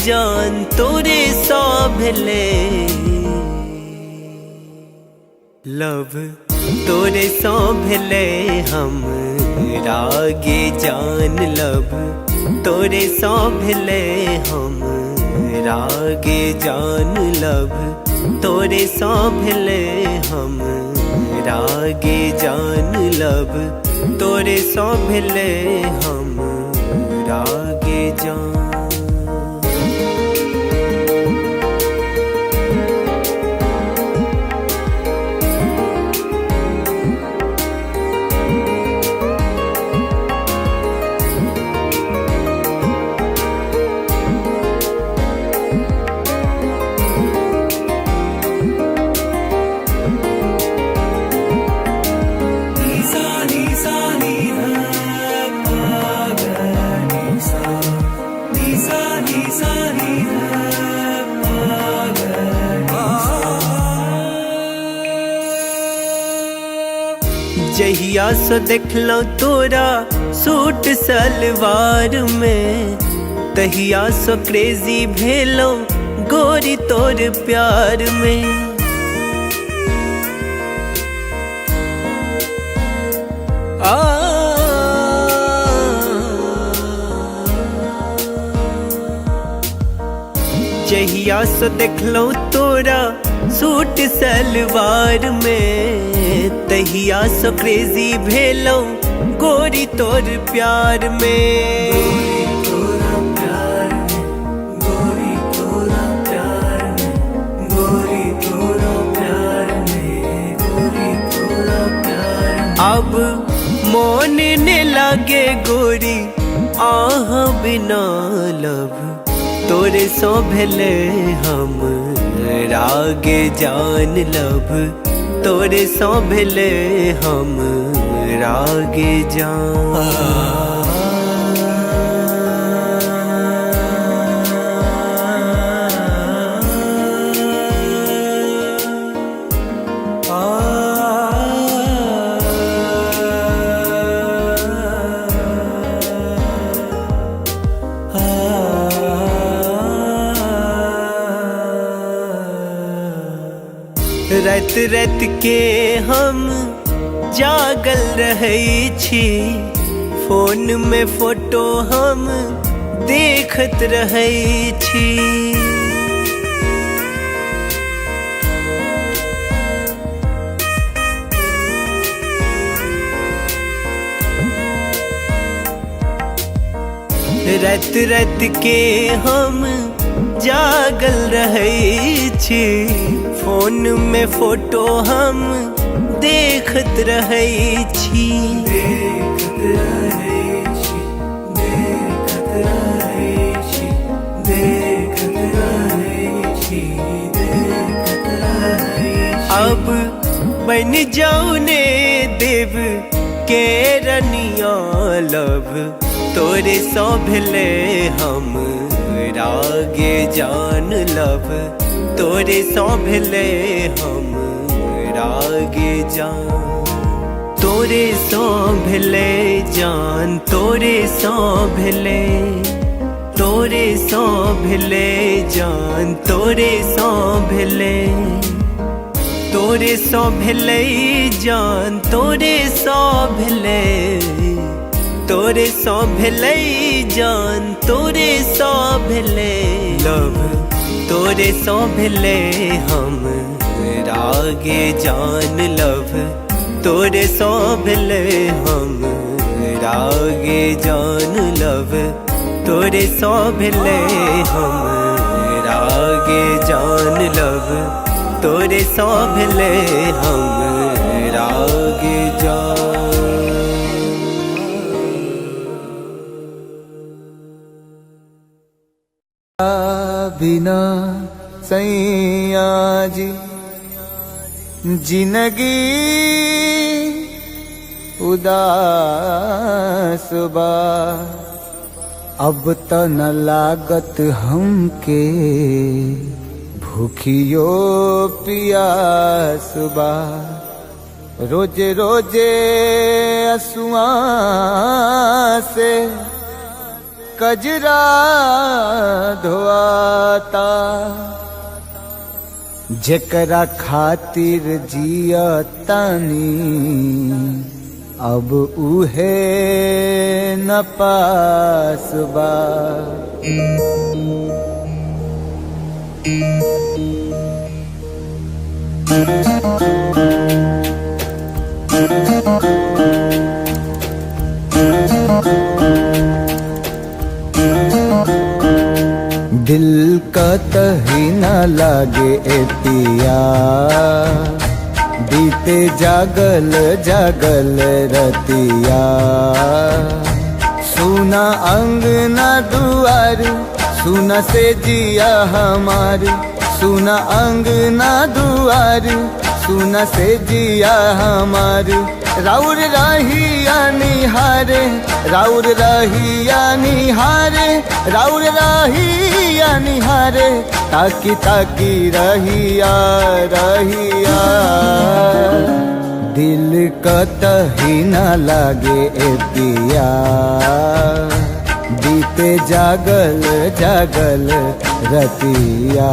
S6: जान, तोरे सो भेले। लव तोरे सो भेले हम रागे जान, लव तोरे सो भेले हम रागे जान, लव तोरे सो भेले हम रागे जान, लव तोरे सो भेले हम रागे जान। जहिया सो देखलो तोरा सूट सलवार में, तहिया सो क्रेजी भेलो गोरी तोर प्यार में। जहिया सो देखलो तोरा सूट सलवार में, तहिया सो क्रेजी भेलो गोरी तोर प्यार में। गोरी तोरा प्यार में, गोरी तोरा प्यार में, गोरी तोरा प्यार में, गोरी तोरा प्यार में। अब मोन ने लागे गोरी आह बिना, लव तोरे सो भेले हम रागे जान, लव तोरे सो भेले हम रागे जान। रात रात के हम जागल रहै छी, फोन में फोटो हम देखत रहै छी। रात रात के हम जागल रहै छी, फोन में फोटो हम देखत रहै छी, देखत रहै छी, देखत रहै छी, देखत रहै छी, देखत रहै छी। अब बन जाऊ ने देव के रनिया लब, तोरे सौ भेले हम रागे जान लब, तोरे सौ भेले हम रागे जान, तोरे सौ भेले जान, तोरे सौ भेले, तोरे सौ भेले जान, तोरे सौ भेले, तोरे सौ भेले जान, तोरे सौ भेले, तोरे सौ भेले जान, तोरे सौ भेले लब, तोरे सौ भेले हम रागे जान लब, तोरे सौ भेले हम रागे जान लब, तोरे सौ भेले हम रागे जान लब, तोरे सौ भेले हम रागे जान।
S1: बिना सैया जी जिंदगी उदास बा, अब त न लागत हमके भूखियो पियास बा, रोजे रोजे असुआ से कजरा धोआता, जेकरा खातिर जिया तानी अब उहे न पास बा। दिल का तही न लागे ए पिया, बीते जागल जागल रतिया, सुना अंगना दुआर, सुना से जिया हमार, सुना अंगना दुआर, सुना से जिया हमार, राउर रहिया निहारे, राउर रहिया निहारे, राउर रहिया निहारे, ताकी ताकी रहिया रहिया, दिल कतही न लागे ए पिया, बीते जागल जागल रतिया।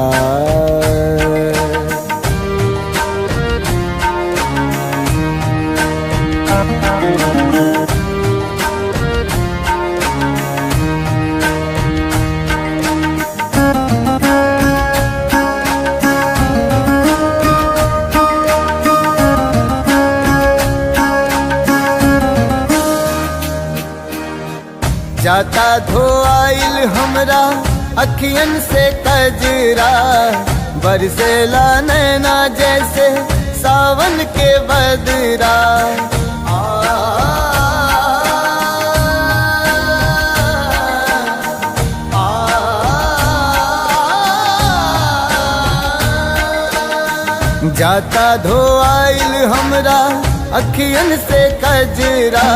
S1: जाता धोआइल हमरा अखियन से कजरा, बरसेला नैना जैसे सावन के बदरा, जाता धोआइल हमरा अखियन से कजरा,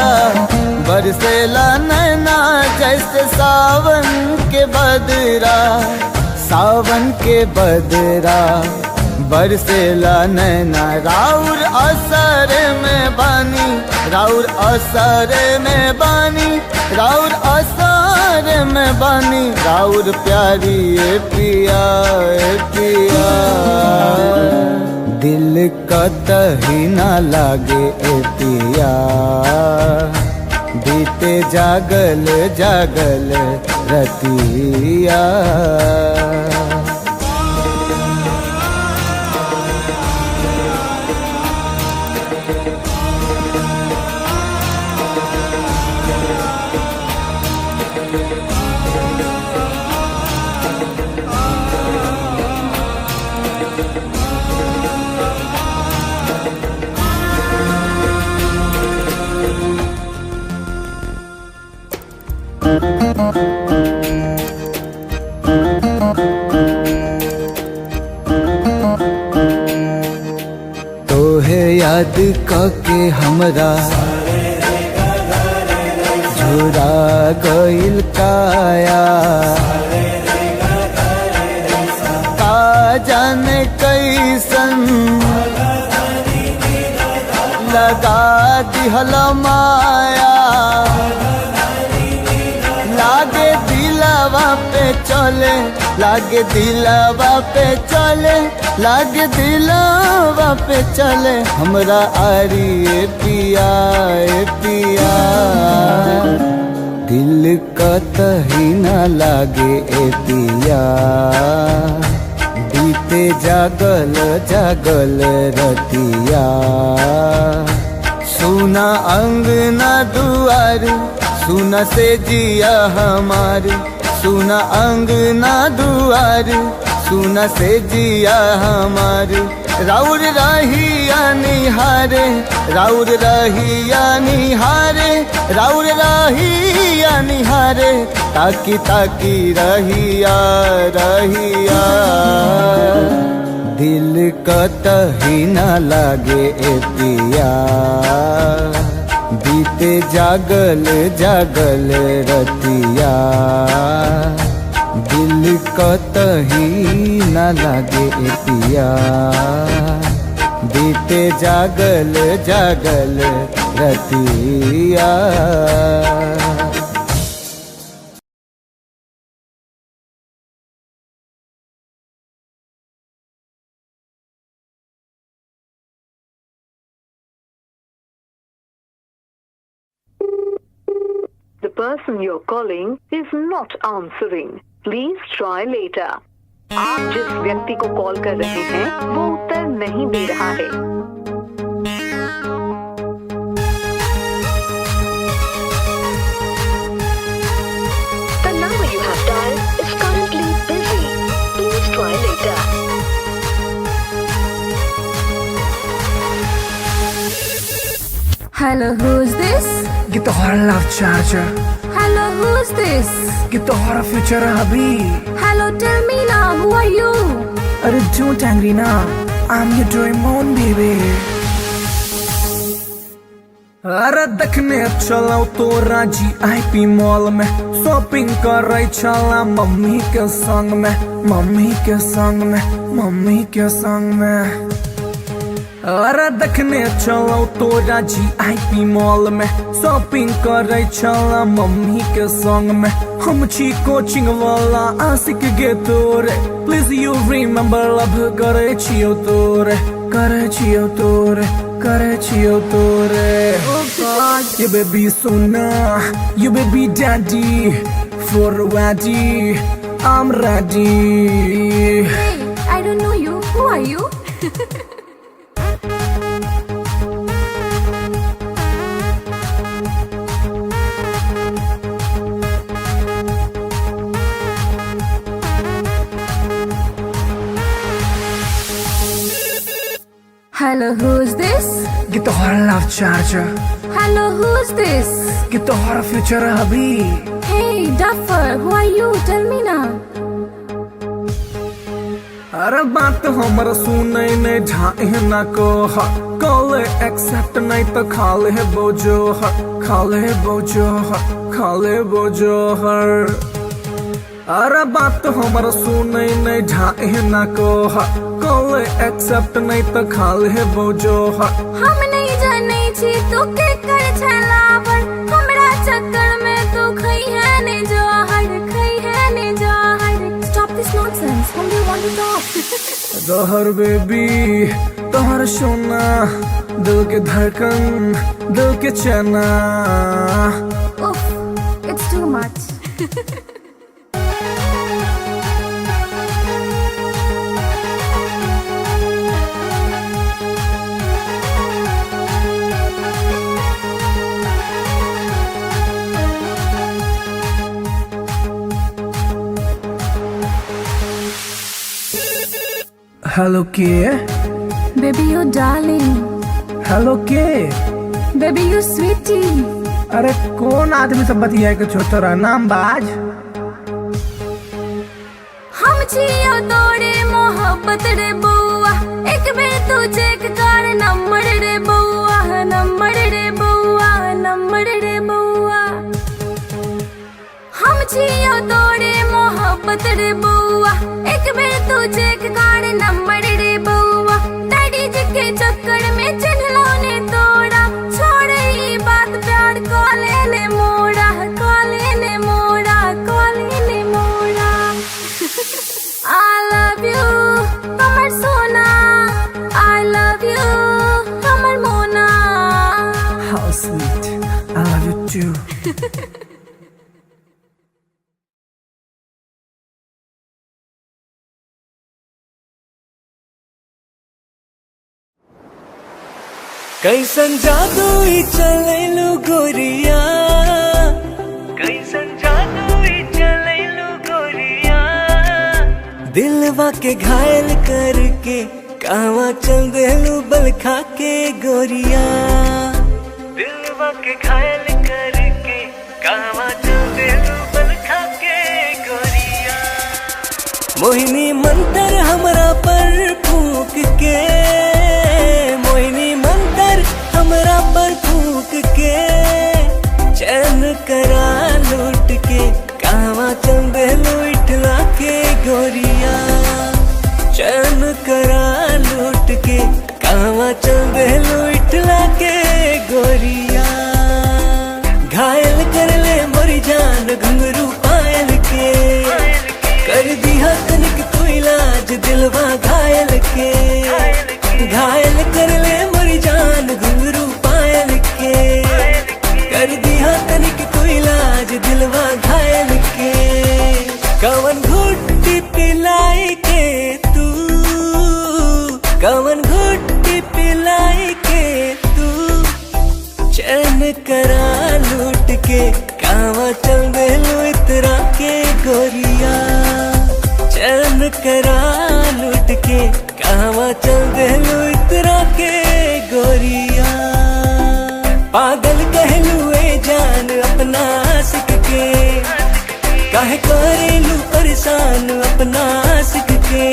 S1: बरसेला नैना जैसे सावन के बदरा, सावन के बदरा, बरसेला नैना, राउर असर में बानी, राउर असर में बानी, राउर असर में बानी, राउर प्यारी ए पिया ए पिया, दिल कतही न लागे ए पिया, बीते जागल जागल रतिया। तोहे याद के हमरा झुरा गइल काया, का जाने कैसन लगा दिहल माया, लागे दिलवा पे चले, लागे दिलवा पे चले, लागे दिलवा पे चले हमरा आरी ए पिया ए पिया। दिल कतही न लागे ए पिया, बीते जागल जागल रतिया। सुना अंगना दुआर, सुना से जिया हमार, सुना अंगना दुआर, सुना से जिया हमार। राउर रहिया निहारे, राउर रहिया निहारे, राउर रहिया निहारे, ताकी ताकी रहिया रहिया। दिल कतही न लागे ए पिया, बीते जागल जागल रतिया। दिल कतही न लागे ए पिया, बीते जागल जागल रतिया।
S2: The person you're calling is not answering. Please try later. आप जिस व्यक्ति को कॉल कर रहे हैं वो उत्तर नहीं दे रहा है। The number you have dialed is currently busy. Please try later.
S3: Hello, who's this?
S4: Get the horror love charger.
S3: Hello, who's this?
S4: Get the horror future hubby.
S3: Hello, tell me now, who are you?
S4: अरे don't angry now, I'm your Doraemon baby. अरे देखने चलो तो राजी IP mall में, shopping कर रही चला मम्मी के संग में, मम्मी के संग में, मम्मी के संग में। अरे देखने चलो तो राजी IP मॉल में, शॉपिंग कर रही चला मम्मी के संग में। हम छी कोचिंग वाला आशिक गे तोरे, प्लीज यू रिमेम्बर लव करे छियो तोरे, करे छियो तोरे, करे छियो तोरे। You baby sona, you baby daddy, for ready, I'm ready.
S3: Hey, I don't know you. Who are you? Hello, who's this?
S4: Get the horror love charger.
S3: Hello, who's this?
S4: Get the horror future hubby.
S3: Hey, Duffer, who are you? Tell me now.
S4: अरे बात हमर सुनै नहीं ढाई न को, call accept नहीं तो खाले बोझो, खाले बोझो, खाले बोझो हर। अरे बात हमर सुनै नहीं ढाई न को, कॉल एक्सेप्ट नहीं तो खाले बोझो हर।
S3: हम नहीं जाने छी तू के कर छलावर, हमरा चक्कर में तू खई है ने जहर, खई है ने जहर। Stop this nonsense. Whom do you want to talk?
S4: जहर बेबी तोहर सोना, दिल के धड़कन, दिल के चना।
S3: Oof, it's too much.
S4: Hello के
S3: Baby, you darling.
S4: हेलो के?
S3: Baby, you sweetie.
S4: अरे कौन आदमी सब बतिया के छोटा नाम बाज?
S3: हम जियो तोड़े मोहब्बत रे बउआ, एक बेर तू चेक कर नंबर रे बउआ, नंबर रे बउआ, नंबर रे बउआ। हम जियो तोड़े मोहब्बत रे बउआ, एक बेर तू चेक कर नंबर रे बउआ। डैडी जी के चक्कर में चिन्हलों ने तोड़ा, छोड़े ये बात प्यार कॉले ने मोड़ा, कॉले ने मोड़ा, कॉले ने मोड़ा। I love you, कमर सोना। I love you, कमर मोना।
S4: How sweet, I love you too.
S6: कैसन जादू ही चलेलू गोरिया, कैसन जादू ही चलेलू गोरिया। दिलवा के घायल करके कहवा चल देलू बल खा के गोरिया। दिलवा के घायल करके कहवा चल देलू बल खा के गोरिया। मोहिनी मंतर हमरा पर फूक के, मोहिनी मंतर हमरा पर फूक के। चैन करा लूट के कहवा चल देलू इठला के गोरिया। चैन करा लूट के कहवा चल देलू इठला के गोरिया। घायल कर ले मोरी जान घुंघरू पायल के, कर दिया तनिक तू इलाज दिलवा घायल के। घायल कर ले मोरी जान घुंघरू पायल के, कर दिया तनिक तू इलाज दिलवा घायल के। कवन घुट्टी पिलाई के तू, कवन घुट्टी पिलाई के तू। चैन करा लूट के कहवा चल देलू इतरा के गोरिया। चैन करा लूट के कहवा चल देलू इतरा के गोरिया। पागल कहलू ए जान अपना आशिक के, काहे करेलू परेशान अपना आशिक के।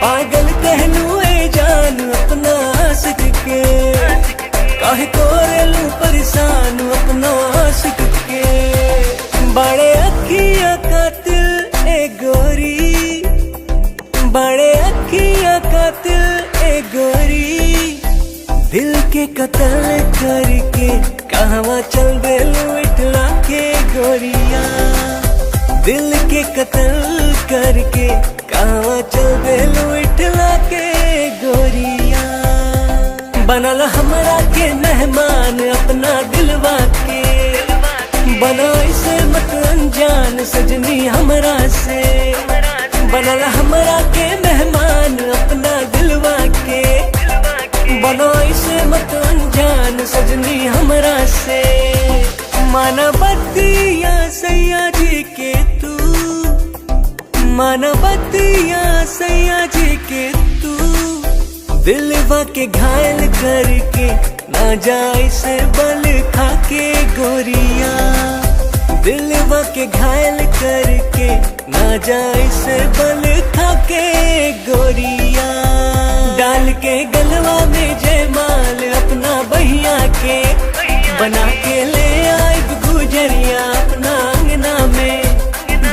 S6: पागल कहलू ए जान अपना आशिक के, काहे करेलू परेशान अपना आशिक के। बड़े अखियां कातिल ए गोरी, बड़े अखियां कातिल ए गोरी। दिल के कत्ल करके कहवा चल देलू इठला के गोरिया। दिल के कत्ल करके कहवा चल देलू इठला के गोरिया। बनल हमरा के मेहमान अपना दिलवा के, बना इसे मत अनजान सजनी हमरा से। बनल हमरा के मेहमान अपना दिलवा के, बना इसे मत अनजान सजनी हमरा से। मानवतिया सैया जी के तू, मानवतिया सैया जी के तू। दिलवा के घायल करके ना जाए से बल खा के गोरिया। दिलवा के घायल करके ना जाए से बल खा के गोरिया। डाल के गलवा में जयमाल अपना बहिया के, बना के ले आए गुजरिया अपना अंगना में।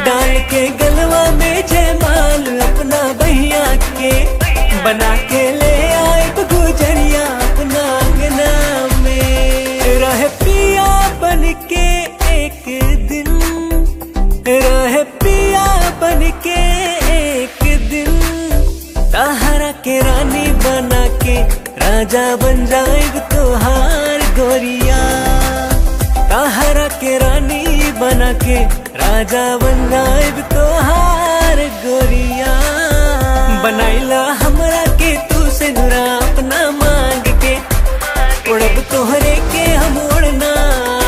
S6: डाल के गलवा में जयमाल अपना बहिया के, बना के ले आए गुजरिया अपना अंगना में। रह पिया बन के एक दिन, रह पिया बन के एक दिन। ताहरा के रानी बना के राजा बन जाएग तोहार गोरिया। ताहरा के रानी बना के राजा बन जाएग तोहार गोरिया। बनाइला हमरा के तू से नुरा अपना मांग के, उड़ब तोहरे के हम उड़ना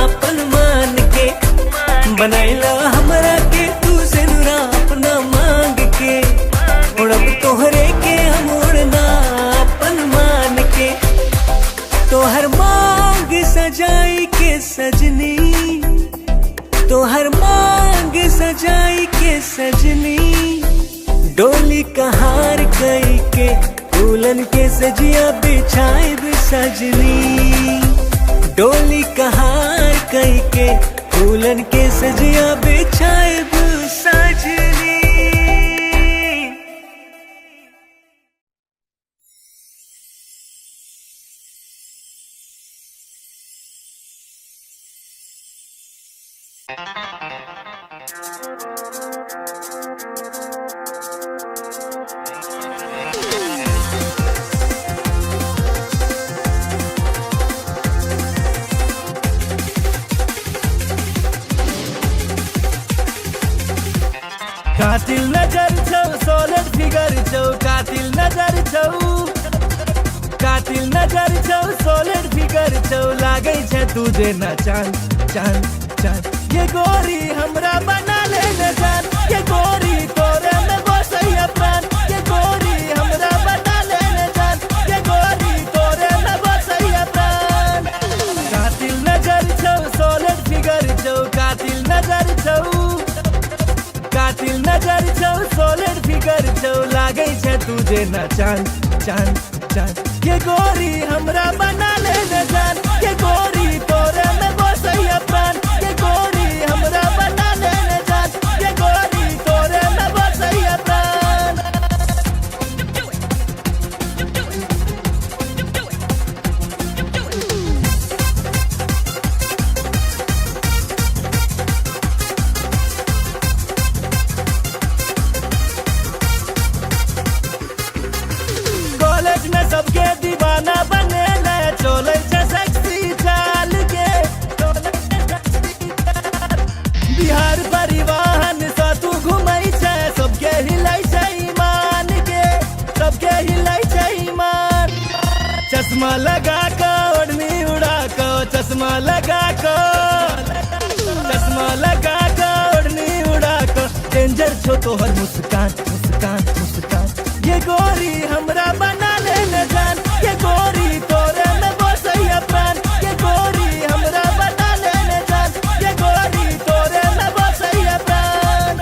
S6: अपन मान के। बनाइला हमरा के तू से नुरा अपना मांग के, उड़ब तोहरे के हम उड़ना अपन सजिया बिछाए भी सजनी, डोली कहार कई के फूलन के सजिया बिछाए भी सजनी।
S5: कातिल नजर छौ सोलर फिगर छौ, कातिल नजर छौ, कातिल नजर छौ सोलर फिगर छौ, लागे छे तुझे ना चांद चांद चांद। ये गोरी हमरा बना ले न जान, ये गोरी तोरे में बसैया प्राण, ये गोरी हमरा बना ले न जान, ये गोरी तोरे में बसैया प्राण। कातिल नजर छौ सोलर फिगर छौ, कातिल नजर छौ, कातिल नजर छौ सोलर फिगर छौ, लागे छे तुझे ना चांद चांद चांद। ये गोरी हमरा बना ले न जान, ये गोरी तोरे में बसैया प्राण, ये गोरी हमरा बना ले न जान, ये गोरी तोरे में बसैया प्राण। कॉलेज में सबके दीवाना बने ले, चले छे सेक्सी चाल के, बिहार परिवहन से तू घुमई छे, सबके हिलै छे ईमान के, सबके हिलै छे ईमान। चश्मा लगा के ओढ़नी उड़ा के, चश्मा लगा के, चश्मा लगा के ओढ़नी उड़ा के, डेंजर छो तोहर मुस्कान मुस्कान मुस्कान। ये गोरी हमरा बना ले न जान, ये गोरी तोरे में बसैया प्राण, ये गोरी हमरा बना ले न जान, ये गोरी तोरे में बसैया प्राण।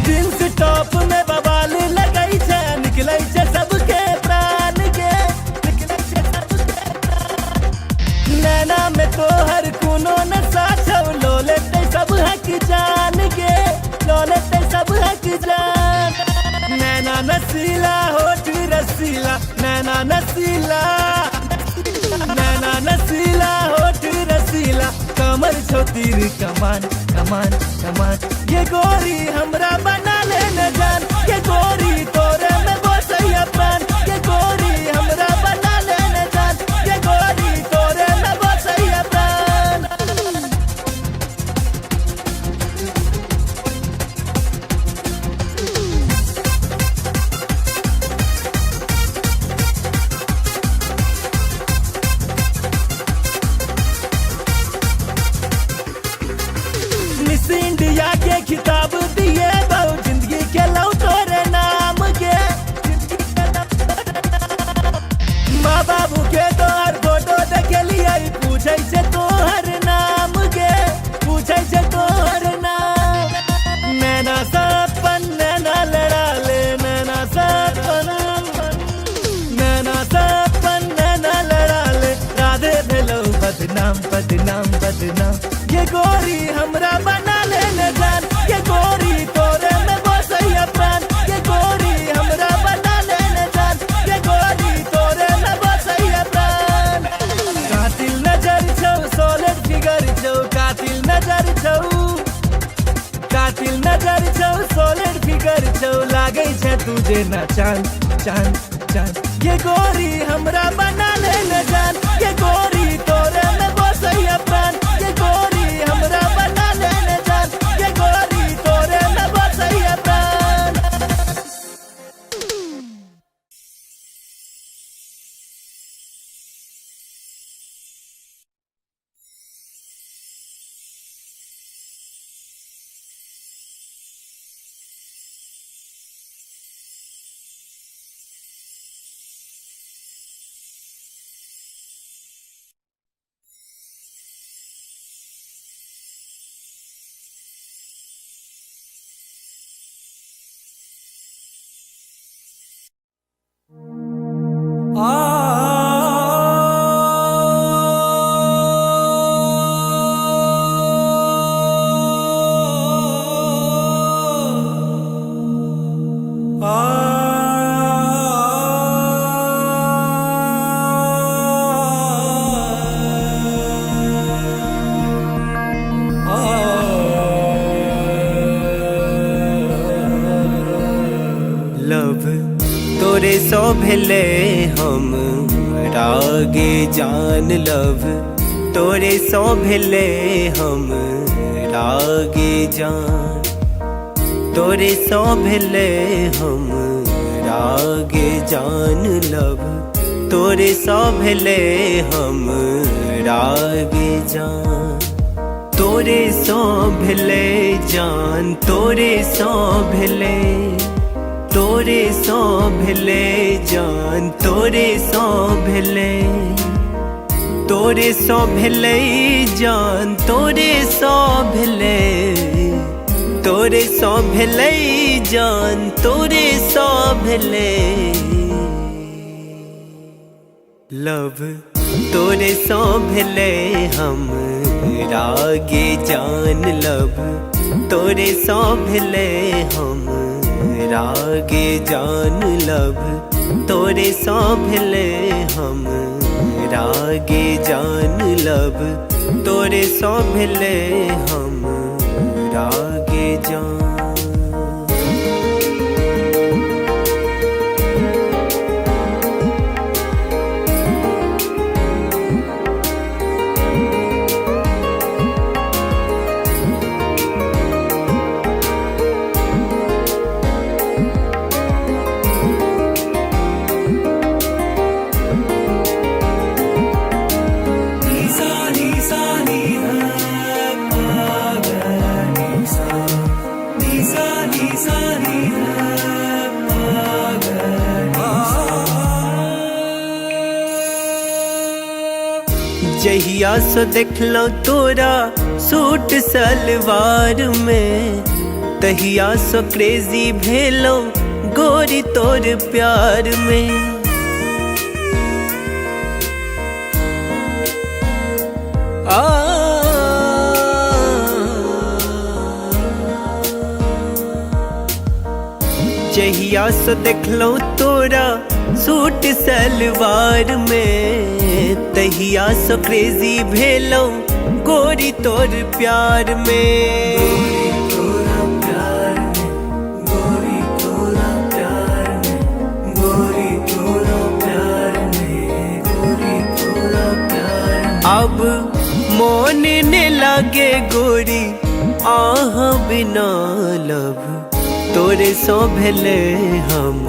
S5: जींस टॉप में बवाल लगई छे, निकलै छे सबके प्राण के, निकलै छे सबके प्राण। नैना में तोहर कोनो नशा छौ, लो लेते सब हक जान के, लो लेते सब हक जान। नैना नसीला होठ रसीला, नैना नसीला, नैना नसीला होठ रसीला, कमर छौ तीर कमान कमान कमान। ये गोरी हमरा बना ले न जान, ये गोरी तोरे में बसैया प्राण, ये गोरी हमरा बना ले न जान, ये गोरी तोरे में बसैया प्राण। मिस इंडिया के खिताब दिए बहु, जिंदगी के लौ तोरे नाम के, जिंदगी के लौ तोरे नाम। माँ बाबू के तोहर फोटो देखलिए, पूछे से तोहर नाम के, पूछे से तोहर नाम। नैना सपन नैना लड़ा ले, नैना सपन, नैना सपन नैना लड़ा ले, राधे भेलो बदनाम बदनाम बदनाम। ये गोरी हमरा बना ले न जान, ये गोरी तोरे में बसैया प्राण, ये गोरी हमरा बना ले न जान, ये गोरी तोरे में बसैया प्राण। कातिल नजर छौ सोलर फिगर छौ, कातिल नजर छौ, कातिल नजर छौ सोलर फिगर छौ, लागे छे तुझे ना चांद चांद चांद। ये गोरी हमरा बना ले न जान, ये गोरी तोरे में बसैया प्राण, ये गोरी हमरा बना ले न जान, ये गोरी तोरे में बसैया प्राण।
S6: भेले हम रागे जान लव, तोरे सो भेले हम रागे जान, तोरे सो भेले हम रागे जान लव, तोरे सो भेले हम रागे जान, तोरे सो भेले जान, तोरे सो भेले, तोरे सो भेले जान, तोरे सो भेले, तोरे सो भेले जान, तोरे सो भेले, तोरे सो भेले जान, तोरे सो भेले लव, तोरे सो भेले हम रागे जान लव, तोरे सो भेले हम रागे जान लव, तोरे सो भेले हम रागे जान लव, तोरे सो भेले हम रागे जान। जहिया सो देखलो तोरा सूट सलवार में, तहिया सो क्रेजी भेलो गोरी तोर प्यार में, जहिया सो देखलो तोरा सूट सलवार में, तहिया सो क्रेजी भेलो गोरी तोर प्यार में, गोरी तोरा प्यार में, गोरी तोरा प्यार में, गोरी तोरा प्यार में, गोरी तोरा प्यार में। अब मोन ने लागे गोरी आह बिना लब, तोरे सो भेले हम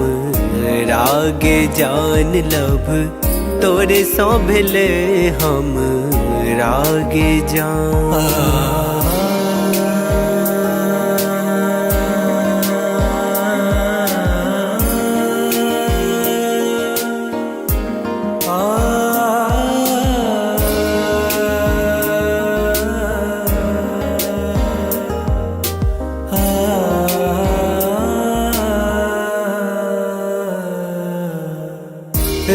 S6: रागे जान लब, तोरे सो भेले हम रागे जान।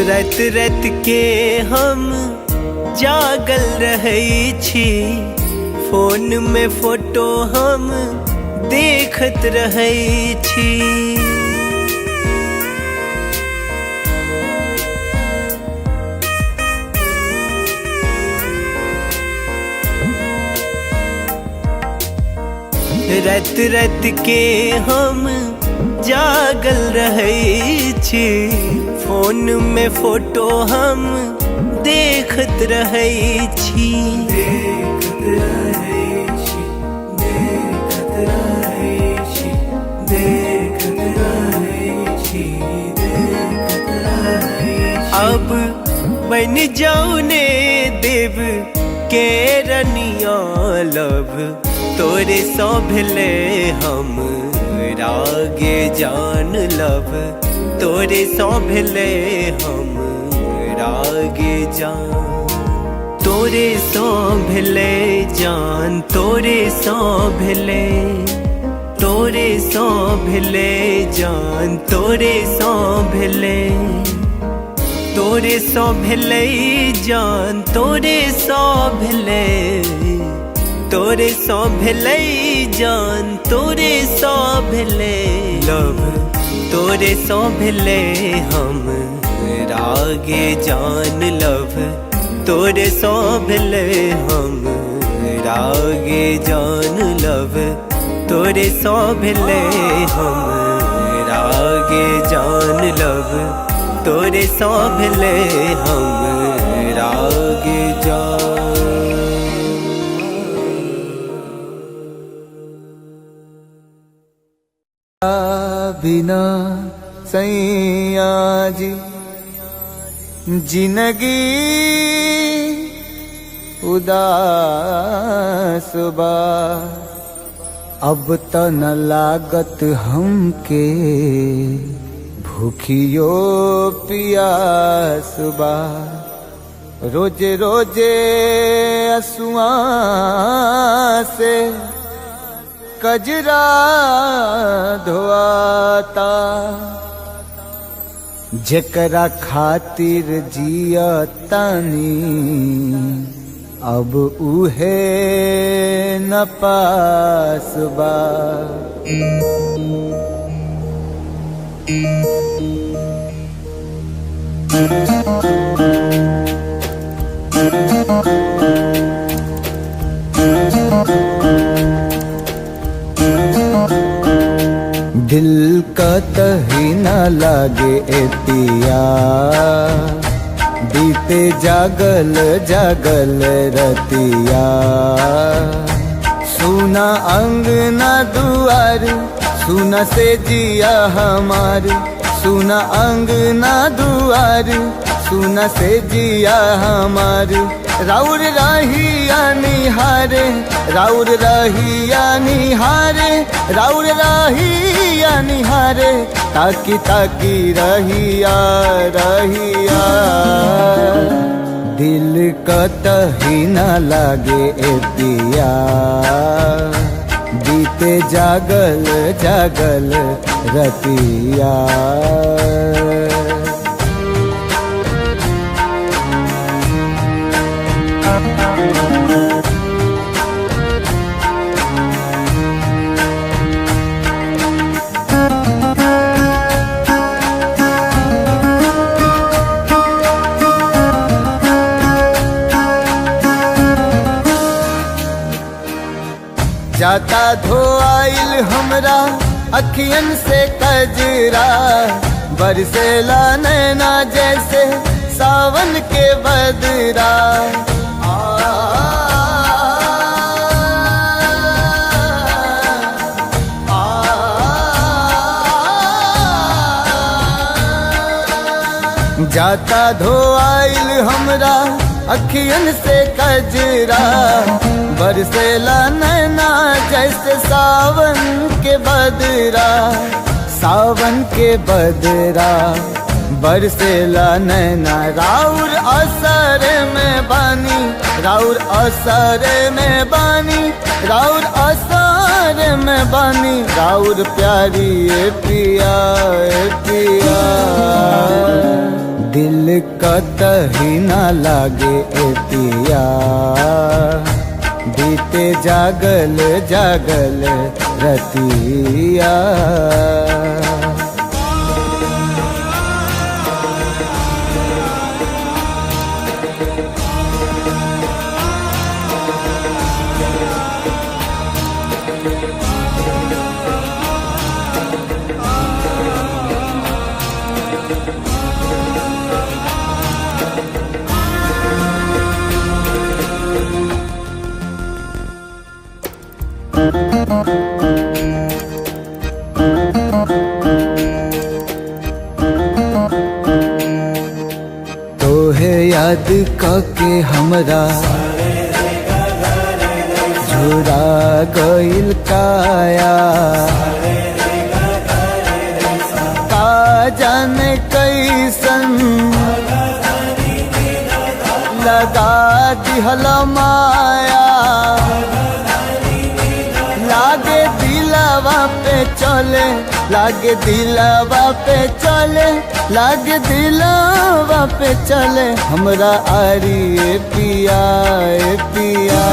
S6: रात रात के हम जागल रहै छी, फोन में फोटो हम देखत रहै छी, रात रात के हम जागल रहै छी, फोन में फोटो हम देखत रहै छी, देखत रहै छी, देखत रहै छी, देखत रहै छी, देखत रहै छी। अब बन जाऊ ने देव के रनिया लब, तोरे सो भेले हम रागे जान लब, तोरे सो भेले हम रागे जान, तोरे सो भेले जान, तोरे सो भेले, तोरे सो भेले जान, तोरे सो भेले, तोरे सो भेले जान, तोरे सो भेले, तोरे सो भेले जान, तोरे सो भेले लव, तोरे सो भेले हम रागे जान लव, तोरे सो भेले हम रागे जान लव, तोरे सो भेले हम रागे जान लव, तोरे सौंभले हम राग जा।
S1: बिना सैया जी जिंदगी उदास बा, अब त न लागत हमके भूखियो पियास बा। रोजे रोजे असुआ से कजरा धोआता, जेकरा खातिर जियतानी अब उहे न पास बा। दिल कतही न लागे ए पिया, बीते जागल जागल रतिया। सुना अंगना दुआर, सुना से जिया हमार, सुना अंगना दुआर, सुना से जिया हमार। राउर रहिया निहारे, राउर रहिया निहारे, राउर रहिया निहारे, ताकी ताकी रहिया रहिया। दिल कतही न लागे ए पिया, बीते जागल जागल रतिया। जाता धोआइल हमरा अखियन से कजरा, बरसेला नैना जैसे सावन के बदरा। जाता धोआइल हमरा अखियन से कजरा, बरसेला नैना जैसे सावन के बदरा। सावन के बदरा बरसेला नैना, राउर असर में बानी, राउर असर में बानी, राउर असर में बानी। राउर प्यारी ए पिया ए पिया, दिल कतही न लागे ए पिया, बीते जागल जागल रतिया। तोहे याद करके हमरा झुरा गइल काया, का जाने कैसन लगा दिहल माया। लागे दिलवा पे चले, लागे दिलवा पे चले, लागे दिलवा पे चले हमरा आरी ए पिया ए पिया।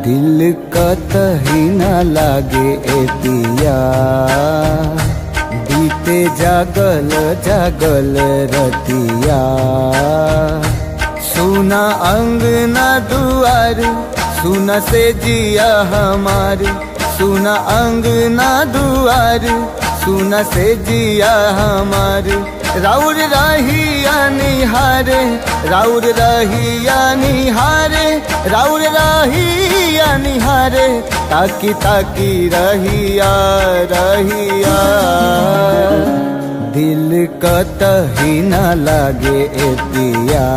S1: दिल कतही न लागे ए पिया, बीते जागल जागल रतिया। सुना अंगना दुआर, सुना से जिया हमार, सुना अंगना दुआर, सुना से जिया हमार। राउर रहिया निहारे, राउर रहिया निहारे, राउर रहिया निहारे, ताकी ताकी रहिया रहिया। दिल कतही न लागे ए पिया,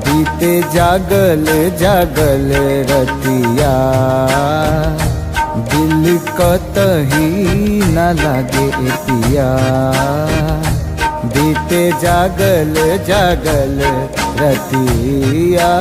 S1: बीते जागल जागल रतिया। दिल कतही न लागे ए पिया, बीते जागल जागल रतिया।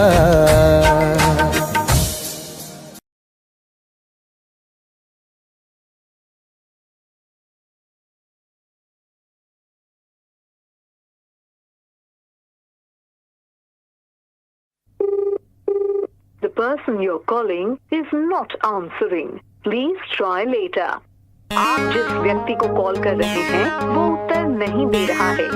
S2: The person you're calling is not answering. Please try later. आप जिस व्यक्ति को कॉल कर रहे हैं वो उत्तर नहीं दे रहा है।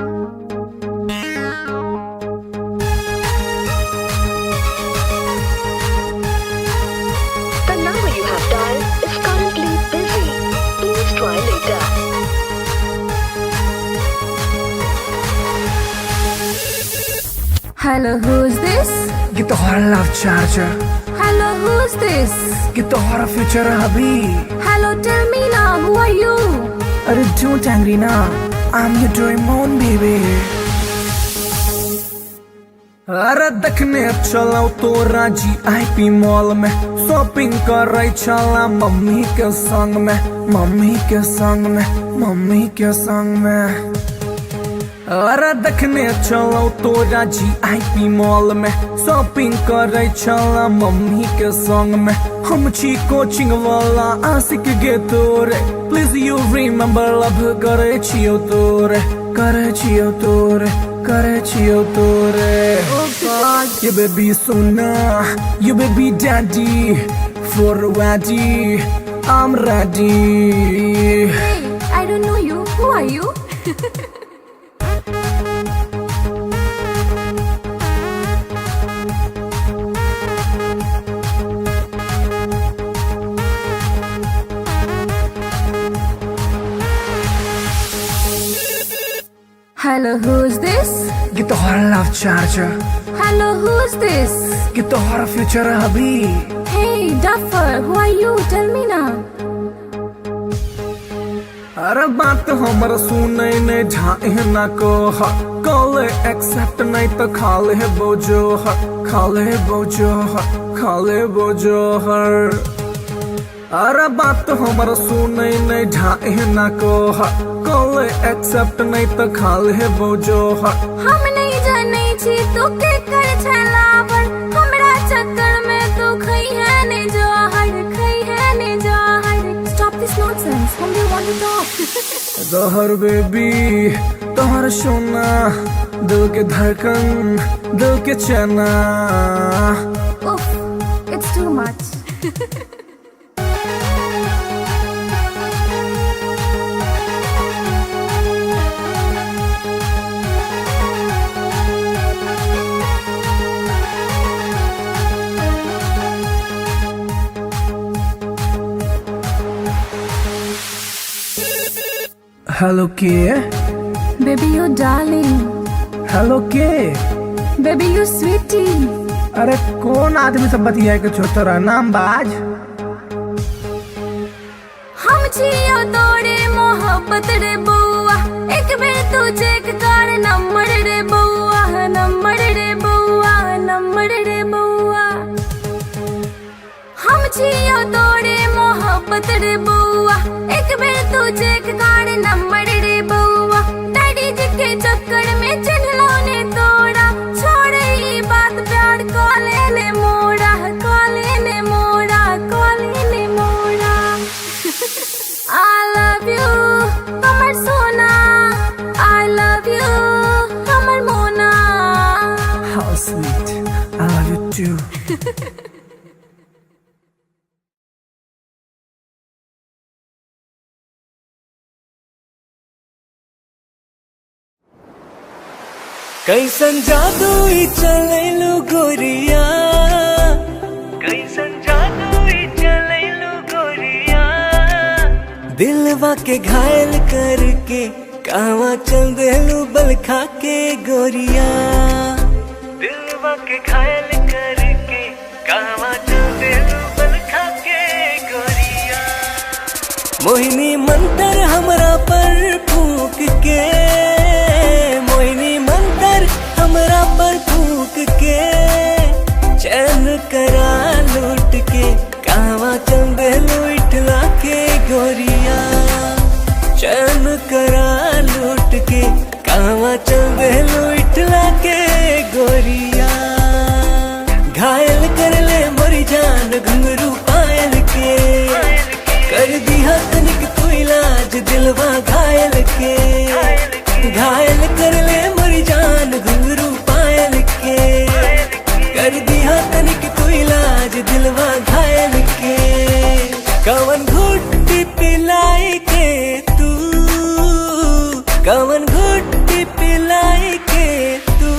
S2: The number you have dialed is currently busy. Please try later.
S3: Hello, who's this?
S4: ये तो हमारा love charger,
S3: Hello, who's this?
S4: ये तो हमारा फ्यूचर अभी।
S3: Hello, tell me now, who are you?
S4: अरे don't angry ना, I'm your Doraemon baby। अरे देखने चलाओ तो राजी IP मॉल में, शॉपिंग कर रही चला मम्मी के संग में, मम्मी के संग में, मम्मी के संग में। अरे देखने चलो तो राजी IP मॉल में, शॉपिंग कर रही चला मम्मी के संग में। हम छी कोचिंग वाला आशिक गे तोरे, प्लीज यू रिमेम्बर लव करे छियो तोरे, करे छियो तोरे, करे छियो तोरे। ये बेबी सोना, ये baby daddy, for ready, I'm ready।
S3: Hey, I don't know you. Who are you? Hello, who's this?
S4: ये तो हमारा love charger,
S3: Hello, who's this?
S4: ये तो हमारा फ्यूचर अभी।
S3: Hey, Duffer, who are you? Tell me now.
S4: अरे बात हमर सुने ने झाए ना को, कॉल एक्सेप्ट नहीं तो खाले बोझो, खाले बोझो, खाले बोझो हर। अरे बात हमर सुने ने झाए ना को, कॉल एक्सेप्ट नहीं तो खाले बोझो हर।
S3: हम नहीं जाने छी तू के कर छलावर, हमरा चक्कर में तू खई है ने जहर, खई है ने जहर। Stop this nonsense. Whom do you want to talk?
S4: जहर बेबी तोहर सोना, दिल के धड़कन, दिल के चना।
S3: Oof, it's too much.
S4: Hello के,
S3: Baby, you darling.
S4: हेलो के।
S3: Baby, you sweetie.
S4: अरे कौन आदमी सब बतिया के छोटरा नाम बाज।
S3: हम छियो तोरे मोहब्बत रे बउआ, एक बेर तू चेक कर नंबर रे बउआ, नंबर रे बउआ, नंबर रे बउआ। हम छियो तोरे मोहब्बत रे बउआ, एक बेर तू चेक कर नंबर रे बउआ। डैडी जी के चक्कर में चिन्हलो ने तोड़ा, छोड़ ई बात प्यार कॉले ने मोड़ा, कॉले ने मोड़ा, कॉले ने मोड़ा। I love you, हमर सोना। I love you, हमर मोना।
S4: How sweet, I love you too।
S6: कैसन जादू ई चलैलु गोरिया, कैसन जादू ई चलैलु गोरिया। दिलवा के घायल करके कहवा चल देलू बल खा के गोरिया दिलवा के घायल करके कहवा चल देलू बल खा के गोरिया मोहिनी मंतर हमरा पर फूक के मोहिनी मंतर हमरा पर फूक के चैन करा लूट के कहवा चल देलू इठला के गोरिया चैन करा लूट के कहवा चल देलू इठला के गोरिया घायल कर ले मोरी जान घुंघरू पायल के कर दिया तनिक तू इलाज दिलवा घायल के घायल कर ले मोरी जान घुंघरू पायल के कर दिया तनिक तू इलाज दिलवा घायल के कवन घुट्टी पिलाई के तू कवन घुट्टी पिलाई के तू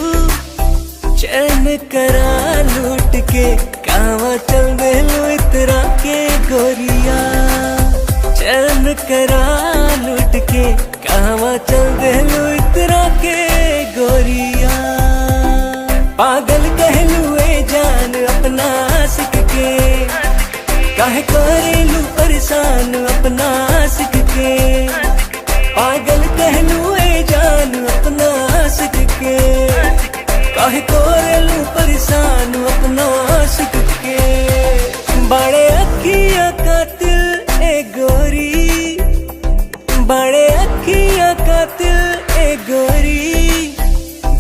S6: चैन करा लूट के कहवा चल देलू इतरा के गोरिया चैन करा लूट के कहवा चल देलू इतरा के गोरिया पागल कहलू ए जान अपना आशिक के काहे करेलू परेशान अपना आशिक के पागल कहलू ए जान अपना आशिक के काहे करेलू परेशान अपना आशिक के बड़े अखियां कातिल ए गोरी बड़े अखियां कातिल ए गोरी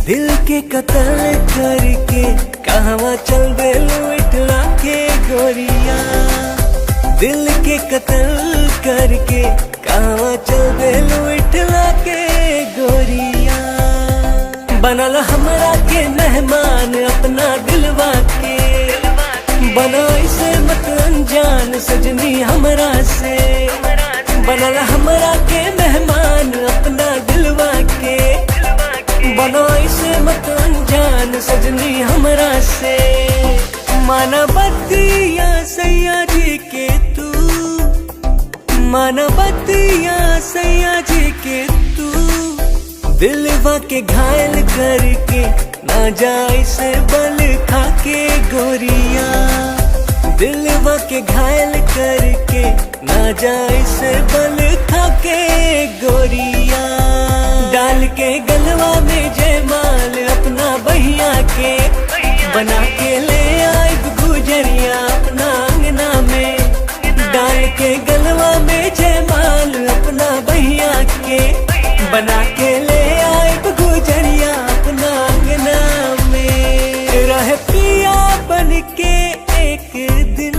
S6: दिल के कत्ल करके कहवा चल देलू इठला के गोरिया दिल के कत्ल करके कहवा चल देलू इठला के गोरिया बनल हमरा के मेहमान अपना दिलवा के बना इसे मत अनजान सजनी हमरा से बनल हमरा के मेहमान अपना दिलवा के बना इसे मत अनजान सजनी हमरा से माना बतिया सैया जी के तू माना बतिया सैया जी के तू दिलवा के घायल करके ना जाए से बल खा के गोरिया दिलवा के घायल करके ना जाए से बल खा के गोरिया डाल के गलवा में जयमाल अपना बहिया के बना के ले आए गुजरिया अपना अंगना में डाल के गलवा में जयमाल अपना बहिया के बना के ले आए गुजरिया अपना अंगना में रहे पिया बन के एक दिन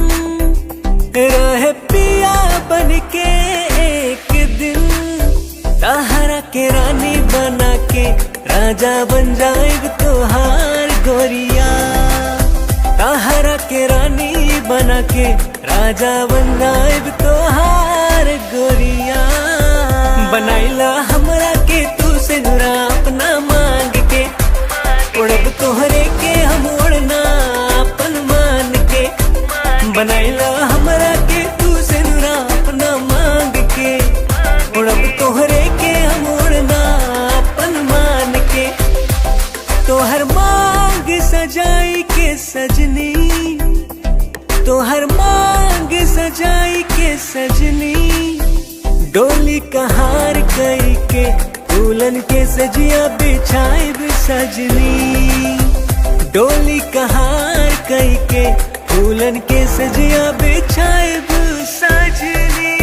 S6: रहे पिया बन के एक दिन ताहरा के रानी बना के राजा बन जाएग तोहार गोरिया ताहरा के रानी बना के राजा बन जाएग तोहार गोरिया बनाइला हमरा के तू से नुरा अपना मांग के उड़ब तोहरे के हम उड़ना अपन मान के बनाइला हमरा के तू से नुरा अपना मांग के उड़ब तोहरे के हम उड़ना अपन मान के तोहर मांग सजाई के सजनी तोहर मांग सजाई के सजनी डोली कहार कई के दुल्हन के सजिया बिछाई सजनी डोली कहार कई के दुल्हन के सजिया बिछाई सजनी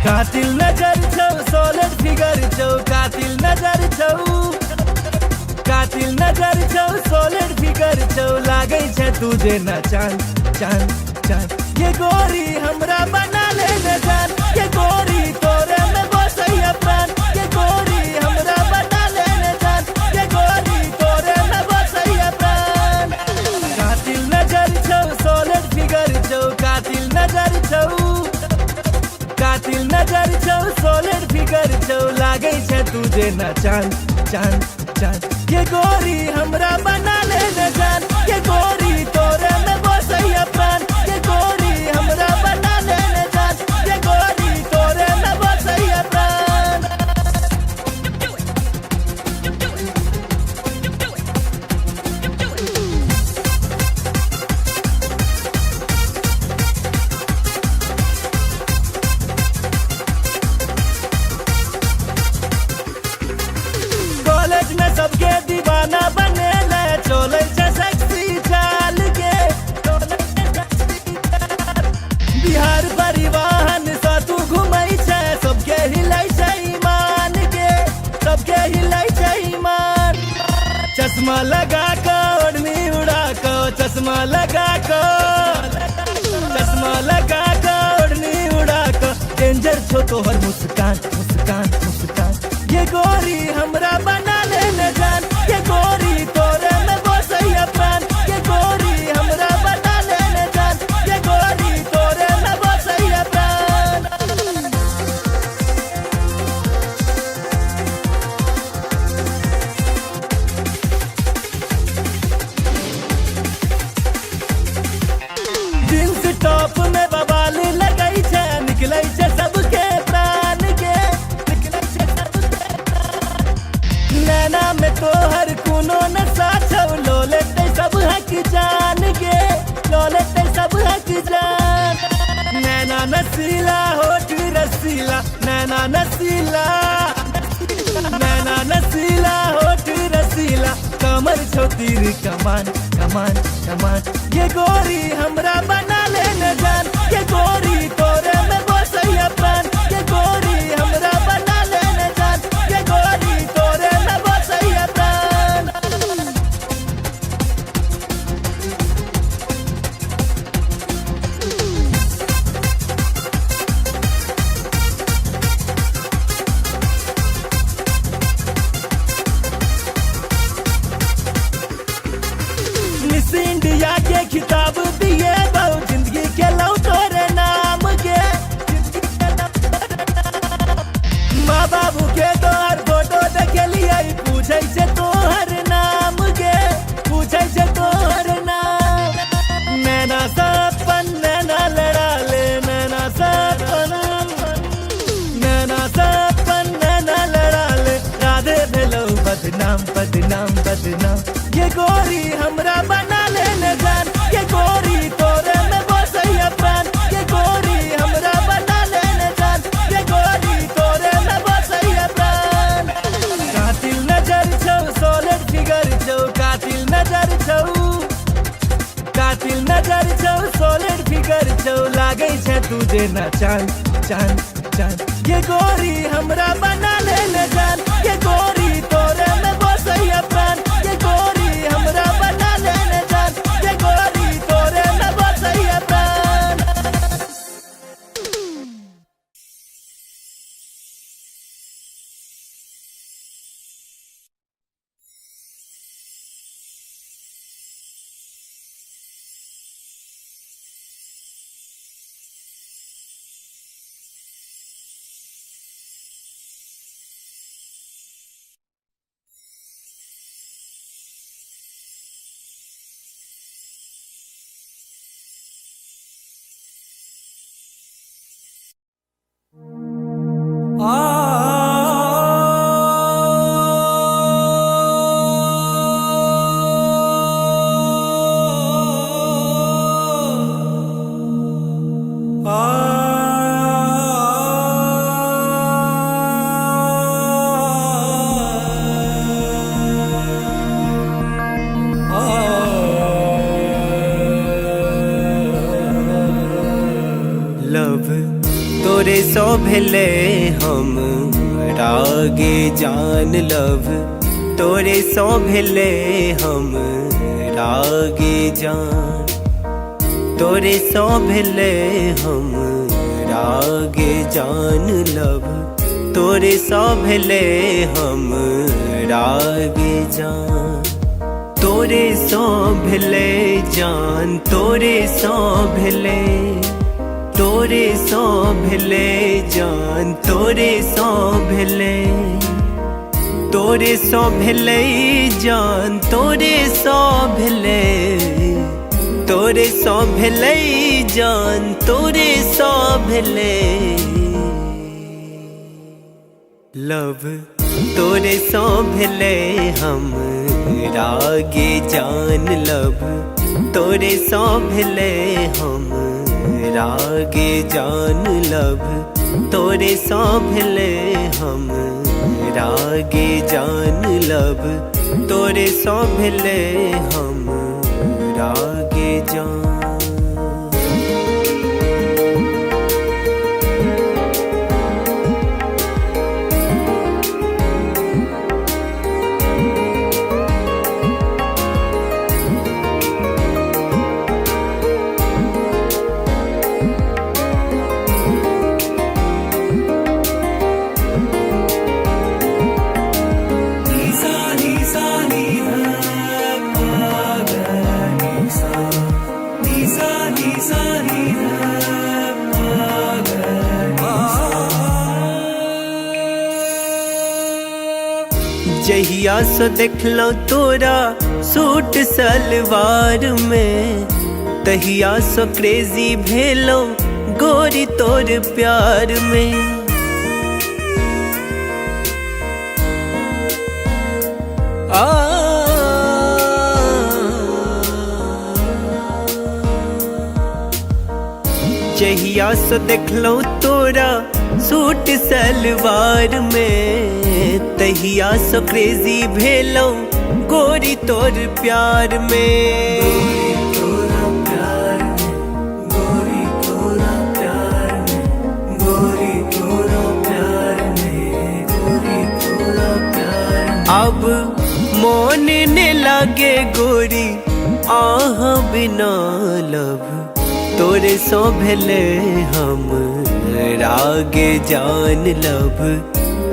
S5: कातिल नजर छौ सोलर फिगर छौ कातिल नजर छौ कातिल नजर छौ सोलर फिगर छौ लागै छै तुझे न चांद चांद चांद ये गोरी हमरा बना ले न जान ये गोरी तोरे में बसैया प्राण ये गोरी हमरा बना नजर छौ कातिल नजर छौ सोलिड फिगर छौ लागै छै तुझे ना चांद चांद चांद ये गोरी हमरा बना ले न जान ये गोरी तोरे में बसैया प्राण ये गोरी हमरा बना ले न जान ये गोरी तोरे में बसैया प्राण कॉलेज में सबके दीवाना बने ले चले छे सेक्सी चाल के बिहार परिवहन सा तू घुमै छे सबके हिलै छै ईमान के सबके हिलै छै ईमान चश्मा लगा के ओढ़नी उड़ा के चश्मा लगा के ओढ़नी उड़ा के डेंजर छो तोहर मुस्कान मुस्कान मुस्कान ये गोरी हमरा बना ले न जान ये गोरी तोरे में बसैया प्राण ये गोरी हमरा बना ले न जान ये गोरी तोरे में बसैया प्राण जींस टॉप में बवाल लगै छै निकलै छै सबके प्राण के निकलै छै सबके प्राण नैना में तोहर कोनो नशा छौ लो लेते सब हक जान के लो लेते सब हक जान नैना नसीला होठ रसीला नैना नसीला होठ रसीला कमर छौ तीर कमान कमान कमान ये गोरी हमरा बना ले न जान ये गोरी तोरे में बसैया प्राण ये गोरी हमरा बना ले न जान ये गोरी तोरे में बसैया प्राण मिस इंडिया के खिताब दिए बहु जिंदगी के लौ तोरे नाम के माँ बाबू के तोहर फोटो देखलिए पूछे से तोहर नाम के पूछे से तोहर नाम नैना सपन नैना लड़ा ले नैना सपन नैना लड़ा ले राधे भेलो बदनाम बदनाम बदनाम ये गोरी हमरा बना ले न जान ये गोरी तोरे में बसैया प्राण ये गोरी हमरा बना ले न जान ये गोरी तोरे में बसैया प्राण कातिल नजर छौ सोलिड फिगर छौ कातिल नजर छौ सोलिड फिगर छौ लागै छै तुझे ना चांद चांद चांद ये गोरी हमरा बना ले न जान ये गोरी तोरे में बसैया प्राण ये गोरी हमरा बना ले न जान ये गोरी तोरे में बसैया प्राण
S6: लव तोरे सो भेले हम रागे जान लव तोरे सो भेले हम रागे जान तोरे सो भेले हम रागे जान लव तोरे सो भेले हम रागे जान तोरे सो भेले जान तोरे सो भेले तोरे सो भेले जान तोरे सो भेले तोरे सो भेले जान तोरे सो भेले तोरे सो भेले जान तोरे सो भेले लव तोरे सो भेले हम रागे जान लव तोरे सो भेले हम रागे जान लव तोरे सो भेले हम रागे जान लब तोरे सो भेले हम रागे जान जहिया सो देखलो तोरा सूट सलवार में तहिया सो क्रेजी भेलो गोरी तोर प्यार में जहिया सो देखलो तोरा सूट सलवार में तहिया सो क्रेजी भेलो गोरी तोर प्यार में गोरी तोरा प्यार में गोरी तोरा प्यार में गोरी तोरा प्यार में अब मोन ने लागे गोरी आह बिना लब तोरे सो भेले हम रागे जान लब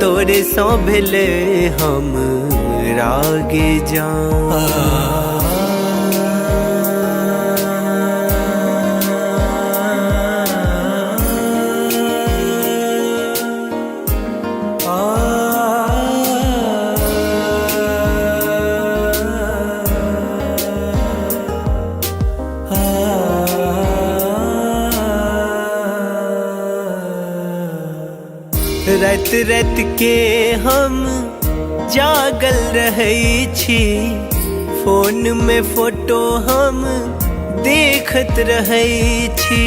S6: तोरे सो भेले हम रागे जान रात रात के हम जागल रहै छी फोन में फोटो हम देखत रहै छी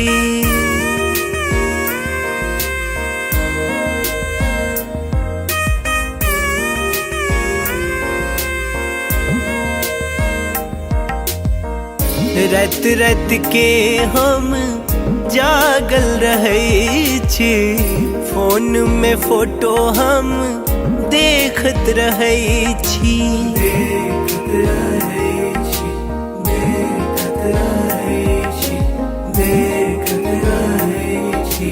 S6: रात रात के हम जागल रहै छी फोन में फोटो हम देखत रहै छी देखत रहै छी देखत रहै छी देखत रहै छी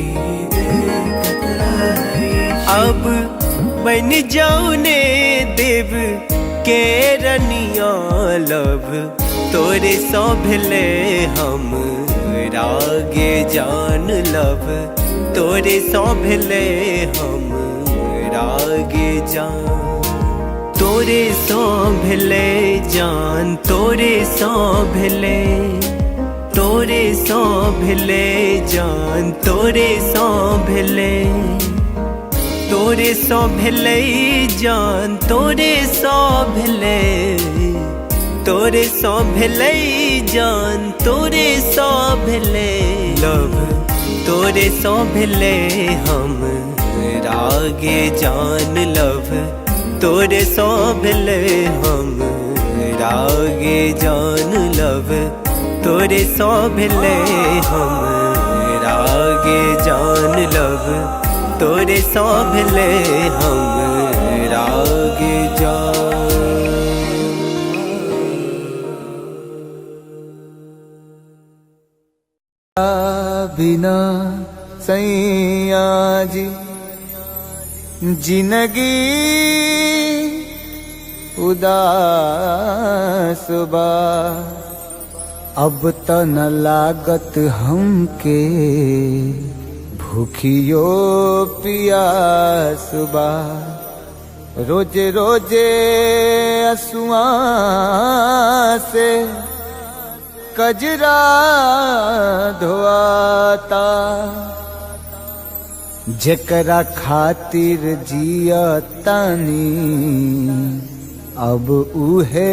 S6: देखत रहै छी अब बन जाऊ ने देव के रनिया लब तोरे सो भेले हम रागे जान लब तोरे सो भेले हम रागे जान तोरे सो भेले जान तोरे सो भेले तोरे सो भेले जान तोरे सो भेले तोरे सो भेले जान तोरे सो भेले तोरे सो भेले जान तोरे सो भेले लब तोरे सो भेले हम रागे जान लब तोरे सो भेले हम रागे जान लब तोरे सो भेले हम रागे जान लब तोरे सो भेले हम रागे जान
S1: बिना सैया जी जिंदगी उदास बा अब त न लागत हमके भूखियो पियास बा। रोजे रोजे असुआ से कजरा धोआता। जेकरा खातिर जियतानी अब उहे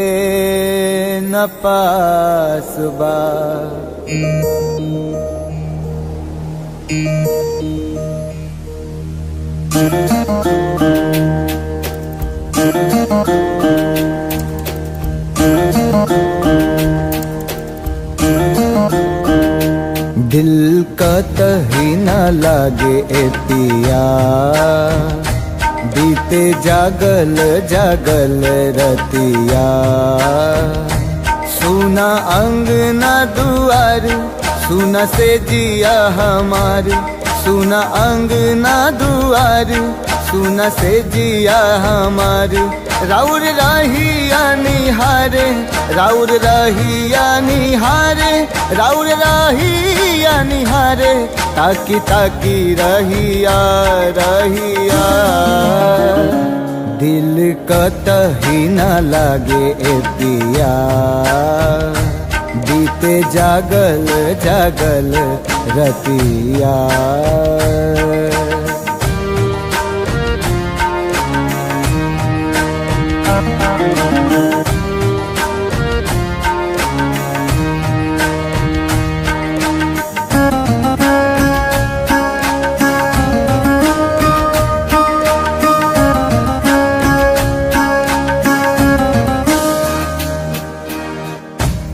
S1: न पास बा। दिल का तही न लागे ए पिया, बीते जागल जागल रतिया। सुना अंगना दुआर, सुना से जिया हमार। सुना अंगना दुआर, सुना से जिया हमार। राउर रहिया निहारे, राउर रहिया निहारे, राउर रहिया निहारे। ताकी ताकी रहिया रहिया, दिल कतही न लागे ए पिया। बीते जागल जागल रतिया।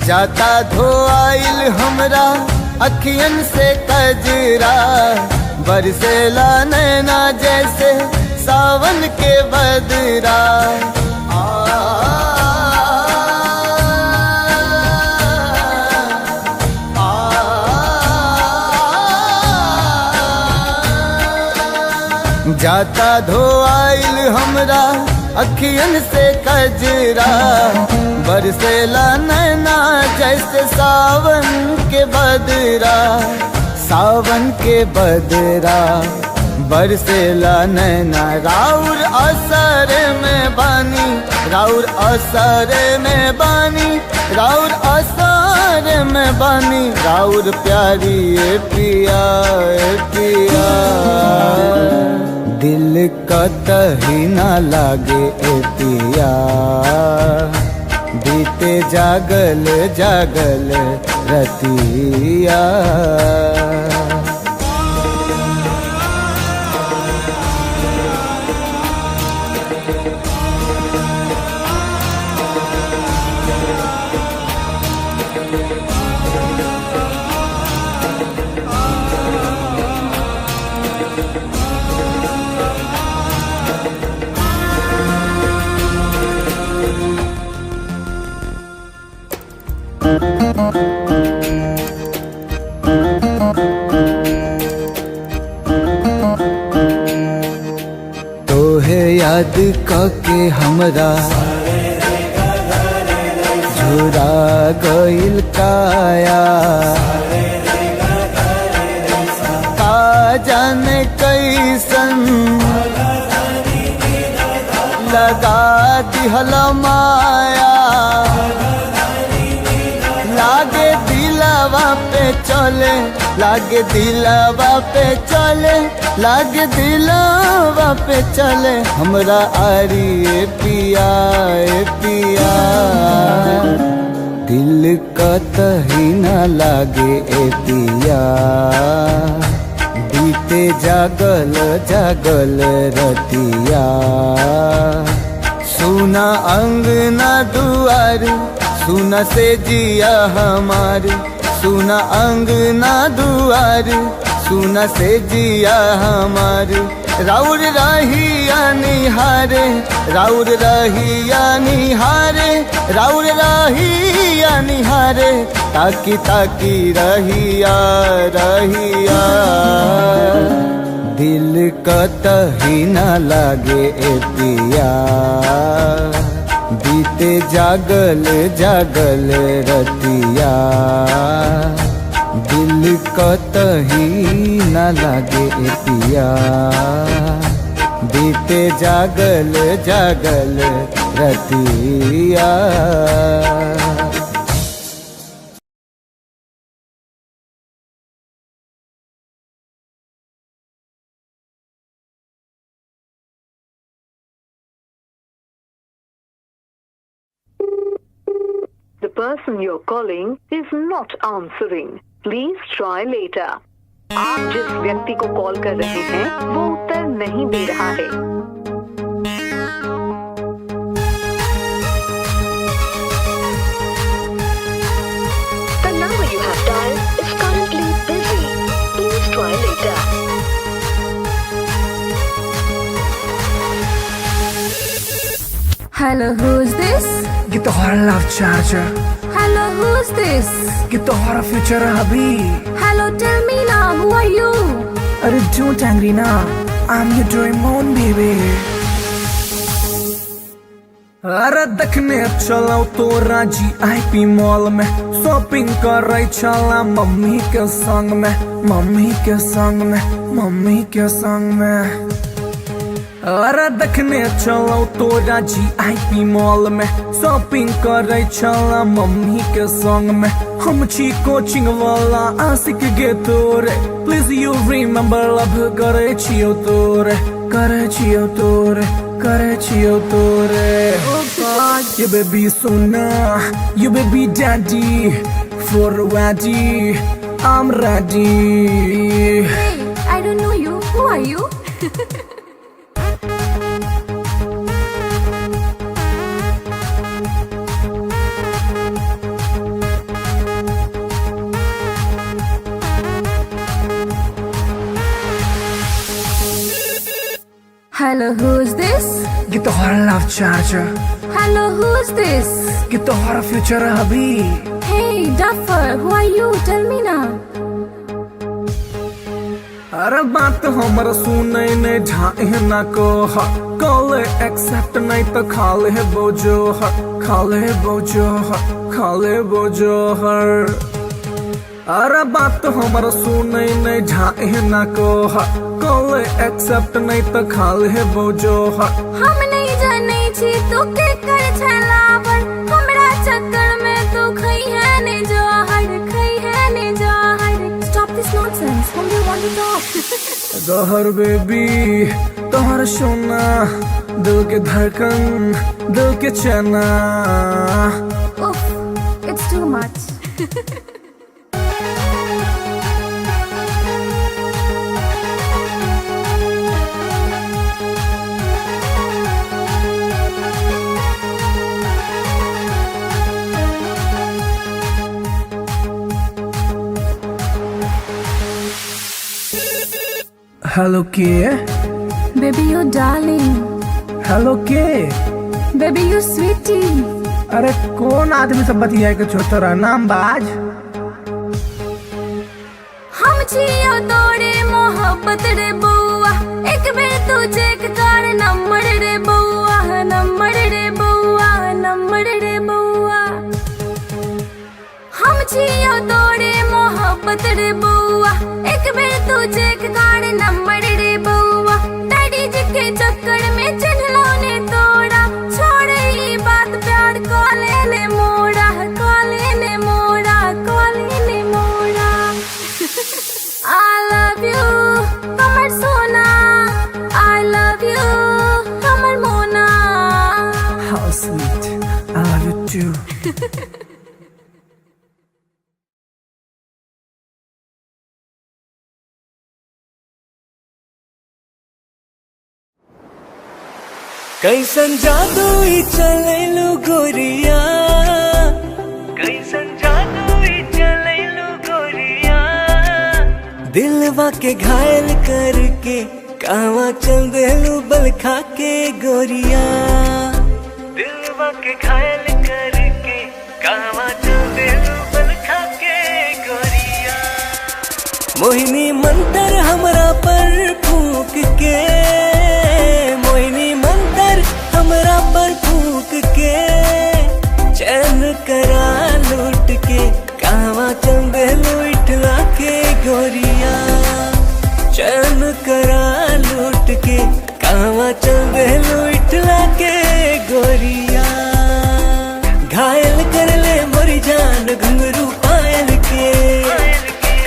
S1: जाता धोआइल हमरा अखियन से कजरा। बरसेला नैना जैसे सावन के बदरा। जाता धोआइल हमरा अखियन से कजरा। बरसेला नैना जैसे सावन के बदरा। सावन के बदरा बरसेला नैना। राउर असर में बानी, राउर असर में बानी, राउर असर में बानी। राउर प्यारी ए पिया ए पिया। दिल कतही न लागे ए पिया। बीते जागल जागल रतिया। तोहे याद कके हमरा झुरा गइल काया। का जाने कैसन लगा दिहल माया। लागे दिलवा पे चले, लागे दिलवा पे चले, लागे दिलवा पे चले। हमरा आरी ए पिया ए पिया। दिल कतही न लागे ए पिया। बीते जागल जागल रतिया। सुना अंगना दुआर, सुना से जिया हमार। सुना अंगना दुआर, सुना से जिया हमार। राउर रहिया निहारे, राउर रहिया निहारे, राउर रहिया निहारे। ताकी ताकी रहिया रहिया, दिल कतही न लागे ए पिया। बीते जागल जागल रतिया, दिल कतही न लागे ए पिया, बीते जागल जागल रतिया।
S2: The person you're calling is not answering. Please try later. आप जिस व्यक्ति को कॉल कर रहे हैं वो उत्तर नहीं दे रहा है। The number you have dialed is currently busy. Please try later.
S3: Hello, who's this?
S4: ये तो हमारा love charger,
S3: Hello, who's this?
S4: ये तो हमारा फ्यूचर अभी।
S3: Hello, tell me now, who are you?
S4: अरे don't angry ना, I'm your dream on baby। अरे देखने चलाओ तो राजी आईपी मॉल में, शॉपिंग कर रही चला मम्मी के संग में, मम्मी के संग में, मम्मी के संग में। अरे देखने चलो तो राजी आईपी मॉल में, शॉपिंग कर रही चला मम्मी के संग में। हम छी कोचिंग वाला आशिक गे तोरे, प्लीज यू रिमेम्बर लव करे छियो तोरे, करे छियो तोरे, करे छियो तोरे।
S3: Oh God.
S4: You baby sona, you baby daddy, for ready, I'm ready।
S3: Hey, I don't know you. Who are you? Hello, who's this?
S4: ये तो हमारा love charger,
S3: Hello, who's this?
S4: ये तो हमारा फ्यूचर अभी।
S3: Hey, duffer, who are you? Tell me now.
S4: अरे बात हमारा सुने नहीं ढाए ना को, कॉल एक्सेप्ट नहीं तो खाले बोझो, खाले बोझो, खाले बोझो हर। अरे बात हमारा सुने नहीं ढाए ना को, कॉल एक्सेप्ट नहीं तो खाले बोझो हर।
S3: हम नहीं जाने छी तू के कर छलावर, हमरा चक्कर में तू खई है ने जहर, खई है ने जहर। Stop this nonsense. Whom do you want to talk?
S4: गहर बेबी तोहर सोना, दिल के धड़कन, दिल के चना।
S3: Oof, it's too much.
S4: Hello के,
S3: Baby, you darling.
S4: हेलो के।
S3: Baby, you sweetie.
S4: अरे कौन आदमी सब बतिया के छोटा नाम बाज।
S3: हम छियो तोरे मोहब्बत रे बउआ, एक बेर तू चेक कर नंबर रे बउआ, नंबर रे बउआ, नंबर रे बउआ। हम छियो तोरे मोहब्बत रे बउआ, एक बेर तू चेक कर नंबर रे बउआ। डैडी जी के चक्कर में चिन्हलो ने तोड़ा, छोड़ ई बात प्यार कॉले ने मोड़ा, कॉले ने मोड़ा, कॉले ने मोड़ा। I love you, हमर सोना। I love you, हमर मोना।
S4: How sweet, I love you too।
S6: कैसन जादू ई चलेलु गोरिया, कैसन जादू ई चलेलु गोरिया। दिलवा के घायल करके कहवा चल देलू बल खा के गोरिया, दिलवा के घायल करके कहवा चल देलू बल खा के गोरिया। मोहिनी मंतर हमरा पर फूक के, मोहिनी मंतर हमरा पर फूक के। करा लूट के कहवा चल देलू इठला के गोरिया चैन करा लूट के कहवा चल देलू इठला के गोरिया घायल कर ले मोरी जान घुंघरू पायल के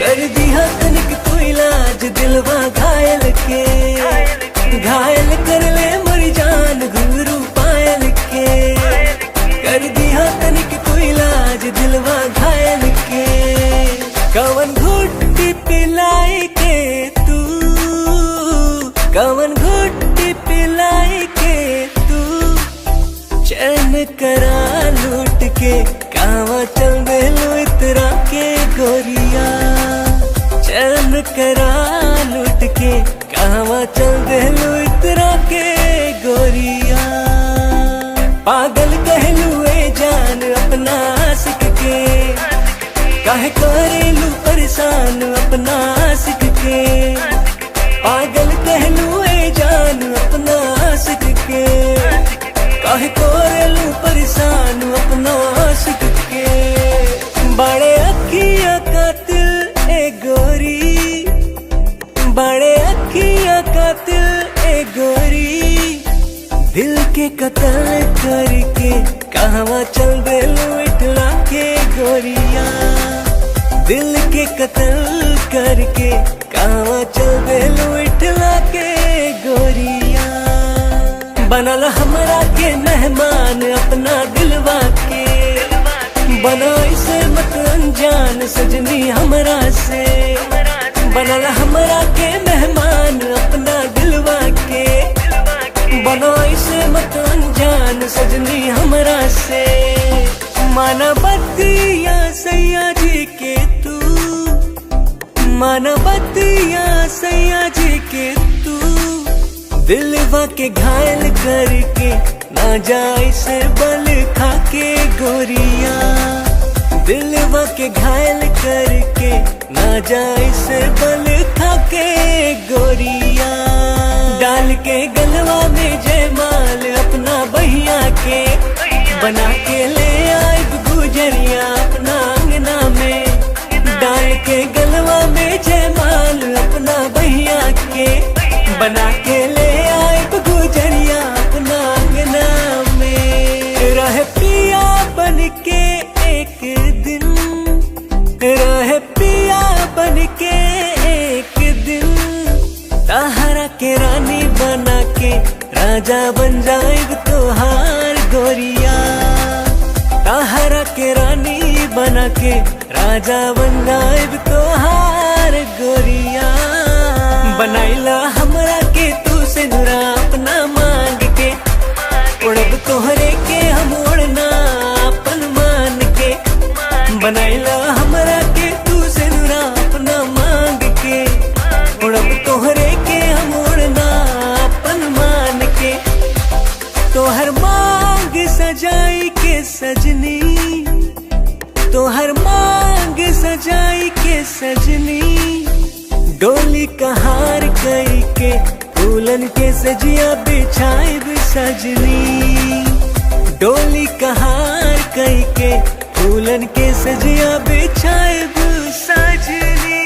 S6: कर दिया तनिक तू इलाज दिलवा घायल के घायल कर ले मोरी जान घुंघरू पायल के कर दिया तनिक तू इलाज दिलवा घायल के कवन घुट्टी पिलाई के तू कवन घुट्टी पिलाई के तू चैन करा लूट के कहवा चल देलू इतरा के गोरिया चैन करा लूट के कहवा चल देलू इतरा के गोरिया पागल कहलू ए जान अपना आशिक के काहे करेलू परेशान अपना आशिक के पागल कहलू ए जान अपना आशिक के काहे करेलू परेशान अपना आशिक के बड़े अखिया कातिल ए गोरी बड़े अखिया कातिल ए गोरी दिल के कत्ल करके कहवा चल देलू इठला के गोरिया दिल के कत्ल करके कहवा चल देलू इठला के गोरिया बनल हमरा के मेहमान अपना दिलवा के बना इसे मत अनजान सजनी हमरा से बनल हमरा के मेहमान अपना दिलवा के बना इसे मत अनजान सजनी हमरा से माना बतिया सैया जी के तू माना बतिया सैया जी के तू दिलवा के घायल करके ना जाए से बल खा के गोरिया दिलवा के घायल करके ना जाए से बल खा के गोरिया डाल के गलवा में जयमाल अपना बहिया के बना के ले आए गुजरिया अपना अंगना में डाल के गलवा में जयमाल अपना बहिया के बना के ले आए गुजरिया अपना अंगना में रह पिया बन के एक दिन रह पिया बन के एक दिन ताहरा के रानी बना के राजा बन जाएग तोहार गोरिया ताहरा के रानी बना के राजा बन जाएग तोहार गोरिया बनाइला हमरा के तू से नुरा अपना मांग के उड़ब तोहरे के हम उड़ना अपन मान के बनाइला हमरा के तू से नुरा अपना मांग के उड़ब तोहरे के हम उड़ना अपन मान के तोहर मांग सजाई के सजनी तोहर मांग सजाई के सजनी डोली कहार कई के फूलन के सजिया बिछाई सजनी डोली कहार कई के फूलन के सजिया बिछाई सजनी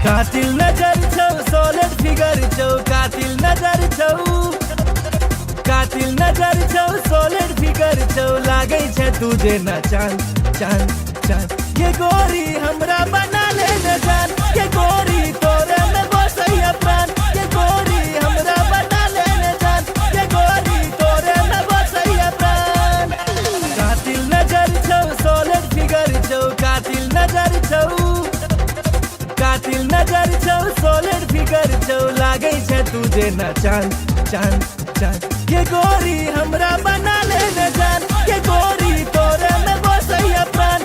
S5: कातिल नजर छौ सोलिड फिगर छौ कातिल नजर छौ कातिल नजर छौ सोलिड फिगर छौ लागै छै तुझे न चांद चांद चांद ये गोरी हमरा बना ले न जान ये गोरी तोरे में बसैया प्राण ये गोरी हमरा बना ले न जान ये गोरी तोरे में बसैया प्राण कातिल नजर छौ सोलिड फिगर छौ कातिल नजर छौ कातिल नजर छौ सोलिड फिगर छौ लागै छै तुझे न चांद चांद चांद ये गोरी हमरा बना ले न जान ये गोरी तोरे में बसैया प्राण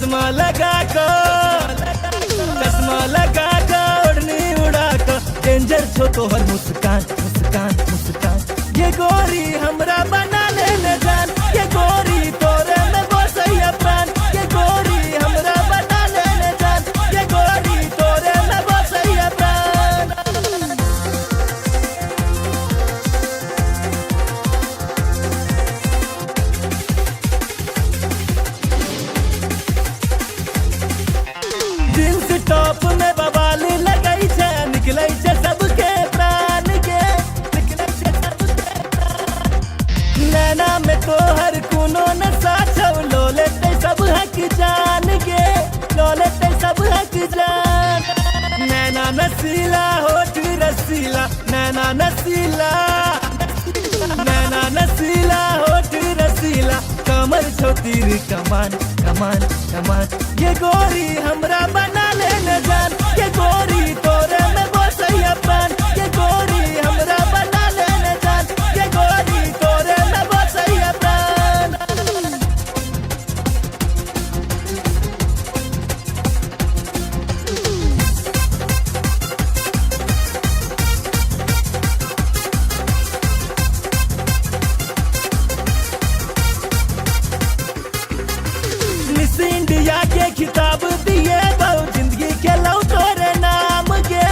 S5: चश्मा लगा ओढ़नी उड़ा कर डेंजर छो तोहर मुस्कान मुस्कान मुस्कान। ये गोरी हमरा बना ले जान, ये गोरी तोरे में बसैया प्राण। ये गोरी हमरा बना ले जान, ये गोरी तोरे में बसैया प्राण। जींस टॉप में बवाल लगै छै, निकलै छै सबके प्राण के, निकलै छै सबके प्राण। नैना में तोहर कोनो नशा छौ, लो लेतै सब हक जान के, लो लेतै सब हक जान। नैना नसीला होठ रसीला, नैना नसीला, नैना नसीला होठ रसीला, कमर छौ तीर कमान कमान कमान। ये गोरी हमरा बना ले जान, ये गोरी तोरे में बसैया प्राण। ये गोरी हमरा बना ले जान, ये गोरी तोरे में बसैया प्राण। मिस इंडिया के खिताब दिए बहु, जिंदगी के लौ तोरे नाम के।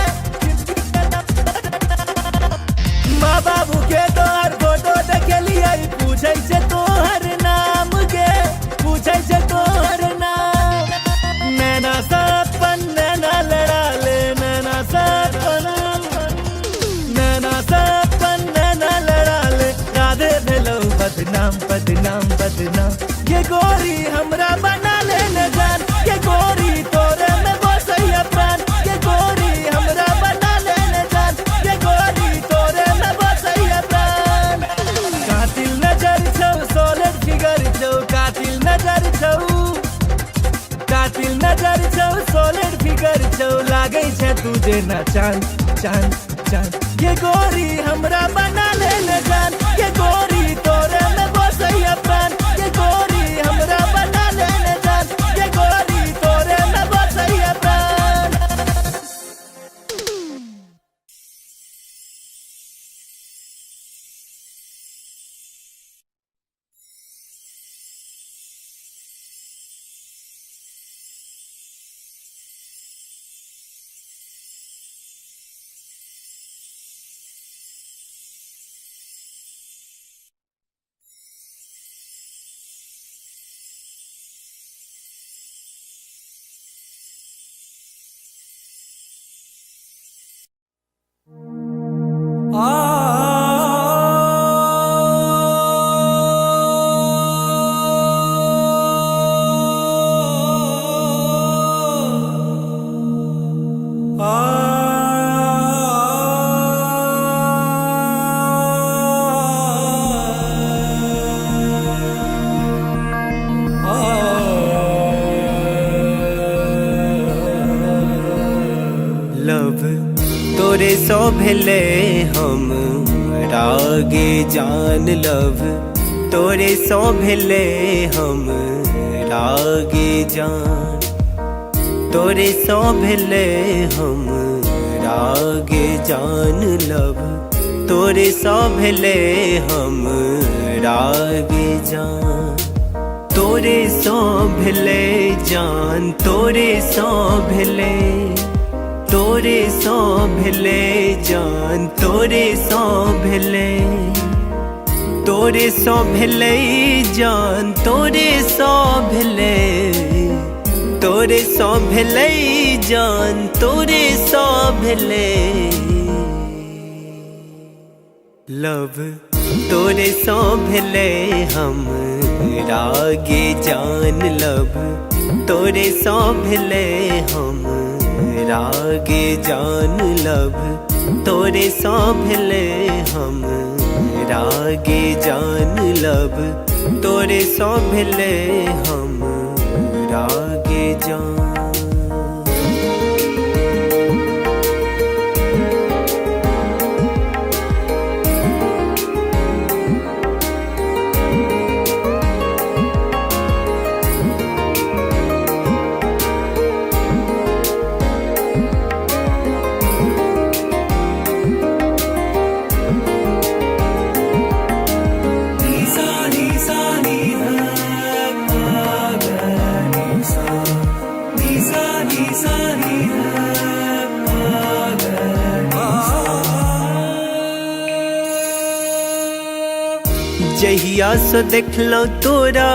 S5: माँ बाबू के तोहर फोटो देखलिए, पूछे छै तोहर नाम के, पूछे छै तोहर नाम। नैना सपन नैना लड़ा ले, नैना सपन, नैना सपन नैना लड़ा ले, राधे भेलौ बदनाम बदनाम बदनाम। ये गोरी हमरा बना ले जान, ये गोरी तोरे में बसैया प्राण। ये गोरी हमरा बना ले जान, ये गोरी तोरे में बसैया प्राण। कातिल नजर छौ, सॉलिड फिगर छौ, कातिल नजर छौ, कातिल नजर छौ, सॉलिड फिगर छौ, लागै छै तुझे ना चांद चांद चांद। ये गोरी हमरा बना ले जान, ये गोरी तोरे में बसैया प्राण। ये गोरी हमरा बना ले जान, ये गोरी तोरे में बसैया प्राण।
S6: लव तोरे सो भेले हम रागे जान। लव तोरे सो भेले हम रागे जान। तोरे सो भेले हम रागे जान। लव तोरे सो भेले हम रागे जान। तोरे सो भेले जान। तोरे सो भेले, तोरे सो भेले जान। तोरे सो भेले, तोरे सो भेले जान। तोरे सो भेले, तोरे सो भेले जान। तोरे सो भेले लव तोरे सो भेले हम रागे जान। लव तोरे सो भेले हम रागे जान। लव तोरे सो भेले हम रागे जान। लव तोरे सो भेले हम रागे जान। जहिया से देखलो तोरा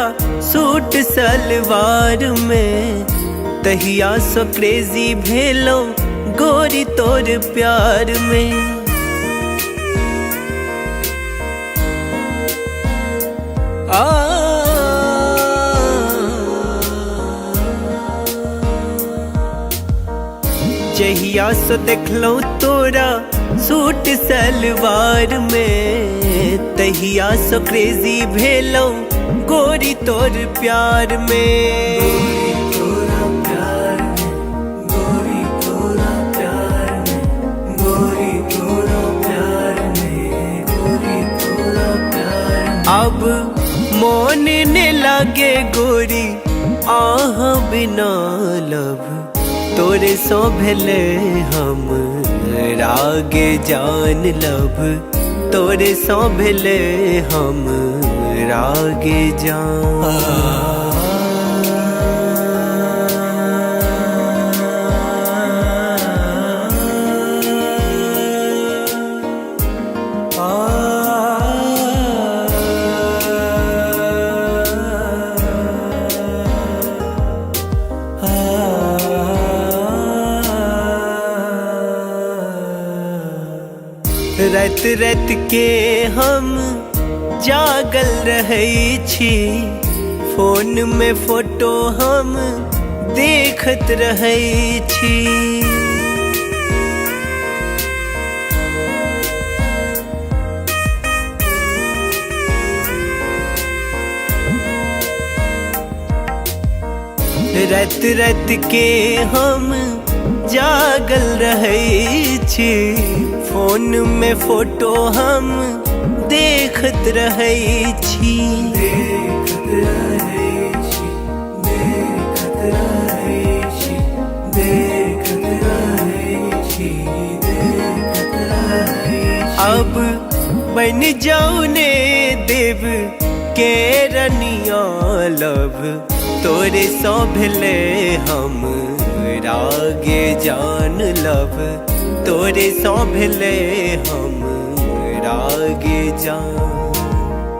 S6: सूट सलवार में, तहिया से क्रेजी भेलो गोरी तोर प्यार में। जहिया से देखलो तोरा सूट सलवार में, तहिया से क्रेजी भेलो गोरी तोर प्यार में। अब मोन ने लागे गोरी आह बिना लब, तोरे सो भेले हम रागे जान लब, तोरे सो भेले हम रागे जान। रात रात के हम जागल रहै छी, फोन में फोटो हम देखत रहै छी। रात रात के हम जागल रहै छी, फोन में फोटो हम देखत रहै छी। अब बन जाऊ ने देव के रनिया लब, तोरे सो भेले हम रागे जान लब, तोरे सो भेले हम रागे जान।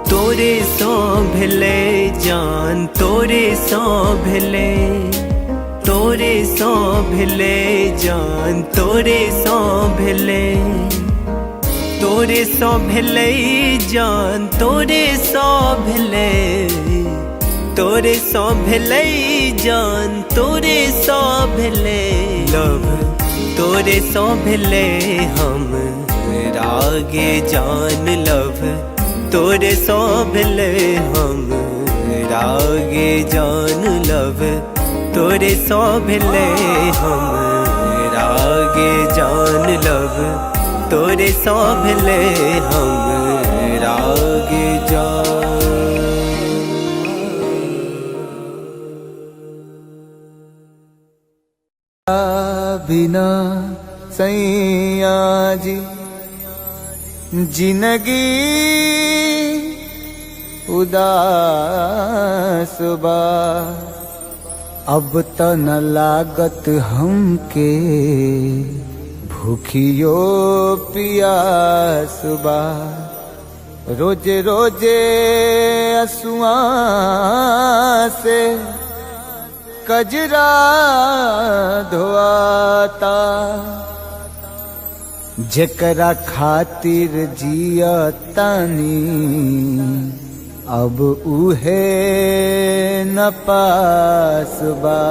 S6: तोरे सो भेले जान, तोरे सो भेले, तोरे सो भेले जान, तोरे सो भेले, तोरे सो भेले जान, तोरे सो भेले, तोरे सो भेले जान, तोरे सो भेले लब, तोरे सो भेले हम रागे जान लब, तोरे सो भेले हम रागे जान लब, तोरे सो भेले हम रागे जान लब, तोरे सो भेले हम रागे जान।
S1: बिना सैया जी जिंदगी उदास बा, अब त न लागत हमके भूखियो पियास बा। रोजे रोजे असुआ से कजरा धोआता, जेकरा खातिर जिया तानी अब उहे न पास बा।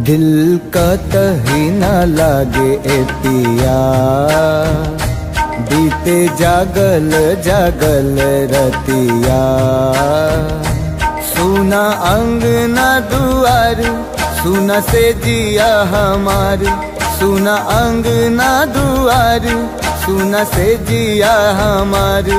S1: दिल का कहीं न लागे ए पिया, बीते जागल जागल रतिया। सुना अंगना दुआर, सुना से जिया हमार, सुना अंगना दुआर, सुना से जिया हमार।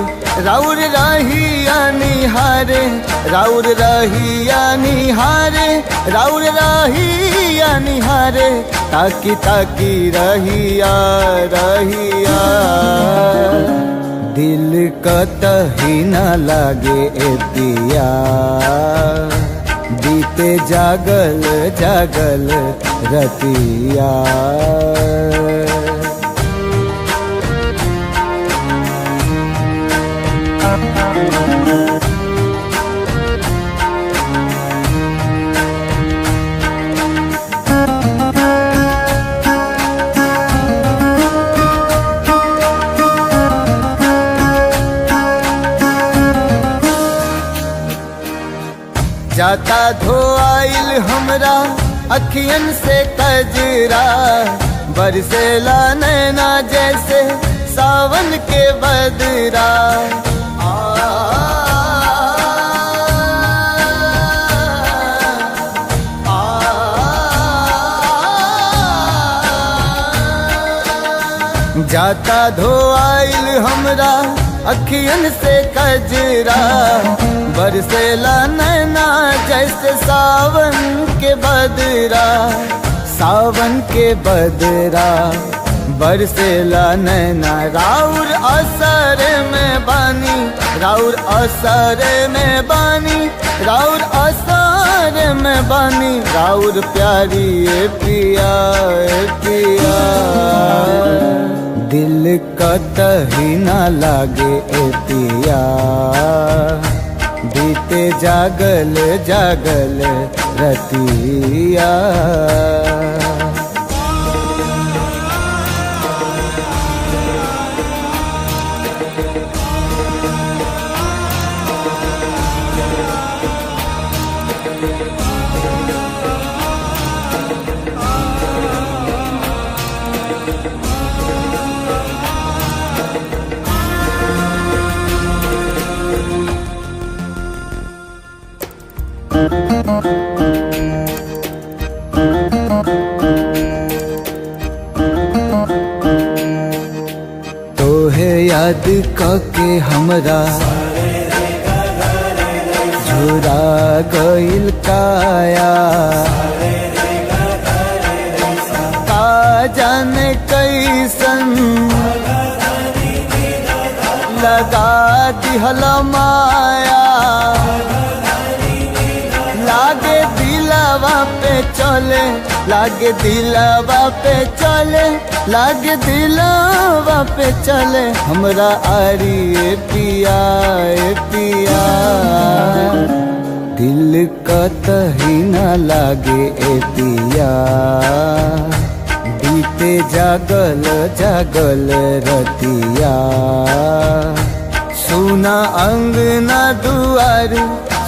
S1: राउर रहिया निहारे, राउर रहिया निहारे, राउर रहिया निहारे, ताकी ताकी रहिया रहिया। दिल कतही न लागे ए पिया बीते जागल जागल रतिया जाता धोआइल हमरा अखियन से कजरा बरसेला नैना जैसे सावन के बदरा जाता धोआइल हमरा अखियन से कजरा बरसेला नैना जैसे सावन के बदरा सावन के बदरा बरसेला नैना राउर असर में बानी राउर असर में बानी राउर असर में बानी राउर प्यारी ए पिया ए पिया दिल कतही न लागे ए पिया बीते जागल जागल रतिया तोहे याद कके हमरा झुरा गइल काया का जाने कैसन लगा दिहल माया लागे दिलवा पे चले लागे दिलवा पे चले लागे दिलवा पे चले हमरा आरी ए पिया ए पिया दिल कतही न लागे ए पिया बीते जागल जागल रतिया सुना अंगना दुआर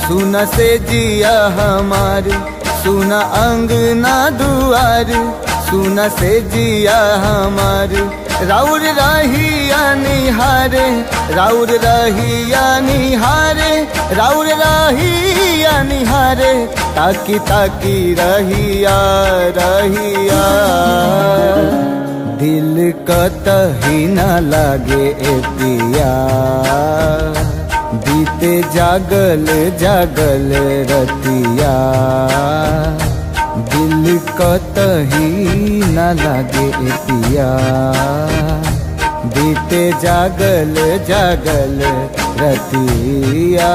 S1: सुना से जिया हमार सुना अंगना दुआर सुना से जिया हमार राउर रहिया निहारे राउर रहिया निहारे राउर रहिया निहारे ताकी ताकी रहिया रहिया दिल कतही न लागे ए पिया बीते जागल जागल रतिया दिल कतही न लागे ए पिया बीते जागल जागल रतिया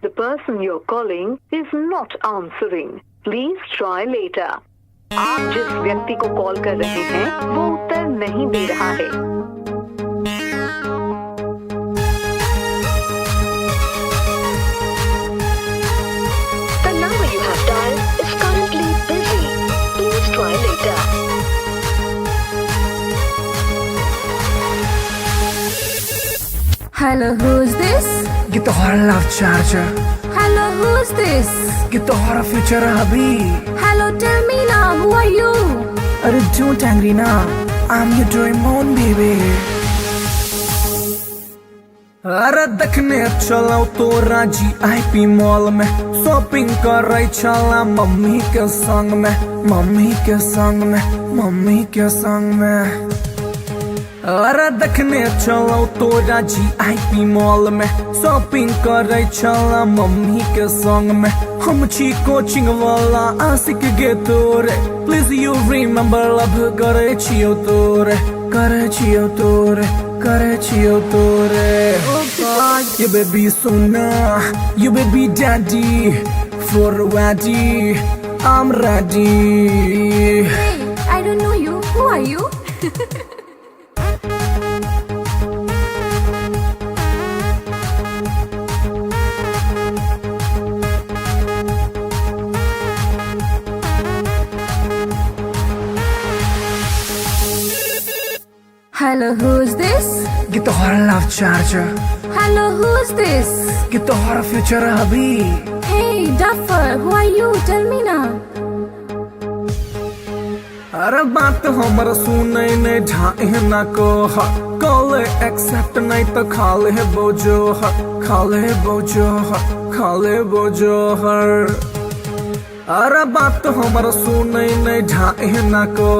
S2: The person you're calling is not answering. Please try later. आप जिस व्यक्ति को कॉल कर रहे हैं वो उत्तर नहीं दे रहा है। The number you have dialed is currently busy. Please try later.
S3: Hello, who's this?
S4: Get the horror love charger.
S3: Hello, who's this?
S4: Get the horror future hubby.
S3: Hello, tell me now, who are you?
S4: Arre don't angry now. I'm your Doraemon baby. अरे देखने चलो तो राजी IP mall में shopping कर रही चला mummy के संग में मम्मी के संग में मम्मी के संग में अरे देखने चलो तोरा GIP मॉल में शॉपिंग करे चला मम्मी के संग में। हम छी कोचिंग वाला आशिक गे तोरे, प्लीज यू रिमेम्बर लव करे छियो तोरे, करे छियो तोरे, करे छियो तोरे। Oh God, you baby Sona, you baby daddy, for ready, I'm ready.
S3: Hey, I don't know you. Who are you? Hello, who's this?
S4: Get the horror love charger,
S3: Hello, who's this?
S4: get the horror future hubby.
S3: Hey, Duffer, who are you? Tell me now.
S4: अरे बात हमर सुनै ने ढाई न को call accept नहीं तो खाले बोझो खाले बोझो खाले बोझो हर। अरे बात हमर सुनै ने ढाई न को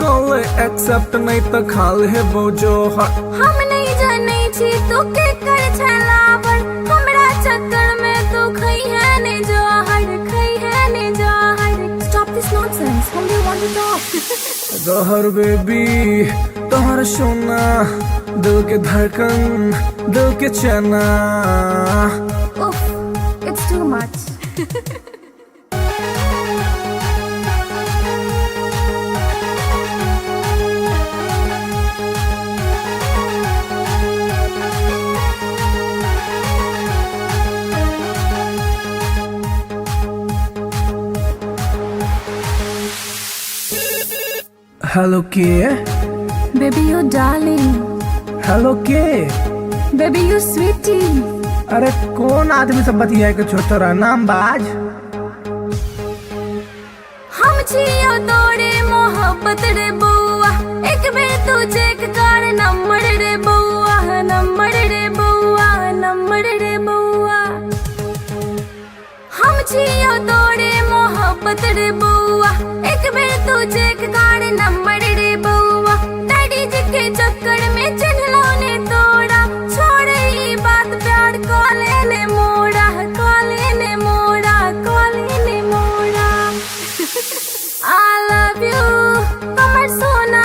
S4: कॉल एक्सेप्ट नहीं तो खाले बोझो
S3: हम नहीं जाने छी तू के कर छलावर, हमरा चक्कर में तू खई है ने जहर, खई है ने जहर। Stop this nonsense. Whom do you want to talk?
S4: जहर बेबी तोहर सोना, दिल के धड़कन दिल के चना।
S3: Oof, it's too much.
S4: Hello के,
S3: Baby, you darling.
S4: हेलो के।
S3: Baby, you sweetie.
S4: अरे कौन आदमी सब बतिया के छोटा नाम बाज।
S3: हम छियो तोरे मोहब्बत रे बउआ, एक बेर तू चेक कर नंबर रे बउआ, नंबर रे बउआ, नंबर रे बउआ। हम छियो तोरे मोहब्बत रे बउआ, एक बेर तू चेक कर नंबर रे बउआ। डैडी जी के चक्कर में चिन्हलो ने तोड़ा, छोड़ ई बात प्यार कॉले ने मोड़ा, कॉले ने मोड़ा, कॉले ने मोड़ा। I love you, Kamar Sona.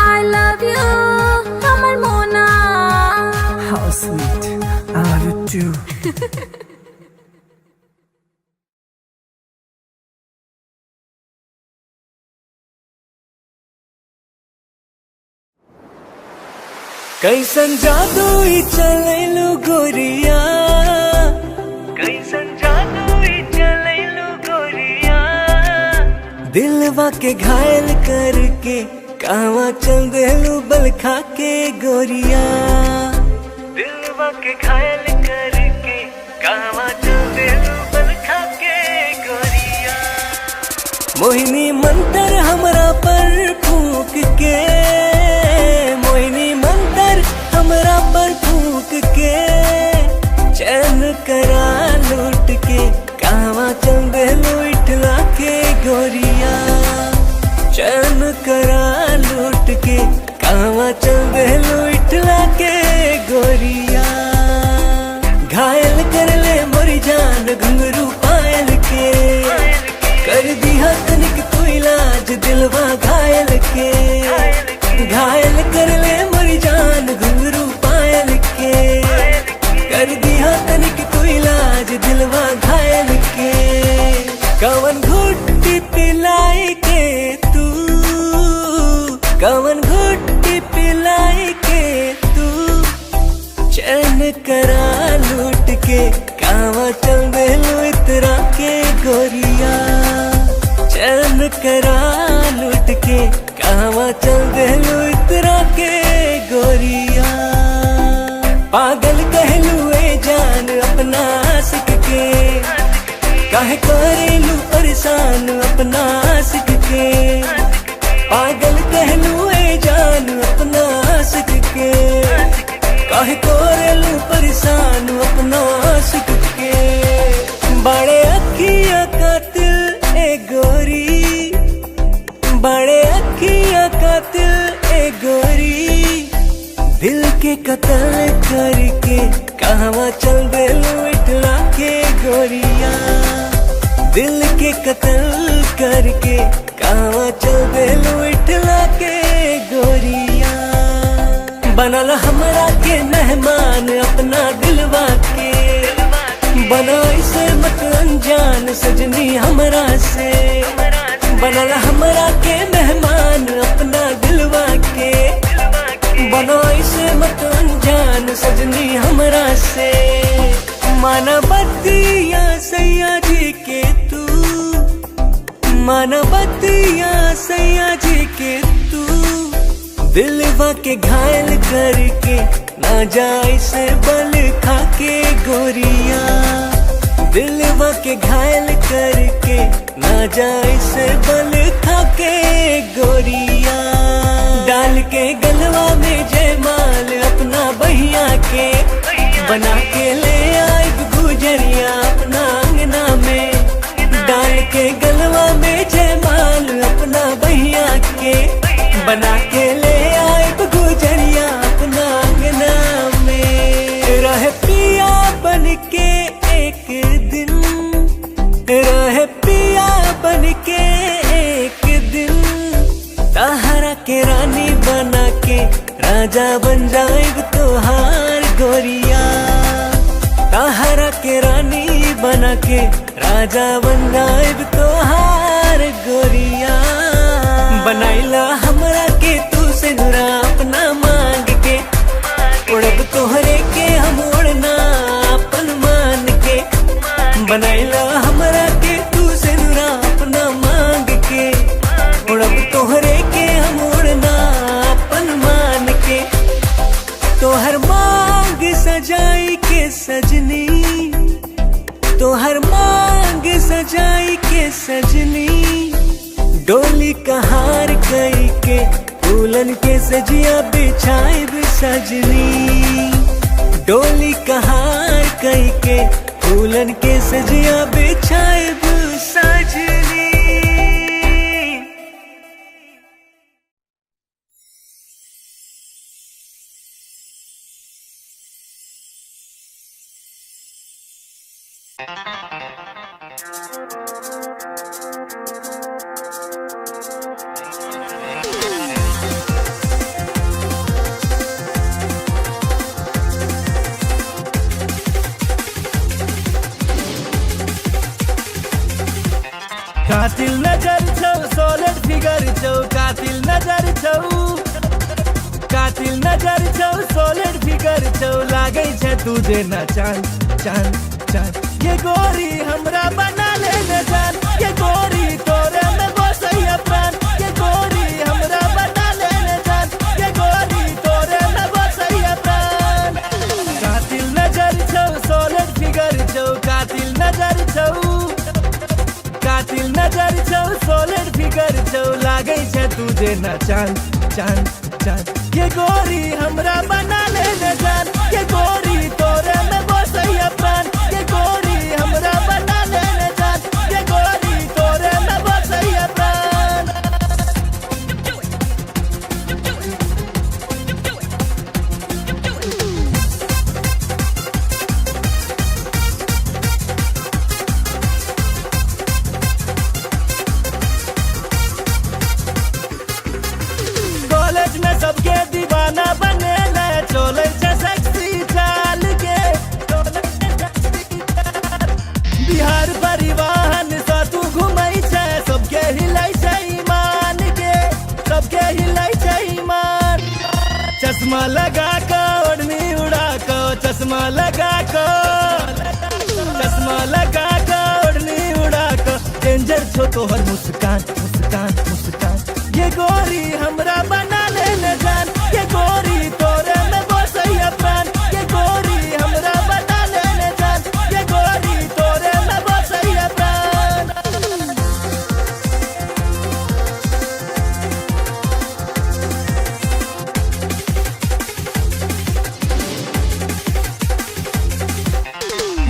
S3: I love you, Kamar Mona.
S4: How sweet, I love you too.
S6: कैसन जादू ही चलैलू गोरिया, कैसन जादू ही चलैलू गोरिया। दिलवा के घायल करके कहवा चल देलू बल खा के गोरिया, दिलवा के घायल करके कहवा चल देलू बल खा के गोरिया। मोहिनी मंतर हमरा पर फूक के, मोहिनी मंतर हमरा पर फूक के, चैन करा लूट के कहवा चल देलू इठला के गोरिया, चैन करा लूट के कहवा चल देलू इठला के गोरिया। घायल कर ले मोरी जान घुंघरू पायल के, कर दिया तनिक तू इलाज दिलवा घायल के। घायल कर ले मोरी जान घुंघरू पायल के, कर दिया तनिक तू इलाज दिलवा घायल के। कवन घुट्टी पिलाई के तू, कवन घुट्टी पिलाई के तू, चैन करा लूट के कहवा चल देलू इतरा के गोरिया, चैन करा लूट के कहवा चल देलू इतरा के गोरिया। पागल कहलू ए जान अपना आशिक के, काहे करेलू परेशान अपना आशिक के। पागल कहलू ए जान अपना आशिक के, काहे करेलू परेशान अपना आशिक के। बड़े अखियां कातिल ए गोरी, बड़े अखियां कातिल ए गोरी। के कत्ल करके कहवा चल देलू इठला के गोरिया। दिल के कत्ल करके कहवा चल देलू इठला के गोरिया। बनल हमरा के मेहमान अपना दिलवा के, बना इसे मत अनजान सजनी हमरा से। बनल हमरा के मेहमान अपना दिलवा के, बना इसे मत अनजान सजनी हमरा से। माना बतिया सैया जी के तू, माना बतिया सैया जी के तू। दिलवा के घायल करके ना जाए से बल खा के गोरिया। दिलवा के घायल करके ना जाए से बल खा के गोरिया। डाल के गलवा में जयमाल अपना बहिया के, बना के ले आए गुजरिया अपना अंगना में। डाल के गलवा में जयमाल अपना बहिया के, बना के ले आए गुजरिया अपना अंगना में। रहे पिया बन के एक दिन, रहे पिया बन के एक दिन। तहरा के रानी बना के राजा बन जाएग तोहार गोरिया। तहरा के रानी बना के राजा बन जाएग तोहार गोरिया। बनाइला हमरा के तू से नुरा अपना मांग के, उड़ब तोहरे के हम उड़ना अपन मान के। बनाइला हमरा के तू से नुरा अपना मांग के, उड़ब तोहरे के हम उड़ना अपन मान के। तोहर मांग सजाई के सजनी, तोहर मांग सजाई के सजनी। डोली कहार कई के फूलन के सजिया बिछाए सजनी। डोली कहार कई के फूलन के सजिया बिछाए सजनी।
S5: कातिल नजर छौ सॉलिड फिगर छौ, कातिल नजर छौ, कातिल नजर छौ सॉलिड फिगर छौ। लागे छे तुझे ना चांद चांद चांद। ये गोरी हमरा बना ले न जान, ये गोरी तोरे में बसैया प्राण। ये गोरी हमरा बना ले न जान, ये गोरी तोरे में बसैया प्राण। कातिल नजर छौ सॉलिड फिगर छौ, कातिल नजर छौ, कातिल नजर छौ सॉलिड फिगर छौ। लागे छे तुझे ना चांद चांद चांद। ये गोरी हमरा बना ले न जान, ये गोरी तोरे में बसैया प्राण। ये गोरी हमरा बना ले न जान, ये गोरी तोरे में बसैया प्राण। कॉलेज में सबके दीवाना बने ले, चले छे सेक्सी चाल के, चले छे सेक्सी चाल। बिहार परिवहन से तू घुमई छे, सबके हिलाई छे ईमान के, सबके हिलाई छे ईमान। चश्मा लगा के ओढ़नी उड़ा के, चश्मा लगा के, चश्मा लगा के ओढ़नी उड़ा के। डेंजर छो तोहर मुस्कान मुस्कान मुस्कान। ये गोरी हमरा बना ले न जान, ये गोरी तोरे में बसैया प्राण। ये गोरी हमरा बना ले न जान, ये गोरी तोरे में बसैया प्राण।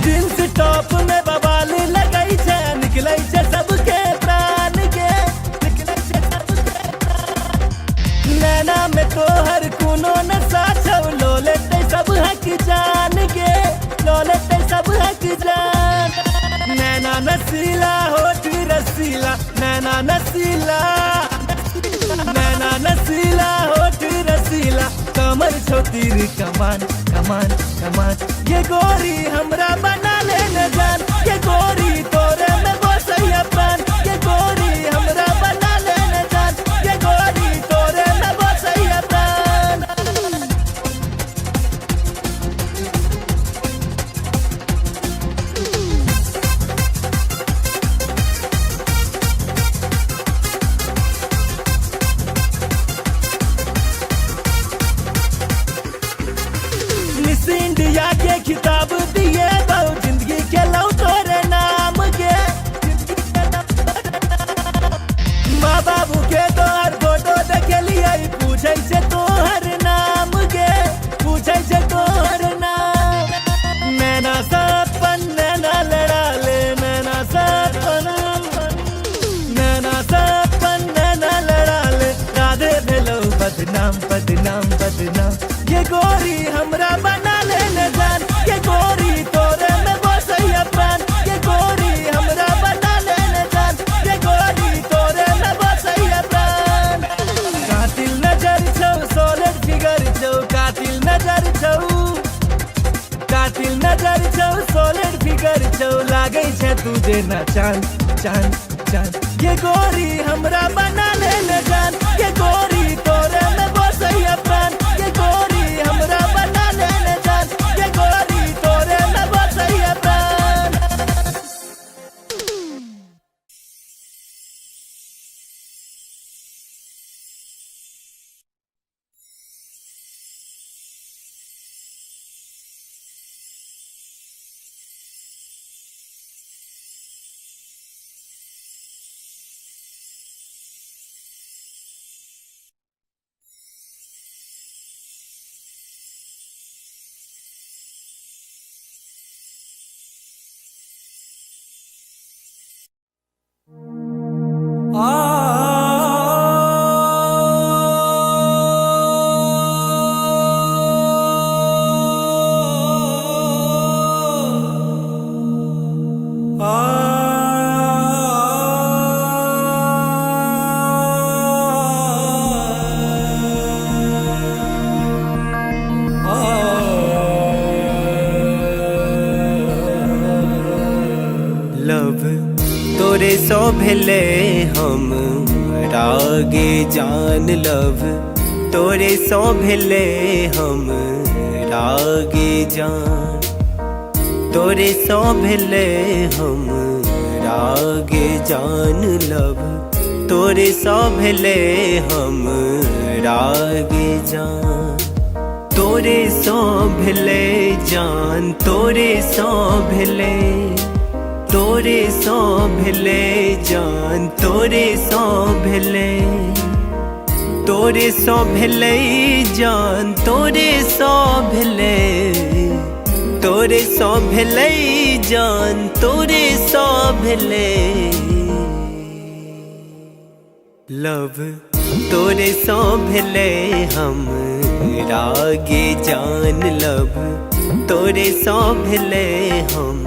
S5: जींस टॉप में बवाल लगई छे, निकलै छे सबके प्राण के, निकलै छे सबके प्राण। नैना में तोहर कोनो नशा छौ, लोले सॉलिड सब हक जान। नैना नसीला होठ रसीला, नैना नसीला, नैना नसीला होठ रसीला, कमर छोतीर कमान कमान कमान। ये गोरी हमरा बना ले न जान, ये गोरी तोरे में बसैया प्राण। ये गोरी हमरा बना ले न जान, ये गोरी तोरे में बसैया प्राण। मिस इंडिया के खिताब दिए बहु, जिंदगी के लौ तोरे नाम के। माँ बाबू के तोहर फोटो देखे लिए, पूछे से तोहर नाम के, पूछे से तोहर नाम। नैना सपन नैना लड़ा ले, नैना सपन, नैना सपन नैना लड़ा ले, राधे भेलो बदनाम बदनाम बदनाम। ये गोरी हमरा बना ले न जान, ये गोरी तोरे में बसैया प्राण। ये गोरी हमरा बना ले न जान, ये गोरी तोरे में बसैया प्राण। कातिल नजर छौ, सॉलिड फिगर छौ, कातिल नजर छौ, कातिल नजर छौ, सॉलिड फिगर छौ, लागै छै तुझे ना चांद चांद चांद। ये गोरी हमरा बना ले न जान, ये गोरी तोरे में बसैया प्राण। ये गोरी हमरा बना ले न जान, ये गोरी तोरे में बसैया प्राण।
S6: लव तोरे सो भेले हम रागे जान। लव तोरे सो भेले हम रागे जान, तोरे सो भेले हम रागे जान। लव तोरे सो भेले हम रागे जान, तोरे सो भेले जान, तोरे सो भेले, तोरे सो भेले जान, तोरे सो भेले, तोरे सो भेले जान, तोरे सो भेले, तोरे सो भेले जान, तोरे सो भेले। लव तोरे सो भेले हम रागे जान। लव तोरे सो भेले हम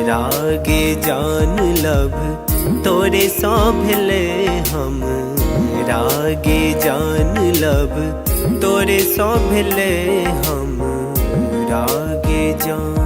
S6: रागे जान। लव तोरे सो भेले हम रागे जान। लव तोरे सो भेले हम रागे जान।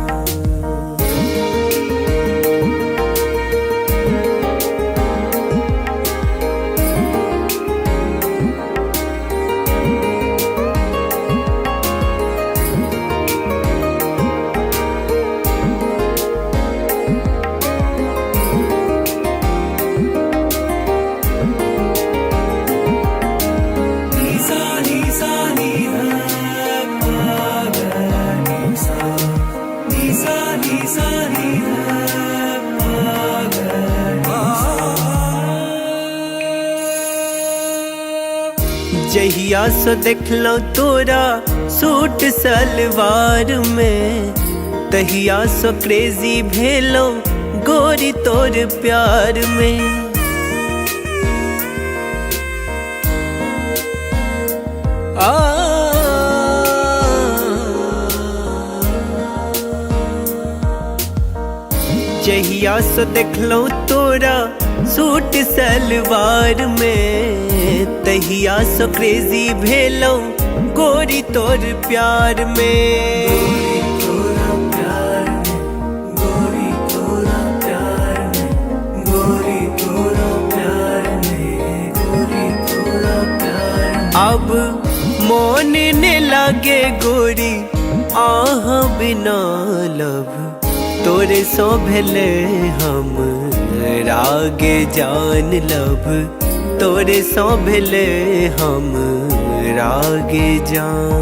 S6: जहिया सो देखलो तोरा सूट सलवार में, तहिया सो क्रेजी भेलो गोरी तोर प्यार में। जहिया से देख लो तोरा सूट सलवार में, तहिया से क्रेजी भेलो गोरी तोर प्यार में। अब मोन ने लागे गोरी आह बिना लब, तोरे सो भेले हम रागे जान लब, तोरे सो भेले हम रागे जान।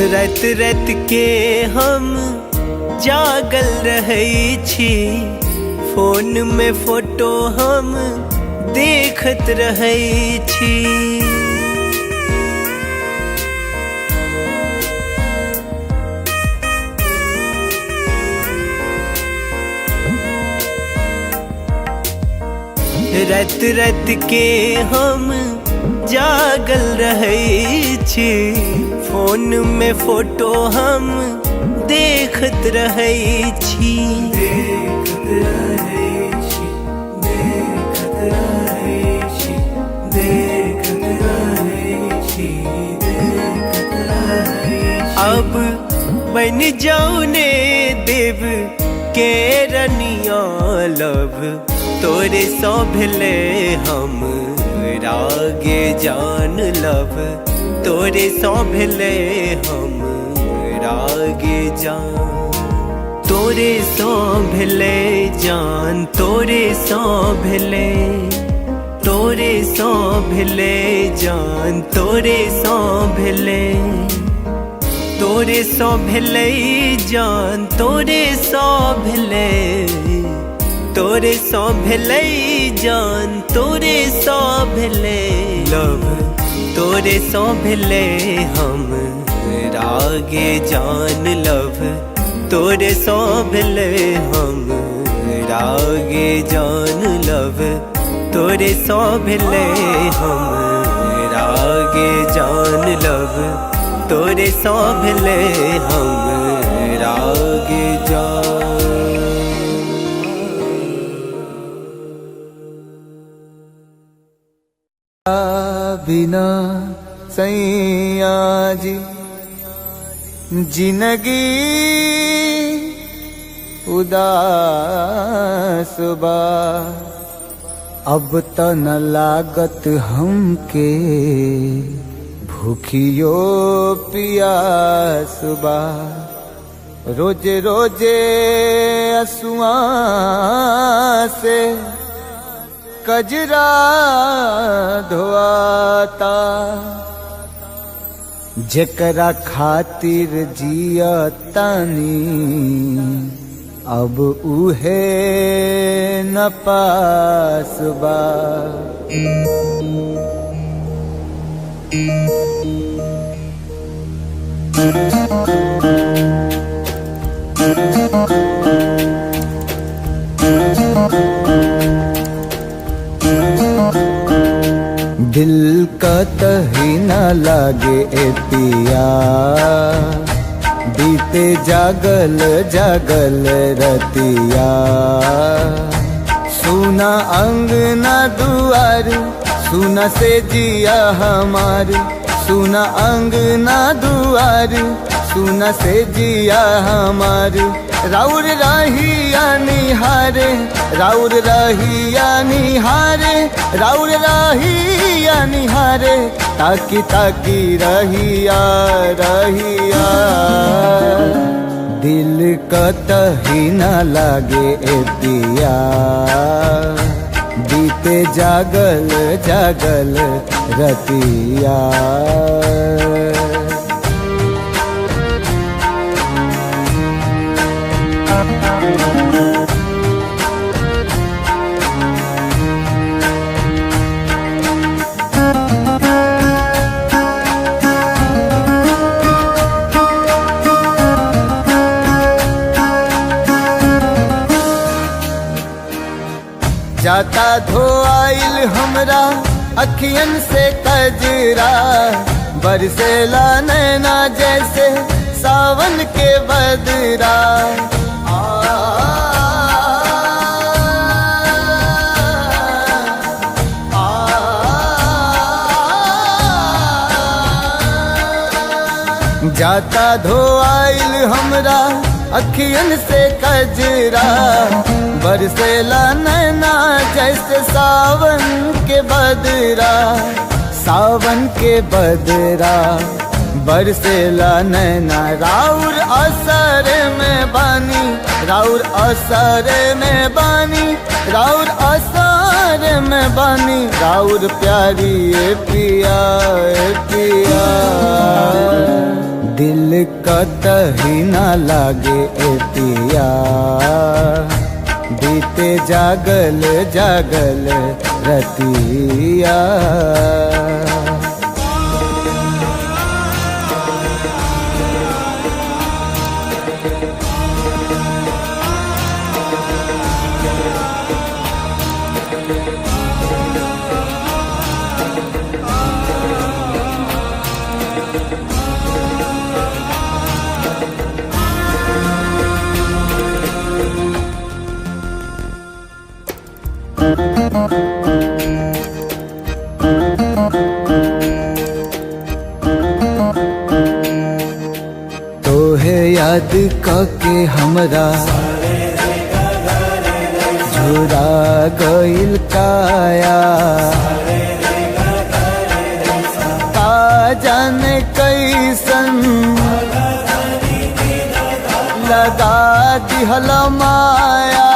S6: रात रात के हम जागल रहै छी, फोन में फोटो हम देखत रहै छी। रात रात के हम जागल रहै छी, फोन में फोटो हम देखत रहै छी। देखत रहै छी, देखत रहै छी, देखत रहै छी, देखत रहै छी। अब बन जाऊ ने देव के रनिया लब, तोरे सो भेले हम रागे जान लब, तोरे सो भेले हम रागे जान। तोरे सो भेले जान, तोरे सो भेले, तोरे सो भेले जान, तोरे सो भेले, तोरे सो भेले जान, तोरे सो भेले, तोरे सो भेले जान, तोरे सो भेले लब, तोरे सो भेले हम रागे जान लब, तोरे सो भेले हम रागे जान लब, तोरे सो भेले हम रागे जान लब, तोरे सो भेले हम रागे जान।
S1: बिना सैया जी जिंदगी उदास बा, अब त न लागत हमके भूखियो पियास बा। रोजे रोजे असुआ से कजरा धोआता, जेकरा खातिर जिया तानी अब उहे न पास बा। दिल का तही न लागे ए पिया, बीते जागल जागल रतिया। सुना अंगना दुआर, सुना से जिया हमार, सुना अंगना दुआर, सुना से जिया हमार। राउर रहिया निहारे, राउर रहिया निहारे, राउर रहिया निहारे, ताकी ताकी रहिया रहिया। दिल कतही न लागे ए पिया, बीते जागल जागल रतिया। जाता धोआइल हमरा अखियन से कजरा, बरसेला नैना जैसे सावन के बदरा। जाता धोआइल हमरा अखियन से कजरा, बरसेला नैना जैसे सावन के बदरा। सावन के बदरा बरसेला नैना, राउर असर में बानी, राउर असर में बानी, राउर असर में बानी, राउर प्यारी ए पिया ए पिया। दिल कतही ना लागे ए पिया, बीते जागल जागल रतिया। तोहे याद के हमरा झुरा गइल काया, का जाने कैसन लगा दिहल माया।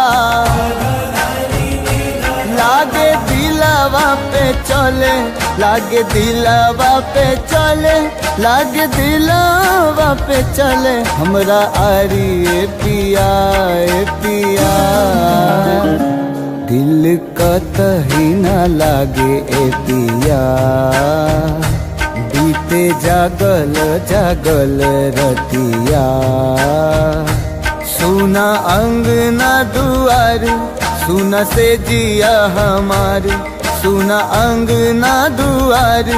S1: लागे दिलवा पे चले, लागे दिलवा पे चले, लागे दिलवा पे चले हमरा आरी ए पिया ए पिया। दिल कतही ना लागे ए पिया, बीते जागल जागल रतिया। सुना अंगना दुआर, सुना से जिया हमार, सुना अंगना दुआर,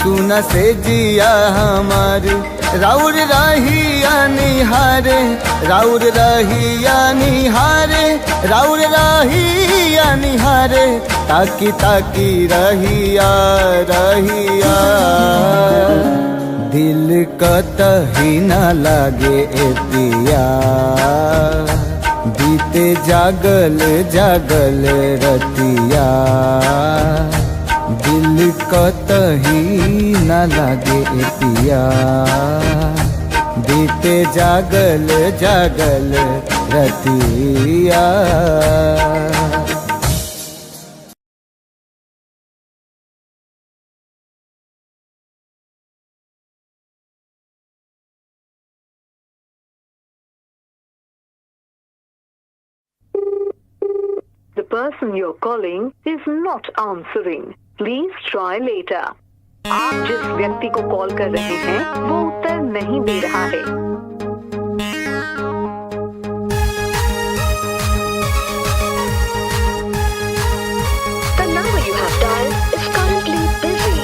S1: सुना से जिया हमार। राउर रहिया निहारे, राउर रहिया निहारे, राउर रहिया निहारे, ताकी ताकी रहिया रहिया। दिल कतही ना लागे ए पिया, बीते जागल जागल रतिया। दिल कतही ना लागे ए पिया, बीते जागल जागल रतिया।
S2: The person you're calling is not answering. Please try later. आप जिस व्यक्ति को कॉल कर रहे हैं वो उत्तर नहीं दे रहा है। The number you have dialed is currently busy.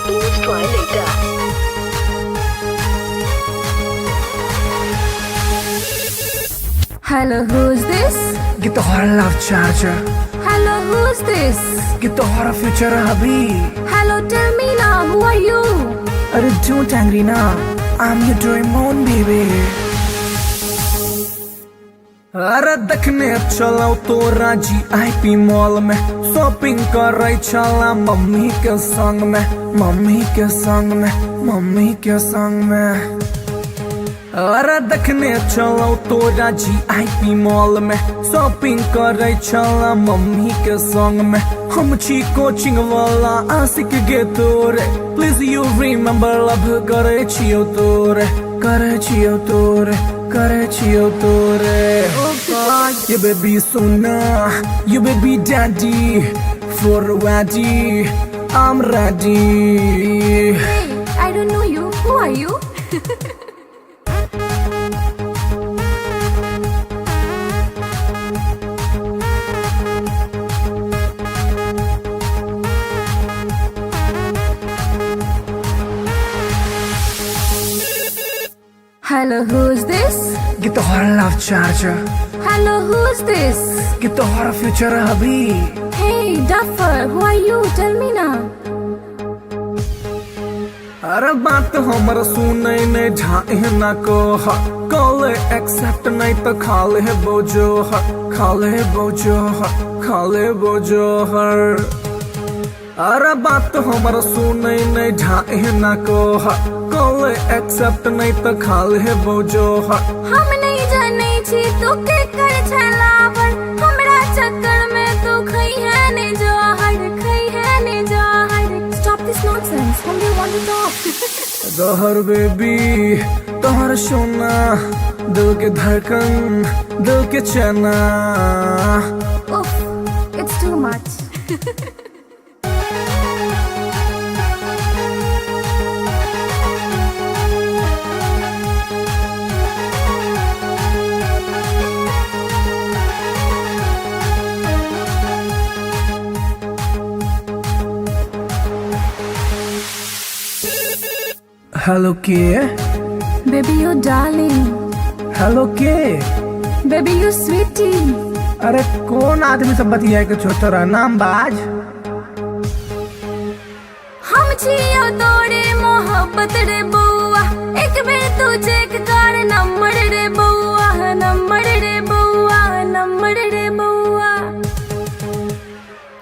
S2: Please try later.
S3: Hello, who's this?
S4: Get the horror love charger.
S3: Hello, who's this?
S4: Get the horror future hubby.
S3: Hello, tell me now, who are you?
S4: अरे don't angry now, I'm your Doraemon baby. अरे देखने चलो तो राजी IP mall में, shopping कर रही चला मम्मी के संग में, मम्मी के संग में, मम्मी के संग में। अरे देखने चलो तो राजी IP मॉल में, शॉपिंग कर रही चला मम्मी के संग में। हम छी कोचिंग वाला आशिक गे तोरे, प्लीज यू रिमेम्बर लव करे छियो तोरे, करे छियो तोरे, करे छियो तोरे। You baby Sona, you baby daddy, for ready, I'm ready.
S3: Hey, I don't know you. Who are you? Hello, who's this?
S4: कि तोहरा love charger,
S3: Hello, who's this?
S4: कि तोहरा फ्यूचर अभी।
S3: Hey, Duffer, who are you? Tell me now.
S4: अरे बात हमर सुनै ने झाए ना को कॉल एक्सेप्ट नहीं तो खाले बोझो खाले बोझो खाले बोझो हर। अरे बात हमर सुनै ने झाए ना को कॉल एक्सेप्ट नहीं तो खाले बोझो
S3: हम नहीं जाने छी तू के कर छलावर हमरा चक्कर में तू खई है ने जहर खई है ने जहर। Stop this nonsense. Whom do you want to talk?
S4: जहर बेबी तोहर सोना दिल के धड़कन दिल के चना।
S3: Oof, it's too much.
S4: Hello के
S3: Baby, you darling.
S4: हेलो के
S3: Baby, you sweetie.
S4: अरे कौन आदमी सब बतिया के छोटरा नाम बाज।
S3: हम छियो तोरे मोहब्बत रे बउआ एक बेर तू चेक कर नंबर रे बउआ नंबर रे बउआ नंबर रे बउआ।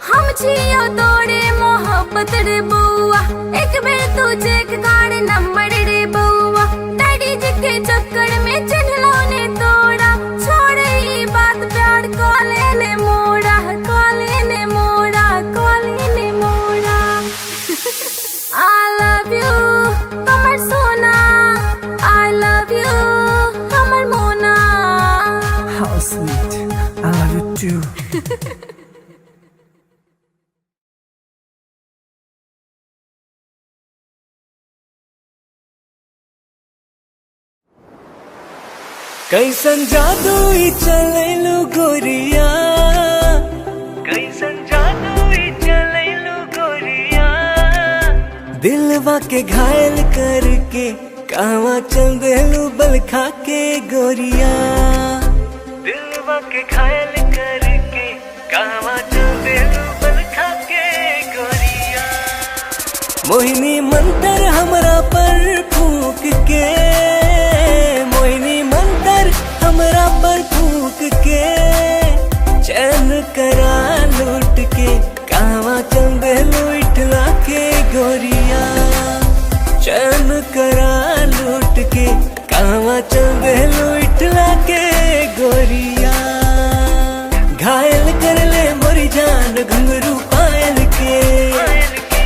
S3: हम छियो तोरे मोहब्बत रे बउआ एक बेर तू चेक कर नंबर रे बउआ। डैडी जी के चक्कर में चिन्हलो ने तोड़ा छोड़े ई बात प्यार कॉले ने मोड़ा कॉले ने मोड़ा कॉले ने मोड़ा। I love you, Kamar Sona. I love you, Kamar Mona.
S4: How sweet, I love you too।
S6: कैसन जादू ई चलैलु गोरिया कैसन जादू ई चलैलु गोरिया दिलवा के घायल करके कहवा चल देलू बल खा के गोरिया दिलवा के घायल करके कहवा चल देलू बल खा के गोरिया। मोहिनी मंतर हमरा पर फूंक के मोहिनी मंतर हमरा पर फूंक के चैन करा लूट के कहवा चल देलू इठला के गोरिया चैन करा लूट के कहवा चल देलू इठला के गोरिया। घायल कर ले मोरी जान घुंघरू पायल के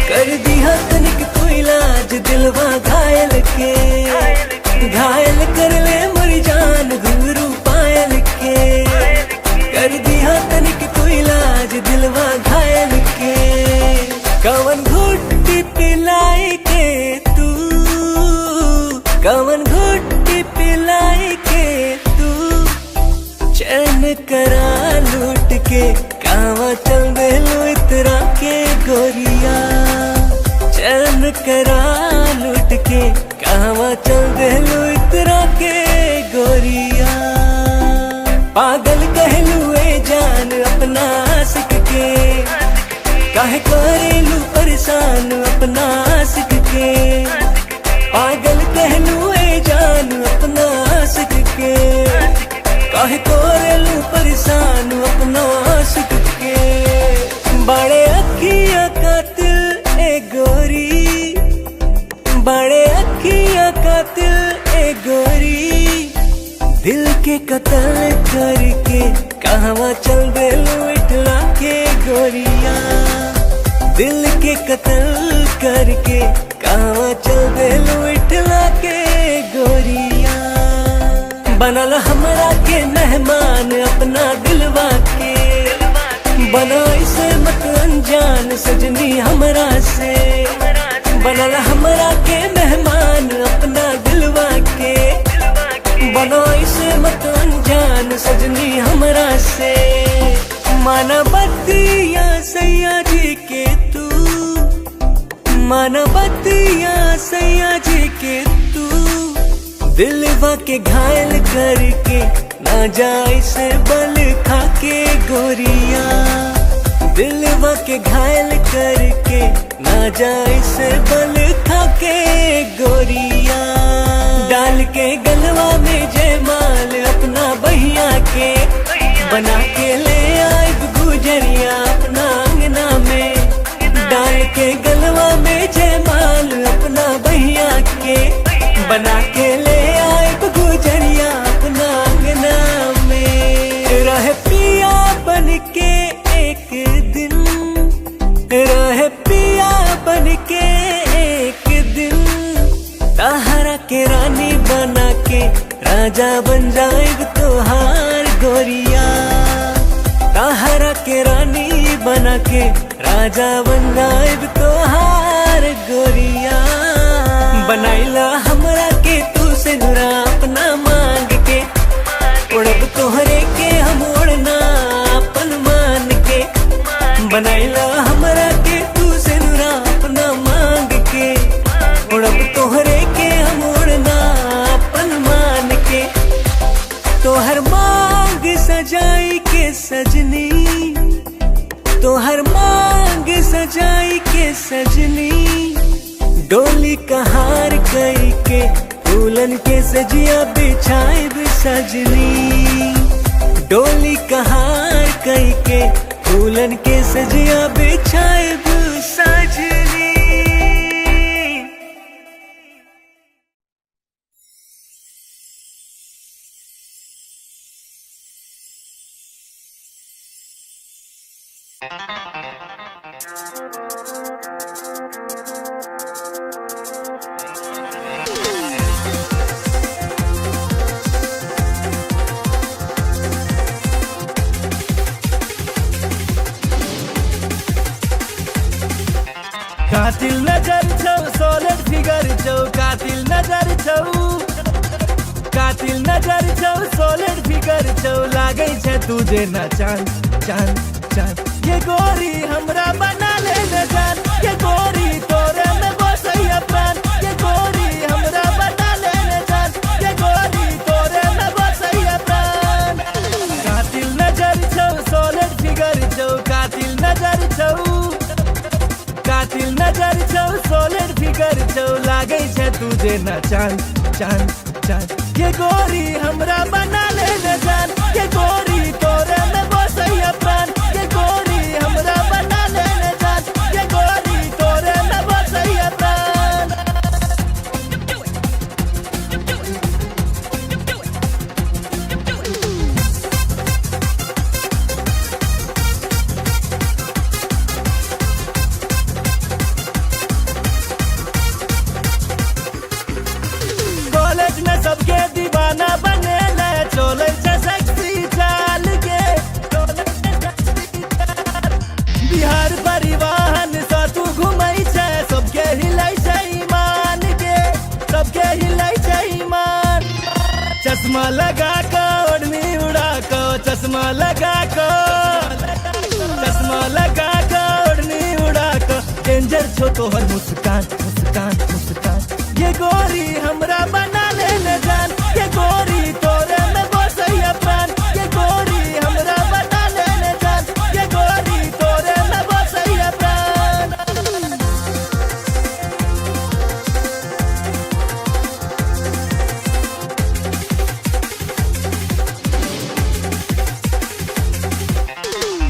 S6: कर दिया तनिक तू इलाज दिलवा घायल के। घायल कर ले मोरी जान घुंघरू पायल के कर दिया तनिक तू इलाज दिलवा घायल के। कवन घुट्टी पिलाई के तू कवन घुट्टी पिलाई के तू चैन करा लूट के कहवा चल देलू इतरा के गोरिया चैन करा लूट के कहवा चल देलू इतरा के गोरिया। पागल कहलू ए जान अपना आशिक के काहे करेलू परेशान अपना आशिक के। पागल कहलू ए जान अपना आशिक के काहे करेलू परेशान अपना आशिक के। बड़े अखियां कातिल ए गोरी बड़े अखियां कातिल ए गोरी दिल के कत्ल करके कहवा चल देलू इठला के गोरिया दिल के कत्ल करके कहवा चल देलू इठला के गोरिया। बनल हमरा के मेहमान अपना दिलवा के बना इसे मत अनजान सजनी हमरा से। बनल हमरा के मेहमान अपना दिलवा के बना इसे मत अनजान सजनी हमरा से। माना बतिया सैया जी के तू माना बतिया सैया जी के तू दिलवा के घायल करके ना जाए से बल खाके गोरिया, दिलवा के घायल करके ना जाए से बल खाके गोरिया। डाल के गलवा में जयमाल अपना बहिया के, बना के ले आए गुजरिया अपना अंगना में। डाल के गलवा में जयमाल अपना बहिया के, बना के ले आए गुजरिया अपना अंगना में। रहे पिया बन के एक दिन, रहे पिया बन के एक दिन, ताहरा के रानी बना के राजा बन जाएग तोहार गोरिया। ताहरा के रानी बना के राजा बन जाएग तोहार गोरिया। बनाइला हमरा के तू से नुरा अपना मांग के, उड़ब तोहरे के हम उड़ना अपन मान के। बनाइला हमरा के तू से नुरा अपना मांग के, उड़ब तोहरे के हम उड़ना अपन मान के। तोहर मांग सजाई के सजनी, तोहर मांग सजाई के सजनी, डोली कहार कई के दुल्हन के सजिया बिछाए सजनी। डोली कहार कई के दुल्हन के सजिया बिछाए सजनी।
S5: कातिल नजर छौ सोलर फिगर छौ, कातिल नजर छौ, कातिल नजर छौ सोलर फिगर छौ। लागे छे तुझे न चांद चांद चांद। ये गोरी हमरा बना ले न जान, ये गोरी तोरे में बसैया प्राण। ये गोरी हमरा बना ले न जान, ये गोरी तोरे में बसैया प्राण। कातिल नजर छौ सोलर फिगर छौ, कातिल नजर छौ, कातिल नजर छौ सोलर फिगर छौ। लागे छे तुझे न चांद चांद चांद। ये गोरी हमरा बना ले न जान, ये गोरी तोरे में बसैया प्राण। ये गोरी हमरा बना ले न जान, ये गोरी तोरे में बसैया प्राण। सबके दीवाना बने ले, चोले छे सेक्सी चाल के, बिहार परिवहन से तू घुमई छे। सबके हिलाई छे ईमान के, सबके हिलाई छे ईमान। चश्मा लगा के ओढ़नी उड़ा के, चश्मा लगा के, चश्मा लगा के ओढ़नी उड़ा के। डेंजर छो तोहर मुस्कान मुस्कान मुस्कान। ये गोरी हमरा बना ले न जान, ये गोरी तोरे में बसैया प्राण। ये गोरी हमरा बना ले न जान, ये गोरी तोरे में बसैया प्राण।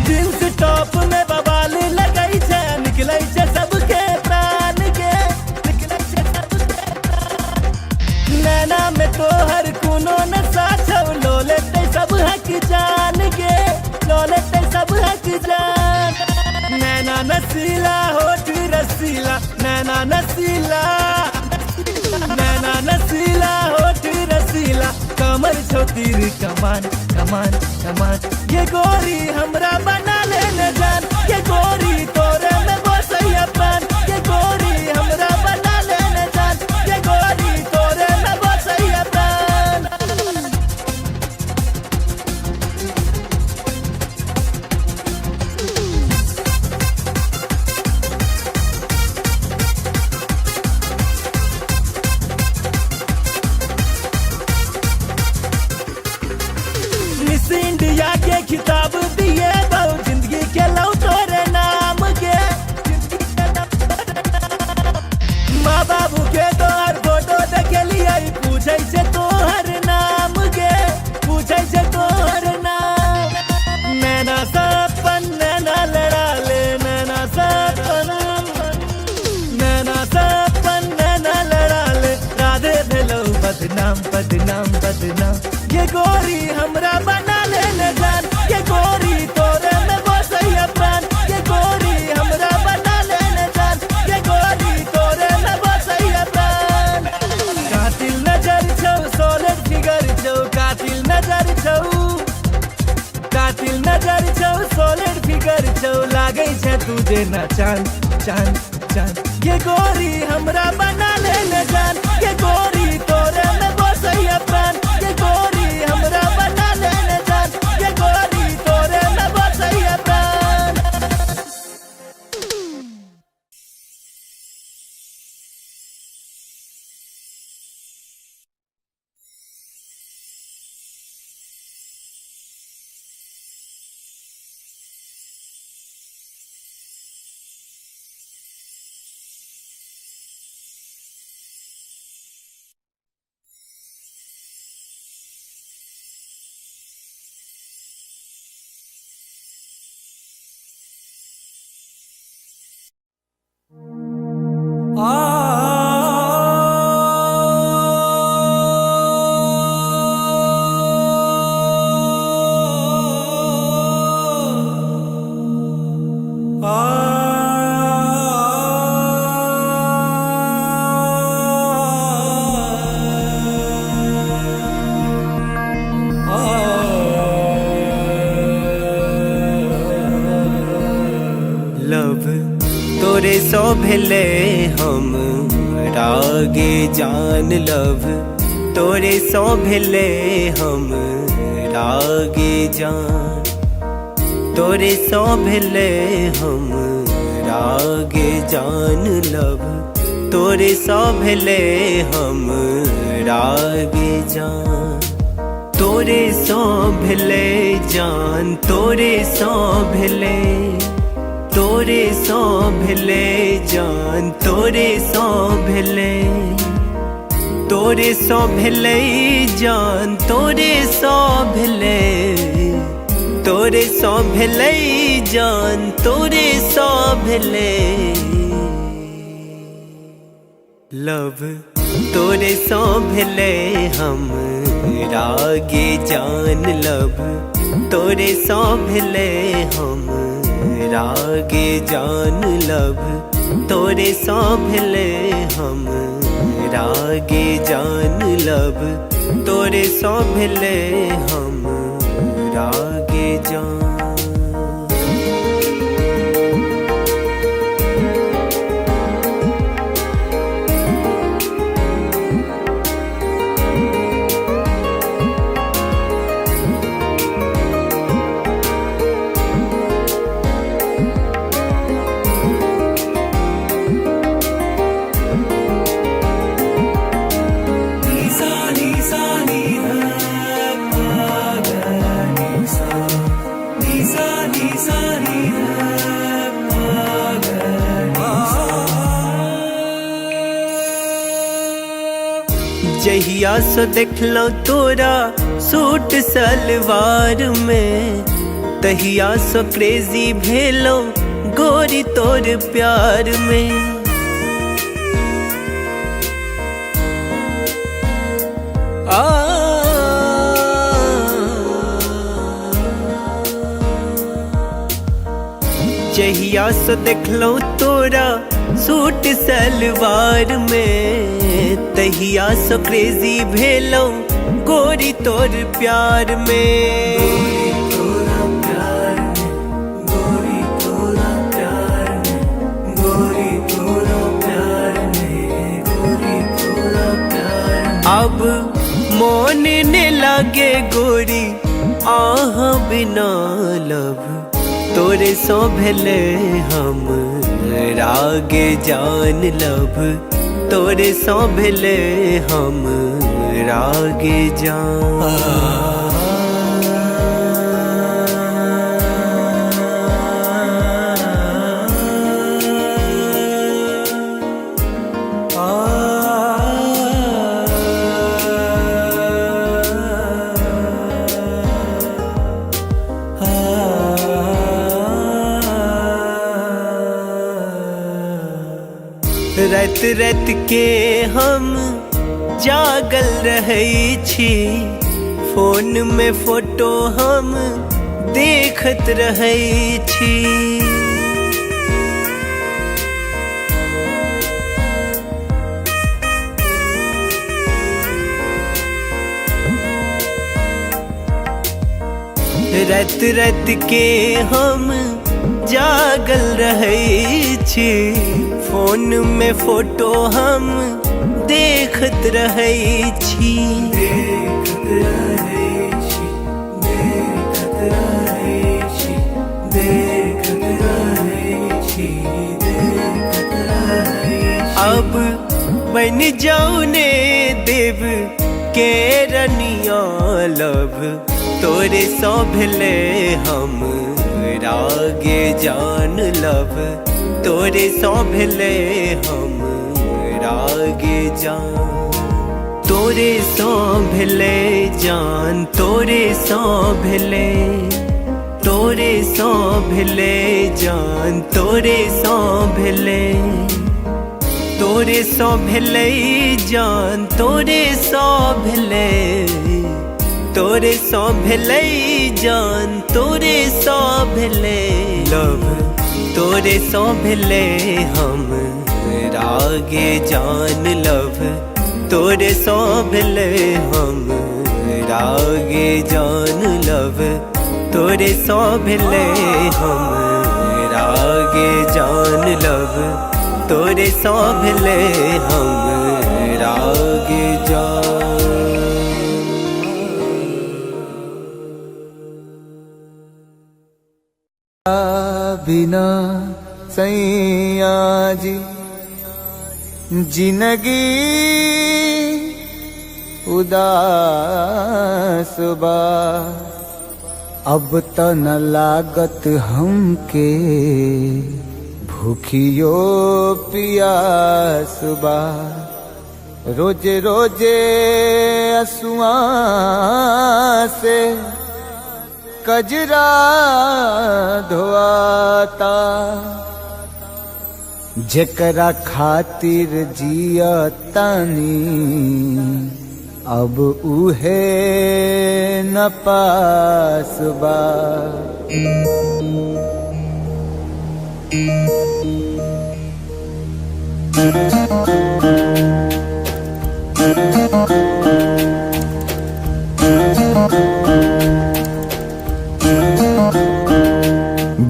S5: जींस टॉप में बवाल लगई छे, निकलै छे सबके प्राण के, निकलै छे सबके प्राण। नैना में तोहर कोनो नशा छौ, लो लेते सब हक जान के, लो लेते सब हक जान। नैना नसीला होठ रसीला, नैना नसीला, नैना नसीला होठ रसीला। कमर छो तीर कमान कमान कमान। ये गोरी हमरा बना ले न जान, ये गोरी तोरे में बसैया प्राण। ये गोरी हमरा बना ले न जान, ये गोरी तोरे में बसैया प्राण। बदनाम बदनाम बदनाम। ये गोरी हमरा बना ले न जान, ये गोरी तोरे में बसैया प्राण। ये गोरी हमरा बना ले न जान, ये गोरी तोरे में बसैया प्राण। कातिल नजर छौ, सॉलिड फिगर छौ, कातिल नजर छौ, कातिल नजर छौ, सॉलिड फिगर छौ, लागै छै तू जेना चांद चांद चांद। ये गोरी हमरा बना ले न जान, ये गोरी तोरे में बसैया प्राण। ये गोरी हमरा बना ले न जान, ये गोरी तोरे में बसैया प्राण।
S6: लव तोरे सो भेले हम रागे जान। लव तोरे सो भेले हम रागे जान। तोरे सो भेले हम रागे जान। लव तोरे सो भेले हम रागे जान। तोरे सो भेले जान, तोरे सो भेले, तोरे सो भेले जान, तोरे सो भेले, तोरे सो भेले जान, तोरे सो भेले, तोरे सो भेले जान, तोरे सो भेले। लव तोरे सो भेले हम रागे जान। लव तोरे सो भेले हम रागे जान। लव तोरे सो भेले हम रागे जान। लव तोरे सो भेले हम रागे जान। जहिया सो देखलो तोरा सूट सलवार में, तहिया सो क्रेजी भेलो गोरी तोर प्यार में। जहिया सो देखलो तोरा सूट सलवार में, तहिया सो क्रेजी भेलो गोरी तोर प्यार में। गोरी तोरा प्यार में, गोरी तोरा प्यार में, गोरी तोरा प्यार में, गोरी तोरा प्यार में। अब मोन ने लागे गोरी आह बिना। लव तोरे सो भेले हम रागे जान। लव तोरे सो भेले हम रागे जान। रात रात के हम जागल रहै छी, फोन में फोटो हम देखत रहै छी। रात रात के हम जागल रहै छी, फोन में फोटो हम देखत रहै छी। देखत रहै छी, देखत रहै छी, देखत रहै छी, देखत रहै छी। अब बन जाऊ ने देव के रनिया लब, तोरे सौ भेले हम रागे जान लब, तोरे सौ भेले हम रागे जान। तोरे सौ भेले जान, तोरे सौ भेले, तोरे सौ भेले जान, तोरे सौ भेले, तोरे सौ भेले जान, तोरे सौ भेले, तोरे सौ भेले जान, तोरे सौ भेले लब, तोरे सौ भेले हम रागे जान लब, तोरे सौ भेले हम रागे जान लब, तोरे सौ भेले हम रागे जान लब, तोरे सौ भेले हम रागे जान।
S1: बिना सैया जी जिंदगी उदास बा, अब त न लागत हमके भूखियो पियास बा। रोजे रोजे असुआ से कजरा धोआता, जेकरा खातिर जिया तानी अब उहे न पास बा।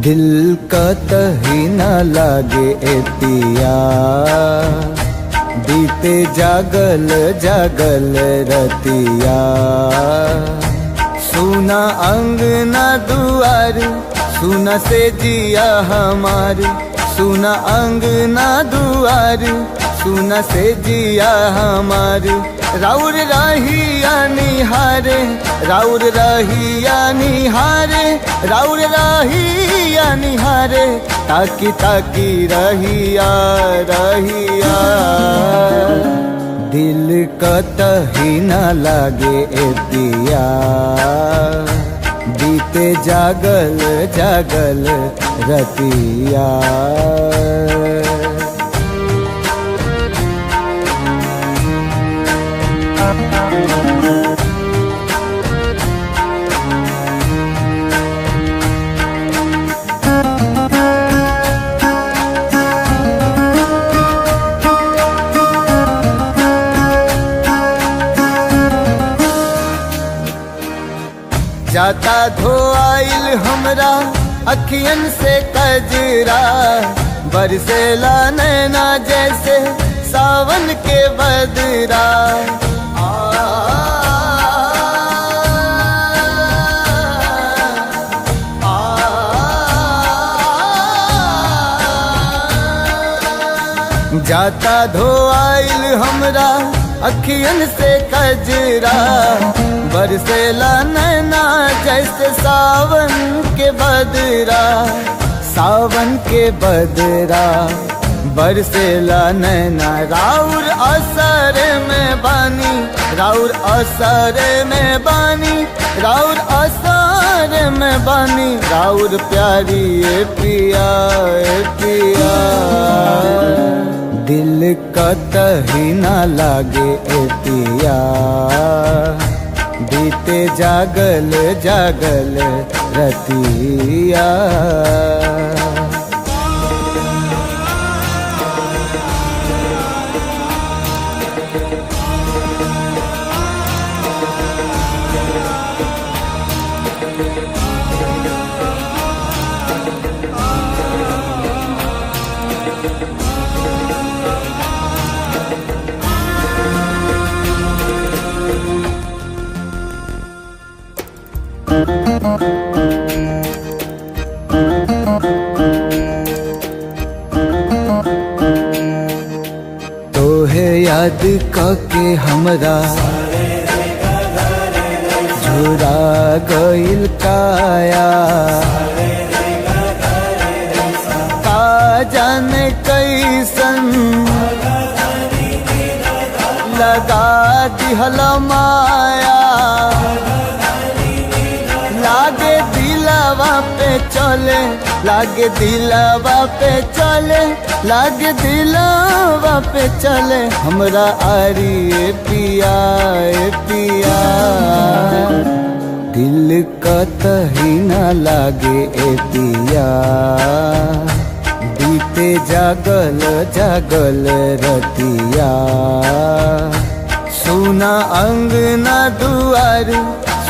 S1: दिल का तही न लागे ए पिया, बीते जागल जागल रतिया। सुना अंगना दुआर, सुना से जिया हमार, सुना अंगना दुआर, सुना से जिया हमार। राउर रहिया निहारे, राउर रहिया निहारे, राउर रहिया निहारे, ताकी ताकी रहिया रहिया। दिल कतही न लागे ए पिया, बीते जागल जागल रतिया। जाता धोआइल हमरा अखियन से कजरा, बरसेला नैना जैसे सावन के बदरा। जाता धोआइल हमरा अखियन से कजरा, बरसेला नैना जैसे सावन के बदरा। सावन के बदरा बरसेला नैना, राउर असर में बानी, राउर असर में बानी, राउर असर में बानी। राउर प्यारी ए पिया ए पिया, दिल कतही ना लागे ए पिया बीते जागल जागल रतिया। तोहे याद कके हमरा झुरा गइल काया, का जाने कैसन लगा दिहल माया। लागे दिलवा पे चले, लागे दिलवा पे चले, लागे दिलवा पे चले हमरा आरी ए पिया ए पिया। दिल कतही ना लागे ए पिया बीते जागल जागल रतिया। सुना अंगना दुआर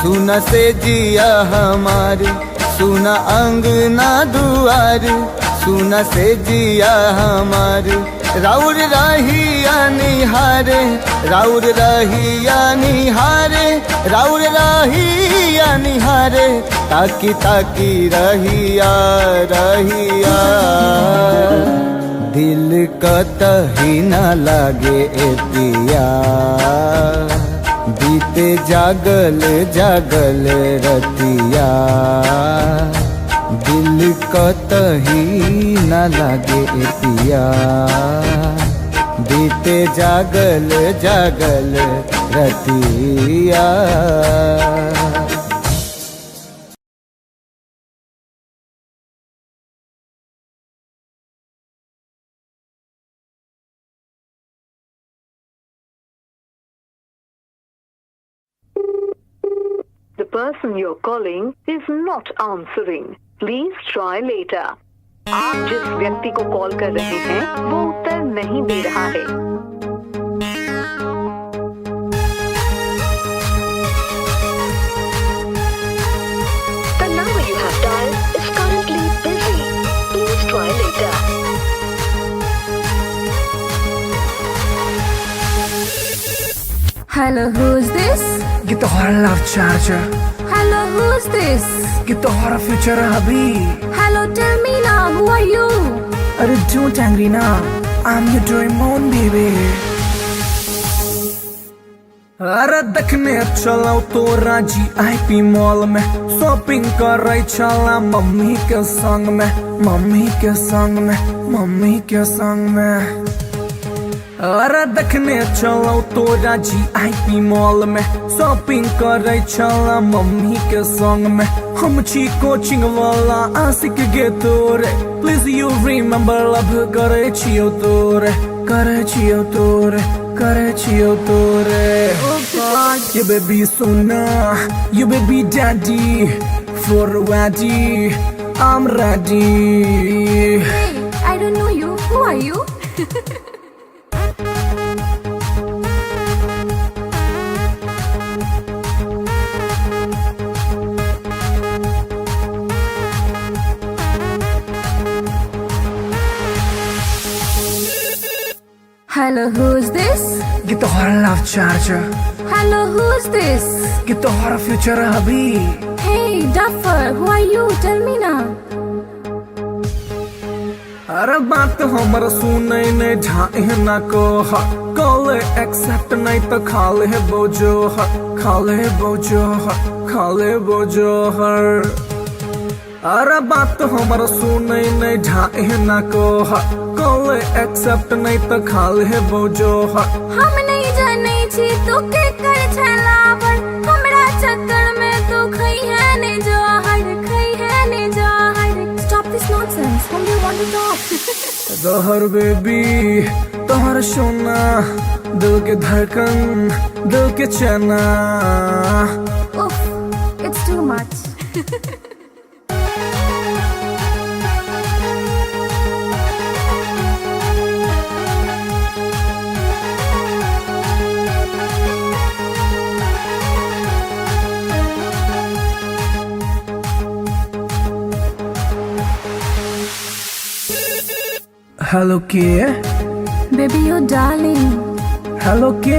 S1: सुना से जिया हमारी, सुना अंगना दुआर सुना से जिया हमारी। राउर रहिया निहारे, राउर रहिया निहारे, राउर रहिया निहारे, ताकी ताकी रहिया रहिया। दिल कतही ना लागे ए पिया बीते जागल जागल रतिया। दिल कतही ना लागे ए पिया बीते जागल जागल रतिया।
S2: The person you're calling is not answering. Please try later. आप जिस व्यक्ति को कॉल कर रहे हैं वो उत्तर नहीं दे रहा है। The number you have dialed is currently busy. Please try later.
S3: Hello, who's this?
S4: ये तो हमारा love charger,
S3: Hello, who's this?
S4: ये तो हमारा फ्यूचर अभी।
S3: Hello, tell me now, who are you?
S4: अरे don't angry now, I'm your Doraemon baby। अरे देखने चलो तो राजी IP मॉल में, शॉपिंग कर रही चला मम्मी के संग में, मम्मी के संग में, मम्मी के संग में। अरे देखने चलो तो राजी IP मॉल में, शॉपिंग कर रही चला मम्मी के संग में। हम छी कोचिंग वाला आशिक गे तोरे, प्लीज यू रिमेम्बर लव करे छियो तोरे, करे छियो तोरे, करे छियो तोरे। You baby sona, you baby daddy, for ready, I'm ready।
S3: Hey, I don't know you. Who are you? Hello, who's this?
S4: ये तो हमारा love charger,
S3: Hello, who's this?
S4: ये तो हमारा फ्यूचर अभी।
S3: Hey, Duffer, who are you? Tell me now.
S4: अरे बात हमर सुने ने ढाए ना को कॉल एक्सेप्ट नहीं तो खाले बोझो खाले बोझो खाले बोझो हर। अरे बात हमर सुने ने ढाए ना को कॉल एक्सेप्ट नहीं तो खाले बोझो
S3: हम नहीं जाने छी तू के कर छलावर, हमरा चक्कर में तू खई है ने जोहर, खई है ने जोहर। Stop this nonsense. Whom do you want to talk?
S4: जहर बेबी तोहर सोना, दिल के धड़कन, दिल के चना।
S3: Oof, it's too much.
S4: Hello के,
S3: Baby, you darling.
S4: हेलो के।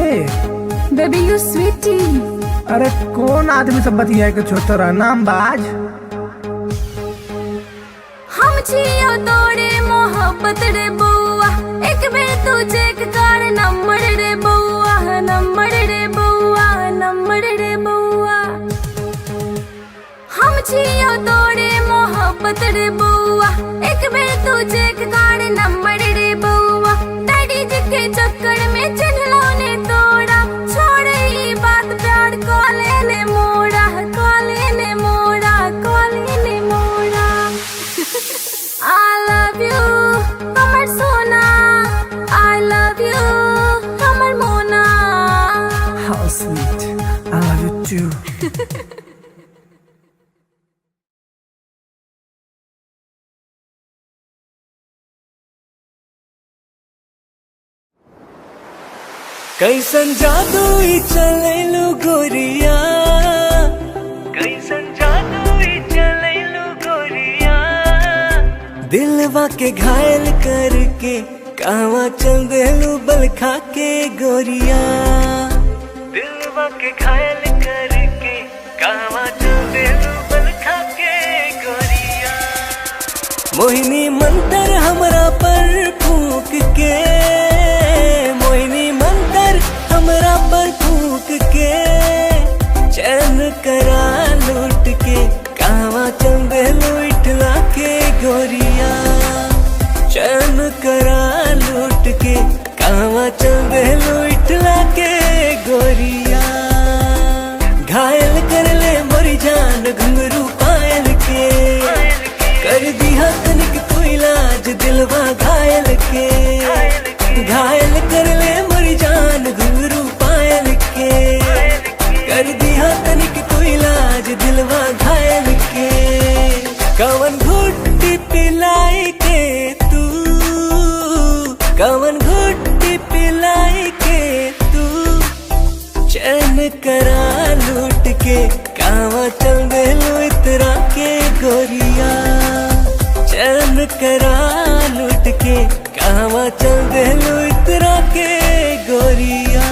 S3: Baby, you sweetie.
S4: अरे कौन आदमी सब बतिया के छोतरा नाम बाज।
S3: हम छियो तोड़े मोहब्बत रे बउआ, एक बेर तू चेक कर नंबर रे बउआ, नंबर रे बउआ, नंबर रे बउआ। हम छियो तोड़े मोहब्बत रे बउआ, एक बेर तू चेक कर नंबर रे बउआ। डैडी जी के चक्कर में चिन्हलों ने तोड़ा, छोड़ ई बात प्यार कॉले ने मोड़ा, कॉले ने मोड़ा, कॉले ने मोड़ा। I love you, हमर सोना। I love you, हमर मोना।
S4: How sweet, I love you too.
S6: कैसन जादू ही चलेलू गोरिया, कैसन जादू ही चलेलू गोरिया। दिलवा के घायल करके कहवा चल देलू बल खा के गोरिया। दिलवा के घायल करके कहवा चल देलू बल खा के गोरिया। मोहिनी मंतर हमरा पर फूक के, मोहिनी मंतर हमरा पर फूक के। चैन करा लूट के कहवा चल देलू इठला के गोरिया। चैन करा लूट के कहवा चल देलू इठला के गोरिया। घायल कर ले मोरी जान घुंघरू पायल के, कर दिया तनिक तू इलाज दिलवा घायल के। घायल कर ले मोरी जान घुंघरू पायल के, कर दिया तनिक तू इलाज दिलवा घायल के। कवन घुट्टी पिलाई के तू, कवन घुट्टी पिलाई के तू। चैन करा लूट के कहवा चल देलू इतरा के गोरिया। चैन करा लूट के कहवा चल देलू इतरा के गोरिया।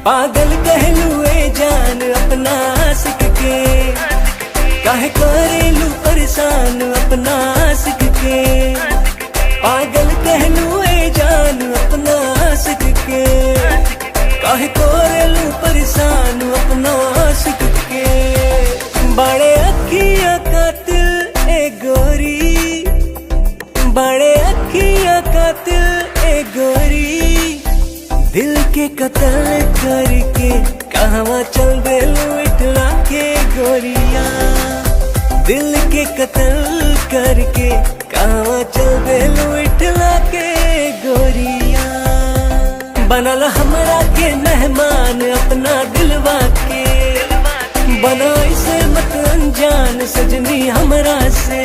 S6: पागल कहलू ए जान अपना आशिक के, काहे करेलू परेशान अपना आशिक के। पागल कहलू ए जान अपना आशिक के, काहे करेलू परेशान अपना आशिक के। बड़े अखिया कातिल ए गोरी, बड़े अखिया कातिल ए गोरी। दिल के कत्ल करके कहवा चल देलू इठला के गोरिया। दिल के कत्ल करके कहवा चल देलू इठला के गोरिया। बनल हमरा के मेहमान अपना दिलवा के, बना इसे मत अनजान सजनी हमरा से।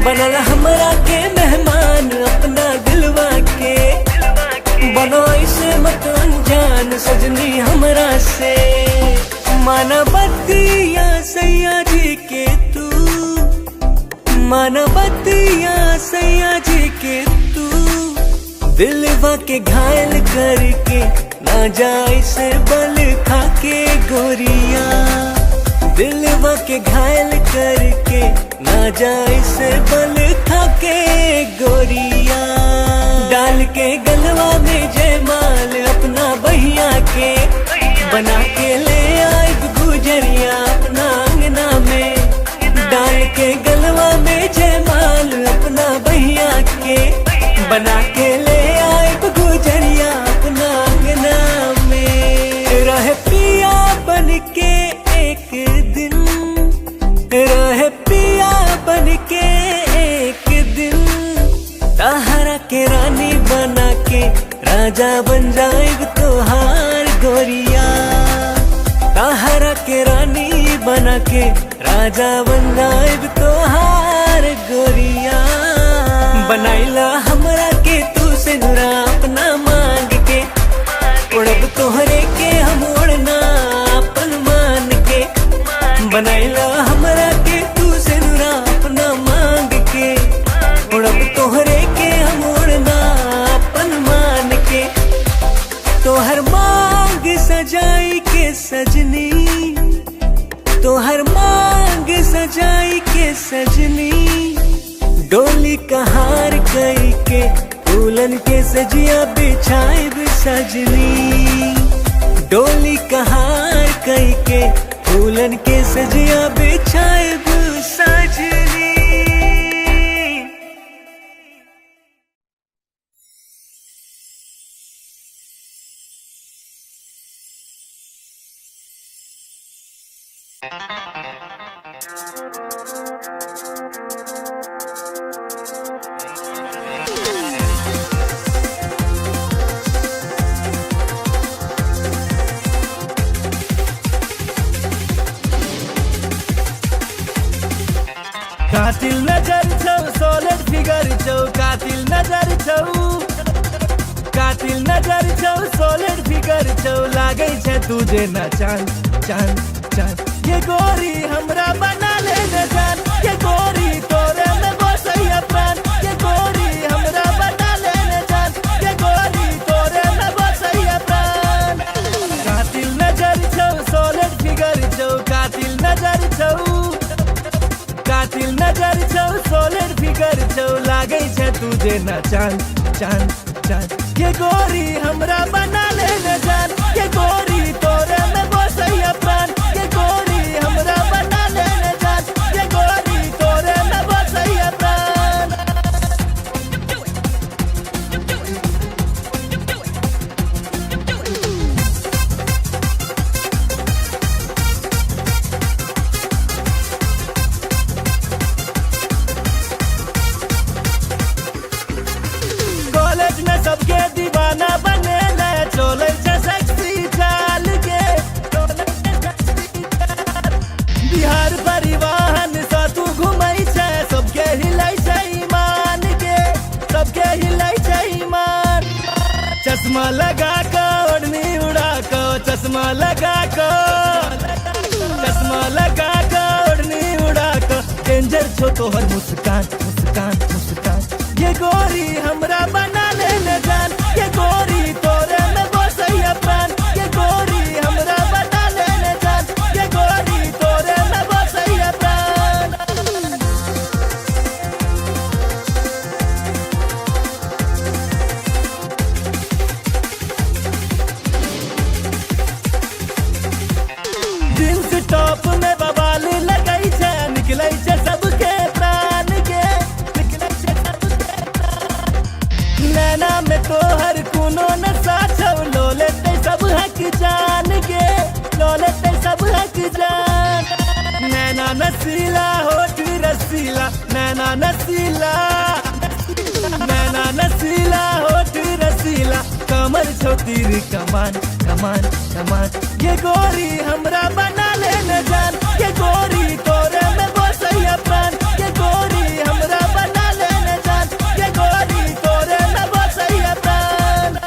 S6: बनल हमरा के मेहमान अपना दिलवा के, बना इसे मत अनजान सजनी हमरा से। मानवतिया सैया जी के तू, मानवतिया सैया जी के तू। दिलवा के घायल करके ना जाए से बल खा के गोरिया। दिलवा के घायल करके ना जाए से बल खा के गोरिया। डाल के गलवा में जयमाल अपना बहिया के, बना के ले आए गुजरिया अपना अंगना में। डाल के गलवा में जयमाल अपना बहिया के, बना के ले आए गुजरिया अपना अंगना में। रह पिया बन के एक दिन, रह पिया बन के एक दिन। राजा बन जाएब तोहार गोरिया, ताहरा के रानी बना के राजा बन जाएब तोहार गोरिया। बनाइला हमरा के तू से नुरा अपना मांग के, उड़ब तोहरे के हम उड़ना अपन मान के। बनाइला हमरा के तू से नुरा अपना मांग के, उड़ब तोहरे के हम उड़ना अपन मान के। तोहर मांग सजाई के सजनी, तोहर मांग सजाई के सजनी, डोली कहार कई के फूलन के सजिया बिछाइब सजनी। डोली कहार कई के फूलन के सजिया बिछाइब सजनी।
S5: कातिल नजर छौ सॉलिड फिगर छौ, कातिल नजर छौ, कातिल नजर छौ सॉलिड फिगर छौ, लागे छै तुझे न चांद चांद चांद। ये गोरी हमरा बना ले न जान, ये गोरी तोरे में बसैया प्राण। ये गोरी हमरा बना ले न जान, ये गोरी तोरे में बसैया प्राण। कातिल नजर छौ सॉलिड फिगर छौ, कातिल नजर छौ, कातिल नजर छौ सॉलिड फिगर छौ, लागे छै तुझे न चांद चांद चांद। ये गोरी हमरा बना ले न जान, ये गोरी तोरे में बसैया प्राण। ये गोरी हमरा बना ले न जान, ये गोरी तोरे में बसैया प्राण। कॉलेज में सबके दीवाना बने ले, चले छै सेक्सी चाल के। बिहार परिवहन सा तू घुमै छै, सबके हिलै छै ईमान के, सबके हिलै छै ईमान। चश्मा लगा के ओढ़नी उड़ा के, चश्मा लगा के, चश्मा लगा के ओढ़नी उड़ा के, डेंजर छो तोहर मुस्कान मुस्कान मुस्कान। ये गोरी हमरा बना ले न जान, ये गोरी तोरे में बसैया प्राण। ये गोरी हमरा बना ले न जान, ये गोरी तोरे में बसैया प्राण। जींस टॉप में बवाल लगै छै, निकलै छै सबके प्राण के, निकलै छै सबके प्राण। नैना में तोहर कोनो नशा छौ, लो लेतै सब हक जान के, लो लेतै सब हक जान। नैना नसीला होठ रसीला, नैना नसीला, नैना नसीला होठ रसीला, कमर छौ तीर कमान कमान कमान। ये गोरी हमरा बना ले न जान, ये गोरी तोरे में बसैया प्राण। ये गोरी हमरा बना ले न जान, ये गोरी तोरे में बसैया प्राण।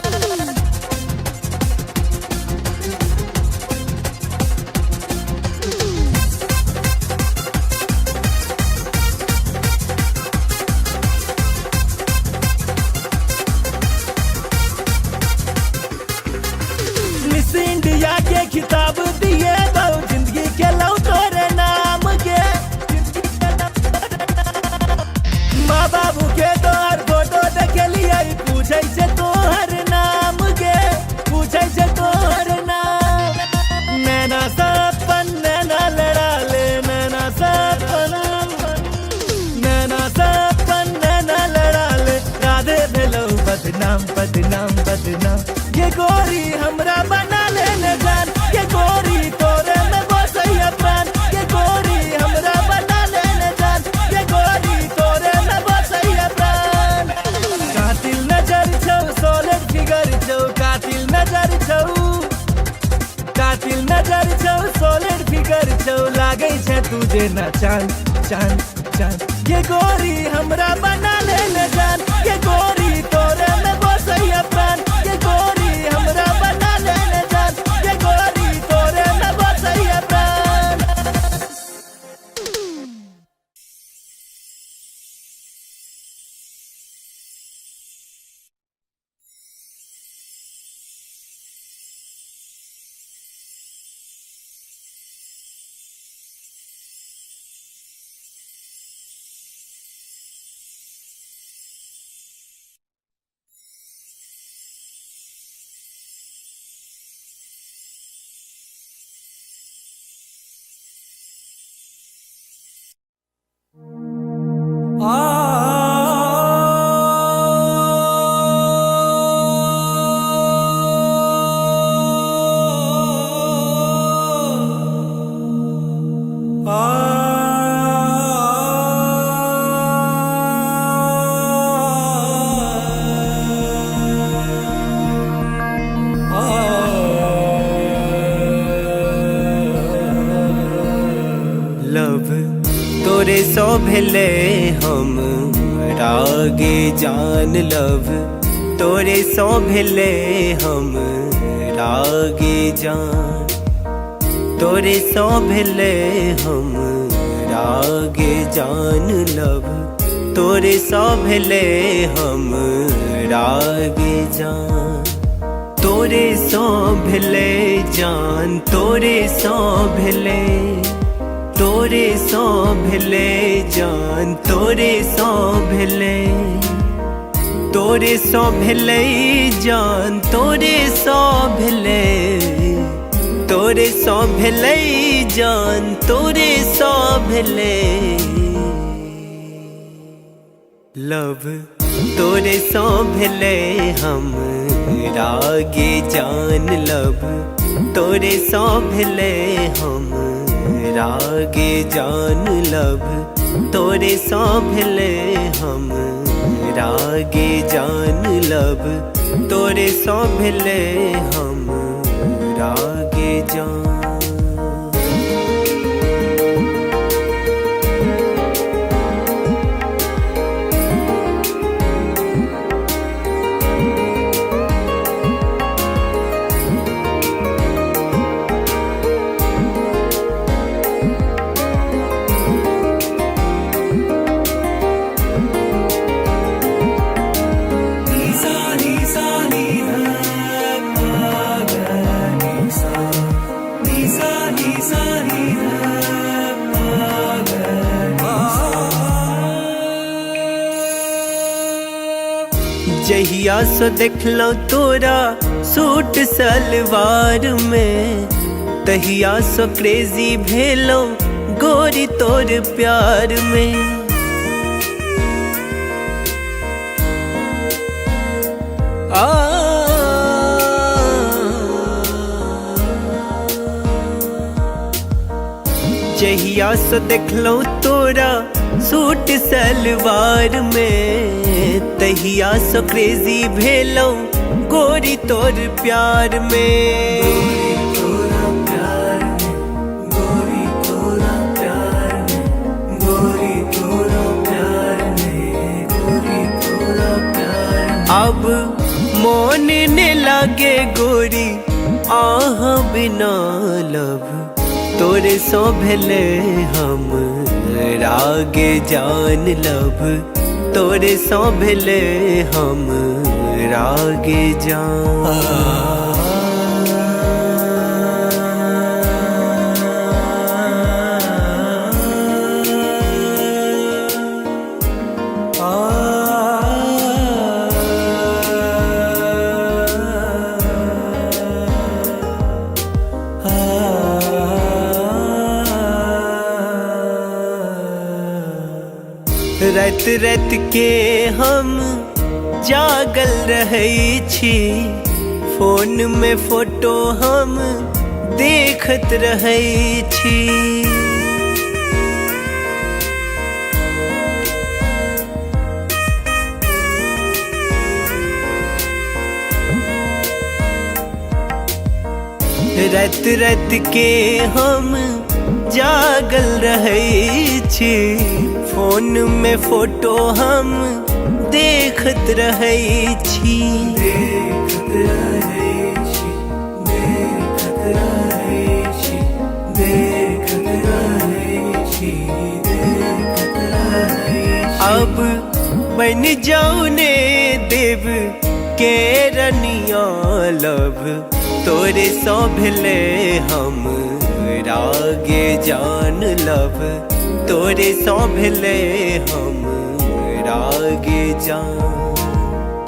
S5: मिस इंडिया के खिताब दिए बहु, जिंदगी के लौ तोरे नाम के, माँ बाबू के तोहर फोटो देखे लिए, पूछे से तोहर नाम के, पूछे से तोहर नाम। नैना सपन नैना लड़ा ले, नैना सपन, नैना सपन नैना लड़ा ले, राधे भेलौ बदनाम बदनाम बदनाम। ये गोरी हमरा बना ले न जान, ये गोरी तोरे में बसैया प्राण। ये गोरी हमरा बना ले न जान, ये गोरी तोरे में बसैया प्राण। कातिल नजर छौ सॉलिड फिगर छौ, नजर छौ सॉलिड फिगर छौ लागे छै तुझे ना चांद चांद चांद ये गोरी हमरा बना ले न जान ये गोरी तोरे में बसैया प्राण ये गोरी हमरा बना ले न जान ये गोरी तोरे में बसैया प्राण
S6: लव तोरे सो भेले हम रागे जान लव तोरे सो भेले हम रागे जान तोरे सो भेले हम रागे जान लव तोरे सो भेले हम रागे जान तोरे सो भेले जान तोरे सो भेले तोरे सो भेले जान तोरे सो भेले तोरे सो भेले जान तोरे सो भेले तोरे सो भेले जान तोरे सो भेले लव तोरे सो भेले हम रागे जान लव तोरे सो भेले हम रागे जान लव तोरे सो भेले हम रागे जान लव तोरे सो भेले हम रागे जान जहिया सो देखलो तोरा सूट सलवार में तहिया सो क्रेजी भेलो गोरी तोर प्यार में जहिया सो देखलो तोरा सूट सलवार में तहिया सो क्रेजी भेलो गोरी तोर प्यार में गोरी तोरा प्यार में गोरी तोरा प्यार में गोरी तोरा प्यार में अब मोन ने लागे गोरी आह बिना लब तोरे सो भेले हम रागे जान लब तोरे सो भेले हम रागे जान रात रात के हम जागल रहै छी फोन में फोटो हम देखत रहै छी रात रात के हम जागल रहे छी, फोन में फोटो हम देखत रहे छी। देखत रहे छी, देखत रहे छी, देखत रहे छी, देखत रहे छी। अब बन जाऊ ने देव के रनिया लब, तोरे सो भेले हम रागे जान लब, तोरे सो भेले हम रागे जान,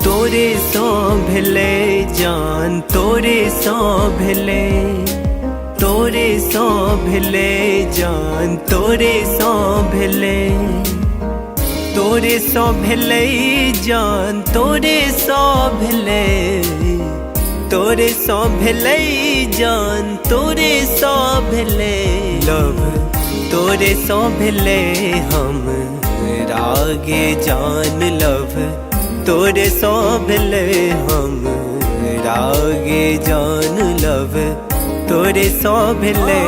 S6: तोरे सो भेले जान, तोरे सो भेले, तोरे सो भेले जान, तोरे सो भेले, तोरे सो भेले जान, तोरे सो भेले, तोरे सो भेले जान, तोरे सो भेले लब, तोरे सो भेले हम रागे जान लब, तोरे सो भेले हम रागे जान लब, तोरे सो भेले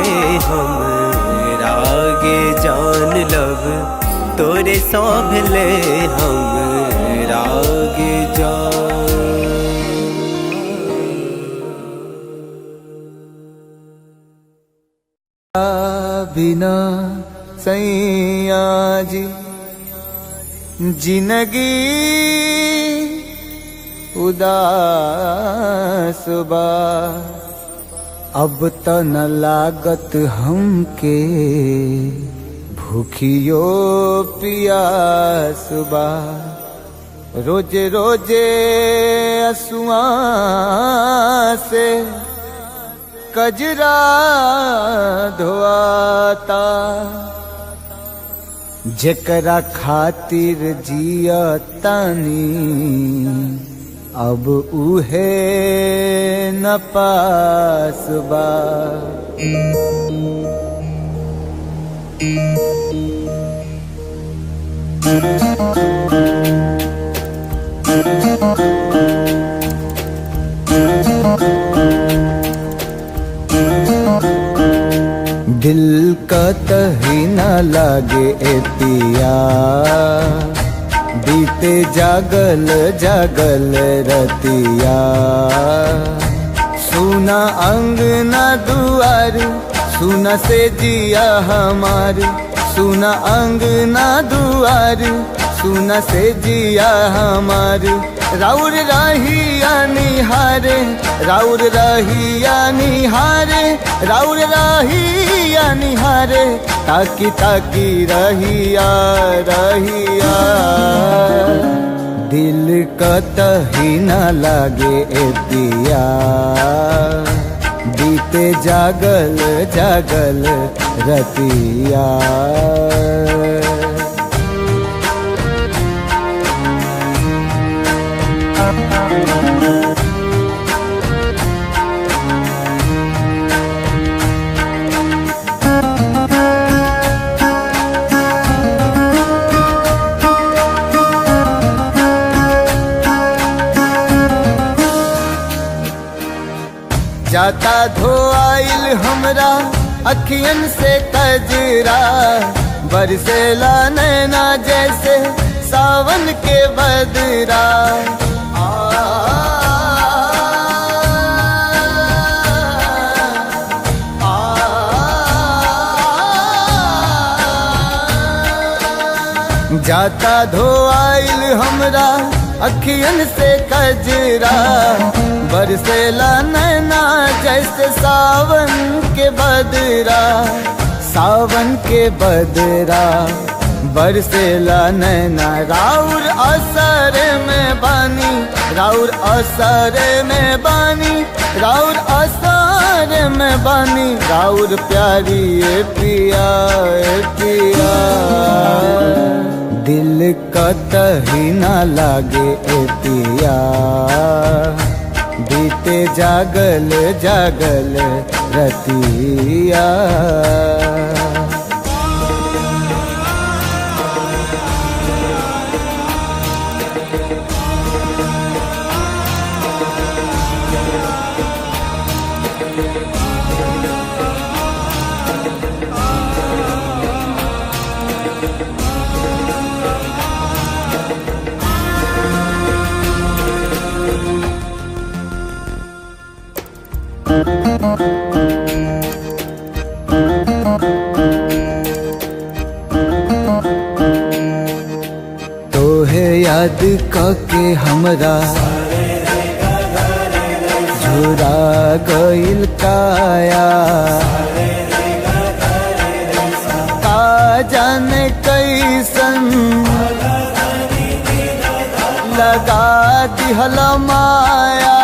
S6: हम रागे जान लब, तोरे सो भेले हम रागे जान।
S1: बिना सैया जी जिंदगी उदास बा, अब त न लागत हमके भूखियो पियास बा। रोजे रोजे असुआ से कजरा धोआता, जेकरा खातिर जिया तानी अब उहे न पास बा। दिल का तही न लागे ए पिया, बीते जागल जागल रतिया। सुना अंगना दुआर, सुना से जिया हमार, सुना अंगना दुआर, सुना से जिया हमार। राउर रहिया निहारे, राउर रहिया निहारे, राउर रहिया निहारे, ताकी ताकी रहिया रहिया। दिल कतही न लागे ए पिया, बीते जागल जागल रतिया। जाता धोआइल हमरा अखियन से कजरा, बरसेला नैना जैसे सावन के बदरा। जाता धोआइल हमरा अखियन से कजरा, बरसेला नैना जैसे सावन के बदरा। सावन के बदरा बरसेला नैना, राउर असर में बानी, राउर असर में बानी, राउर असर में बानी। राउर प्यारी ए पिया ए पिया, दिल कतही न लागे ए पिया, बीते जागल जागल रतिया। याद के हमरा झुरा गइल काया, का जाने कैसन लगा दिहल माया,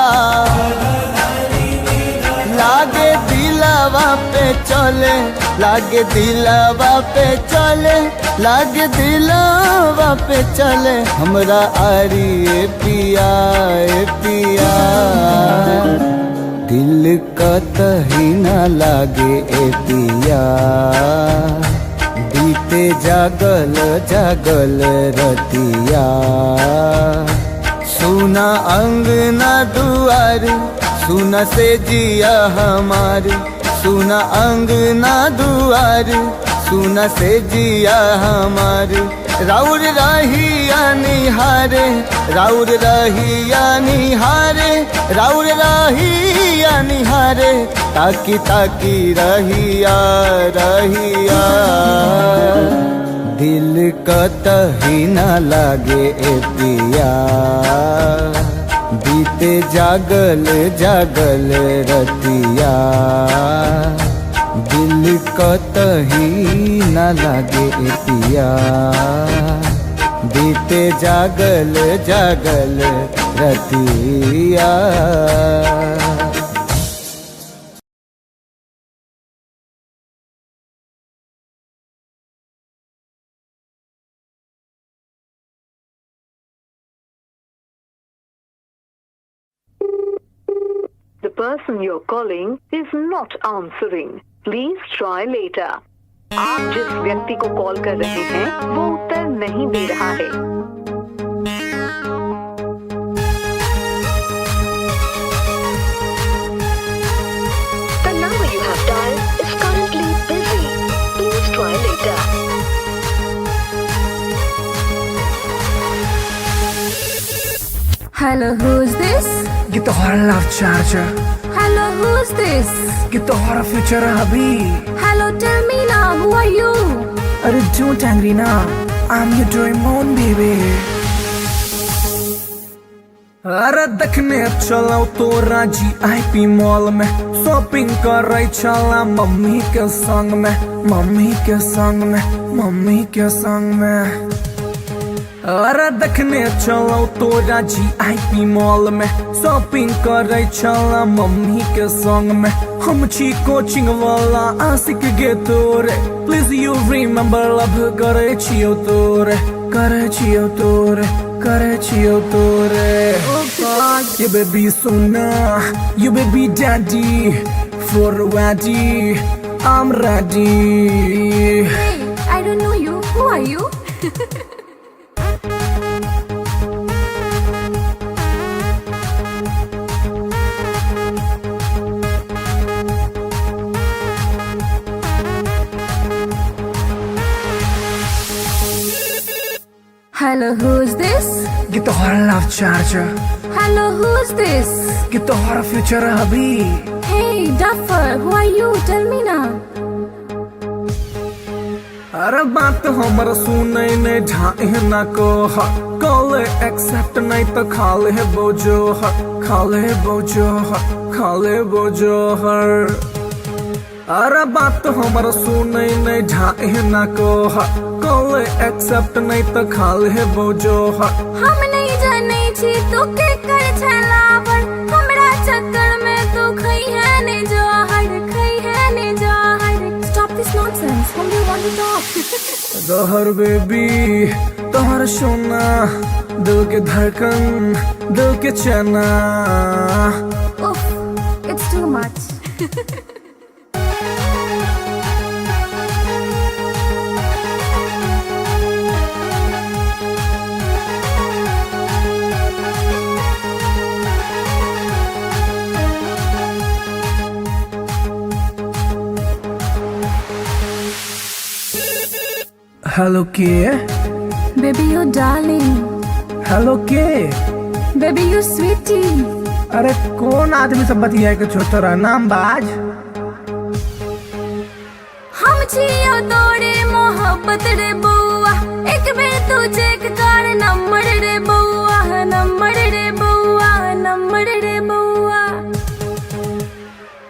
S1: लागे दिलवा पे चले, लागे दिलवा पे चले, लागे दिलवा पे चले हमरा आरी ए पिया ए पिया। दिल कतही न लागे ए पिया, बीते जागल जागल रतिया। सुना अंगना दुआर, सुना से जिया हमार, सुना अंगना दुआर, सुना से जिया हमार। राउर रहिया निहारे, राउर रहिया निहारे, राउर रहिया निहारे, ताकी ताकी रहिया रहिया। दिल कतही न लागे ए पिया, बीते जागल जागल रतिया। दिल कतही न लागे ए पिया, बीते जागल जागल रतिया।
S2: The person you're calling is not answering. Please try later. आप जिस व्यक्ति को कॉल कर रहे हैं वो उत्तर नहीं दे रहा है। The number you have dialed is currently busy. Please try later.
S3: Hello, who's this?
S4: ये तो हमारा love charger,
S3: Hello, who's this?
S4: ये तो हमारा फ्यूचर है अभी।
S3: Hello, tell me now, who are you?
S4: अरे don't angry ना, I'm your Doraemon baby। अरे देखने चलो तो राजी IP मॉल में, शॉपिंग कर रही चला मम्मी के संग में, मम्मी के संग में, मम्मी के संग में। अरे देखने चलो तो राजी IP मॉल में, शॉपिंग कर रही चला मम्मी के संग में। हम छी कोचिंग वाला आशिक गे तोरे, प्लीज यू रिमेम्बर लव करे छियो तोरे, करे छियो तोरे, करे छियो तोरे। ये baby Sona, you baby daddy, for ready, I'm ready।
S3: Hey, I don't know you. Who are you? Hello, who's this?
S4: ये तो हमारा love charger,
S3: Hello, who's this?
S4: ये तो हमारा फ्यूचर है अभी।
S3: Hey, Duffer, who are you? Tell me now.
S4: अरे बात हमर सुने ने ढाई न को, कॉल एक्सेप्ट नहीं तो खाले बोझो, खाले बोझो, खाले बोझो हर। अरे बात हमर सुने ने ढाई न को, कॉल एक्सेप्ट नहीं तो खाले बोझो हर।
S3: हम नहीं जाने छी तो के कर छलावर, हमरा चक्कर में तो खई है ने जहर, खई है ने जहर। Stop this nonsense. Whom do you want to talk?
S4: जहर बेबी तोहर सोना, दिल के धड़कन, दिल के चना।
S3: Oof, it's too much.
S4: Hello के,
S3: Baby, you darling.
S4: हेलो के।
S3: Baby, you sweetie.
S4: अरे कौन आदमी सब बतिया के छोटरा नाम बाज।
S3: हम छियो तोरे मोहब्बत रे बउआ, एक बेर तू चेक कर नंबर रे बउआ, नंबर रे बउआ, नंबर रे बउआ।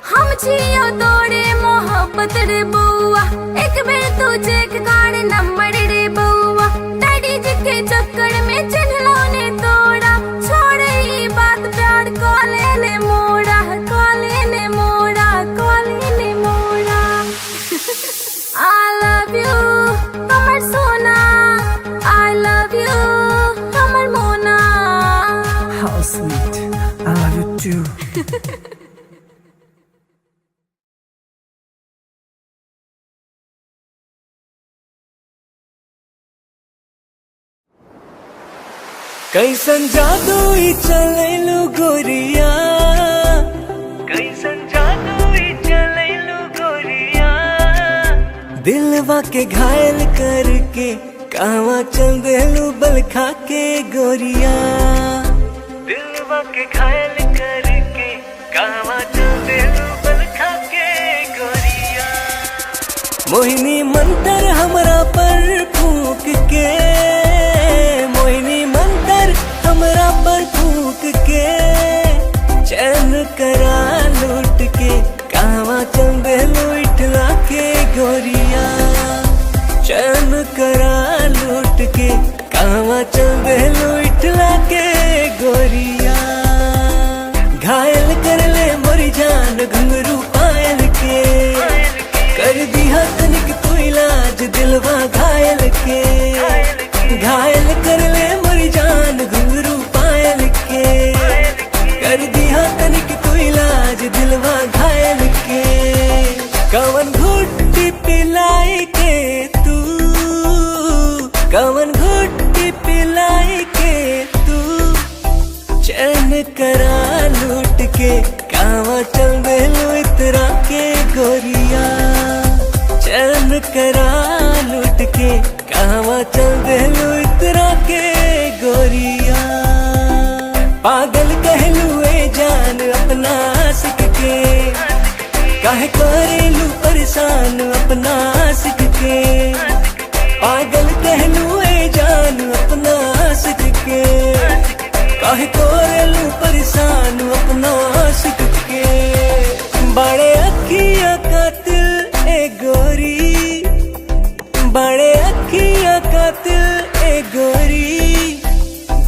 S3: हम जियो तोरे मोहब्बत रे बउआ, एक बेर तू चेक कर नंबर रे बउआ। डैडी जी के चक्कर में चिन्हलो ने तोड़ा, छोड़ ई बात प्यार कॉले ने मोड़ा, कॉले ने मोड़ा, कॉले ने मोड़ा। I love you, कमर सोना। I love you, कमर मोना।
S4: How sweet, I love you too.
S6: कैसन जादू ई चलैलू गोरिया, कैसन जादू ई चलैलू गोरिया। दिलवा के घायल करके कहवा चल देलू बल खा के गोरिया। दिलवा के घायल करके कहवा चल देलू बल खा के गोरिया। मोहिनी मंतर हमरा पर फूक के, मोहिनी मंतर हमरा पर फूक के। चैन करा लूट के कहवा चल देलू इठला के गोरिया। चैन करा लूट के कहवा चल देलू इठला के गोरिया। घायल कर ले मोरी जान घुंघरू पायल के, कर दिया तनिक तू इलाज दिलवा घायल के। घायल कर ले मोरी जान घुंघरू पायल के, कर दिया तनिक तू इलाज दिलवा घायल के। कवन घुट्टी पिलाई के तू, कवन घुट्टी पिलाई के तू। चैन करा लूट के कहवा चल देलू इतरा के गोरिया। चैन करा लूट के कहवा चल देलू इतरा के गोरिया। पागल कहलू ए जान अपना आशिक के, काहे करेलू परेशान अपना आशिक के। पागल कहलू ए जान अपना आशिक के, काहे करेलू परेशान अपना आशिक के। बड़े अखियां कातिल ए गोरी, बड़े अखियां कातिल ए गोरी।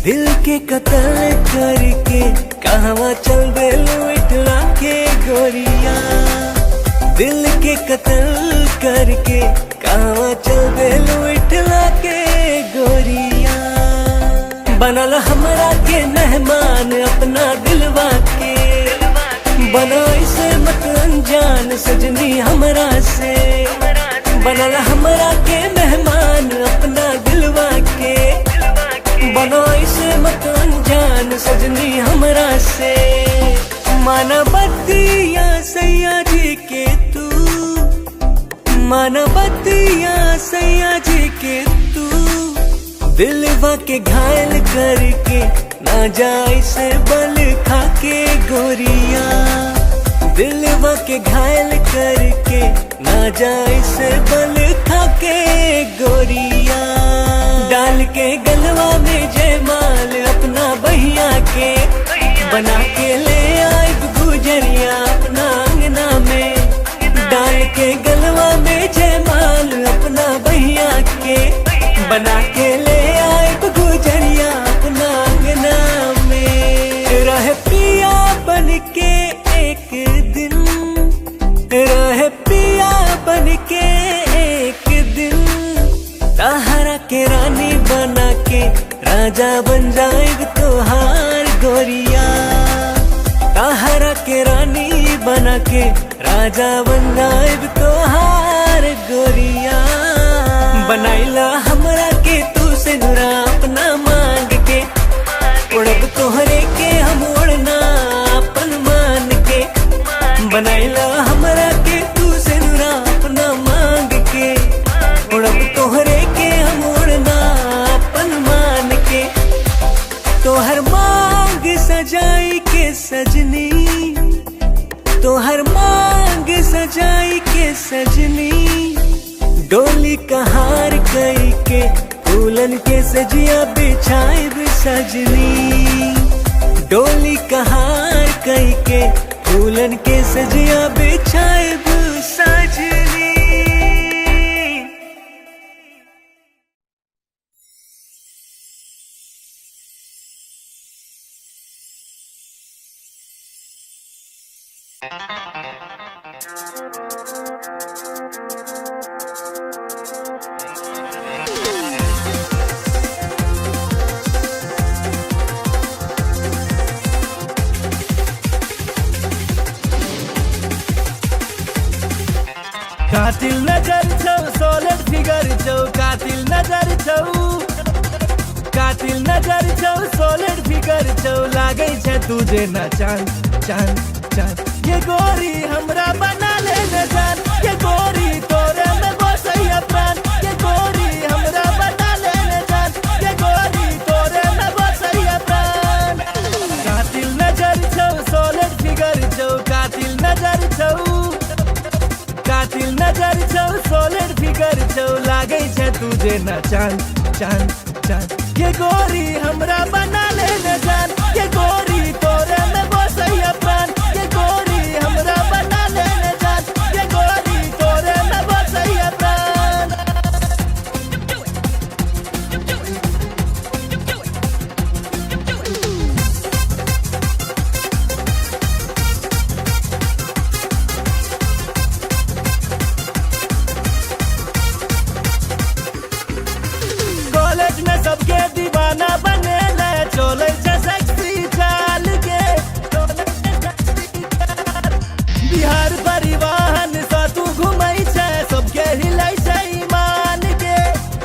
S6: दिल के कत्ल करके कहवा चल देलू इठला के गोरिया। दिल के कत्ल करके कहवा चल देलू इठला के गोरिया। बनल हमरा के मेहमान अपना दिलवा के, बना इसे मत अनजान सजनी हमरा से। बनल हमरा के मेहमान अपना दिलवा के, बना इसे मत अनजान सजनी हमरा से। माना बतिया सैया जी के तू, माना बतिया सैया जी के तू। दिलवा के घायल करके ना जाए से बल खा के गोरिया। दिलवा के घायल करके ना जाए से बल खा के गोरिया। डाल के गलवा में जयमाल अपना बहिया के, बना के ले आए गुजरिया अपना अंगना में। डाल के गलवा में जयमाल अपना बहिया के, बना के ले आए गुजरिया अपना अंगना में। रह पिया बन के एक दिन, रह पिया बन के एक दिन। ताहरा के रानी बना के राजा बन जाएग तोहार गोरिया। ताहरा के रानी बना के राजा बन जाएग तोहार गोरिया। बनाइला हमरा के तू से नुरा अपना मांग के, उड़ब तोहरे के हम उड़ना अपन मान के। बनाइला हमरा के तू से नुरा अपना मांग के, उड़ब तोहरे के हम उड़ना अपन मान के। तोहर मांग सजाई के सजनी, तोहर मांग सजाई के सजनी। डोली कहार कई के तू फूलन के सजिया बिछाए सजनी, डोली कहार कई के फूलन के सजिया बिछाए सजनी।
S5: कातिल नजर छौ सोलिड फिगर छौ, कातिल नजर छौ, कातिल नजर छौ सोलिड फिगर छौ, लागै छै तुझे न चांद चांद चांद। ये गोरी हमरा बना ले न जान, ये गोरी तोरे में बसैया प्राण, ये गोरी हमरा बना ले न जान, ये गोरी तोरे में बसैया प्राण। कातिल नजर छौ सोलिड फिगर छौ, कातिल नजर छौ, कातिल नजर छौ सोलिड फिगर छौ, लागै छै तुझे न चांद चांद चांद। ये गोरी हमरा बना ले न जान, ये गोरी तोरे में बसैया प्राण, ये गोरी हमरा बना ले न जान, ये गोरी तोरे में बसैया प्राण। कॉलेज में सबके दीवाना बने ले, चले छै सेक्सी चाल के, बिहार परिवहन सा तू घुमै छै, सबके हिलै छै ईमान के,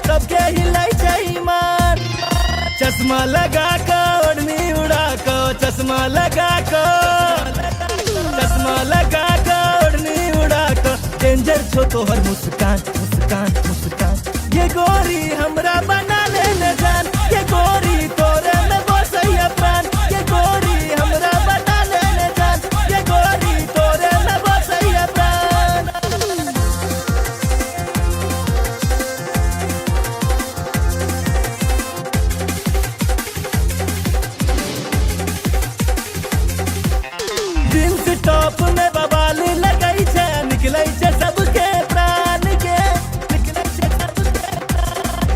S5: सबके हिलै छै ईमान। चश्मा लगा के ओढ़नी उड़ा के, चश्मा लगा के, चश्मा लगा के ओढ़नी उड़ा के, डेंजर छो तोहर मुस्कान मुस्कान मुस्कान। ये गोरी हमरा बना ले न जान, ये गोरी तोरे में बसैया प्राण, ये गोरी हमरा बना ले न जान, ये गोरी तोरे में बसैया प्राण। जींस टॉप में बवाल लगै छै, निकलै छै सबके प्राण के, निकलै छै सबके प्राण।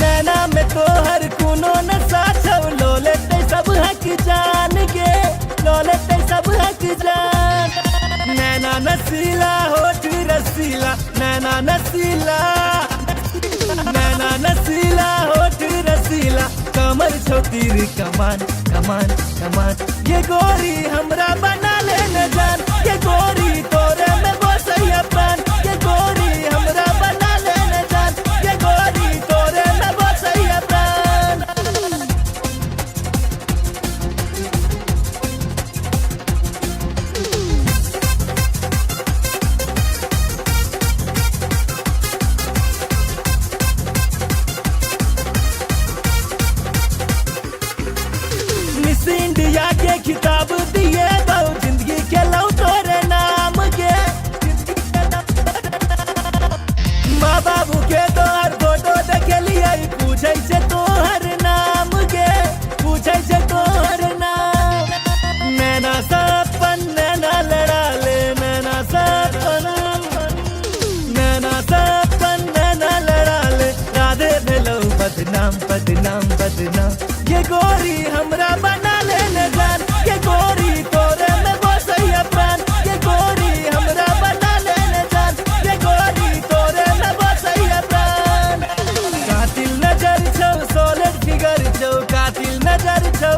S5: नैना में तोहर कोनो नशा छौ, लो लेतै सब हक जान के, लो लेतै सब हक जान। नैना नसीला होठ रसीला, नैना नसीला, नैना नसीला होठ रसीला, कमर छौ तीर कमान कमान कमान। ये गोरी हमरा बना ले न जान, ये गोरी तोरे में बसैया प्राण, ये गोरी हमरा बना ले न जान, ये गोरी तोरे में बसैया प्राण। मिस इंडिया के खिताब दिए बहु, जिंदगी के लौ तोरे नाम के, माँ बाबू के तोहर फोटो देखलिए, पूछे छै तोहर नाम के, पूछे छै तोहर नाम। नैना सपन नैना लड़ा ले, नैना सपन, नैना सपन नैना लड़ा ले, राधे भेलौ बदनाम बदनाम बदनाम। ये गोरी हमरा बना ले न जान, ये गोरी तोरे में बसैया प्राण, ये गोरी हमरा बना ले न जान, ये गोरी तोरे में बसैया प्राण। कातिल नजर छौ सोलिड फिगर छौ, कातिल नजर छौ,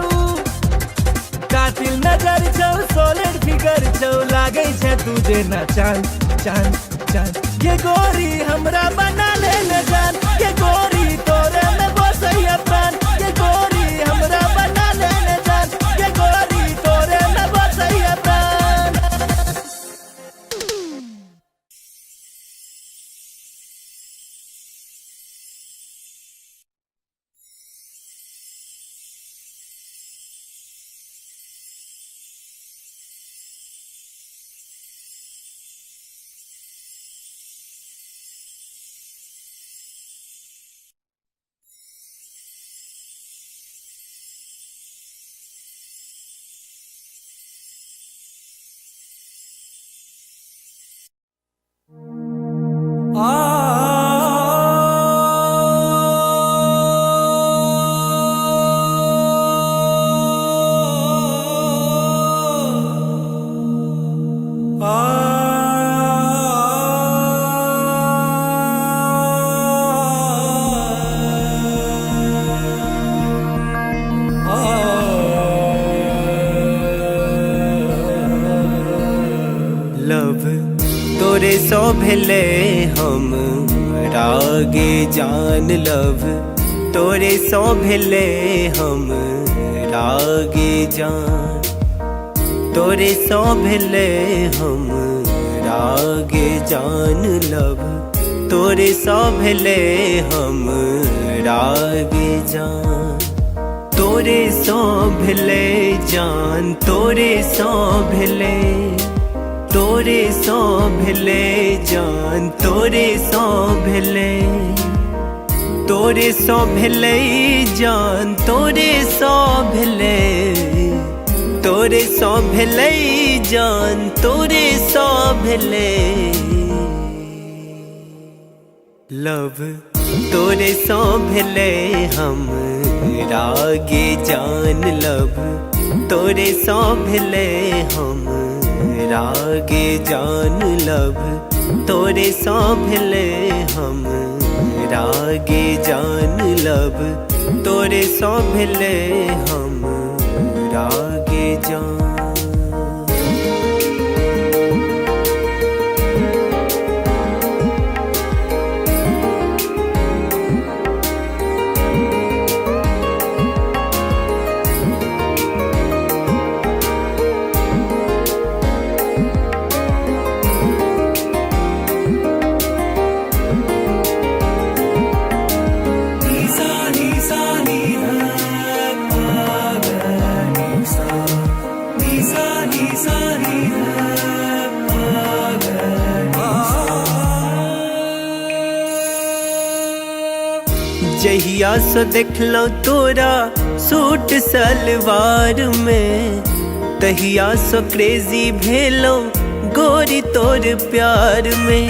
S5: कातिल नजर छौ सोलिड फिगर छौ, लागै छै तुझे न चांद चांद चांद। ये गोरी हमरा बना ले न जान, ये गोरी तोरे में बसैया प्राण, ये गोरी हमरा बना ले न जान, ये गोरी तोरे में बसैया प्राण।
S6: सो भेले हम रागे जान लव, तोरे सो भेले हम रागे जान, तोरे सो भेले हम रागे जान लव, तोरे सो भेले हम रागे जान, तोरे सो भेले जान, तोरे सो भेले, तोरे सो भेले जान, तोरे सो भेले, तोरे सो भेले जान, तोरे सो भेले, तोरे सो भेले जान, तोरे सो भेले लव, तोरे सो भेले हम रागे जान लव, तोरे सो भेले हम रागे जान लव, तोरे सो भेले हम रागे जान लव, तोरे सो भेले हम रागे जान। जहिया से देखलो तोरा सूट सलवार में, तहिया से क्रेजी भेलो गोरी तोर प्यार में,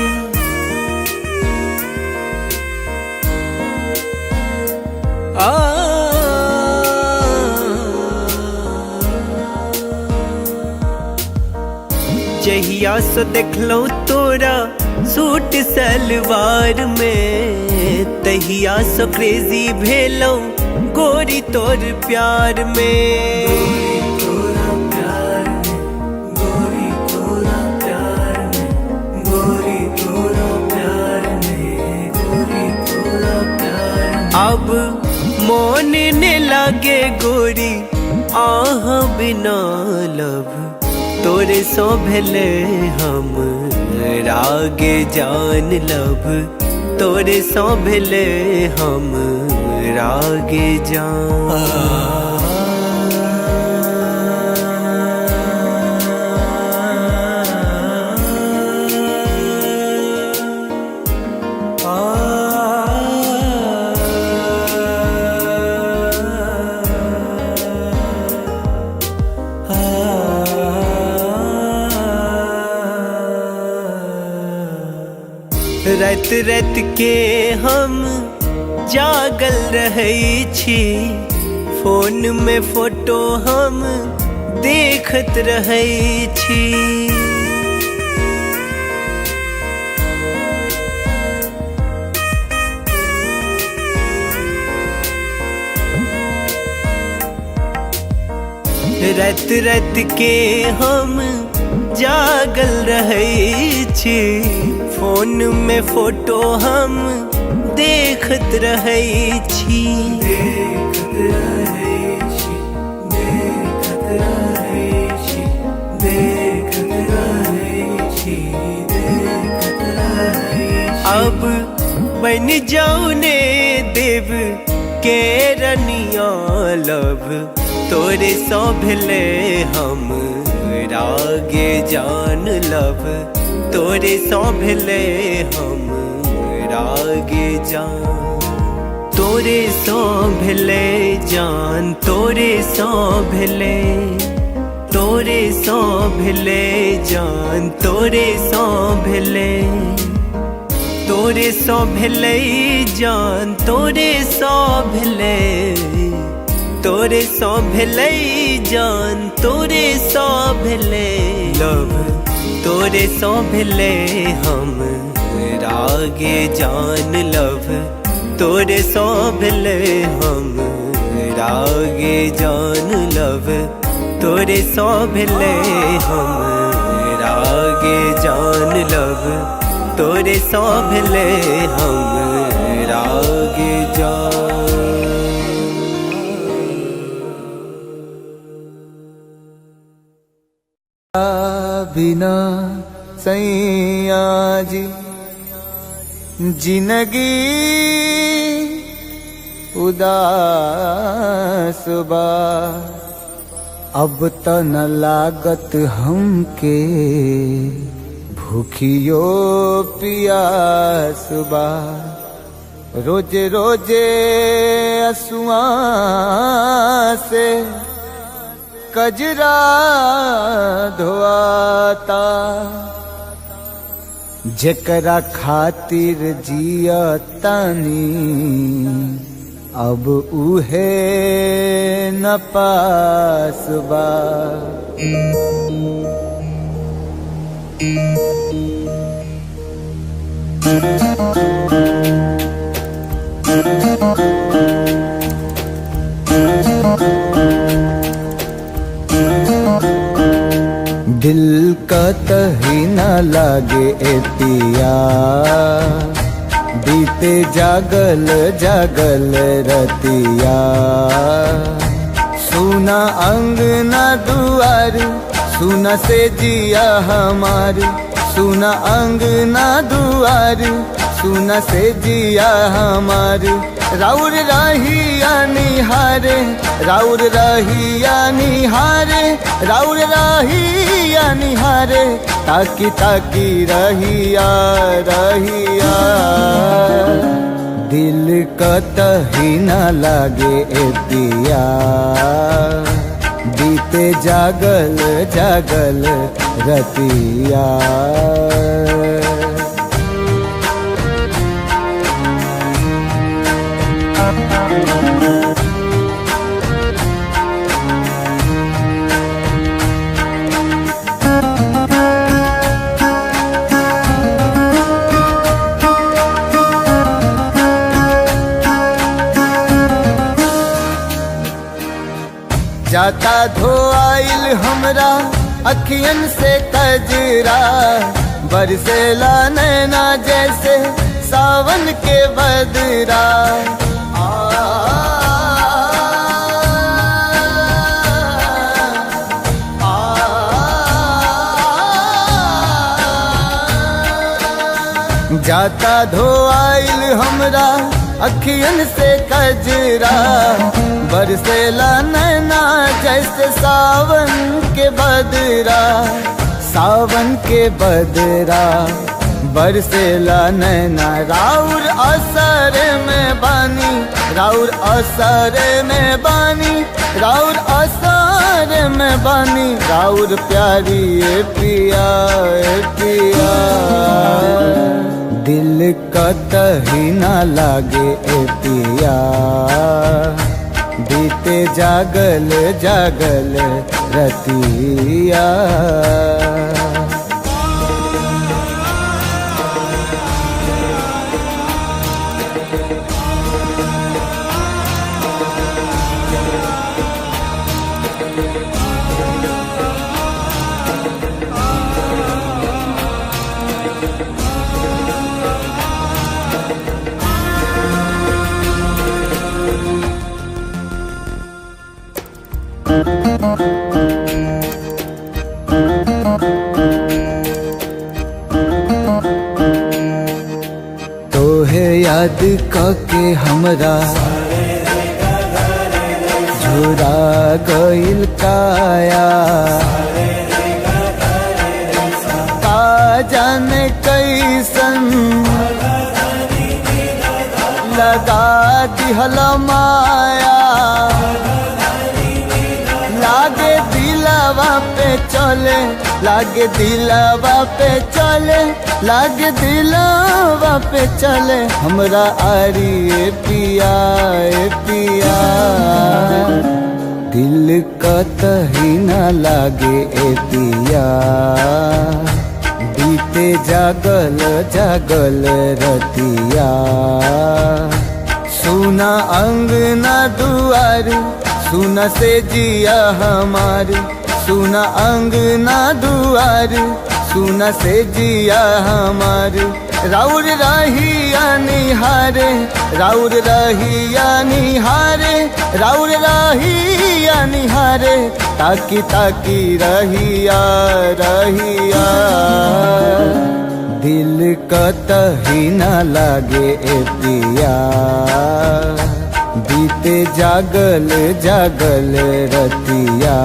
S6: जहिया से देखलो तोरा सूट सलवार में, तहिया से क्रेजी भेलो गोरी तोर प्यार में, गोरी तोरा प्यार में, गोरी तोरा प्यार में, गोरी तोरा प्यार में, गोरी तोरा प्यार में, अब मोन ने लागे गोरी आह बिना लव, तोरे सो भेले हम रागे जान लव, तोरे सो भेले हम रागे जान। रात रात के हम जागल रहै छी, फोन में फोटो हम देखत रहै छी, रात रात के हम जागल रहै छी, फोन में फोटो हम देखत रहै छी, देखत रहै छी, देखत रहै छी, देखत रहै छी, देखत रहै छी, अब बन जाऊ ने देव के रनिया लव, तोरे सो भेले हम रागे जान लव, तोरे सो भेले हम रागे जान, तोरे सो भेले जान, तोरे सो भेले, तोरे सो भेले जान, तोरे सो भेले, तोरे सो भेले जान, तोरे सो भेले, तोरे सो भेले जान, तोरे सो भेले लव, तोरे सो भेले हम रागे जान लव, तोरे सो भेले हम रागे जान लव, तोरे सो भेले हम रागे जान लव, तोरे सौभले हम राग जा।
S1: बिना सैया जी जिंदगी उदास बा, अब त न लागत हमके भूखियो पियास बा। रोजे रोजे असुआ से कजरा धोआता, जेकरा खातिर जियतानी अब उहे न पास बा। दिल का तही न लागे ए पिया, बीते जागल जागल रतिया। सुना अंगना दुआर, सुना से जिया हमार, सुना अंगना दुआर, सुना से जिया हमार। राउर रहिया निहारे, राउर रहिया निहारे, राउर रहिया निहारे, ताकी ताकी रहिया रहिया। दिल कतही न लागे ए पिया, बीते जागल जागल रतिया। जाता धोआइल हमरा अखियन से कजरा, बरसेला नैना जैसे सावन के बदरा। जाता धोआइल हमरा अखियन से कजरा, बरसेला नैना जैसे सावन के बदरा। सावन के बदरा बरसेला नैना, राउर असर में बानी, राउर असर में बानी, राउर असर में बानी। राउर प्यारी ए पिया ए पिया, दिल कतही न लागे ए पिया, बीते जागल जागल रतिया। तोहे याद करके हमरा झुरा गइल काया, का जाने कैसन लगा दिहल माया। लागे दिलवा पे चले, लागे दिलवा पे चले, लागे दिलवा पे चले हमरा आरी ए पिया ए पिया। दिल कतही न लागे ए पिया, बीते जागल जागल रतिया। सुना अंगना दुआर, सुना से जिया हमार, सुना अंगना दुआर, सुना से जिया हमार। राउर रहिया निहारे, राउर रहिया निहारे, राउर रहिया निहारे, ताकी ताकी रहिया रहिया। दिल कतही न लागे ए पिया, बीते जागल जागल रतिया।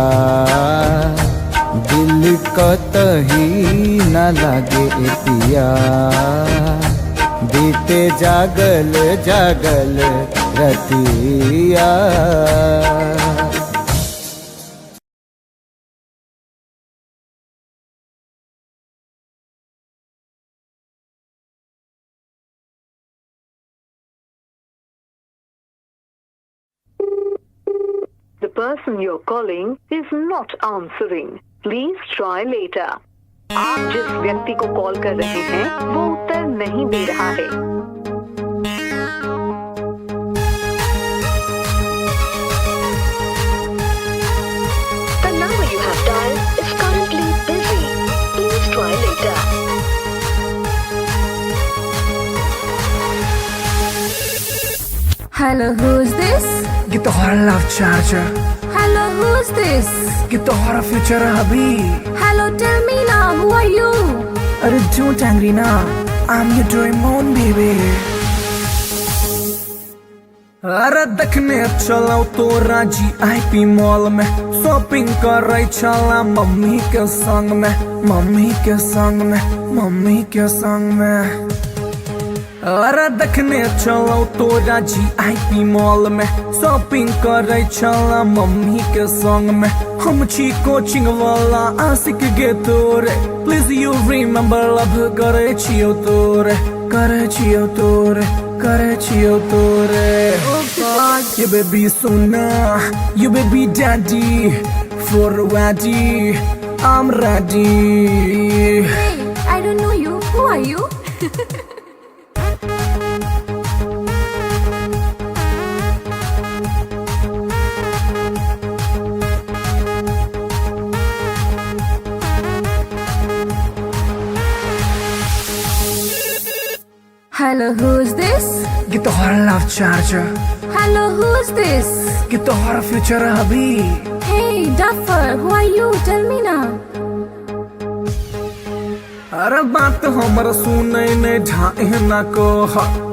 S1: दिल कतही न लागे ए पिया, बीते जागल जागल रतिया।
S2: The person you're calling is not answering. Please try later. आप जिस व्यक्ति को कॉल कर रहे हैं वो उत्तर नहीं दे रहा है। The number you have dialed is currently busy. Please try later.
S3: Hello, who's this?
S4: ये तोहरा love charger,
S3: Hello, who's this?
S4: ये तोहरा फ्यूचर हबी।
S3: Hello, tell me now, who are you?
S4: अरे don't angry ना, I'm your Doraemon baby। अरे देखने चलाओ तोरा GIP मॉल में, शॉपिंग कर चला मम्मी के संग में, मम्मी के संग में, मम्मी के संग में। अरे देखने चलो तोरा GIP मॉल में, शॉपिंग करे चला मम्मी के संग में। हम छी कोचिंग वाला आशिक गे तोरे, प्लीज यू रिमेम्बर लव करे छियो तोरे, करे छियो तोरे, करे छियो तोरे। You baby Sona, you baby daddy, for ready, I'm ready।
S3: Hey, I don't know you. Who are you? Hello, who's this?
S4: ये तोहरा love charger,
S3: Hello, who's this?
S4: ये तोहरा फ्यूचर हबी।
S3: Hey, duffer, who are you? Tell me now.
S4: अरे बात हमर सुने नहीं ढाए ना को,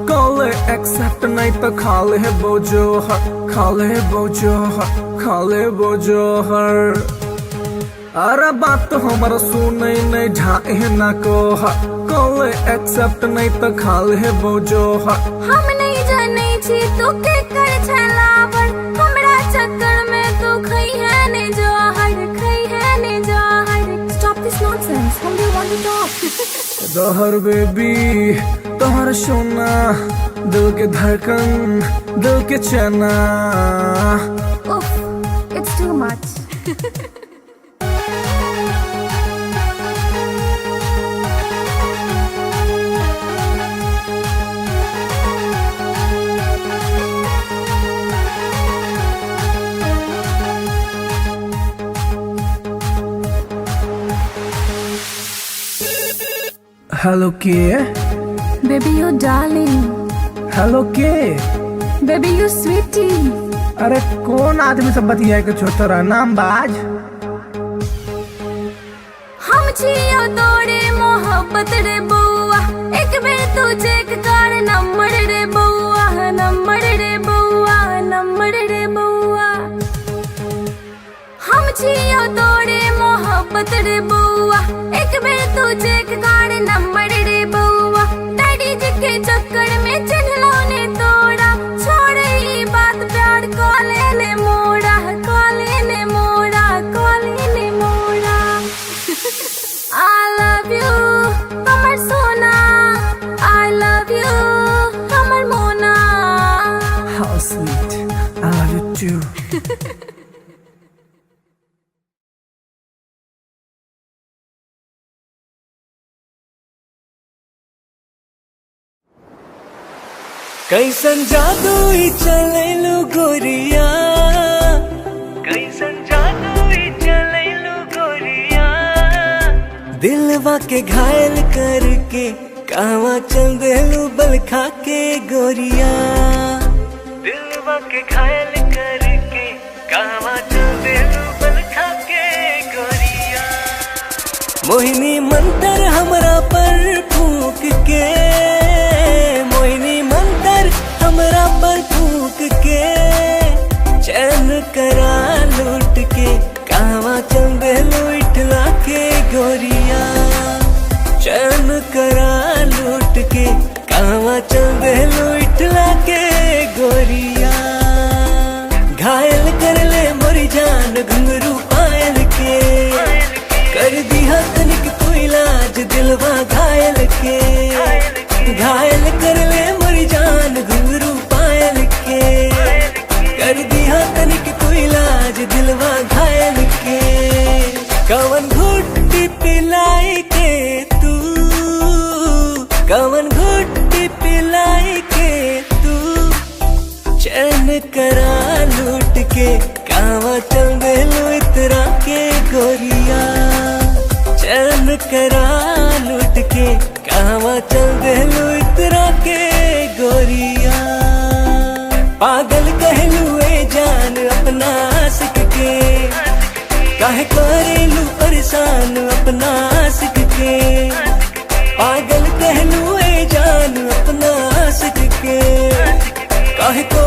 S4: कॉल एक्सेप्ट नहीं तो खाले बोझो, खाले बोझो, खाले बोझो हर। अरे बात हमर सुने नहीं ढाए ना को, कॉल एक्सेप्ट नहीं तो खाले बोझो।
S3: हम नहीं जाने छी तू के कर छलावर, हमरा चक्कर में तू खई है ने जहर, खई है ने जहर। Stop this nonsense. Whom do you want to talk?
S4: तोहर बेबी, तोहर सोना, दिल के धड़कन, दिल के चना।
S3: Oof, it's too much.
S4: Hello के,
S3: Baby, you darling.
S4: हेलो के।
S3: Baby, you sweetie.
S4: अरे कौन आदमी सब बतिया के छोटा नाम बाज।
S3: हम छियो तोरे मोहब्बत रे बउआ, एक बेर तू चेक कर नंबर रे बउआ, नंबर रे बउआ, नंबर रे बउआ। हम छियो तोरे मोहब्बत रे बउआ, एक बेर तू चेक कर नंबर रे बउआ। डैडी जी के चक्कर में चिन्हलो ने तोड़ा, छोड़ ई बात प्यार को ले मोड़ा, को ले मोड़ा, को ले मोड़ा। I love you, हमर सोना। I love you, हमर मोना।
S4: How sweet, I love you too।
S6: कैसन जादू ही चलेलू गोरिया, कैसन जादू ही चलेलू गोरिया। दिलवा के घायल करके कावा चल देलू बल खा के गोरिया, दिलवा के घायल करके कावा चल देलू बल खा के गोरिया। मोहिनी मंतर हमरा पर फूक के, मोहिनी मंतर हमरा पर फूक के, चैन करा लूट के कावा चल देलू इठला के गोरिया, चैन करा लूट के कावा चल देलू इठला के गोरिया। घायल कर ले मोरी जान घुंघरू पायल के, कर दिया तनिक तू इलाज दिलवा घायल के। घायल कर ले मोरी जान घुंघरू पायल के, कर दिया तनिक तू इलाज दिलवा घायल के। कवन घुट्टी पिलाई के तू, कवन घुट्टी पिलाई के तू, चैन करा लूट के कावा चल देलू इतरा के गोरिया, चैन करा लूट के कावा चल देलू इतरा के गोरिया। पागल कहलू ए जान अपना आशिक के, काहे करेलू परेशान अपना आशिक के। पागल कहलू ए जान अपना आशिक के, काहे को